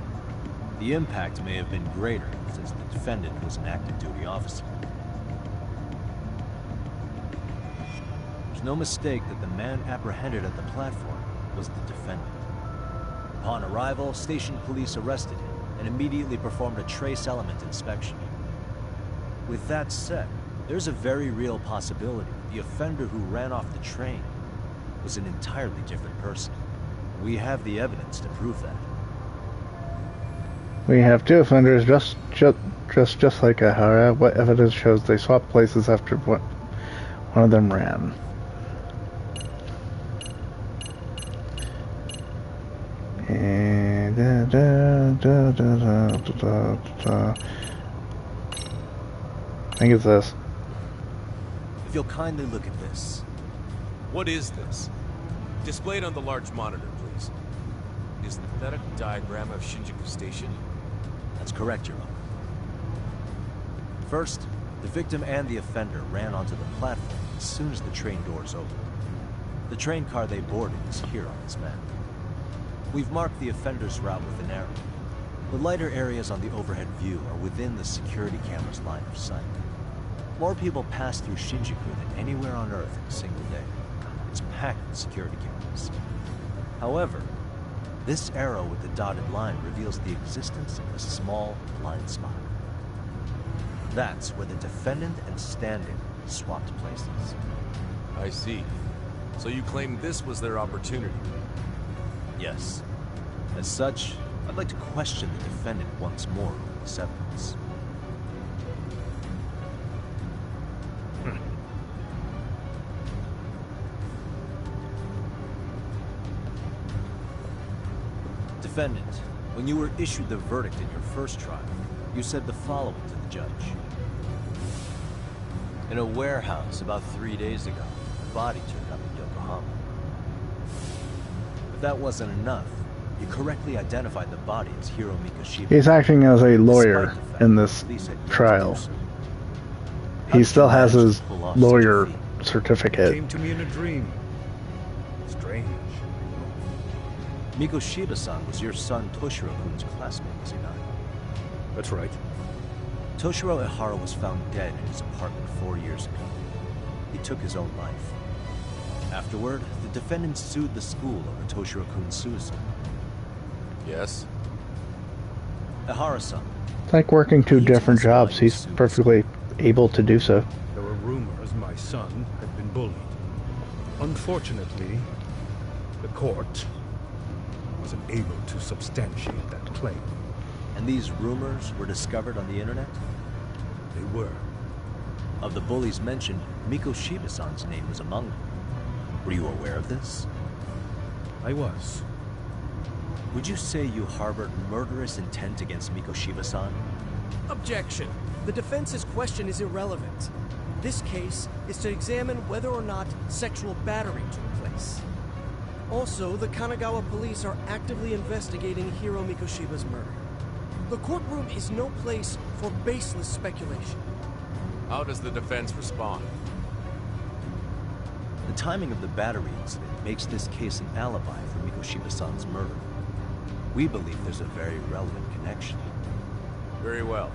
The impact may have been greater since the defendant was an active duty officer. There's no mistake that the man apprehended at the platform was the defendant. Upon arrival, station police arrested him and immediately performed a trace element inspection. With that said, there's a very real possibility the offender who ran off the train was an entirely different person. We have the evidence to prove that. We have two offenders just like Ahara. What evidence shows they swapped places after one of them ran? And I think it's this. If you'll kindly look at this. What is this? Displayed on the large monitor, please. Is that a diagram of Shinjuku Station? That's correct, Your Honor. First, the victim and the offender ran onto the platform as soon as the train doors opened. The train car they boarded is here on this map. We've marked the offender's route with an arrow. The lighter areas on the overhead view are within the security camera's line of sight. More people pass through Shinjuku than anywhere on Earth in a single day. It's packed with security cameras. However, this arrow with the dotted line reveals the existence of a small blind spot. That's where the defendant and stand-in swapped places. I see. So you claim this was their opportunity? Yes. As such, I'd like to question the defendant once more on this evidence. Defendant, when you were issued the verdict in your first trial, you said the following to the judge. In a warehouse about 3 days ago, a body turned up in Yokohama. But that wasn't enough. You correctly identified the body as Hiro Mikoshiba. He's acting as a lawyer in this trial. He still has his lawyer certificate. Came to me in a dream. Strange. Mikoshiba-san was your son Toshiro-kun's classmate, was he not? That's right. Toshiro Ehara was found dead in his apartment 4 years ago. He took his own life. Afterward, the defendant sued the school over Toshiro-kun's suicide. Yes? Ehara-san. It's like working two different jobs. He's perfectly able to do so. There were rumors my son had been bullied. Unfortunately, the court wasn't able to substantiate that claim. And these rumors were discovered on the internet? They were. Of the bullies mentioned, Mikoshiba-san's name was among them. Were you aware of this? I was. Would you say you harbored murderous intent against Mikoshiba-san? Objection. The defense's question is irrelevant. This case is to examine whether or not sexual battery took place. Also, the Kanagawa police are actively investigating Hiro Mikoshiba's murder. The courtroom is no place for baseless speculation. How does the defense respond? The timing of the battery incident makes this case an alibi for Mikoshiba-san's murder. We believe there's a very relevant connection. Very well.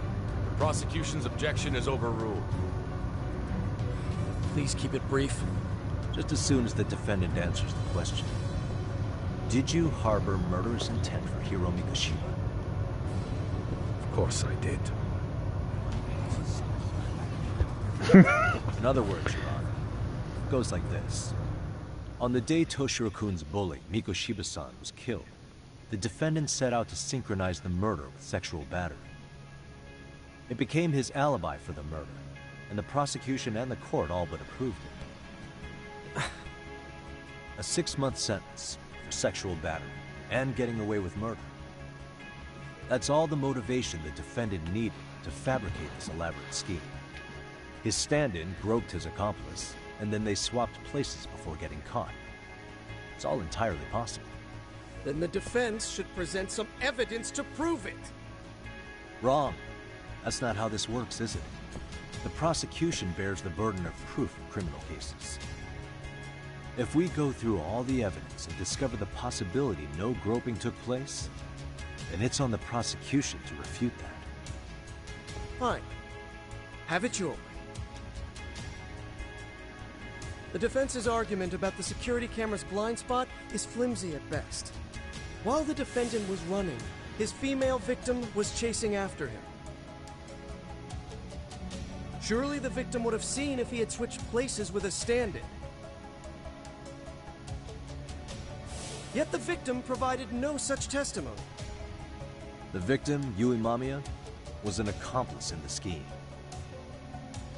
The prosecution's objection is overruled. Please keep it brief. just as soon as the defendant answers the question. Did you harbor murderous intent for Hiro Mikoshiba? Of course I did. In other words, Your Honor, it goes like this. On the day Toshiro-kun's bully, Mikoshiba-san, was killed, the defendant set out to synchronize the murder with sexual battery. It became his alibi for the murder, and the prosecution and the court all but approved it. A 6-month sentence for sexual battery and getting away with murder. That's all the motivation the defendant needed to fabricate this elaborate scheme. His stand-in groped his accomplice, and then they swapped places before getting caught. It's all entirely possible. Then the defense should present some evidence to prove it. Wrong. That's not how this works, is it? The prosecution bears the burden of proof in criminal cases. If we go through all the evidence and discover the possibility no groping took place, then it's on the prosecution to refute that. Fine. Have it your way. The defense's argument about the security camera's blind spot is flimsy at best. While the defendant was running, his female victim was chasing after him. Surely the victim would have seen if he had switched places with a stand-in. Yet the victim provided no such testimony. The victim, Yui Mamiya, was an accomplice in the scheme.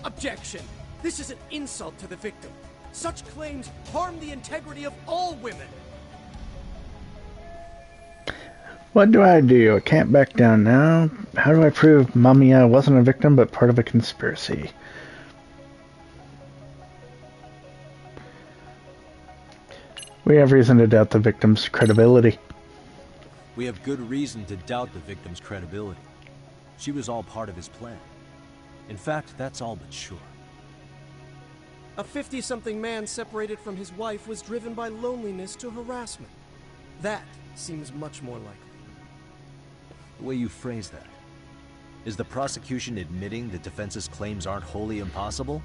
Objection! This is an insult to the victim. Such claims harm the integrity of all women. What do? I can't back down now. How do I prove Mamiya wasn't a victim but part of a conspiracy? We have reason to doubt the victim's credibility. We have good reason to doubt the victim's credibility. She was all part of his plan. In fact, that's all but sure. A 50-something man separated from his wife was driven by loneliness to harassment. That seems much more likely. The way you phrase that. Is the prosecution admitting the defense's claims aren't wholly impossible?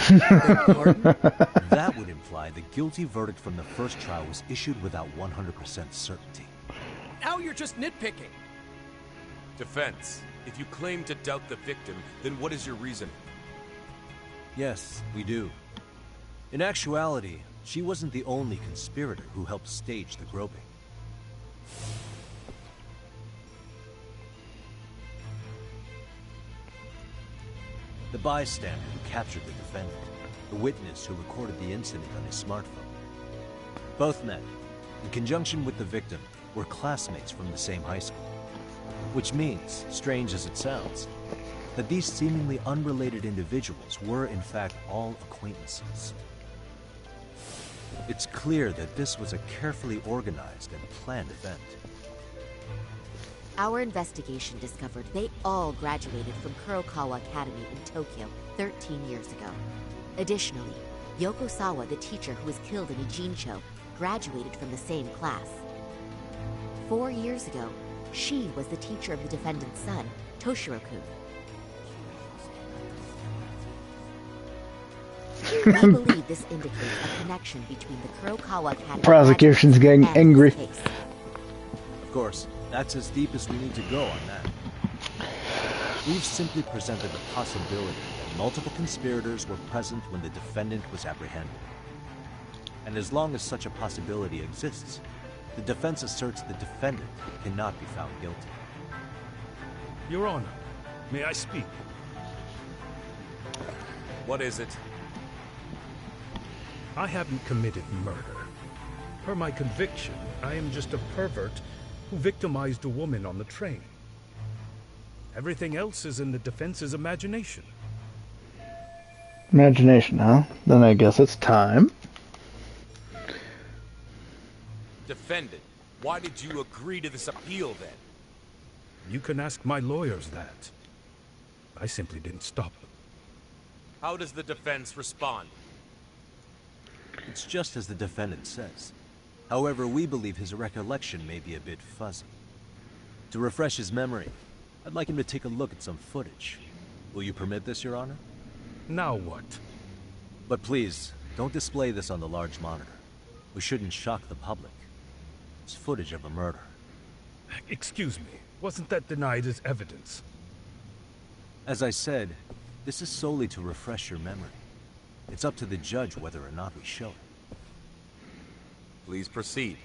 That would imply the guilty verdict from the first trial was issued without 100% certainty. Now you're just nitpicking. Defense, if you claim to doubt the victim, then what is your reasoning? Yes, we do. In actuality, she wasn't the only conspirator who helped stage the groping. The bystander who captured the defendant, the witness who recorded the incident on his smartphone. Both men, in conjunction with the victim, were classmates from the same high school. Which means, strange as it sounds, that these seemingly unrelated individuals were in fact all acquaintances. It's clear that this was a carefully organized and planned event. Our investigation discovered they all graduated from Kurokawa Academy in Tokyo 13 years ago. Additionally, Yoko Sawa, the teacher who was killed in a jean show, graduated from the same class. 4 years ago, she was the teacher of the defendant's son, Toshiro-kun. We believe this indicates a connection between the Kurokawa Academy Prosecution's getting and angry. this case. Of course, that's as deep as we need to go on that. We've simply presented the possibility that multiple conspirators were present when the defendant was apprehended. And as long as such a possibility exists, the defense asserts the defendant cannot be found guilty. Your Honor, may I speak? What is it? I haven't committed murder. Per my conviction, I am just a pervert who victimized a woman on the train. Everything else is in the defense's imagination. Imagination, huh? Then I guess it's time. Defendant, why did you agree to this appeal then? You can ask my lawyers that. I simply didn't stop them. How does the defense respond? It's just as the defendant says. However, we believe his recollection may be a bit fuzzy. To refresh his memory, I'd like him to take a look at some footage. Will you permit this, Your Honor? Now what? But please, Don't display this on the large monitor. We shouldn't shock the public. It's footage of a murder. Excuse me, wasn't that denied as evidence? As I said, this is solely to refresh your memory. It's up to the judge whether or not we show it. Please proceed.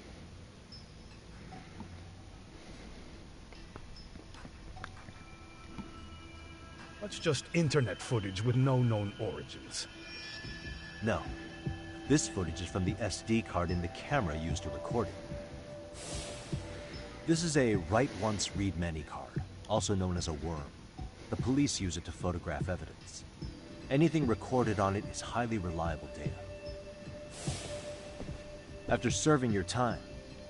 That's just internet footage with no known origins. No. This footage is from the SD card in the camera used to record it. This is a write once, read many card, also known as a worm. The police use it to photograph evidence. Anything recorded on it is highly reliable data. After serving your time,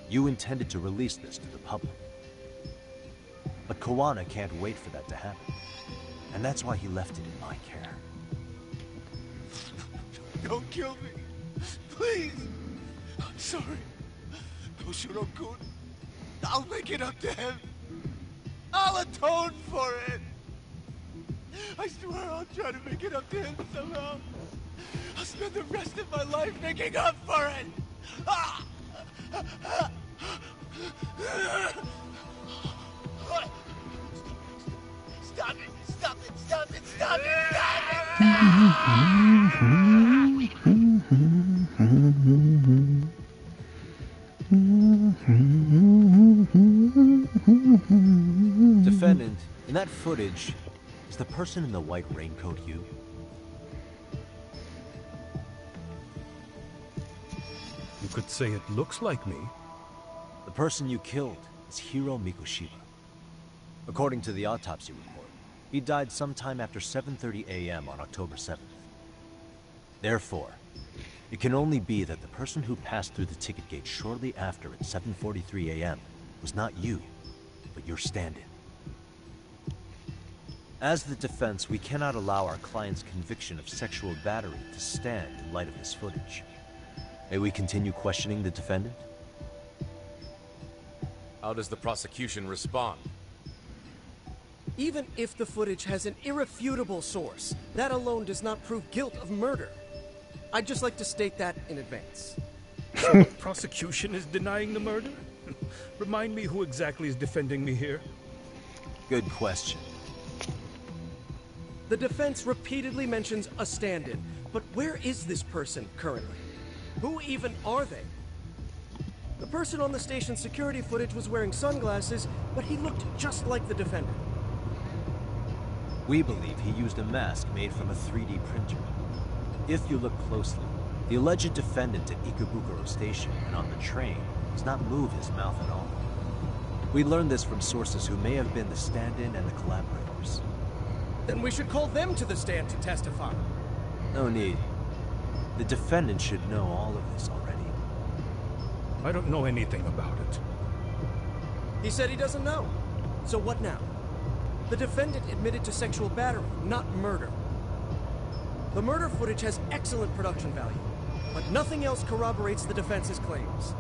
you intended to release this to the public. But Kuwana can't wait for that to happen. And that's why he left it in my care. Don't kill me. Please. I'm sorry. Hoshiro-kun. I'll make it up to him. I'll atone for it. I swear I'll try to make it up to him somehow. I'll spend the rest of my life making up for it. Ah! Stop it! Stop it! Stop it! Stop it! Defendant, in that footage, is the person in the white raincoat you? You could say it looks like me. The person you killed is Hiro Mikoshiba. According to the autopsy report, he died sometime after 7:30 a.m. on October 7th. Therefore, it can only be that the person who passed through the ticket gate shortly after at 7:43 a.m. was not you, but your stand-in. As the defense, we cannot allow our client's conviction of sexual battery to stand in light of this footage. May we continue questioning the defendant? How does the prosecution respond? Even if the footage has an irrefutable source, that alone does not prove guilt of murder. I'd just like to state that in advance. So the prosecution is denying the murder? Remind me who exactly is defending me here? Good question. The defense repeatedly mentions a stand-in, but where is this person currently? Who even are they? The person on the station's security footage was wearing sunglasses, but he looked just like the defendant. We believe he used a mask made from a 3D printer. If you look closely, the alleged defendant at Ikebukuro Station and on the train does not move his mouth at all. We learned this from sources who may have been the stand-in and the collaborators. Then we should call them to the stand to testify. No need. The defendant should know all of this already. I don't know anything about it. He said he doesn't know. So what now? The defendant admitted to sexual battery, not murder. The murder footage has excellent production value, but nothing else corroborates the defense's claims.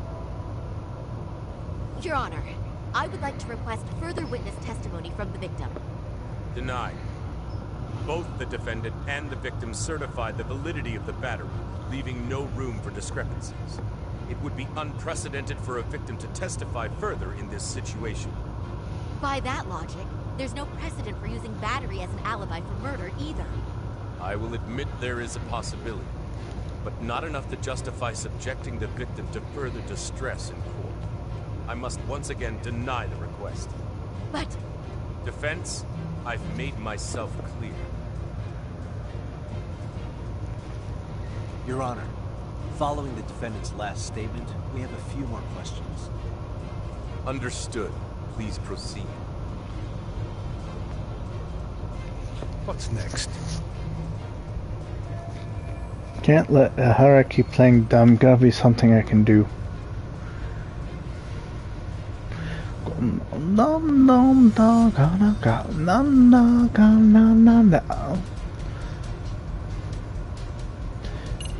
Your Honor, I would like to request further witness testimony from the victim. Denied. Both the defendant and the victim certified the validity of the battery, leaving no room for discrepancies. It would be unprecedented for a victim to testify further in this situation. By that logic, there's no precedent for using battery as an alibi for murder either. I will admit there is a possibility, but not enough to justify subjecting the victim to further distress in court. I must once again deny the request. But... Defense, I've made myself clear. Your Honor, following the defendant's last statement, we have a few more questions. Understood. Please proceed. What's next? Can't let Ahara keep playing dumb. Gotta be something I can do.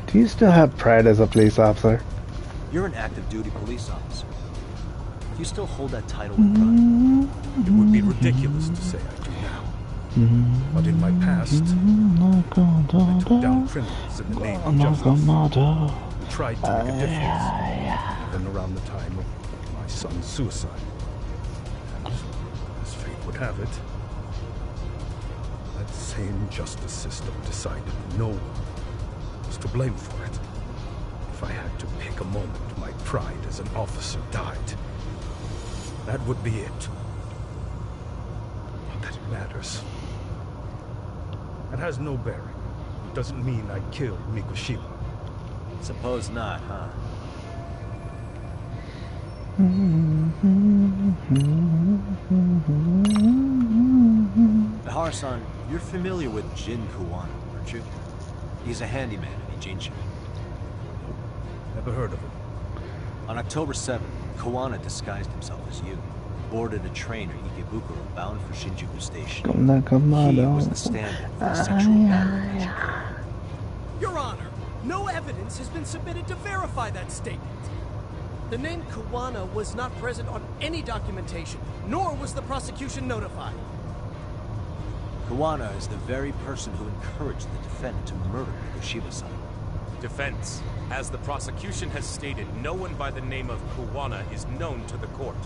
Do you still have pride as a police officer? You're an active duty police officer. Do you still hold that title with pride? It would be ridiculous to say I do now. But in my past, I took down criminals in the name of justice. Tried to make a difference, even around the time of my son's suicide. And as fate would have it, that same justice system decided no one was to blame for it. If I had to pick a moment my pride as an officer died, that would be it. Not that it matters. That has no bearing. It doesn't mean I killed Mikoshiba. Suppose not, huh? Hara-san, you're familiar with Jin Kuwano, aren't you? He's a handyman in Ijincho. Never heard of him. On October 7th, Kuwana disguised himself as you, boarded a train at Ikebukuro bound for Shinjuku Station. He was the stand-in for a sexual battery. Your Honor, no evidence has been submitted to verify that statement. The name Kuwana was not present on any documentation, nor was the prosecution notified. Kuwana is the very person who encouraged the defendant to murder Mikoshiba-san. Defense. As the prosecution has stated, no one by the name of Kuwana is known to the court.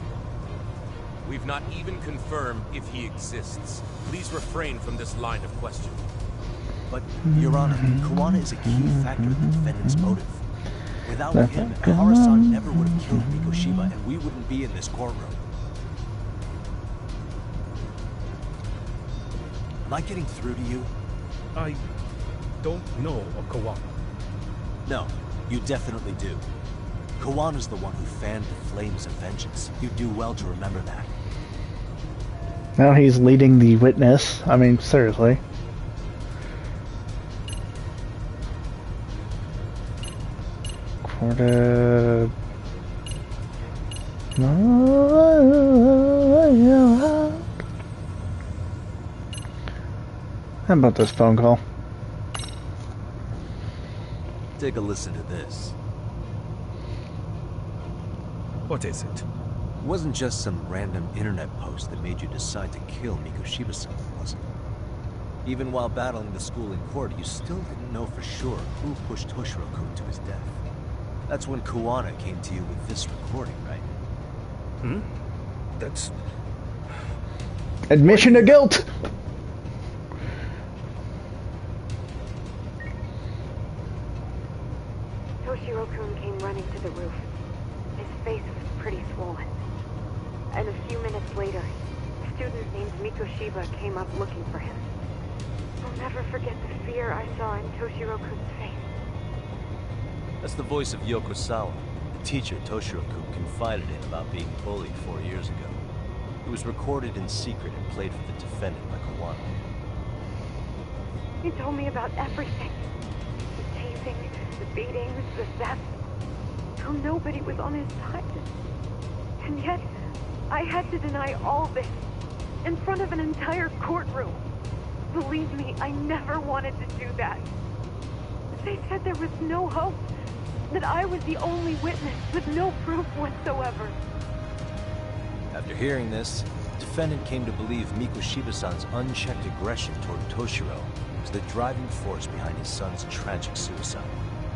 We've not even confirmed if he exists. Please refrain from this line of questioning. But, Your Honor, Kuwana is a key factor in the defendant's motive. Without him, Hara-san never would have killed Mikoshiba, and we wouldn't be in this courtroom. Am I getting through to you? I don't know a Kuwana. No, you definitely do. Kuwana's the one who fanned the flames of vengeance. You do well to remember that. Now he's leading the witness. I mean, seriously. How about this phone call? Take a listen to this. What is it? It wasn't just some random internet post that made you decide to kill Mikoshiba-san, was it? Even while battling the school in court, you still didn't know for sure who pushed Toshiro-kun to his death. That's when Kuwana came to you with this recording, right? Hmm? That's... Admission of guilt! Toshiro-kun came running to the roof. His face was pretty swollen. And a few minutes later, a student named Mikoshiba came up looking for him. I'll never forget the fear I saw in Toshiro-kun's face. That's the voice of Yokosawa, the teacher Toshiro-kun confided in about being bullied 4 years ago. It was recorded in secret and played for the defendant by Kuwana. He told me about everything. The tasing, the beatings, the theft. How nobody was on his side. And yet, I had to deny all this in front of an entire courtroom. Believe me, I never wanted to do that. They said there was no hope, that I was the only witness with no proof whatsoever. After hearing this, the defendant came to believe Mikoshiba-san's unchecked aggression toward Toshiro was the driving force behind his son's tragic suicide.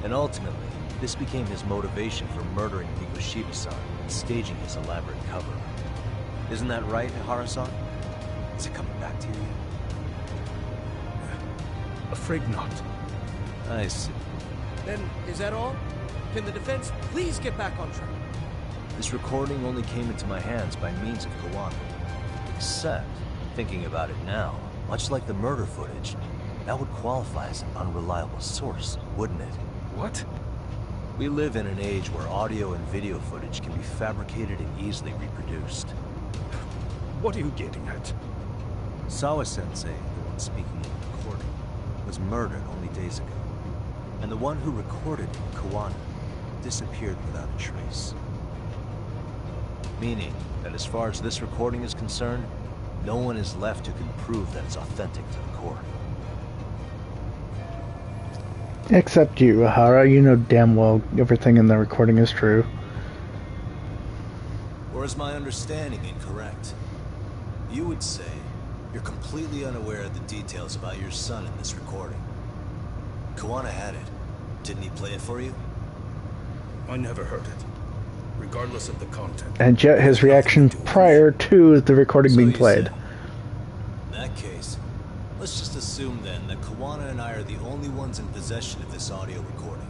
And ultimately, this became his motivation for murdering Mikoshiba-san and staging his elaborate cover-up. Isn't that right, Hara-san? Is it coming back to you yet? Afraid not. I see. Then, is that all? Can the defense please get back on track? This recording only came into my hands by means of Kuwana. Except, thinking about it now, much like the murder footage, that would qualify as an unreliable source, wouldn't it? What? We live in an age where audio and video footage can be fabricated and easily reproduced. What are you getting at? Sawa-sensei, the one speaking in the recording, was murdered only days ago. And the one who recorded it, Kuwana, disappeared without a trace. Meaning that as far as this recording is concerned, no one is left who can prove that it's authentic to the court. Except you, Hara. You know damn well everything in the recording is true. Or is my understanding incorrect? You would say You're completely unaware of the details about your son in this recording. Kawana had it. Didn't he play it for you? I never heard it, regardless of the content. And yet his reaction prior to the recording being played. In that case, let's just assume then that Kawana and I are the only ones in possession of this audio recording.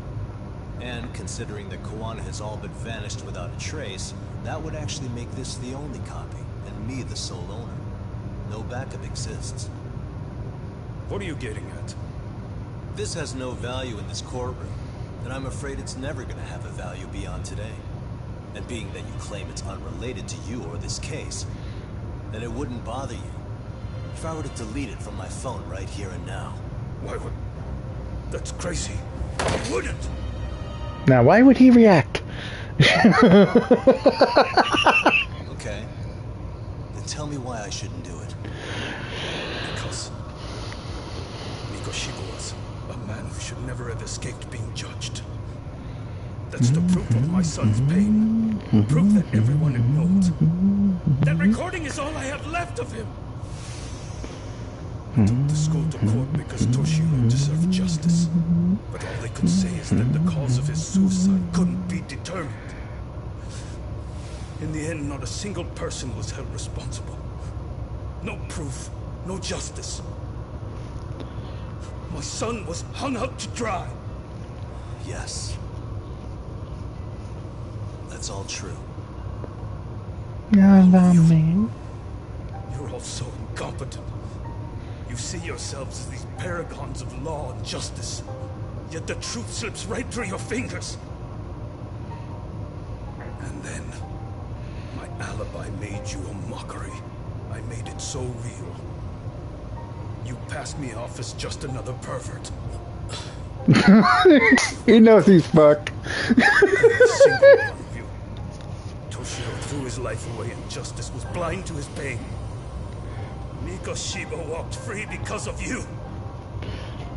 And considering that Kawana has all but vanished without a trace, that would actually make this the only copy, and me the sole owner. No backup exists. What are you getting at? This has no value in this courtroom, and I'm afraid it's never gonna have a value beyond today. And being that you claim it's unrelated to you or this case, then it wouldn't bother you if I were to delete it from my phone right here and now. Why would... That's crazy. I wouldn't! Now, why would he react? Okay. Then tell me why I shouldn't do it. Because Mikoshiba was a man who should never have escaped being judged. That's the proof of my son's pain. Proof that everyone ignored. That recording is all I have left of him. I took the school to court because Toshiro deserved justice. But all they could say is that the cause of his suicide couldn't be determined. In the end, not a single person was held responsible. No proof, no justice. My son was hung out to dry. Yes. That's all true. Yeah, I mean. You're all so incompetent. You see yourselves as these paragons of law and justice. Yet the truth slips right through your fingers. And then, my alibi made you a mockery. I made it so real. You passed me off as just another pervert. He knows he's fucked. Single one of you. Toshiro threw his life away and justice was blind to his pain. Mikoshiba walked free because of you.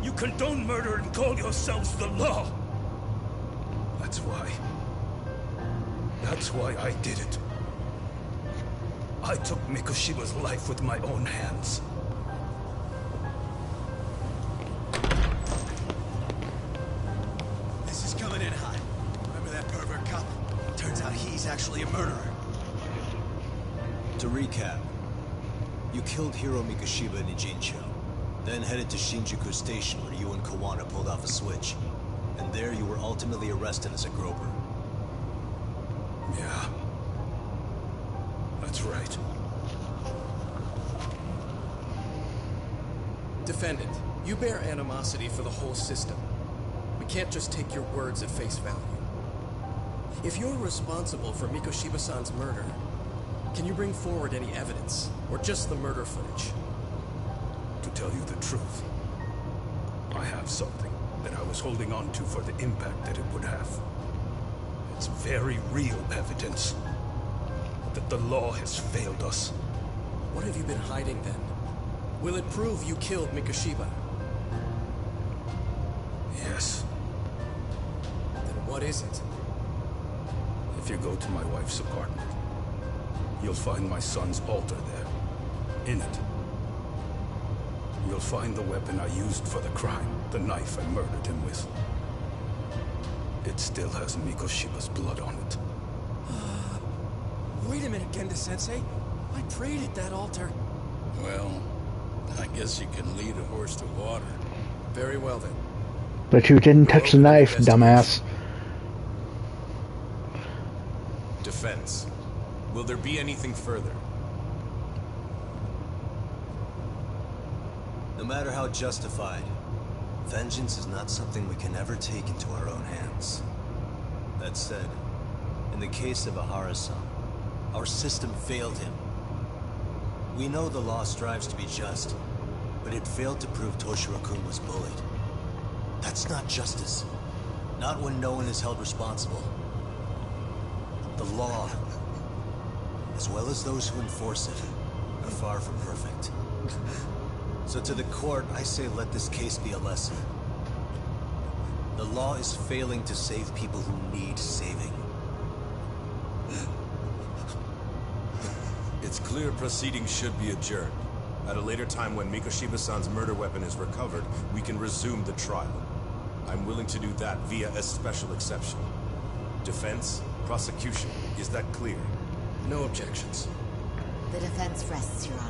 You condone murder and call yourselves the law. That's why I did it. I took Mikoshiba's life with my own hands. This is coming in hot. Remember that pervert cop? Turns out he's actually a murderer. To recap, you killed Hiro Mikoshiba in Ijincho, then headed to Shinjuku Station where you and Kawana pulled off a switch. And there you were ultimately arrested as a groper. Yeah. That's right. Defendant, you bear animosity for the whole system. We can't just take your words at face value. If you're responsible for Mikoshiba-san's murder, can you bring forward any evidence, or just the murder footage? To tell you the truth, I have something that I was holding on to for the impact that it would have. It's very real evidence that the law has failed us. What have you been hiding then? Will it prove you killed Mikoshiba? Yes. Then what is it? If you go to my wife's apartment, you'll find my son's altar there. In it, you'll find the weapon I used for the crime, the knife I murdered him with. It still has Mikoshiba's blood on it. Wait a minute, Genda-sensei. I prayed at that altar. Well, I guess you can lead a horse to water. Very well then. But you didn't touch the knife, dumbass. Defense. Will there be anything further? No matter how justified, vengeance is not something we can ever take into our own hands. That said, in the case of Ahara-san, our system failed him. We know the law strives to be just, but it failed to prove Toshiro-kun was bullied. That's not justice. Not when no one is held responsible. The law, as well as those who enforce it, are far from perfect. So to the court, I say let this case be a lesson. The law is failing to save people who need saving. It's clear proceedings should be adjourned. At a later time when Mikoshiba-san's murder weapon is recovered, we can resume the trial. I'm willing to do that via a special exception. Defense, prosecution, is that clear? No objections. The defense rests, Your Honor.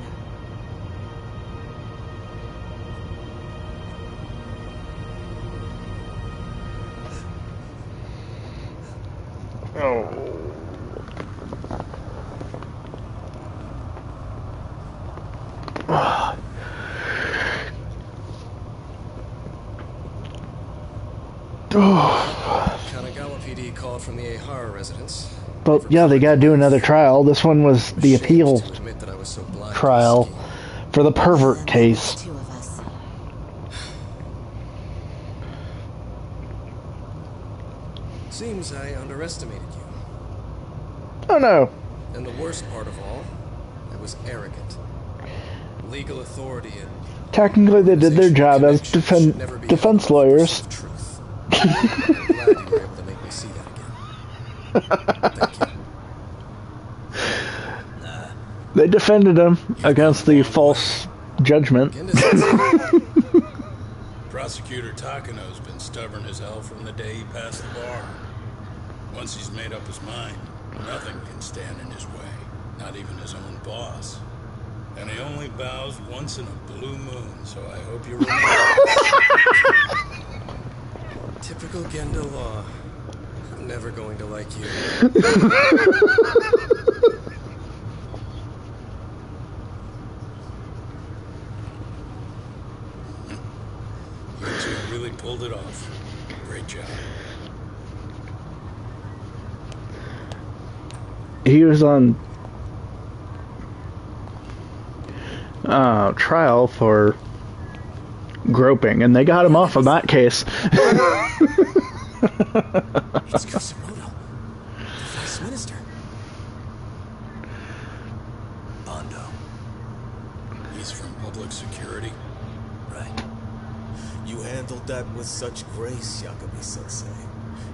Kanagawa PD called from the Ehara residence. But yeah, they gotta do another trial. This one was the appeal trial for the pervert case. Seems I underestimated you. Oh no. And the worst part of all, I was arrogant. Legal authority and Technically, they did their job as defense lawyers. glad you were able to make me see that again. They defended him against the false judgment. Prosecutor Takano's been stubborn as hell from the day he passed the bar. Once he's made up his mind, nothing can stand in his way, not even his own boss. And he only bows once in a blue moon, so I hope you remember. Typical Genda law. I'm never going to like you. You two really pulled it off. Great job. He was on trial for groping, and they got him off of that case. It's Kusumoto, the Vice Minister. Bondo. He's from public security. Right. You handled that with such grace, Yagami-sensei.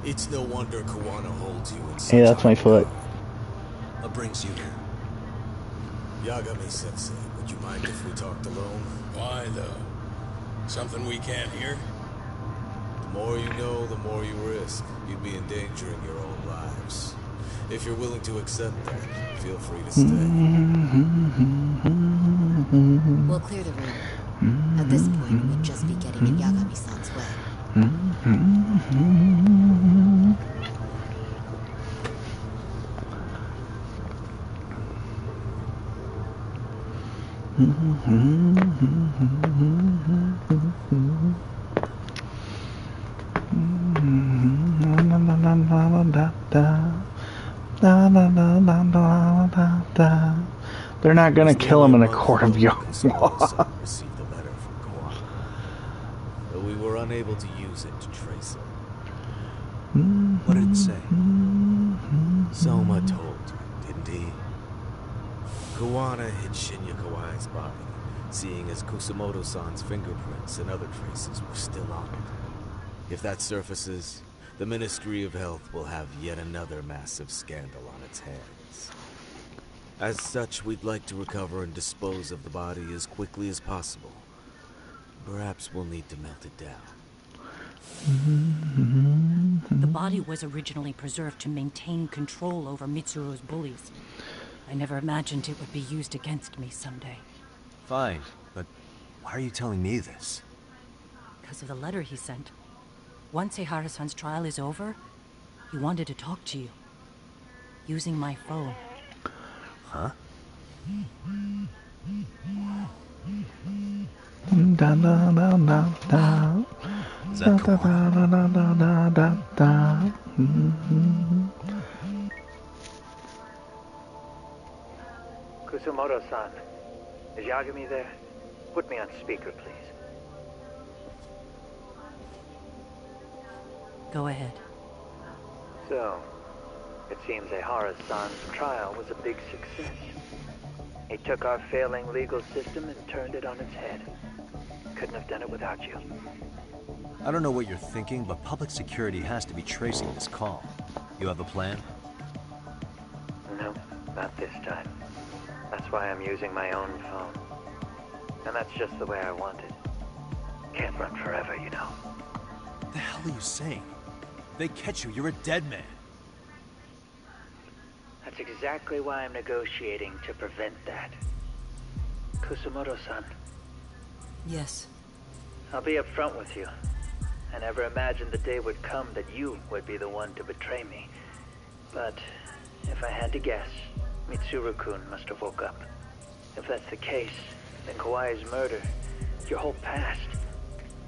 It's no wonder Kuwana holds you in such Hey, that's my foot. What brings you here? Yagami-sensei, would you mind if we talked alone? Why, though? Something we can't hear? The more you know, the more you risk. You'd be endangering your own lives. If you're willing to accept that, feel free to stay. We'll clear the room. At this point, we'd just be getting in Yagami-san's way. They're not gonna kill him in a court of law. Received a letter from Kuwana, but we were unable to use it to trace him. What did it say? Soma told you, didn't he? Kuwana hid Shinya Kawai's body, seeing as Kusumoto-san's fingerprints and other traces were still on it. If that surfaces, the Ministry of Health will have yet another massive scandal on its hands. As such, we'd like to recover and dispose of the body as quickly as possible. Perhaps we'll need to melt it down. The body was originally preserved to maintain control over Mitsuru's bullies. I never imagined it would be used against me someday. Fine, but why are you telling me this? Because of the letter he sent. Once Ehara-san's trial is over, he wanted to talk to you. Using my phone. Huh? Is that Kusumoto-san, is Yagami there? Put me on speaker, please. Go ahead. So, it seems Ehara-san's trial was a big success. He took our failing legal system and turned it on its head. Couldn't have done it without you. I don't know what you're thinking, but public security has to be tracing this call. You have a plan? No, not this time. That's why I'm using my own phone. And that's just the way I want it. Can't run forever, you know. What the hell are you saying? If they catch you, you're a dead man. That's exactly why I'm negotiating to prevent that. Kusumoto-san. Yes. I'll be upfront with you. I never imagined the day would come that you would be the one to betray me. But if I had to guess, Mitsuru-kun must have woke up. If that's the case, then Kawai's murder, your whole past,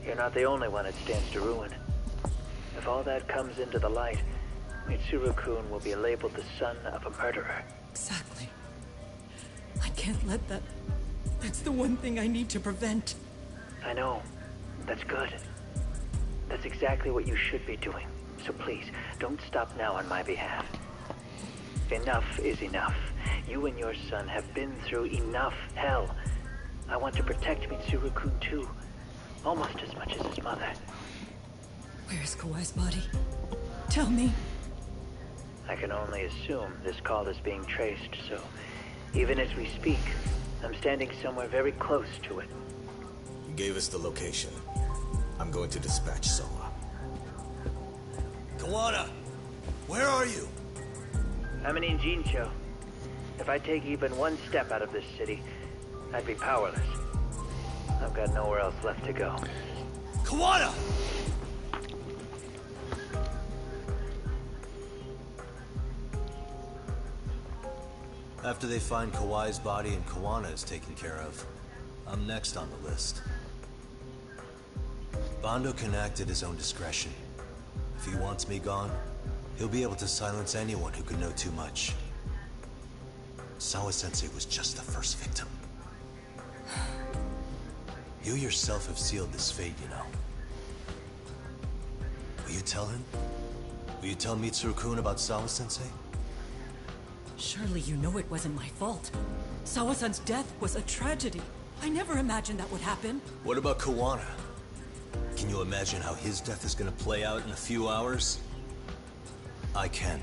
you're not the only one it stands to ruin. If all that comes into the light, Mitsuru-kun will be labeled the son of a murderer. Exactly. I can't let that... That's the one thing I need to prevent. I know. That's good. That's exactly what you should be doing. So please, don't stop now on my behalf. Enough is enough. You and your son have been through enough hell. I want to protect Mitsuru-kun too. Almost as much as his mother. Where is Kawai's body? Tell me. I can only assume this call is being traced, so even as we speak, I'm standing somewhere very close to it. You gave us the location. I'm going to dispatch Soma. Kawana! Where are you? I'm in Jincho. If I take even one step out of this city, I'd be powerless. I've got nowhere else left to go. Kawana! After they find Kawai's body and Kawana is taken care of, I'm next on the list. Bando can act at his own discretion. If he wants me gone, he'll be able to silence anyone who could know too much. Sawa-sensei was just the first victim. You yourself have sealed this fate, you know. Will you tell him? Will you tell Mitsuru-kun about Sawa-sensei? Surely you know it wasn't my fault. Sawa-san's death was a tragedy. I never imagined that would happen. What about Kawana? Can you imagine how his death is gonna play out in a few hours? I can,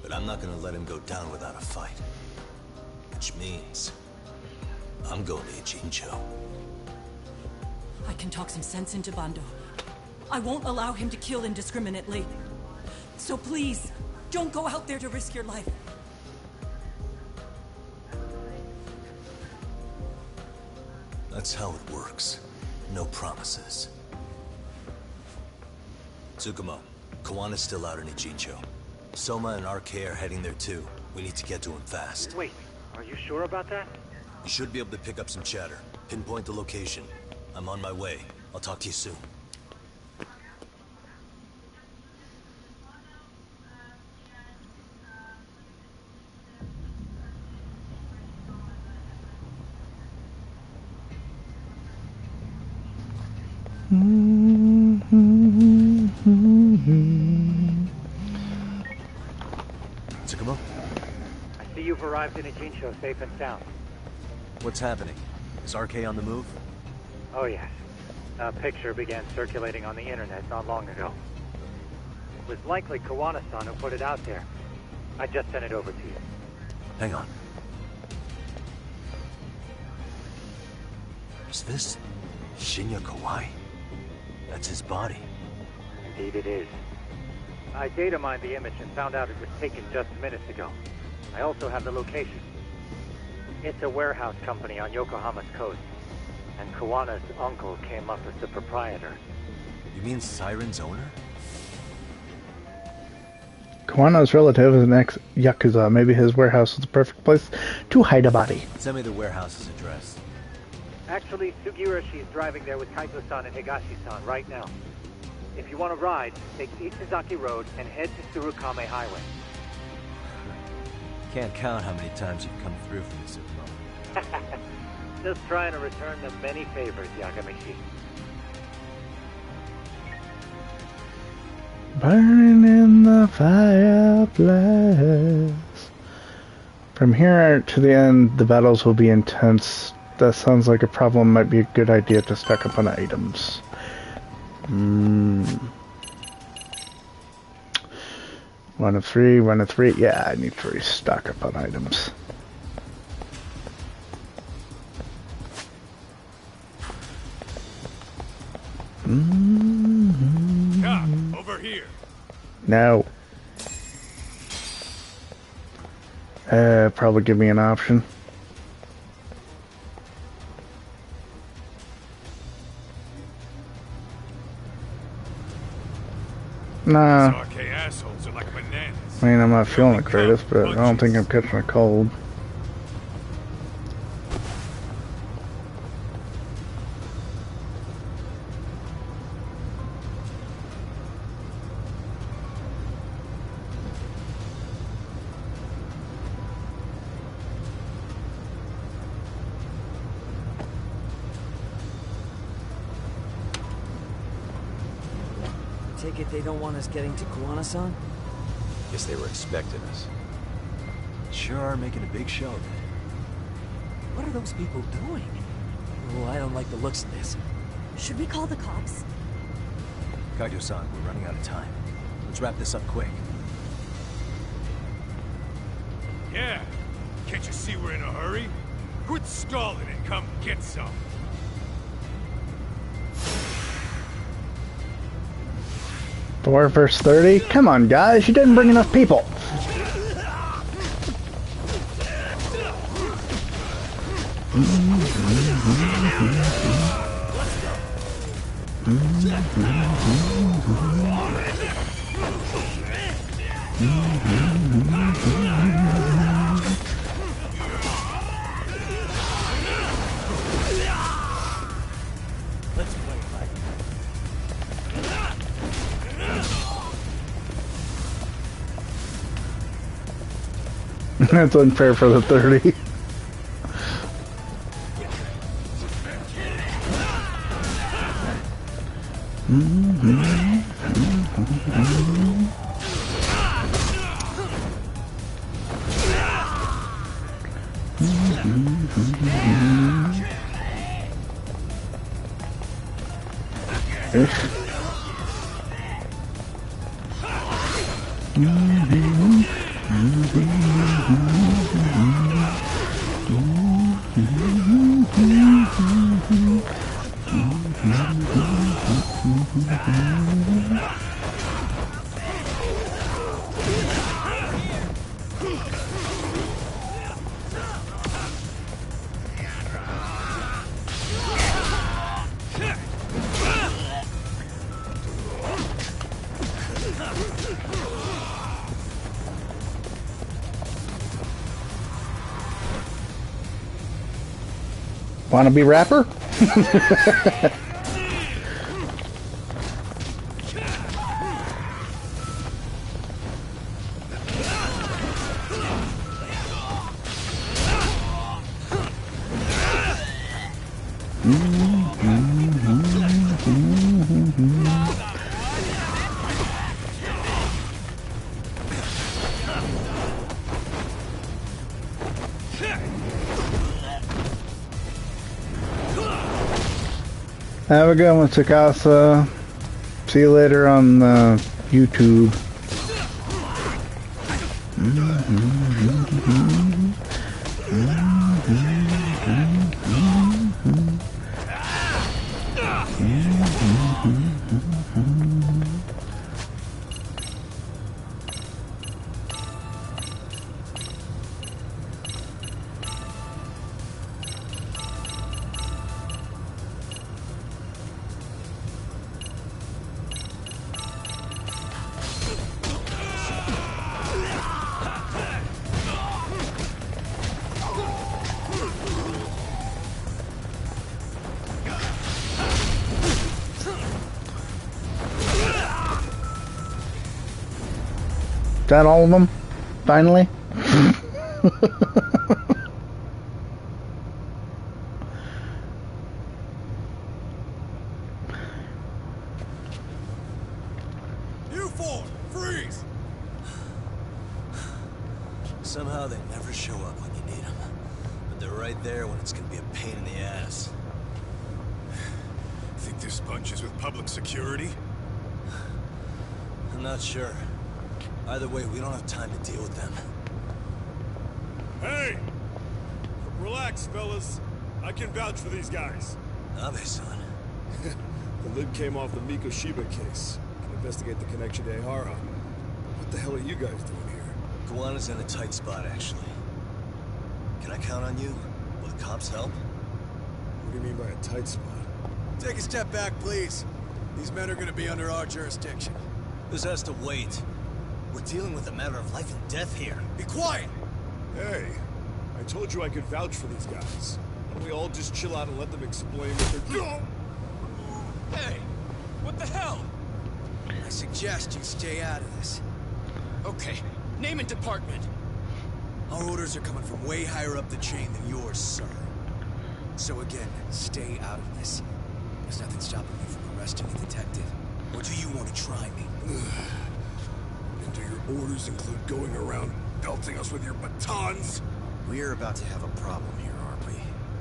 but I'm not gonna let him go down without a fight. Which means, I'm going to Ijincho. I can talk some sense into Bando. I won't allow him to kill indiscriminately. So please, don't go out there to risk your life. That's how it works. No promises. Tsukumo, Kawana's still out in Ijincho. Soma and RK are heading there too. We need to get to him fast. Wait, are you sure about that? You should be able to pick up some chatter. Pinpoint the location. I'm on my way. I'll talk to you soon. Tsukumo? I see you've arrived in Ijincho safe and sound. What's happening? Is RK on the move? Oh yes. A picture began circulating on the internet not long ago. It was likely Kawana-san who put it out there. I just sent it over to you. Hang on. Is this Shinya Kawai? That's his body. Indeed it is. I data mined the image and found out it was taken just minutes ago. I also have the location. It's a warehouse company on Yokohama's coast. And Kawana's uncle came up as the proprietor. You mean Siren's owner? Kawana's relative is an ex-Yakuza. Maybe his warehouse is the perfect place to hide a body. Send me the warehouse's address. Actually, Sugiurashi's driving there with Kaito-san and Higashi-san right now. If you want to ride, take Isezaki Road and head to Tsurukame Highway. Can't count how many times you've come through for me, Tsukumo. Just trying to return the many favors, Yagamishi. Burning in the fireplace. From here to the end, the battles will be intense. That sounds like a problem. Might be a good idea to stack up on items. 1 of 3, 1 of 3. Yeah, I need to restock up on items. Doc, over here. No. Probably give me an option. Nah. Assholes are like bananas. I mean, I'm not feeling the greatest, but I don't think I'm catching a cold. Take it they don't want us getting to Kuwana-san? Guess they were expecting us. Sure are making a big show of it. What are those people doing? Oh, I don't like the looks of this. Should we call the cops? Kaido-san, we're running out of time. Let's wrap this up quick. Yeah. Can't you see we're in a hurry? Quit stalling and come get some. Four versus 30? Come on, guys, you didn't bring enough people. That's unfair for the 30. Wanna be rapper? Have a good one, Tsukasa. See you later on YouTube. Is that all of them? Finally? You four, freeze! Somehow they never show up when you need them. But they're right there when it's gonna be a pain in the ass. Think this bunch is with public security? I'm not sure. Either way, we don't have time to deal with them. Hey! Relax, fellas. I can vouch for these guys. Abe-san. The lid came off the Mikoshiba case. Can investigate the connection to Ehara. What the hell are you guys doing here? Kawana's in a tight spot, actually. Can I count on you? Will the cops help? What do you mean by a tight spot? Take a step back, please. These men are gonna be under our jurisdiction. This has to wait. We're dealing with a matter of life and death here. Be quiet! Hey, I told you I could vouch for these guys. Why don't we all just chill out and let them explain what they're doing? Hey, what the hell? I suggest you stay out of this. Okay, name and department. Our orders are coming from way higher up the chain than yours, sir. So again, stay out of this. There's nothing stopping me from arresting a detective. Or do you want to try me? And do your orders include going around belting us with your batons? We're about to have a problem here, aren't we?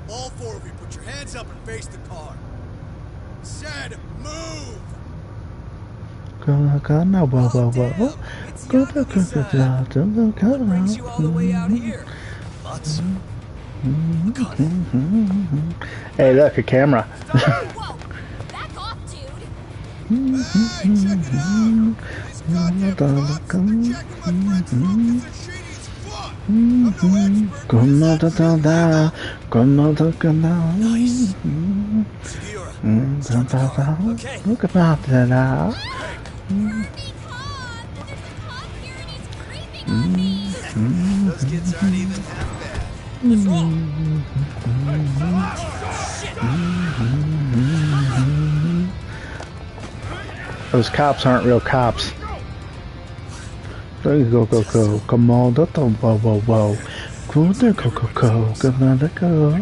All four of you, put your hands up and face the car. Said, move! What brings you all the way out here? Hey, look, a camera. Whoa! Back off, dude! Hey, check it out! These goddamn cops have been checking my friend's rockets and Shady's foot! I'm no expert, Nice. Okay. Look about that. Those kids aren't even half bad. What's wrong? Those cops aren't real cops. Go. Come on, whoa. Go there, go. Come on, go.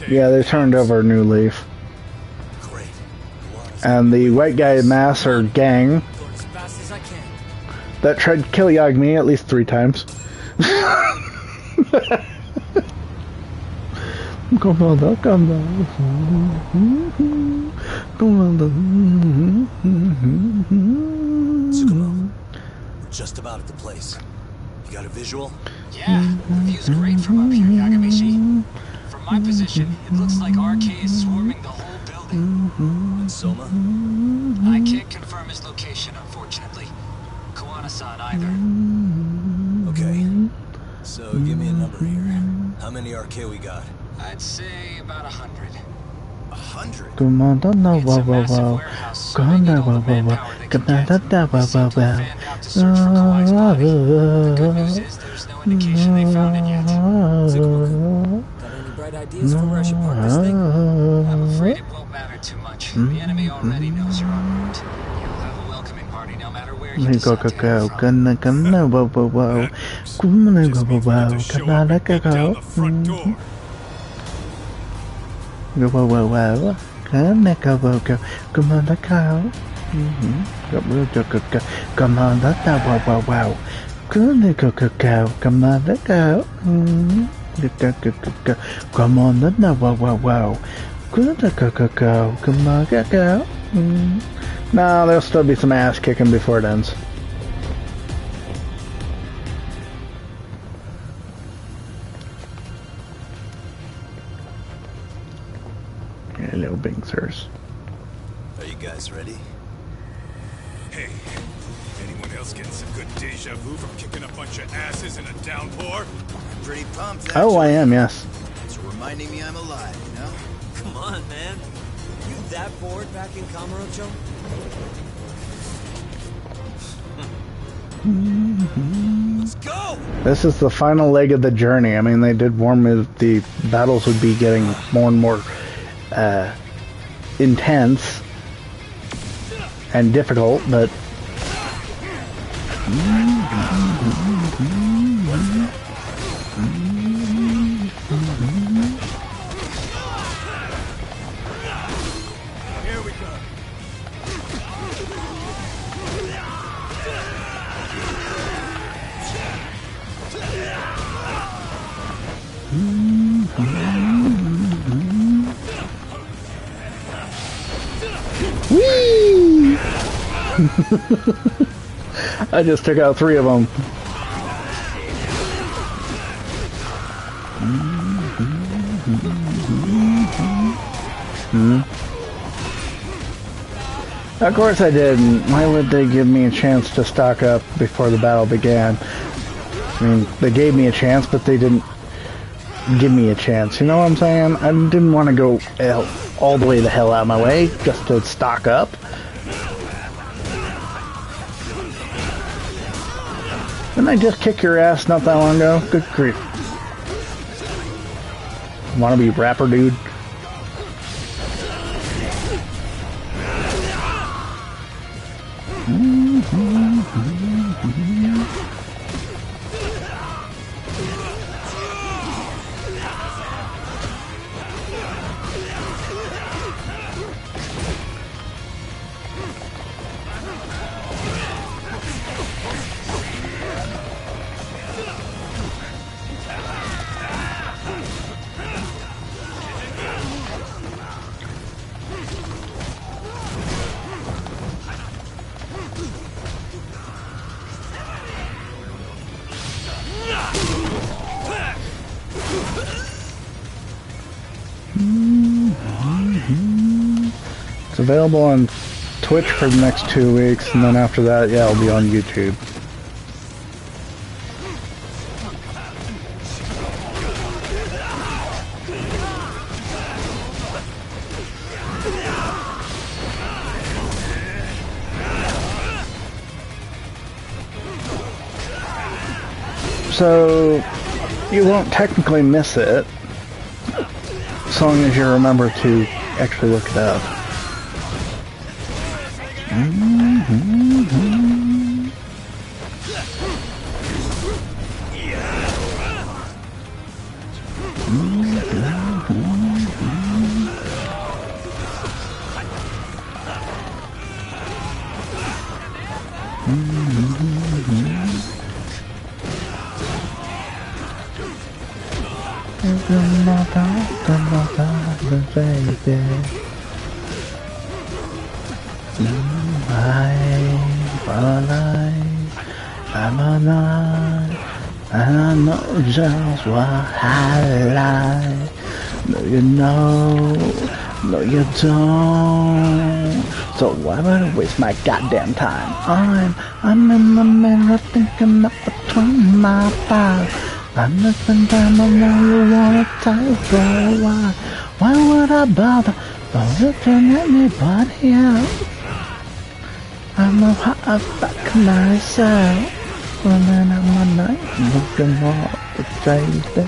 Yeah, they turned over a new leaf. And the white guy master gang that tried to kill Yagami at least 3 times. Come on. Tsukumo, we're just about at the place. You got a visual? Yeah, the view's great from up here, Yagami-shi. From my position, it looks like RK is swarming the whole building. And Soma? I can't confirm his location, unfortunately. Kawana-san either. Okay. So give me a number here. How many RK we got? I'd say about 100. 100? Come on, It's a massive warehouse, so they need all the manpower they can get. They sent a fan out to search for Kawai's body. The good news is there's no indication they found it yet. Got any bright ideas for where I should park this thing? I'm afraid it won't matter too much. The enemy already knows you're en route. You'll have a welcoming party no matter where you decide to head from. No, there'll still be some ass kicking before it ends. Hello, Bingsers. Are you guys ready? Hey, anyone else getting some good deja vu from kicking a bunch of asses in a downpour? I'm pretty pumped, Oh, I am, yes. It's reminding me I'm alive, you know? Come on, man. You that bored back in Kamurocho? Let's go! This is the final leg of the journey. I mean, they did warn me that the battles would be getting more and more intense and difficult, but Here we go. Whee! I just took out 3 of them. Of course I didn't. Why would they give me a chance to stock up before the battle began? I mean, they gave me a chance, but they didn't give me a chance. You know what I'm saying? I didn't want to go all the way the hell out of my way just to stock up. Didn't I just kick your ass not that long ago? Good grief. Wanna be rapper, dude? It's available on Twitch for the next 2 weeks, and then after that, yeah, it'll be on YouTube. So, you won't technically miss it, as long as you remember to actually look it up. I'm alive, and I know just what I like. No, you know, no, you don't. So why would I waste my goddamn time? I'm in the mirror thinking up between my thighs. I'm looking down, I know you wanna type, but why would I bother looking at anybody else? I know how I fuck myself. Running out my night, looking all the crazy.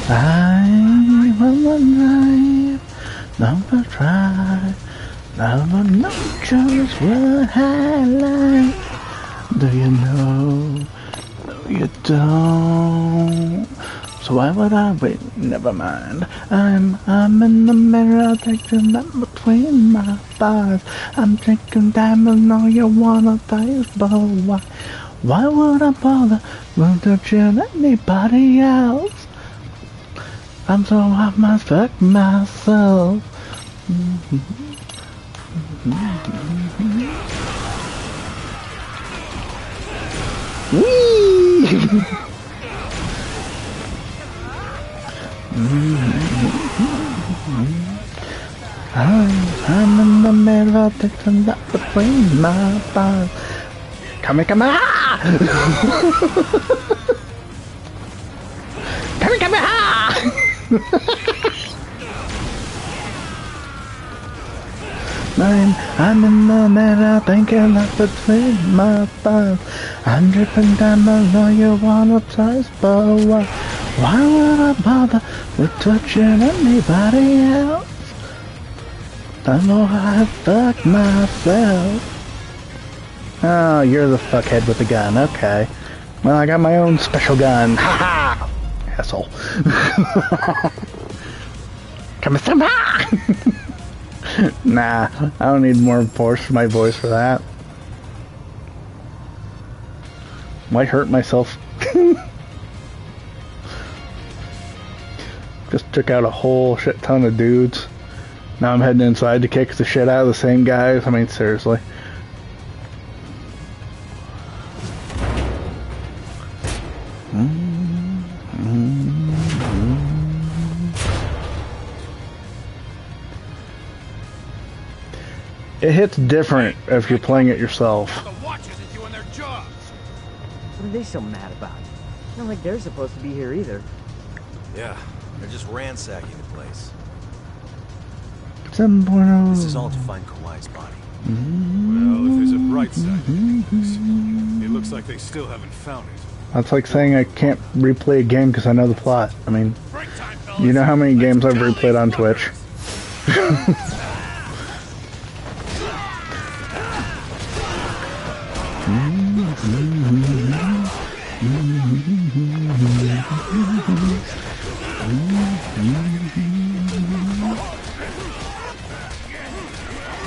I will alive, never try, never know just what I like. Do you know? No, you don't. So why would I wait? Never mind. I'm in the mirror, taking that between my thighs. I'm drinking diamonds, know you wanna taste, but why would I bother? Won't touch anybody else? I'm so I must fuck myself. Whee! I'm in the middle of the that between my thighs. Come here, come here! Come here, come here! I'm in the middle thinking that between my thighs. I'm dripping down the know you wanna taste, but why would I bother with touching anybody else? I know I fuck myself. Oh, you're the fuckhead with the gun, okay. Well, I got my own special gun. Ha ha! Asshole. Come on, nah, I don't need more force for my voice for that. Might hurt myself. Just took out a whole shit ton of dudes. Now I'm heading inside to kick the shit out of the same guys. I mean, seriously. It hits different if you're playing it yourself. The Watch isn't doing their jobs. What are they so mad about? Not like they're supposed to be here either. Yeah, they're just ransacking the place. 7.0. This is all to find Kawhi's body. Well, if there's a bright side to any of this, it looks like they still haven't found it. That's like saying I can't replay a game because I know the plot. I mean, you know how many games I've replayed on Twitch?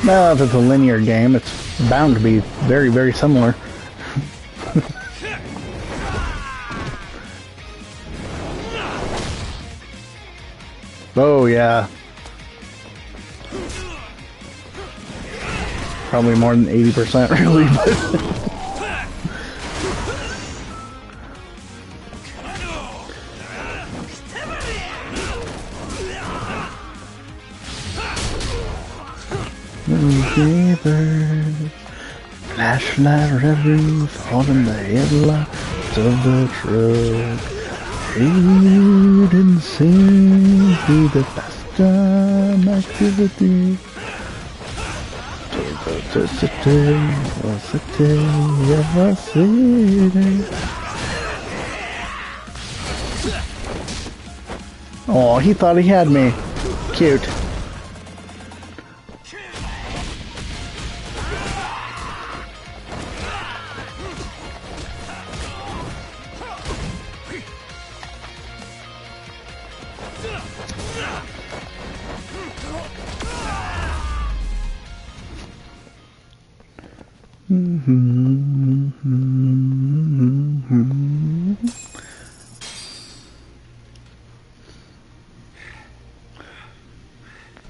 Well, if it's a linear game, it's bound to be very, very similar. Oh, yeah. Probably more than 80%, really, but... Neighbors, flashlight reviews, holding the headlights of the truck. Read sing through the pastime activity. To the city of a city. Oh, he thought he had me. Cute.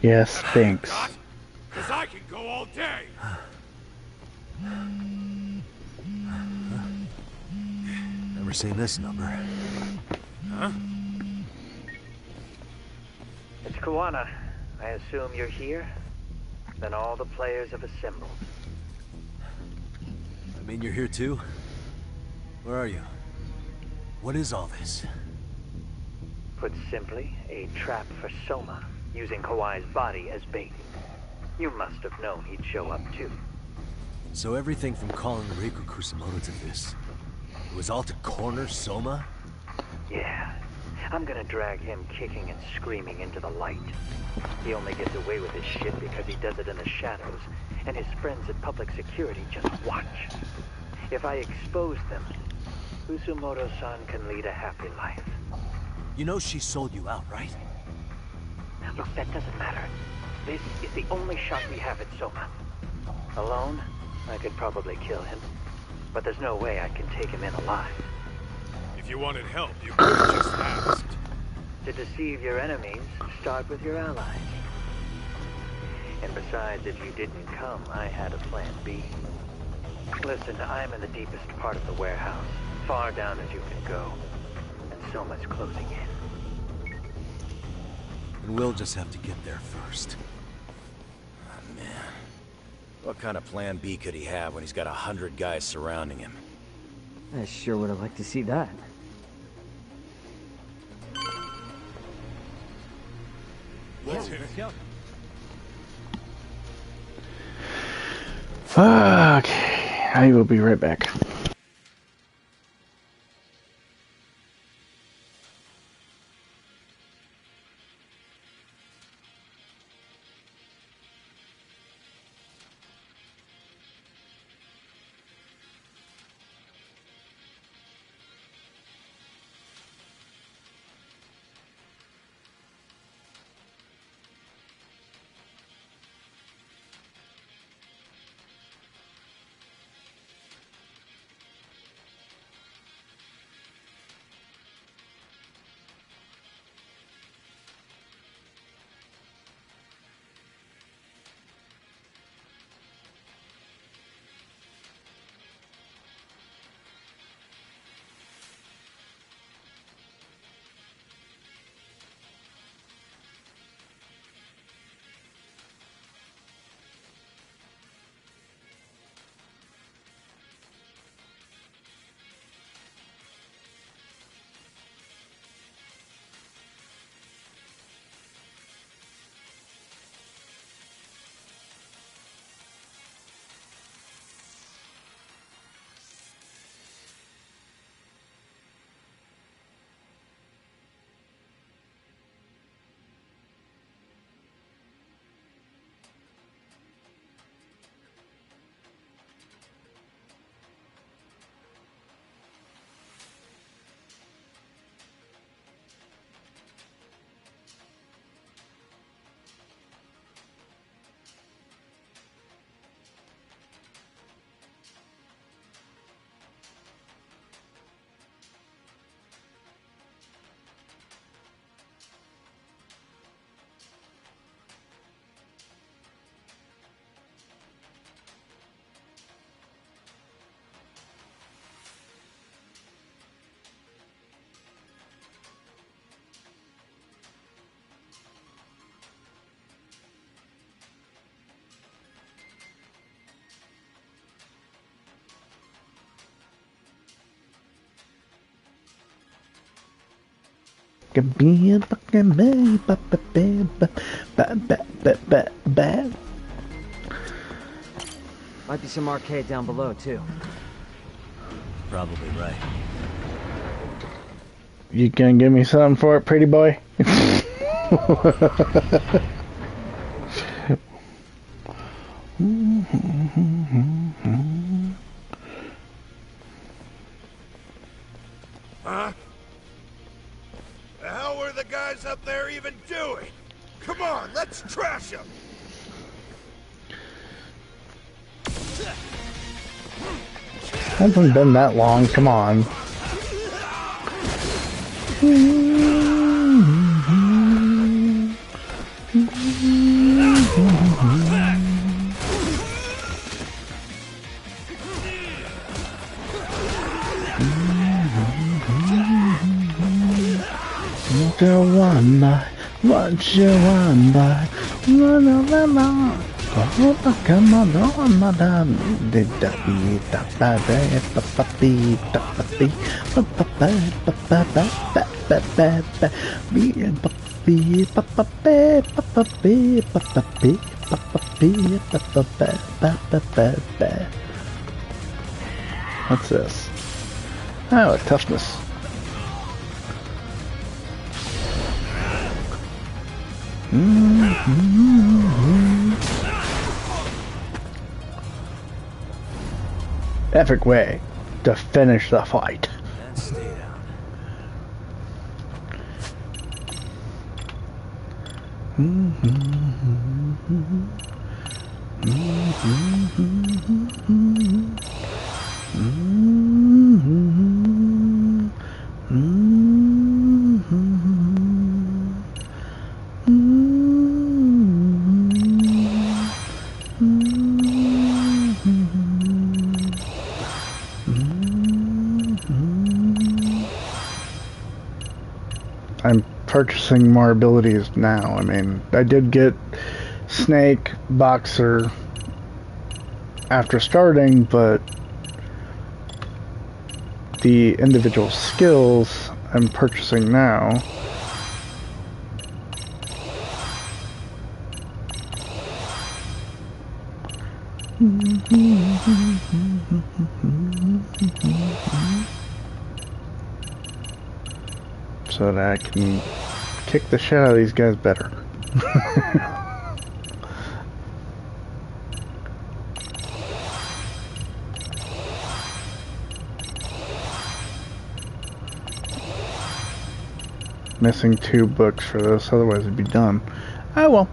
Yes, thanks. Cause I can go all day. Never seen this number. Huh? It's Kuwana. I assume you're here? Then all the players have assembled. I mean, you're here too? Where are you? What is all this? Put simply, a trap for Soma, using Kawhi's body as bait. You must have known he'd show up too. So everything from calling Riku Kusumoto to this, it was all to corner Soma? Yeah. I'm gonna drag him kicking and screaming into the light. He only gets away with his shit because he does it in the shadows, and his friends at public security just watch. If I expose them, Kusumoto-san can lead a happy life. You know she sold you out, right? Look, that doesn't matter. This is the only shot we have at Soma. Alone, I could probably kill him, but there's no way I can take him in alive. If you wanted help, you could have just asked. To deceive your enemies, start with your allies. And besides, if you didn't come, I had a plan B. Listen, I'm in the deepest part of the warehouse, far down as you can go, and so much closing in. And we'll just have to get there first. Oh, man. What kind of plan B could he have when he's got 100 guys surrounding him? I sure would have liked to see that. Let's hit it. Fuck. I will be right back. fucking me, fucking me, Might be some arcade down below, too. Probably right. You gonna give me something for it, pretty boy? Huh? The hell were the guys up there even doing? Come on, let's trash them! Hasn't been that long, come on. What you want, boy? What you want, boy? Come on, madam. Did that be that bad? What's this? Oh, a toughness. Epic way to finish the fight. And stay down. I'm purchasing more abilities now. I mean, I did get Snake, Boxer after starting, but the individual skills I'm purchasing now. So that I can kick the shit out of these guys better. Missing 2 books for this, otherwise it'd be done. Oh well.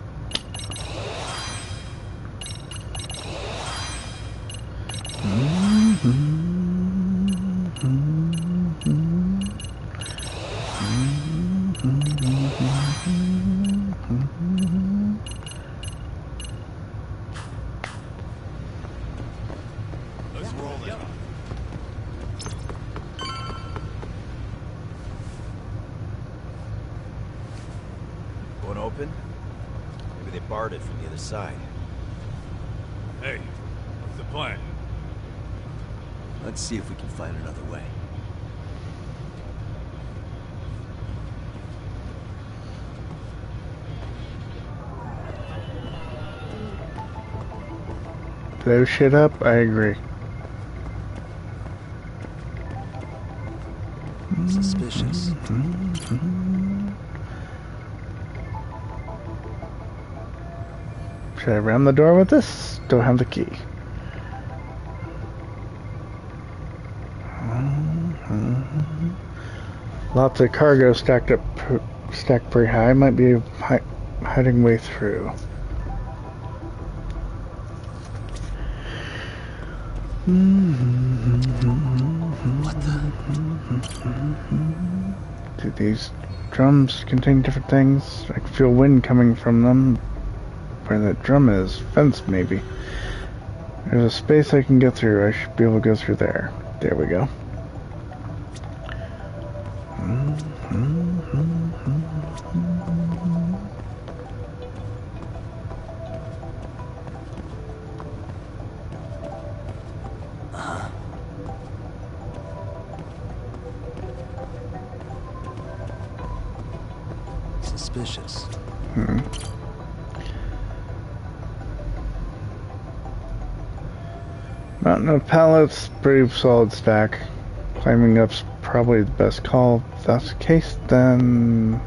Won't open? Maybe they barred it from the other side. Hey, what's the plan? Let's see if we can find another way. Blow shit up, I agree. Suspicious. Should I ram the door with this? Don't have the key. Lots of cargo stacked pretty high. Might be hiding way through. What the? Do these drums contain different things? I can feel wind coming from them. Where that drum is. Fence, maybe. There's a space I can get through. I should be able to go through there. There we go. Suspicious. Mountain of pallets, pretty solid stack. Climbing up's probably the best call. If that's the case, then...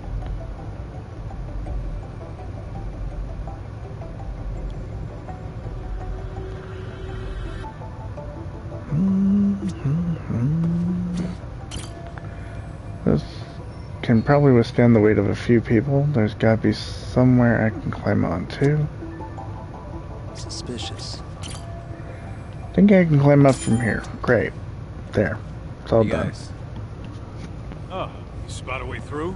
This can probably withstand the weight of a few people. There's gotta be somewhere I can climb on too. Suspicious. I think I can climb up from here. Great. There. It's all done. Guys. Oh, you spot a way through?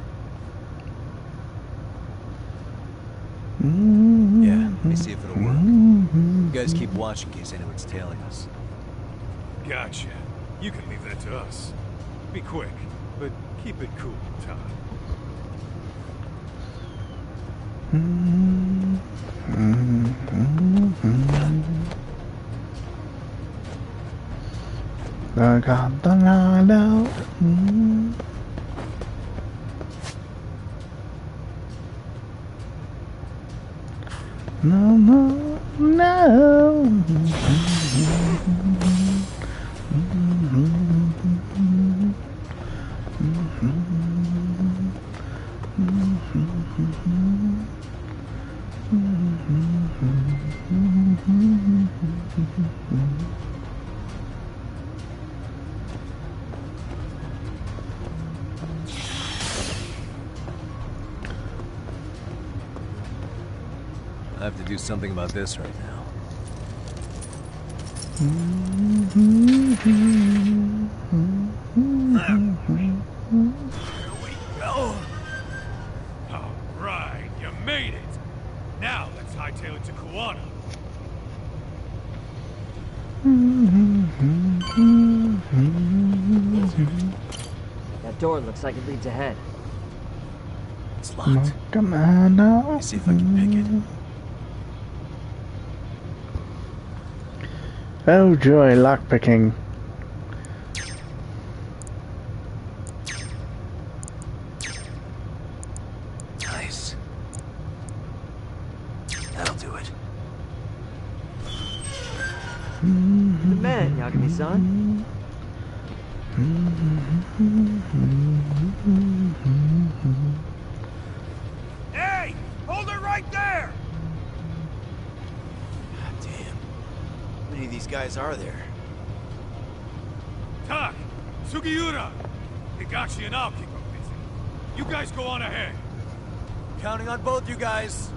Yeah, let me see if it'll work. You guys keep watch in case anyone's tailing us. Gotcha. You can leave that to us. Be quick, but keep it cool, Todd. I got the line out. No, no, no. I have to do something about this right now. Go! All right, you made it. Now let's hightail it to Kuwana. That door looks like it leads ahead. It's locked. Come on now. Let me see if I can pick it. Oh joy, lockpicking. Nice. That'll do it. The man, Yagami-san. Hey! Hold it right there! God damn. How many of these guys are there? Tak! Sugiura! Higashi and I'll keep them busy. You guys go on ahead. Counting on both you guys.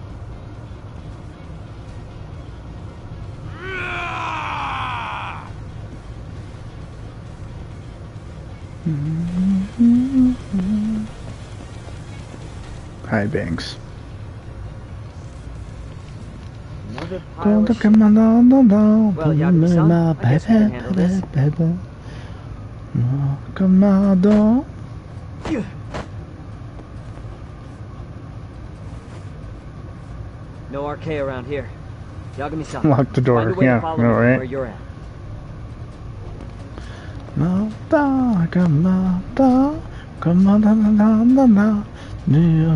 Hi, Banks. Another pile of shit. Come on, Well, Yagami-san, I guess we can handle this. Come on, No RK around here. Yagami-san, Lock the door. find a way Yeah, to follow no, me from right? where you're at. No, come on, come on,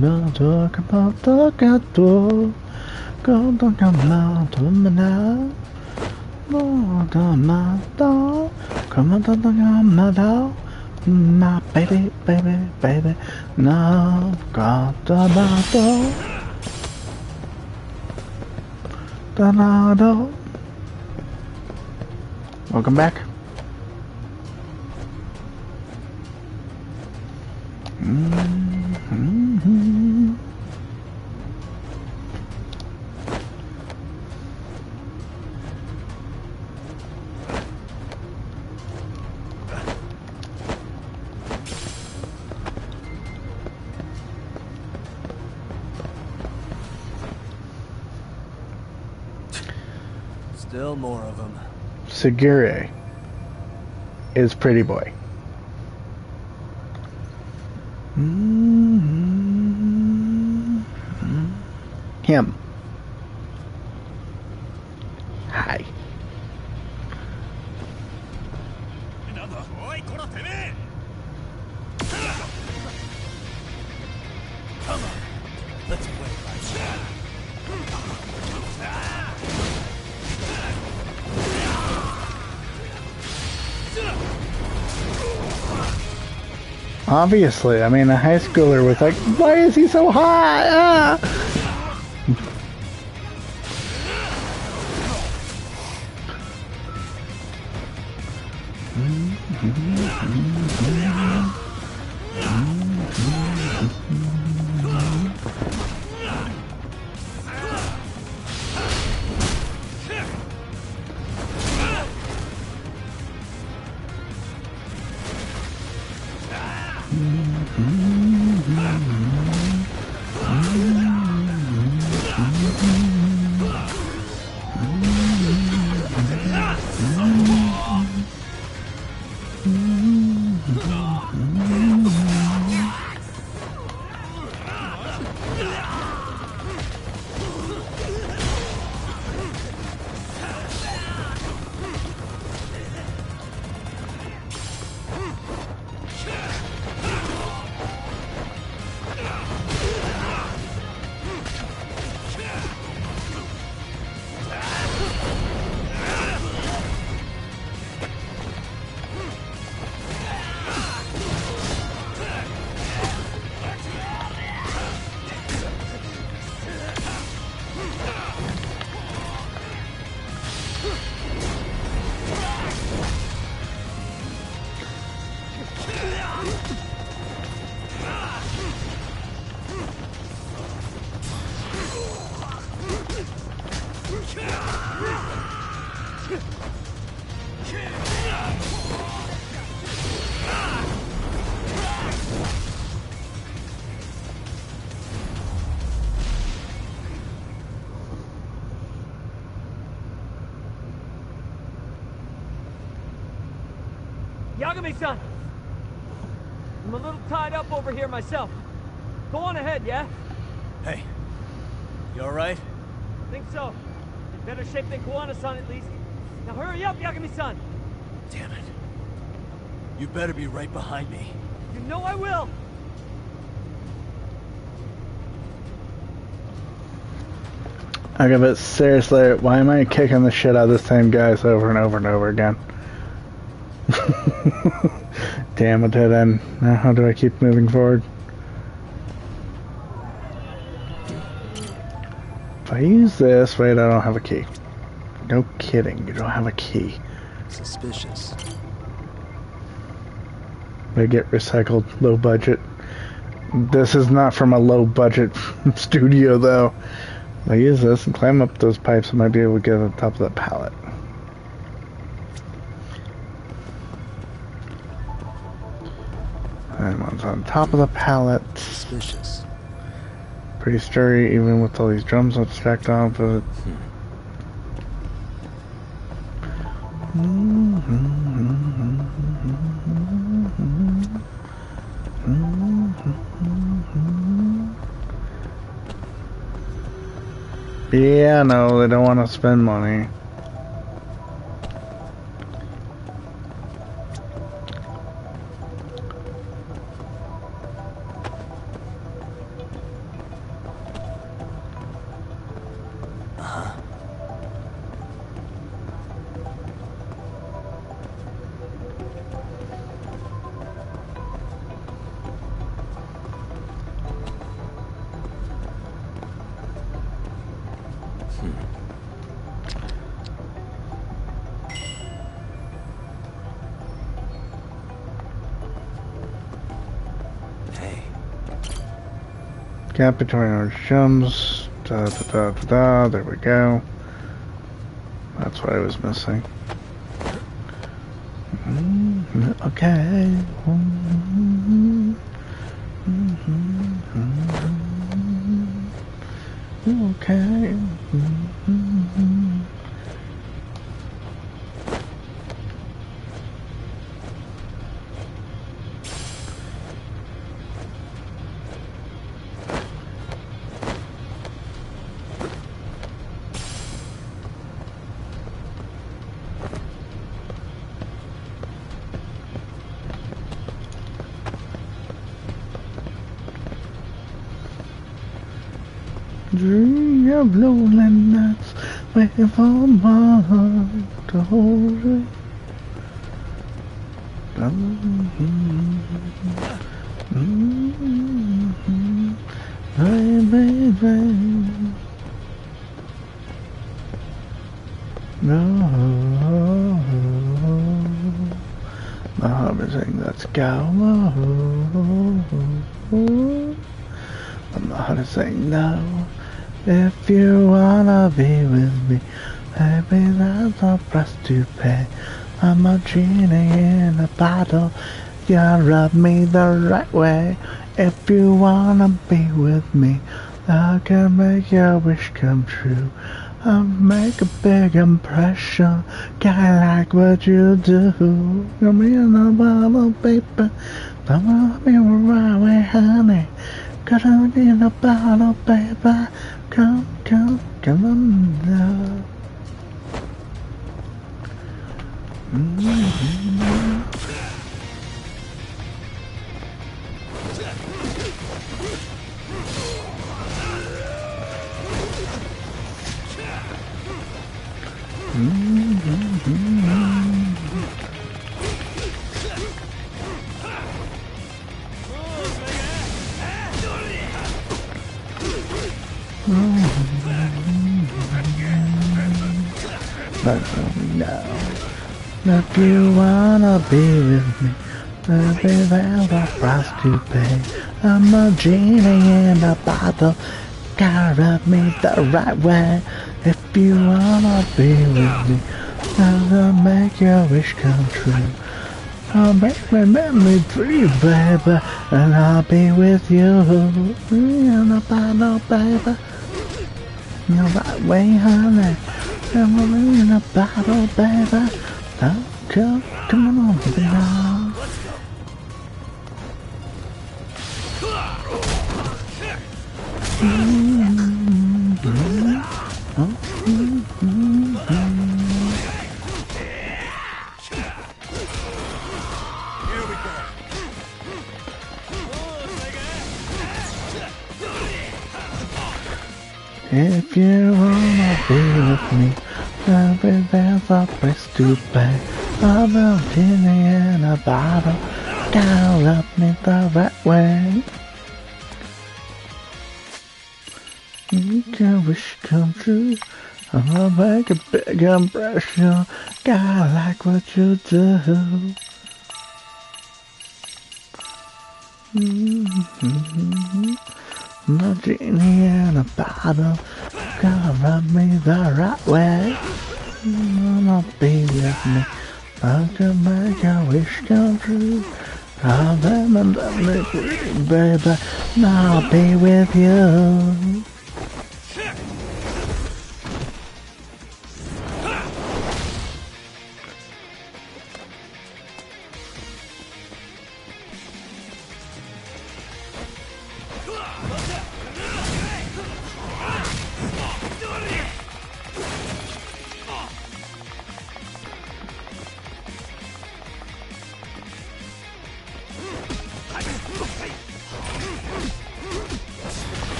no, talk about the gato. Go, come on, to me now. No, come on, come on, my baby, baby, baby. No, got the battle. Donado. Welcome back. Still more of them. Segure is Pretty Boy. Him. Hi. Come on. Obviously, I mean, a high schooler was like, why is he so hot? Ah! Yagami-san! I'm a little tied up over here myself. Go on ahead, yeah? Hey, you alright? Think so. In better shape than Koana-san at least. Now hurry up, Yagami-san! Damn it. You better be right behind me. You know I will! Okay, but seriously, why am I kicking the shit out of the same guys over and over and over again? Damn, a dead end. Now how do I keep moving forward? If I use this, wait, I don't have a key. No kidding, you don't have a key. Suspicious. They get recycled, low budget. This is not from a low budget studio though. If I use this and climb up those pipes, I might be able to get on top of that pallet. And one's on top of the pallet. Suspicious. Pretty sturdy, even with all these drums that's stacked on of it. Yeah, no, they don't want to spend money. Gap between our gems. Da, da, da, da, da. There we go. That's what I was missing. Okay. Okay. Dream of lonely nights, waiting for my heart to hold it. Baby. No. My heart is saying let's go. My heart is saying no. If you wanna be with me, baby, that's a price to pay. I'm a genie in a bottle. You rub me the right way. If you wanna be with me, I can make your wish come true. I'll make a big impression. I like what you do. Come in a bottle, baby. Come me right way, honey. Come in a bottle, baby. Come on now. If you wanna be with me, baby, there's a price to pay. I'm a genie in a bottle, gotta rub me the right way. If you wanna be with me, I'll make your wish come true. I'll make me free, baby, and I'll be with you in a bottle, baby. The right way, honey. I'm in a bottle, baby. Come on, baby, now. If you wanna be with me, baby, there's a price to pay. I'm a genie in a bottle, gotta rub me the right way. Make your wish come true. I'll make a big impression. Gotta like what you do. I'm a genie in a bottle, gotta rub me the right way. Wanna be with me, I can make your wish come true. I'll them and let me free, baby, and I'll be with you.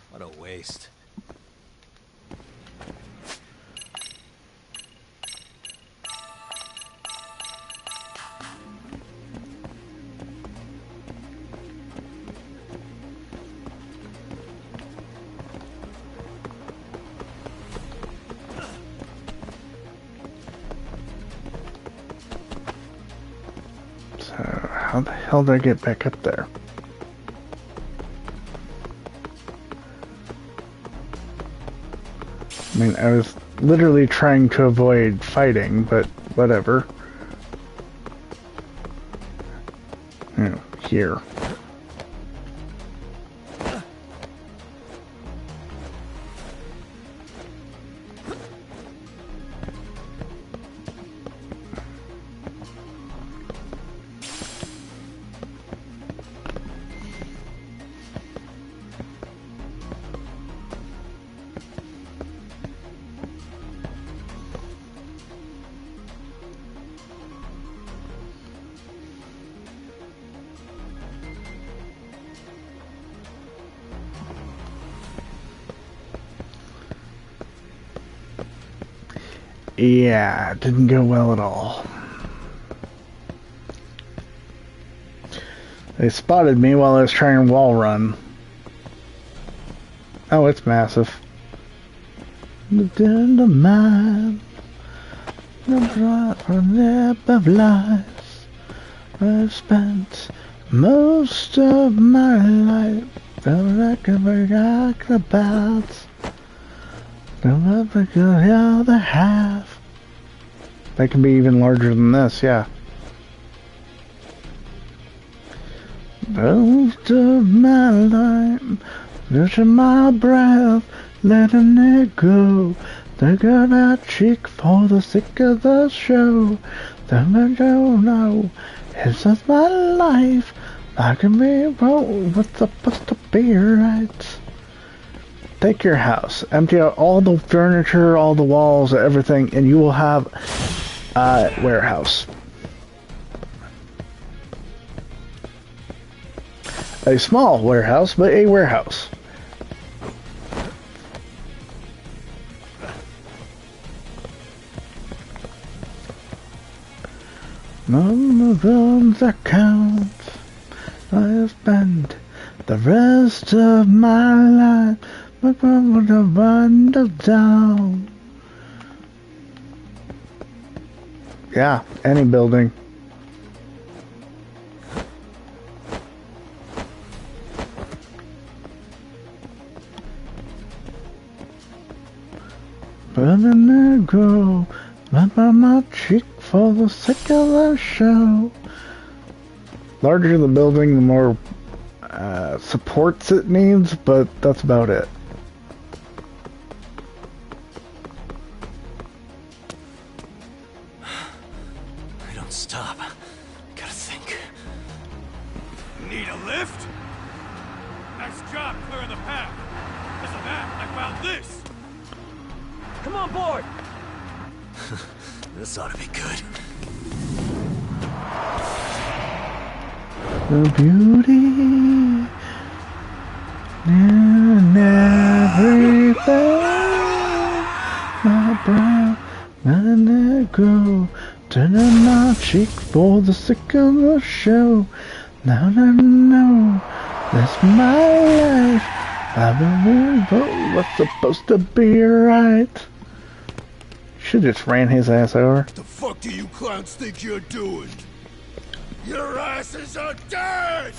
What a waste. So, how the hell did I get back up there? I mean, I was literally trying to avoid fighting, but whatever. You know, here. Yeah, it didn't go well at all. They spotted me while I was trying wall run. Oh, it's massive. The mine, the bright lap of life. I've spent most of my life like a acrobat. The other half. That can be even larger than this, yeah. Most of my life, losing my breath, letting it go. They got that cheek for the sake of the show. Then I don't know, it's just my life. I can be wrong, what's supposed to be right. Take your house, empty out all the furniture, all the walls, everything, and you will have a warehouse. A small warehouse, but a warehouse. None of those that count. I have spent the rest of my life with the window down. Yeah, any building. But then I go, right by my cheek for the sake of the show. Larger the building, the more supports it needs, but that's about it. I don't stop. Gotta think. Need a lift? Nice job clearing the path. Because of that, I found this. Come on board! This ought to be good. The beauty in everything, my brow, letting it go, turning my cheek for the sake of the show. Now I know that's my life. I believe what's supposed to be right. Should just ran his ass over. The fuck do you clowns think you're doing? Your asses are dead!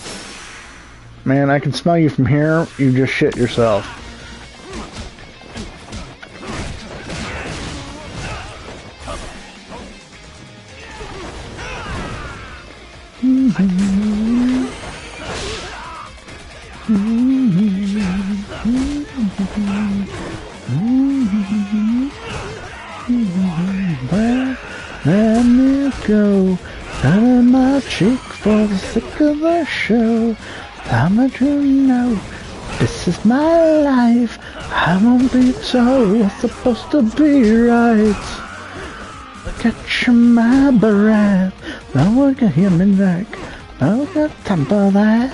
Man, I can smell you from here. You just shit yourself. Let me go. Turning my cheek for the sake of the show. How much you know? This is my life. I won't be told what's supposed to be right. Catch my breath. No one can hear me back. No got time for that.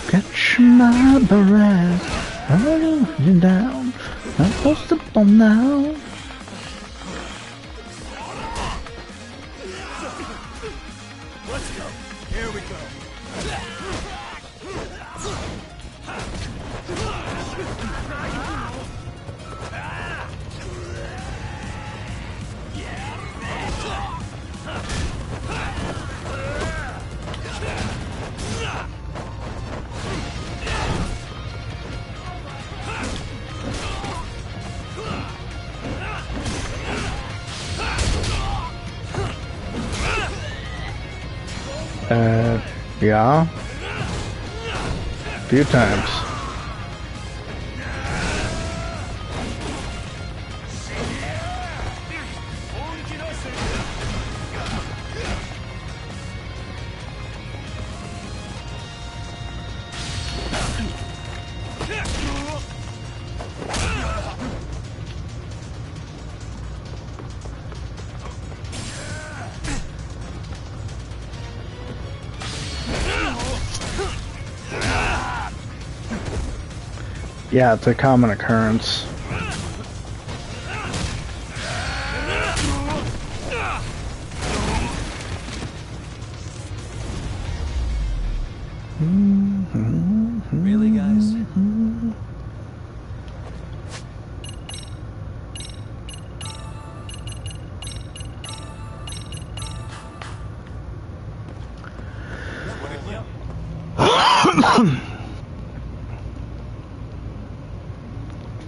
Catch my breath. I'm you down. I'm supposed to fall now. Let's go. Here we go. Yeah. A few times. Yeah, it's a common occurrence. Really, guys?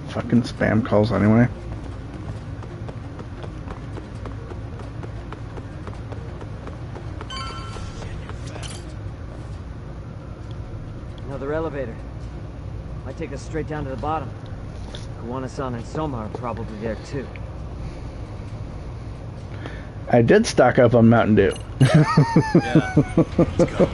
Fucking spam calls anyway. Another elevator. Might take us straight down to the bottom. Kuwana-san and Soma are probably there too. I did stock up on Mountain Dew. Yeah, let's go.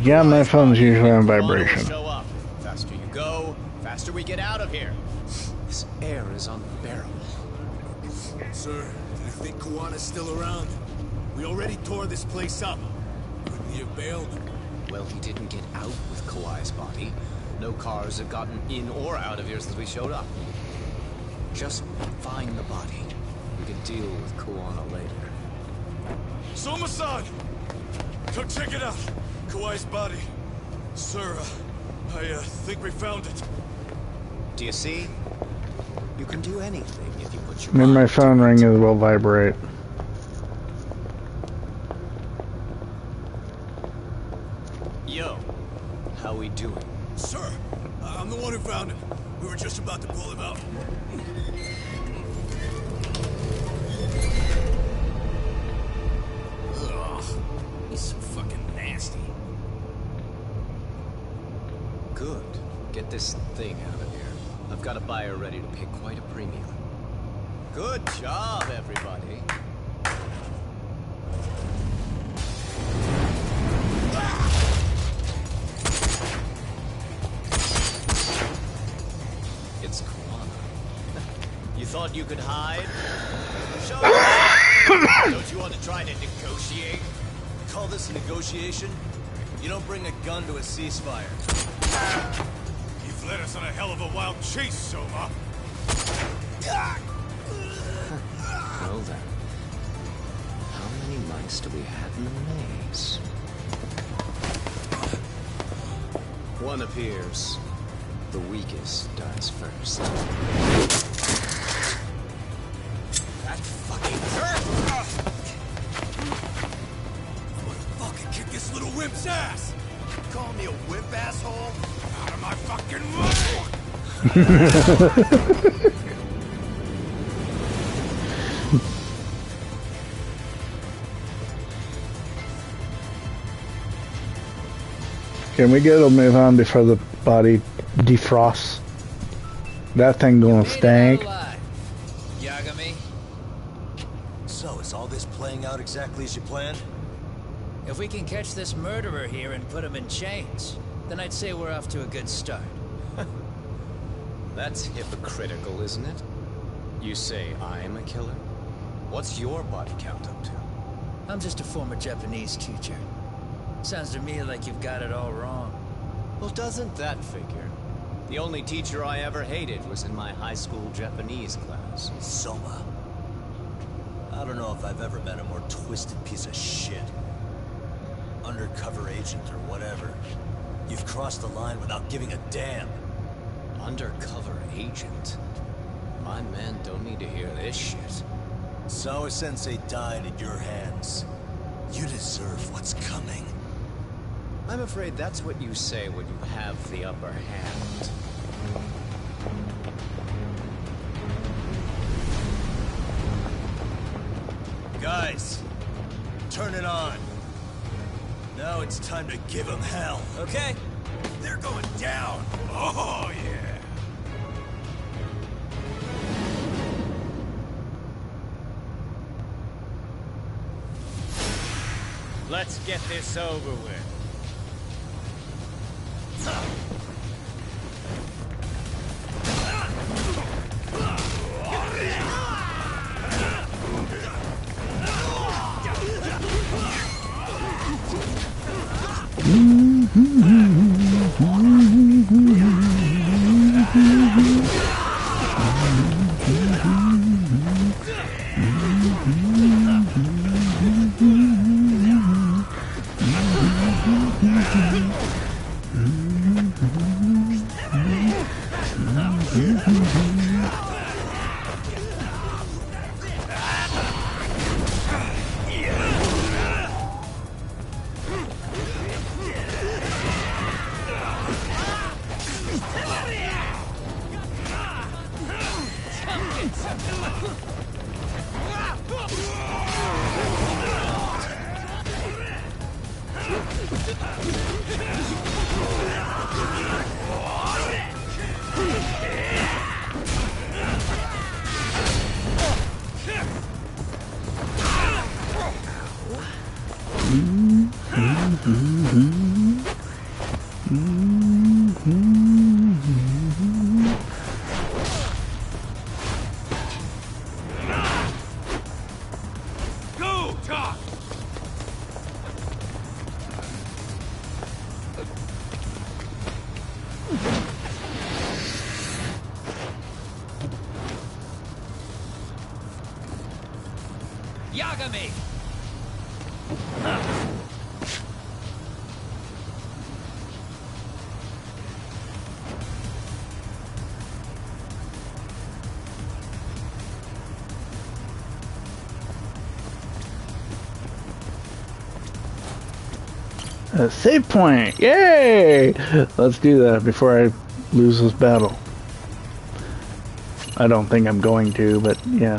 Yeah, my phone's usually on vibration. Faster you go, faster we get out of here. This air is unbearable. Sir, do you think Kuwana's still around? We already tore this place up. Couldn't he have bailed? Well, he didn't get out with Kawai's body. No cars have gotten in or out of here since we showed up. Just find the body. We can deal with Kuwana later. Soma-san! Come check it out. Kawai's body. Sir, I think we found it. Do you see? You can do anything if you put your Made mind my to phone ring as well vibrate. Yo, how we doing? Sir, I'm the one who found him. We were just about to pull him out. Ugh, he's so fucking nasty. Good. Get this thing out of here. I've got a buyer ready to pay quite a premium. Good job, everybody. It's Kuwana. You thought you could hide? Show me. Don't you want to try to negotiate? Call this a negotiation? You don't bring a gun to a ceasefire. You've led us on a hell of a wild chase, Soma. Well then, how many mice do we have in the maze? One appears. The weakest dies first. That fucking hurt! I'm gonna fucking kick this little wimp's ass! Call me a wimp, asshole? Out of my fucking way! Can we get a move on before the body defrosts? That thing gonna stank. Yagami? So, is all this playing out exactly as you planned? If we can catch this murderer here and put him in chains, then I'd say we're off to a good start. That's hypocritical, isn't it? You say I'm a killer? What's your body count up to? I'm just a former Japanese teacher. Sounds to me like you've got it all wrong. Well, doesn't that figure? The only teacher I ever hated was in my high school Japanese class. Soma. I don't know if I've ever met a more twisted piece of shit. Undercover agent or whatever. You've crossed the line without giving a damn. Undercover agent? My men don't need to hear this shit. Sawa-sensei died at your hands. You deserve what's coming. I'm afraid that's what you say when you have the upper hand. Guys, turn it on. Now it's time to give them hell. Okay. They're going down! Oh, yeah! Let's get this over with. Yagami! A save point! Yay! Let's do that before I lose this battle. I don't think I'm going to, but yeah.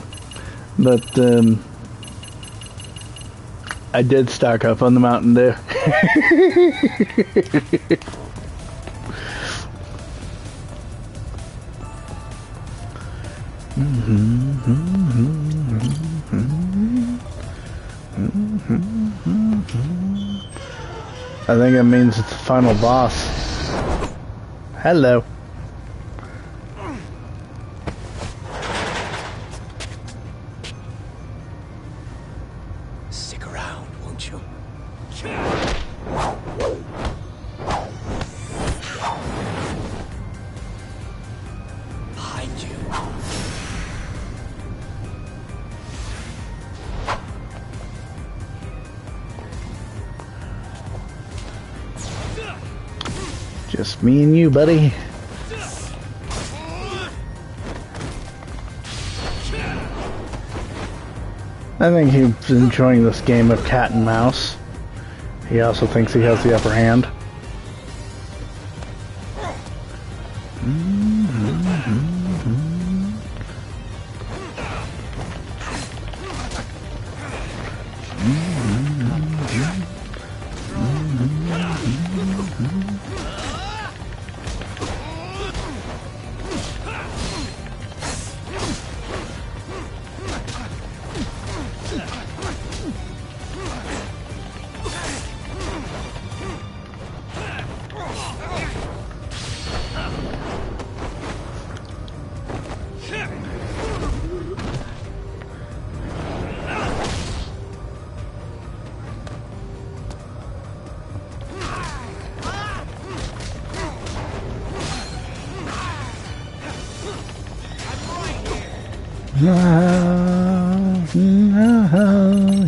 But, I did stock up on the Mountain Dew. I think it means it's the final boss. Hello. Stick around, won't you? Behind you. Just me and you, buddy. I think he's enjoying this game of cat and mouse. He also thinks he has the upper hand.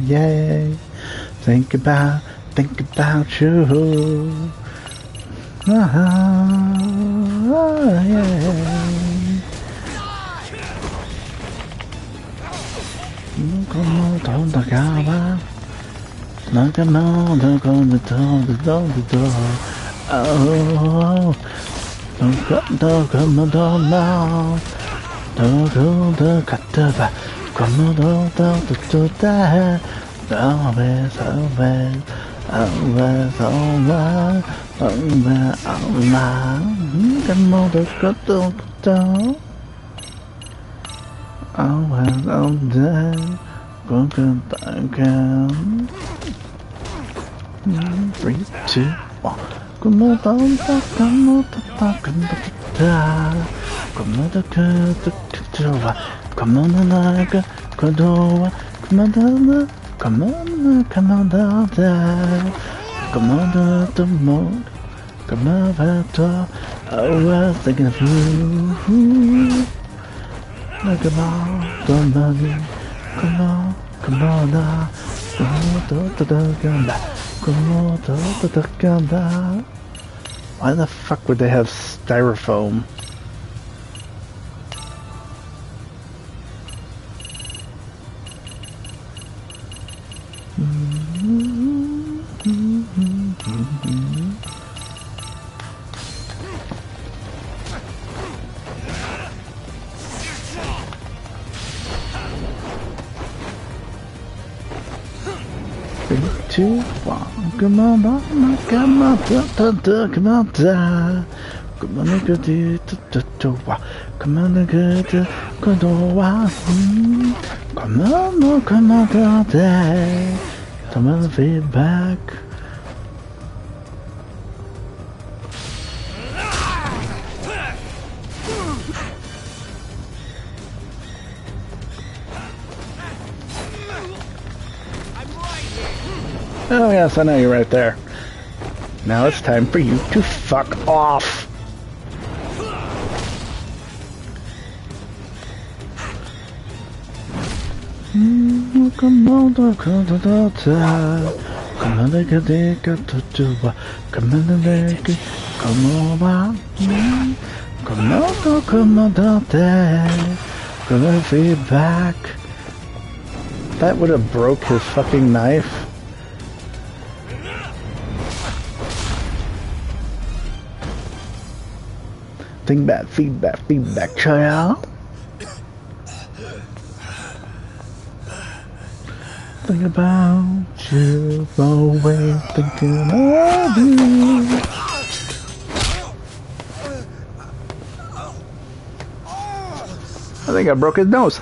Yay. Think about you. Three, two, one. Come on, Come on to the moon. Come on to I was thinking of you. Come on, come on, come on, come on now. Come on, why the fuck would they have styrofoam? Come on, come on, come on, come on, come on, come on, come on, feedback. Oh yes, I know you're right there. Now it's time for you to fuck off. Come on, come on, come on, feedback. That would have broke his fucking knife. Think back, feedback, child. Think about you, always thinking of you. I think I broke his nose.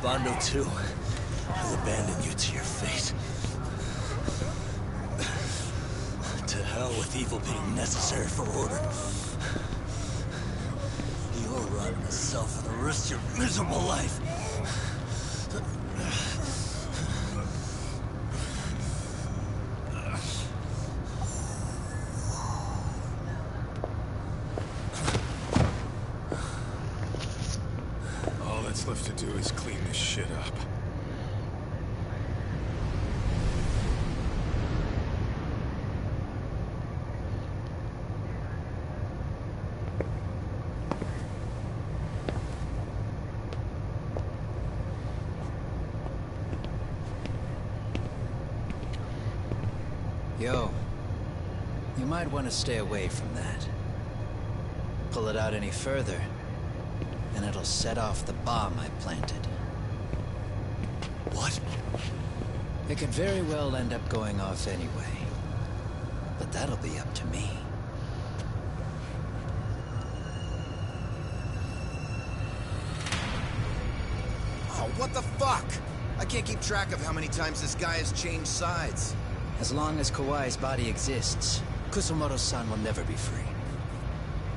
Bando 2 will abandon you to your fate. To hell with evil being necessary for order. You'll rot in a cell for the rest of your miserable life. All that's left to do is clean this shit up. Yo, you might want to stay away from that. Pull it out any further, and it'll set off the bomb I planted. What? It could very well end up going off anyway. But that'll be up to me. Oh, what the fuck? I can't keep track of how many times this guy has changed sides. As long as Kawai's body exists, Kusumoto-san will never be free.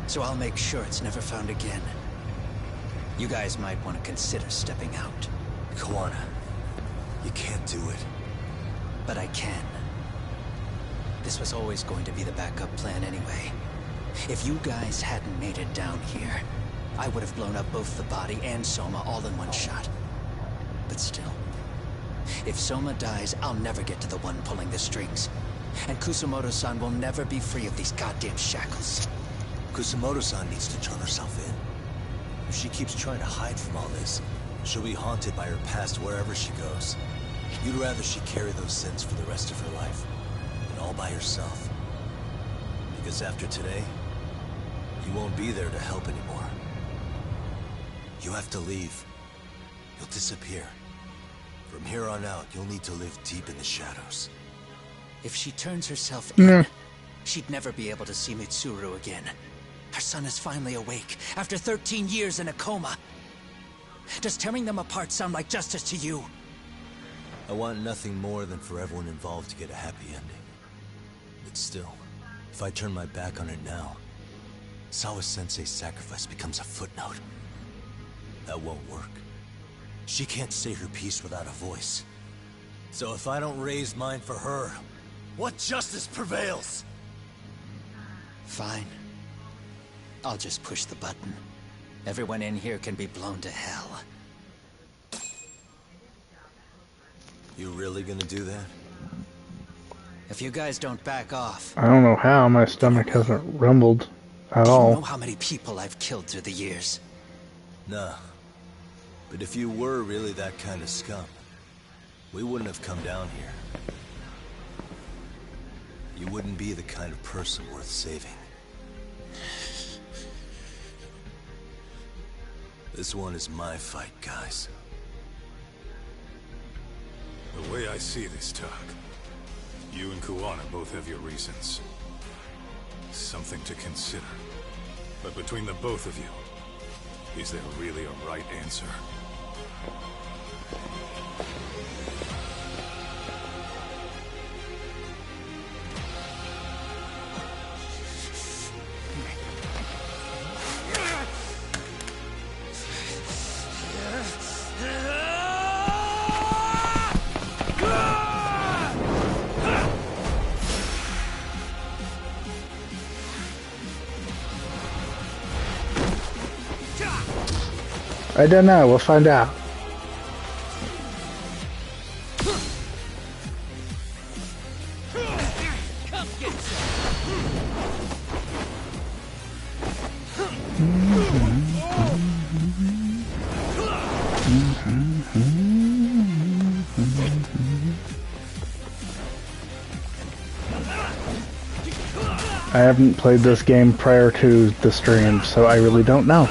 So I'll make sure it's never found again. You guys might want to consider stepping out. Kawana, you can't do it. But I can. This was always going to be the backup plan anyway. If you guys hadn't made it down here, I would have blown up both the body and Soma all in one shot. But still, if Soma dies, I'll never get to the one pulling the strings. And Kusumoto-san will never be free of these goddamn shackles. Kusumoto-san needs to turn herself in. If she keeps trying to hide from all this, she'll be haunted by her past wherever she goes. You'd rather she carry those sins for the rest of her life, and all by herself. Because after today, you won't be there to help anymore. You have to leave. You'll disappear. From here on out, you'll need to live deep in the shadows. If she turns herself in, she'd never be able to see Mitsuru again. Her son is finally awake, after 13 years in a coma. Does tearing them apart sound like justice to you? I want nothing more than for everyone involved to get a happy ending. But still, if I turn my back on it now, Sawa-sensei's sacrifice becomes a footnote. That won't work. She can't say her piece without a voice. So if I don't raise mine for her, what justice prevails? Fine. I'll just push the button. Everyone in here can be blown to hell. You really gonna do that? If you guys don't back off... I don't know how my stomach hasn't rumbled at Do all. you know how many people I've killed through the years? Nah. But if you were really that kind of scum, we wouldn't have come down here. You wouldn't be the kind of person worth saving. This one is my fight, guys. The way I see this, Tak, you and Kuwana both have your reasons. Something to consider. But between the both of you, is there really a right answer? I don't know, we'll find out. I haven't played this game prior to the stream, so I really don't know.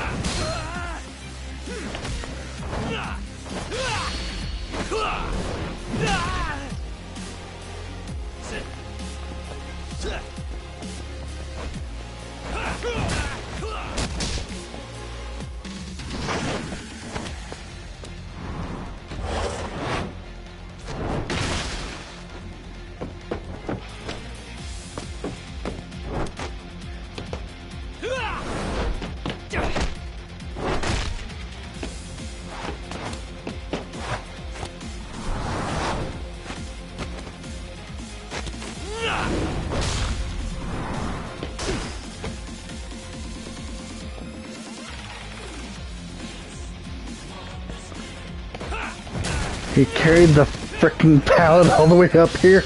He carried the frickin' pallet all the way up here.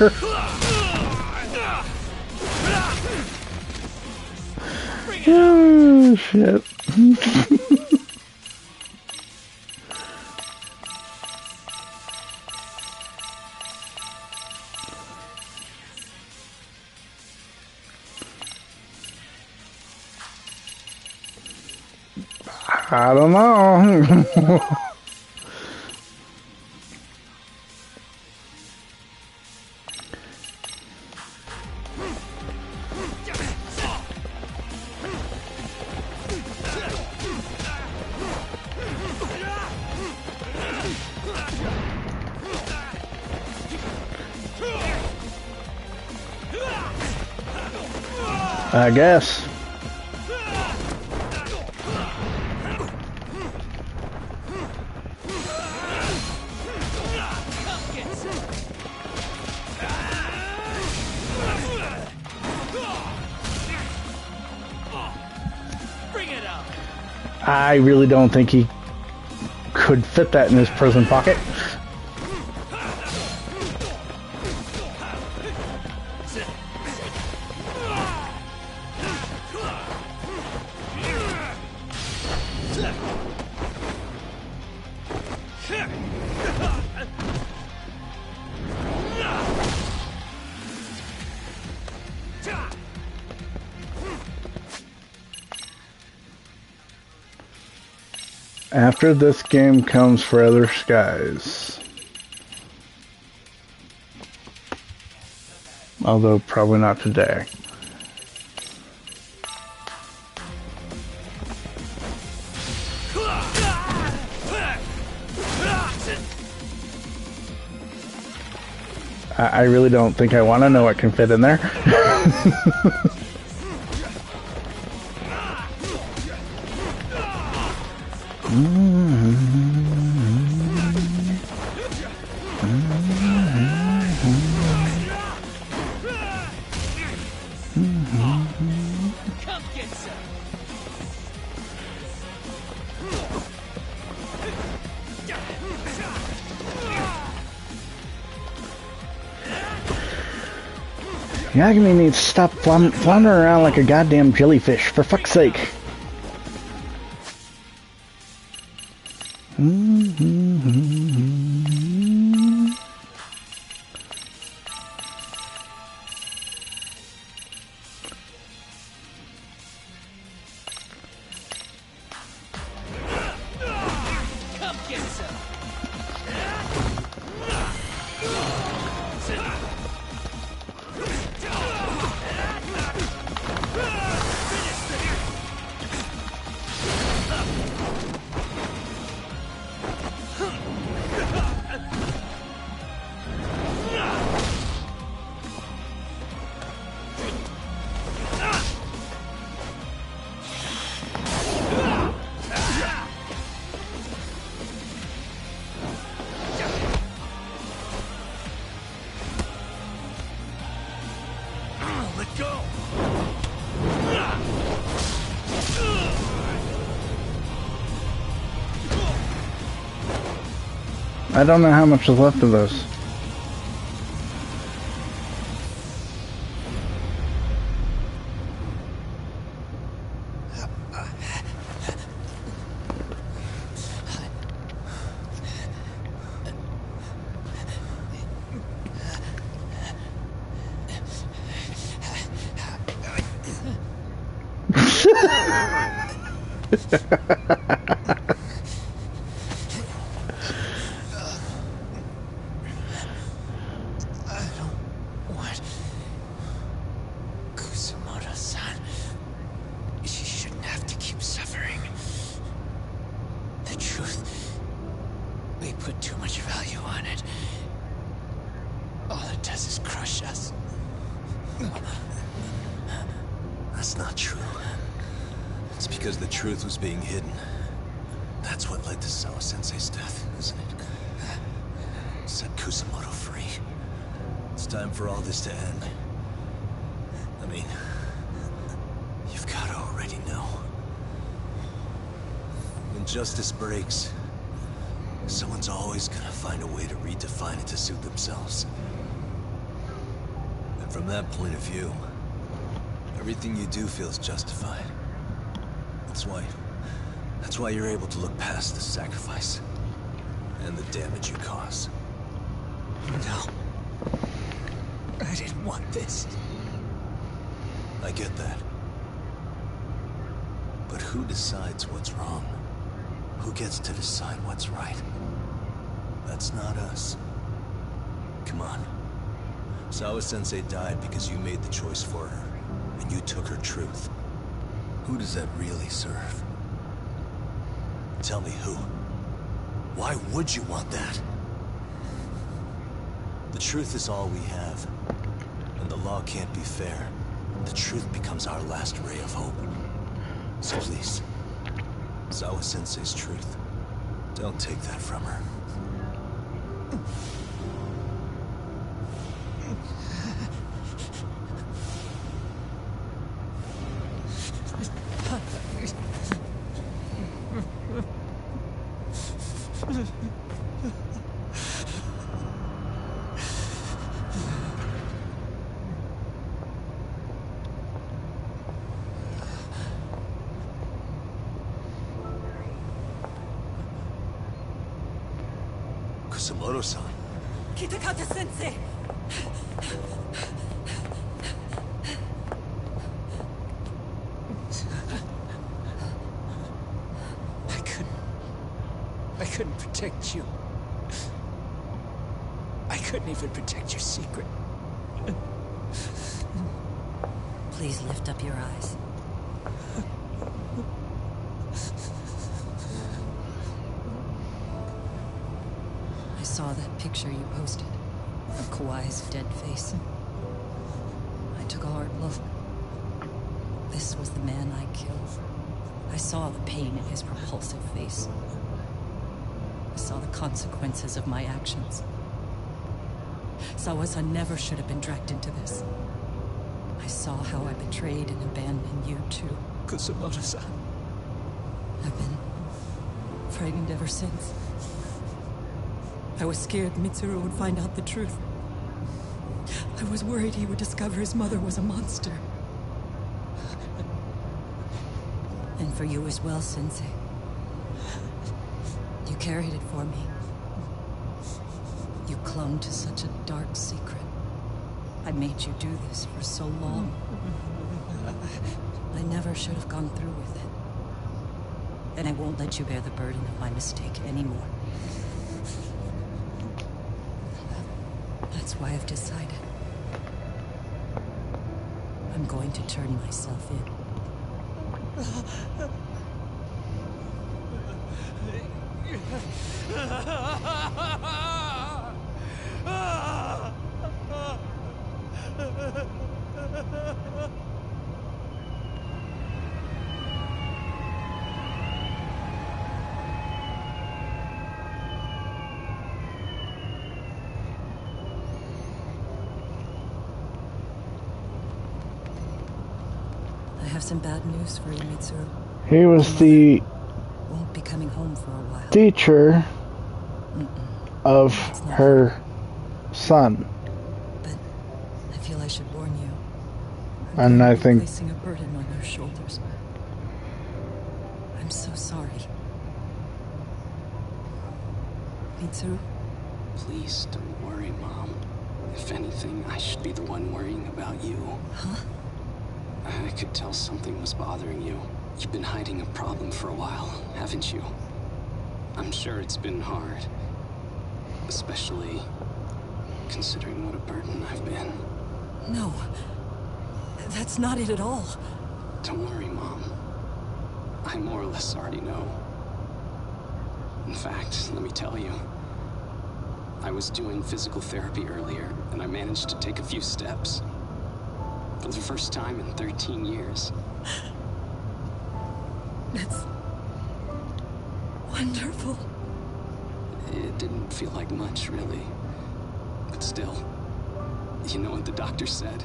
Oh, shit. I don't know. I guess. I really don't think he could fit that in his prison pocket. After this game comes Further Skies. Although probably not today. I really don't think I want to know what can fit in there. Come get some. Yagami needs to stop floundering around like a goddamn jellyfish, for fuck's sake. Come get some. Let go! I don't know how much is left of those. I don't want Kusumoto-san. She shouldn't have to keep suffering. The truth, we put too much value on it. All it does is crush us. That's not true. It's because the truth was being hidden. That's what led to Sawa-sensei's death, isn't it? Set Kusumoto free. It's time for all this to end. I mean, you've gotta already know. When justice breaks, someone's always gonna find a way to redefine it to suit themselves. And from that point of view, everything you do feels justified. That's why you're able to look past the sacrifice and the damage you cause. No. I didn't want this. I get that. But who decides what's wrong? Who gets to decide what's right? That's not us. Come on. Sawa-sensei died because you made the choice for her, and you took her truth. Who does that really serve? Tell me who. Why would you want that? The truth is all we have. And the law can't be fair. The truth becomes our last ray of hope. So please, Sawa-sensei's truth. Don't take that from her. Kusumoto-san. Kitakata-sensei! I couldn't protect you. I couldn't even protect your secret. Please lift up your eyes. I saw that picture you posted of Kawai's dead face. I took a hard look. This was the man I killed. I saw the pain in his repulsive face. I saw the consequences of my actions. Sawa-san never should have been dragged into this. I saw how I betrayed and abandoned you too, Kusumoto-san. I've been frightened ever since. I was scared Mitsuru would find out the truth. I was worried he would discover his mother was a monster. And for you as well, Sensei. You carried it for me. You clung to such a dark secret. I made you do this for so long. I never should have gone through with it. And I won't let you bear the burden of my mistake anymore. That's why I've decided. I'm going to turn myself in. I have some bad news for you, Mitsuru. He was the Won't be coming home for a while. teacher of her son. I feel I should warn you. And I think Placing a burden on your shoulders. I'm so sorry. Mitsuru? Please don't worry, Mom. If anything, I should be the one worrying about you. Huh? I could tell something was bothering you. You've been hiding a problem for a while, haven't you? I'm sure it's been hard. Especially considering what a burden I've been. No. That's not it at all. Don't worry, Mom. I more or less already know. In fact, let me tell you. I was doing physical therapy earlier, and I managed to take a few steps. For the first time in 13 years. That's wonderful. It didn't feel like much, really. But still, you know what the doctor said?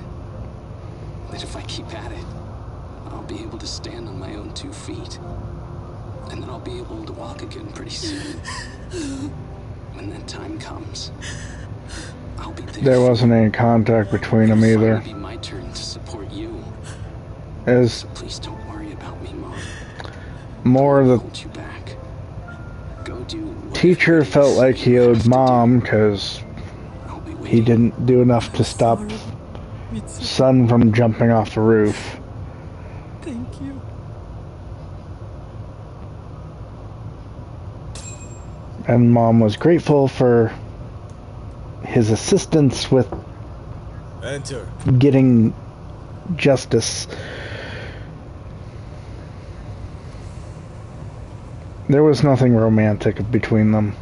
That if I keep at it, I'll be able to stand on my own 2 feet. And then I'll be able to walk again pretty soon. When that time comes, I'll be there. there wasn't any contact between them either. It'll be my turn to support you. As So please don't worry about me, Mom. more of the Hold you back. Go do teacher felt like he owed Mom because he didn't do enough to stop son from jumping off the roof. Thank you. And Mom was grateful for his assistance with Enter. getting justice. There was nothing romantic between them.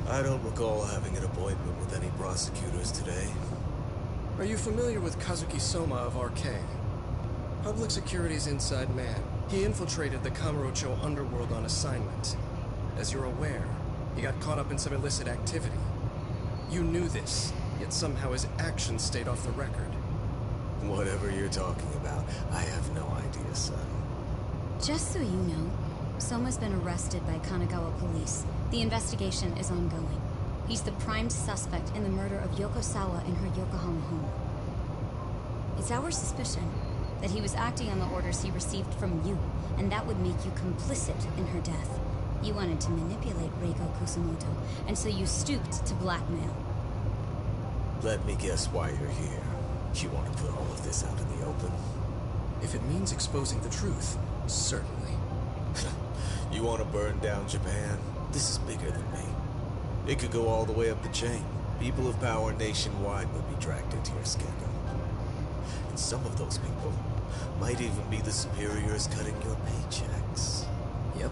I don't recall having an appointment with any prosecutors today. Are you familiar with Kazuki Soma of RK? Public Security's inside man. He infiltrated the Kamurocho underworld on assignment. As you're aware, he got caught up in some illicit activity. You knew this, yet somehow his actions stayed off the record. Whatever you're talking about, I have no idea, son. Just so you know, Soma's been arrested by Kanagawa police. The investigation is ongoing. He's the prime suspect in the murder of Yoko Sawa in her Yokohama home. It's our suspicion that he was acting on the orders he received from you, and that would make you complicit in her death. You wanted to manipulate Reiko Kusumoto, and so you stooped to blackmail. Let me guess why you're here. You want to put all of this out in the open? If it means exposing the truth, certainly. You want to burn down Japan? This is bigger than me. It could go all the way up the chain. People of power nationwide would be dragged into your scandal. And some of those people might even be the superiors cutting your paychecks. Yep.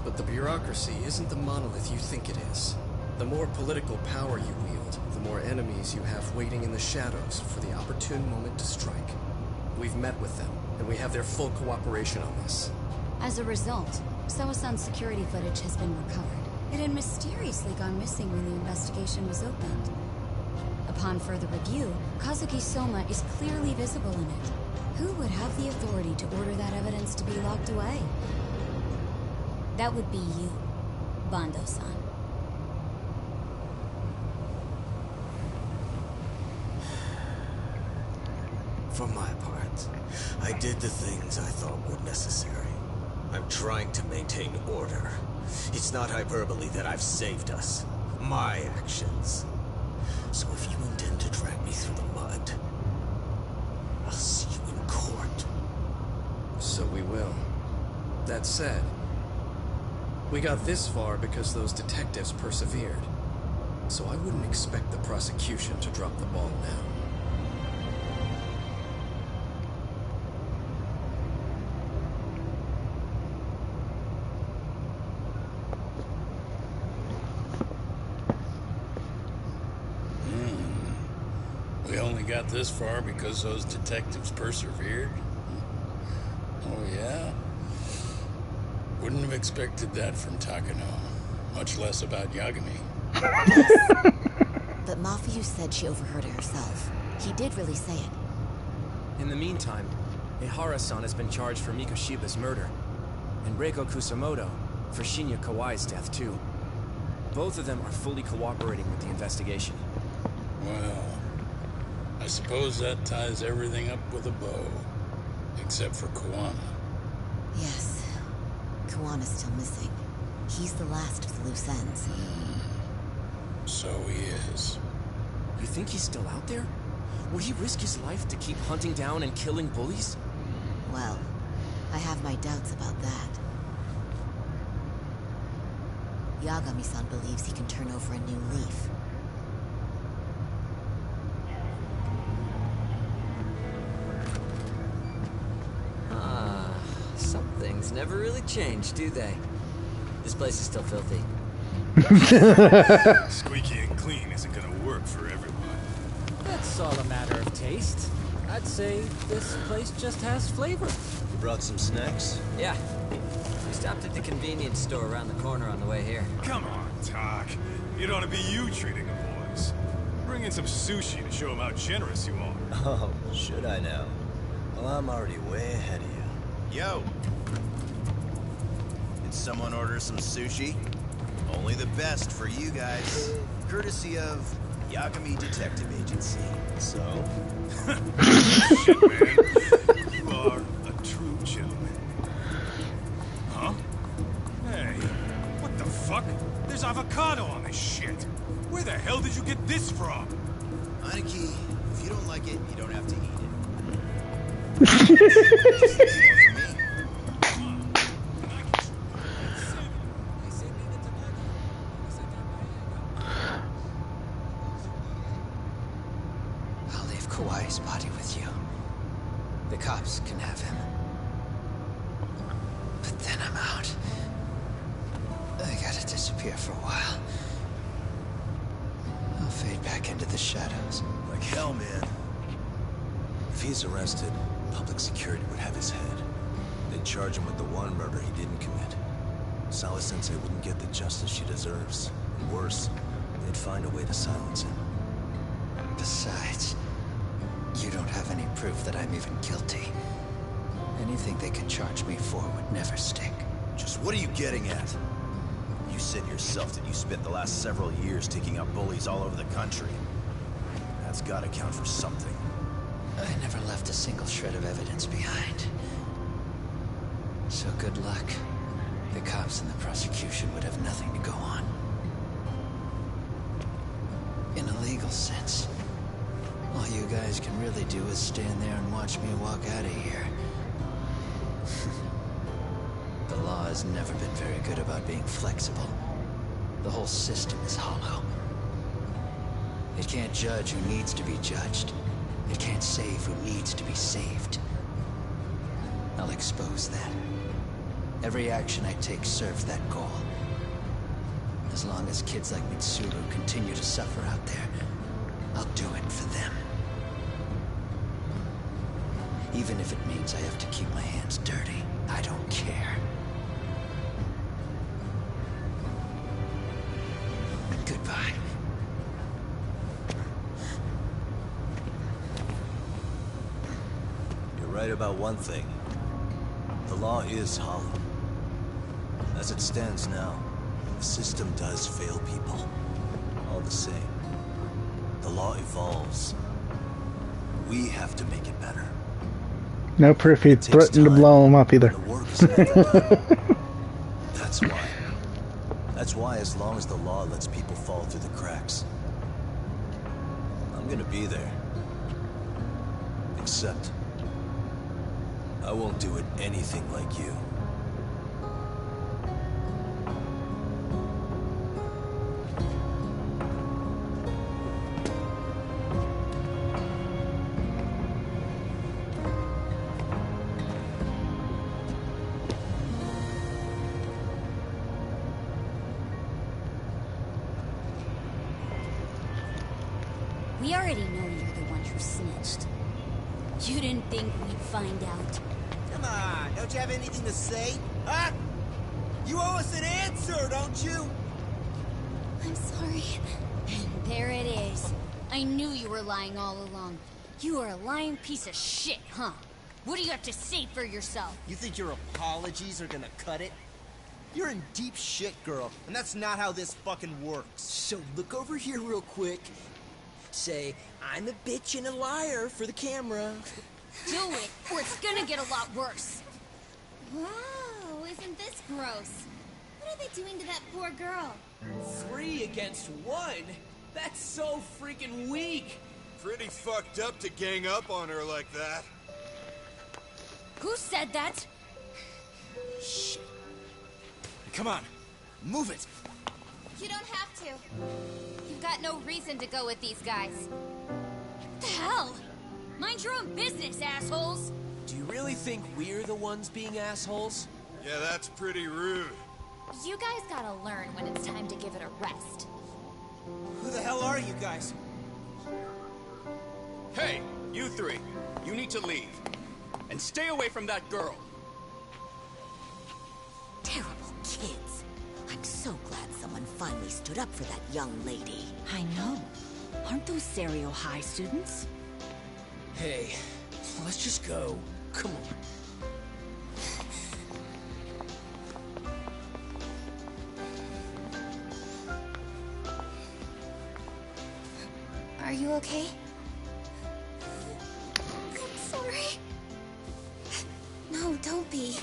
But the bureaucracy isn't the monolith you think it is. The more political power you wield, the more enemies you have waiting in the shadows for the opportune moment to strike. We've met with them, and we have their full cooperation on this. As a result, Soa-san's security footage has been recovered. It had mysteriously gone missing when the investigation was opened. Upon further review, Kazuki Soma is clearly visible in it. Who would have the authority to order that evidence to be locked away? That would be you, Bando-san. For my part, I did the things I thought were necessary. I'm trying to maintain order. It's not hyperbole that I've saved us. My actions. So if you intend to drag me through the mud, I'll see you in court. So we will. That said, we got this far because those detectives persevered. So I wouldn't expect the prosecution to drop the ball now. We only got this far because those detectives persevered? Oh, yeah? Wouldn't have expected that from Takano, much less about Yagami. But Mafuyu said she overheard it herself. He did really say it. In the meantime, Ihara-san has been charged for Mikoshiba's murder, and Reiko Kusamoto for Shinya Kawai's death, too. Both of them are fully cooperating with the investigation. Well, I suppose that ties everything up with a bow. Except for Kuwana. Yes. Kuwana's still missing. He's the last of the loose ends. So he is. You think he's still out there? Would he risk his life to keep hunting down and killing bullies? Well, I have my doubts about that. Yagami-san believes he can turn over a new leaf. Some things never really change, do they? This place is still filthy. Squeaky and clean isn't gonna work for everyone. That's all a matter of taste. I'd say this place just has flavor. You brought some snacks? Yeah. We stopped at the convenience store around the corner on the way here. Come on, Talk. It ought to be you treating the boys. Bring in some sushi to show them how generous you are. Oh, should I now? Well, I'm already way ahead of you. Yo! Did someone order some sushi? Only the best for you guys. Courtesy of Yagami Detective Agency. So? Shit, man. You are a true gentleman. Huh? Hey, what the fuck? There's avocado on this shit. Where the hell did you get this from? Aniki, if you don't like it, you don't have to eat it. I'll leave Kawai's body with you. The cops can have him. But then I'm out. I gotta disappear for a while. I'll fade back into the shadows. Like hell, man. If he's arrested, public security would have his head. They'd charge him with the one murder he didn't commit. Sawa-sensei wouldn't get the justice she deserves. And worse, they'd find a way to silence him. Besides, you don't have any proof that I'm even guilty. Anything they could charge me for would never stick. Just what are you getting at? You said yourself that you spent the last several years taking out bullies all over the country. That's gotta count for something. I never left a single shred of evidence behind. So good luck. The cops and the prosecution would have nothing to go on. In a legal sense, all you guys can really do is stand there and watch me walk out of here. The law has never been very good about being flexible. The whole system is hollow. It can't judge who needs to be judged. It can't save who needs to be saved. I'll expose that. Every action I take serves that goal. As long as kids like Mitsuru continue to suffer out there, I'll do it for them. Even if it means I have to keep my hands dirty, I don't care. Goodbye. You're right about one thing. The law is hollow. As it stands now, the system does fail people. All the same, the law evolves. We have to make it better. No proof he threatened to blow him up either. That's why as long as the law lets people fall through the cracks, I'm gonna be there. Except, I won't do it anything like you. We already know you're the one who snitched. You didn't think we'd find out. Come on, don't you have anything to say? Huh? You owe us an answer, don't you? I'm sorry. And there it is. I knew you were lying all along. You are a lying piece of shit, huh? What do you have to say for yourself? You think your apologies are gonna cut it? You're in deep shit, girl, and that's not how this fucking works. So look over here real quick. Say, I'm a bitch and a liar for the camera. Do it, or it's gonna get a lot worse. Whoa, isn't this gross? What are they doing to that poor girl? 3 against 1? That's so freaking weak. Pretty fucked up to gang up on her like that. Who said that? Shit. Come on, move it. You don't have to. You've got no reason to go with these guys. What the hell? Mind your own business, assholes! Do you really think we're the ones being assholes? Yeah, that's pretty rude. You guys gotta learn when it's time to give it a rest. Who the hell are you guys? Hey, you 3. You need to leave. And stay away from that girl. Terrible kids. I'm so glad someone finally stood up for that young lady. I know. Aren't those Serio High students? Hey, let's just go. Come on. Are you okay? I'm sorry. No, don't be.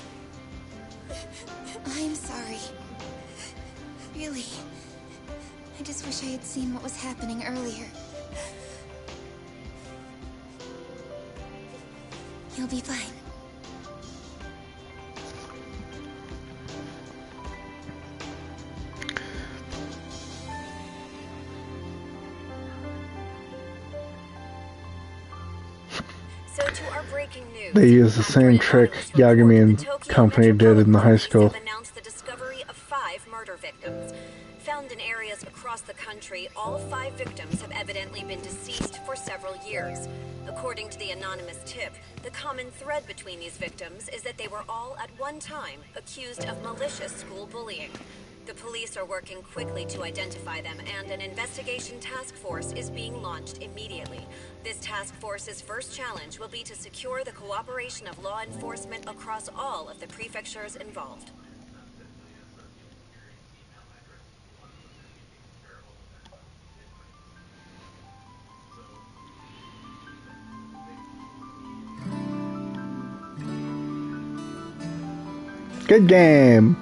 I'm sorry. Really. I just wish I had seen what was happening earlier. You'll be fine. So to our breaking news. They use the same trick Yagami and company did in the high school. Announced the discovery of 5 murder victims. Found in areas across the country, all 5 victims have evidently been deceased for several years. According to the anonymous tip, the common thread between these victims is that they were all at one time accused of malicious school bullying. The police are working quickly to identify them, and an investigation task force is being launched immediately. This task force's first challenge will be to secure the cooperation of law enforcement across all of the prefectures involved. Good game.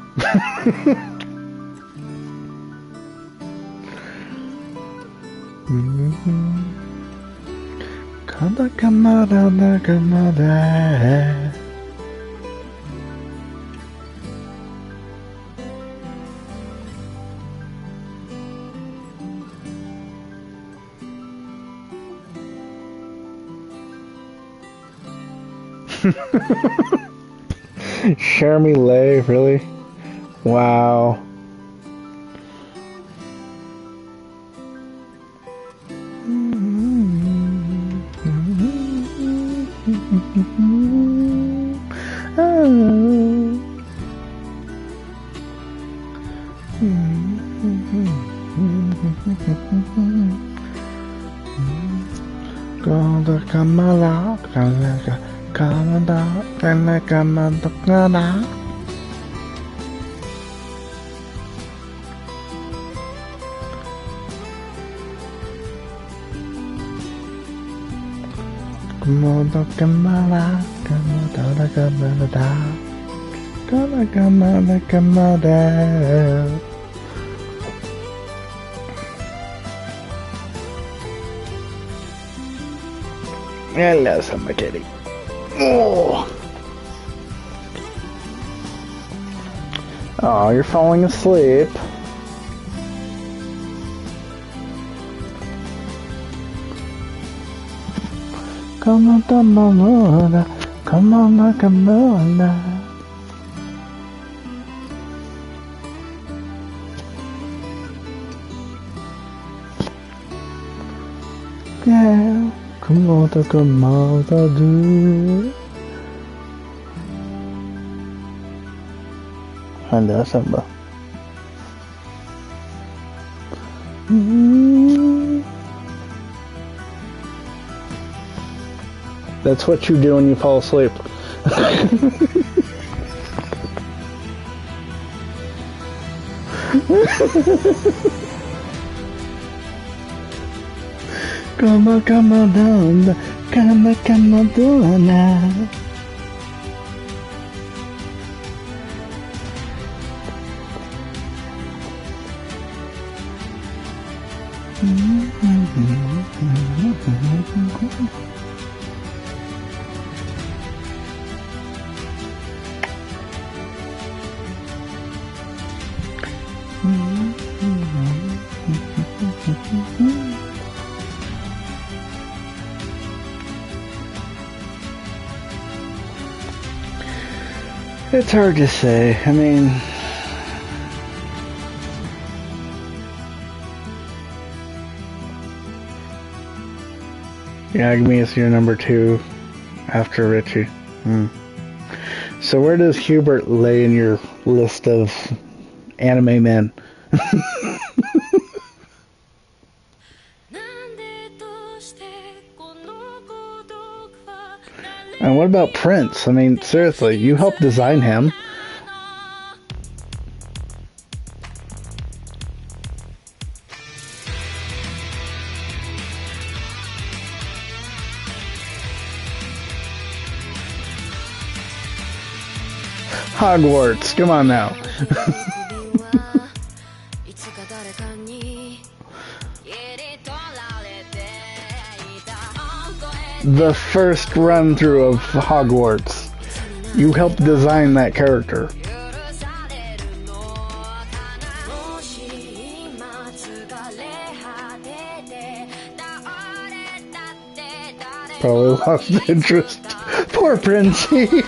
Jeremy Lay, really? Wow. Gonna come along, come on. Hello, Summer Teddy. Oh, you're falling asleep. Come on, come on, come on, come on. Yeah, come on, do. Hello, Samba. That's what you do when you fall asleep. Come on down, come on down now. It's hard to say. I mean, Yagami is your number 2 after Richie. So where does Hubert lay in your list of anime men? And what about Prince? I mean, seriously, you helped design him. Hogwarts, come on now. The first run through of Hogwarts. You helped design that character. Probably lost interest. Poor Princey.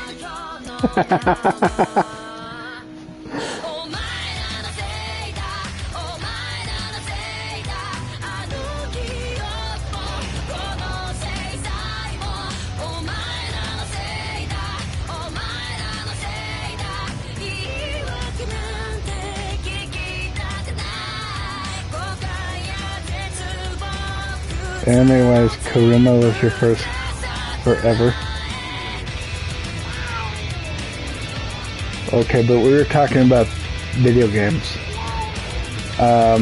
Anime-wise, Kuruma was your first forever. Okay, but we were talking about video games. How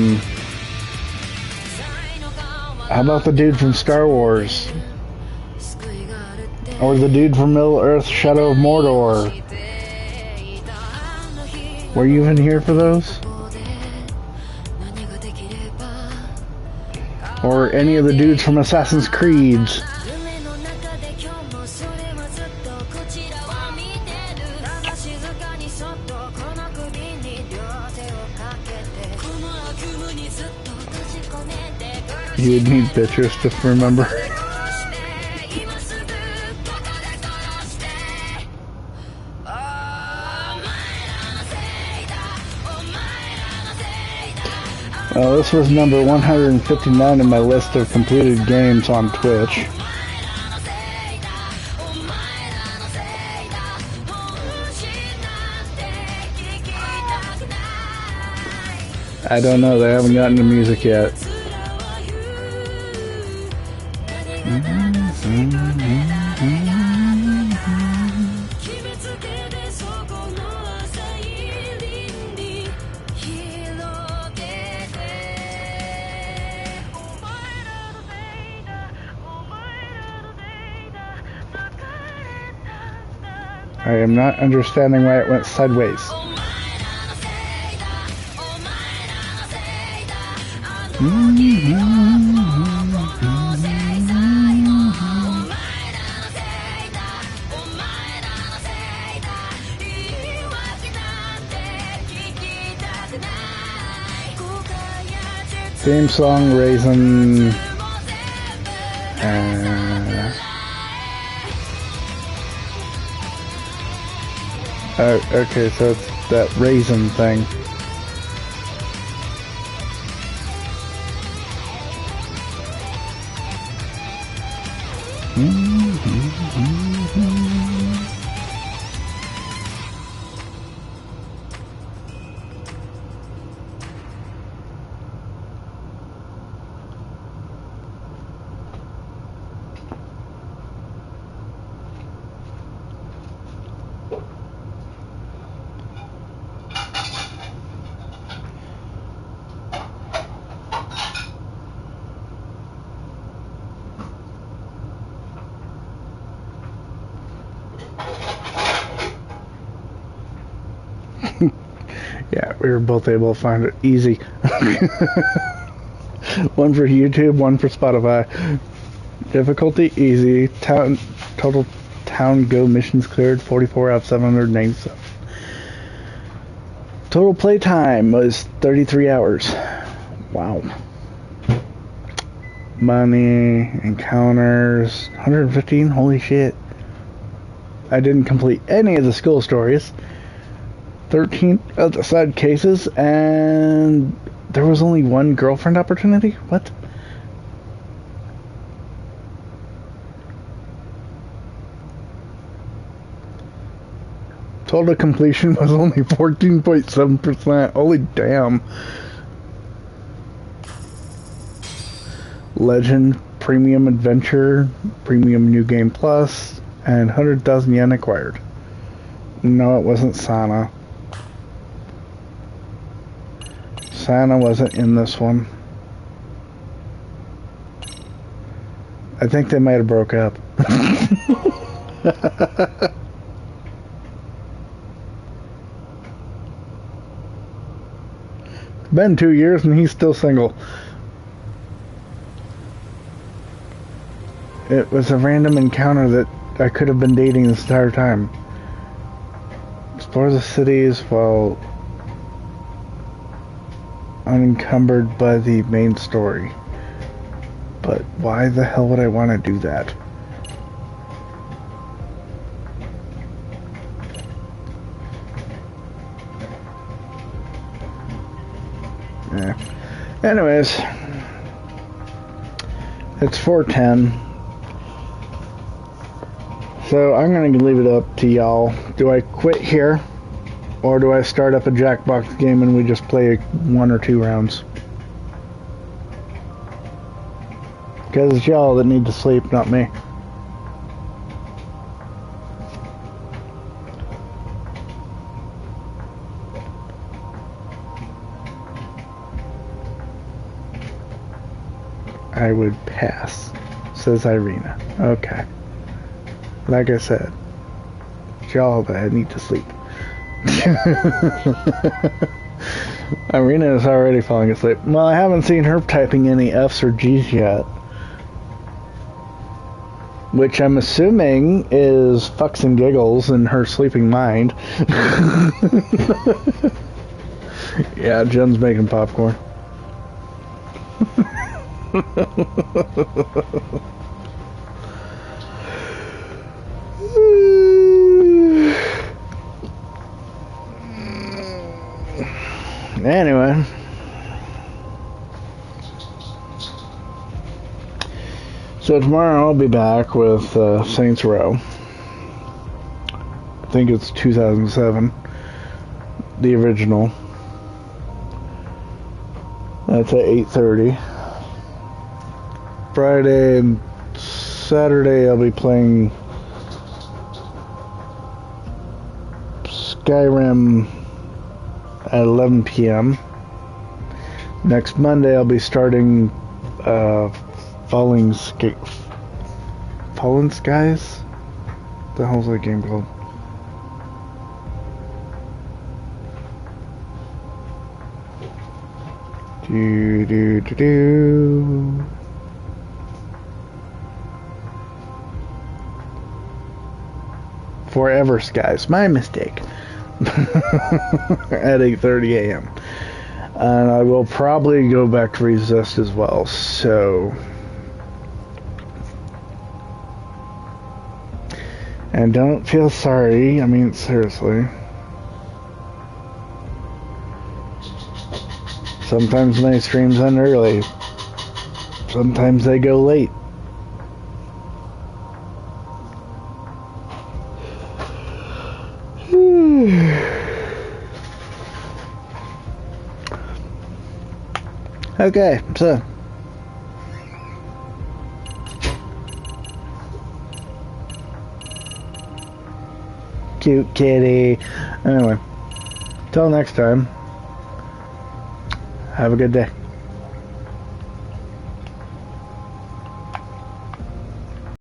about the dude from Star Wars? Or the dude from Middle-earth Shadow of Mordor? Were you even here for those? Or any of the dudes from Assassin's Creed? You would need pictures to remember. This was number 159 in my list of completed games on Twitch. I don't know, they haven't gotten to music yet. I am not understanding why it went sideways. Theme song, Raisin. Okay, so it's that Raisin thing. Yeah, we were both able to find it easy. One for YouTube, one for Spotify. Difficulty, easy. Total town go missions cleared, 44 out of 797. Total playtime was 33 hours. Wow. Money, encounters, 115, holy shit. I didn't complete any of the school stories. 13 of the side cases, and there was only one girlfriend opportunity? What? Total completion was only 14.7%. Holy damn. Legend, Premium Adventure, Premium New Game Plus, and 100,000 yen acquired. No, it wasn't Sana. Sana wasn't in this one. I think they might have broke up. It's been 2 years and he's still single. It was a random encounter that I could have been dating this entire time. Explore the cities while unencumbered by the main story. But why the hell would I want to do that? Yeah. Anyways, it's 4:10. So I'm going to leave it up to y'all. Do I quit here? Or do I start up a Jackbox game and we just play 1 or 2 rounds? Because it's y'all that need to sleep, not me. I would pass, says Irina. Okay. Like I said, it's y'all that need to sleep. Irina is already falling asleep. Well, I haven't seen her typing any F's or G's yet. Which I'm assuming is fucks and giggles in her sleeping mind. Yeah, Jen's making popcorn. Anyway, so tomorrow I'll be back with Saints Row. I think it's 2007, the original. That's at 8:30. Friday and Saturday I'll be playing Skyrim at 11 p.m. Next Monday I'll be starting Fallen Skies? What the hell's that game called? Forever Skies. My mistake. At 8:30 a.m. And I will probably go back to Resist as well, so... And don't feel sorry, I mean, seriously. Sometimes my streams end early. Sometimes they go late. Okay, so cute kitty. Anyway, till next time, have a good day.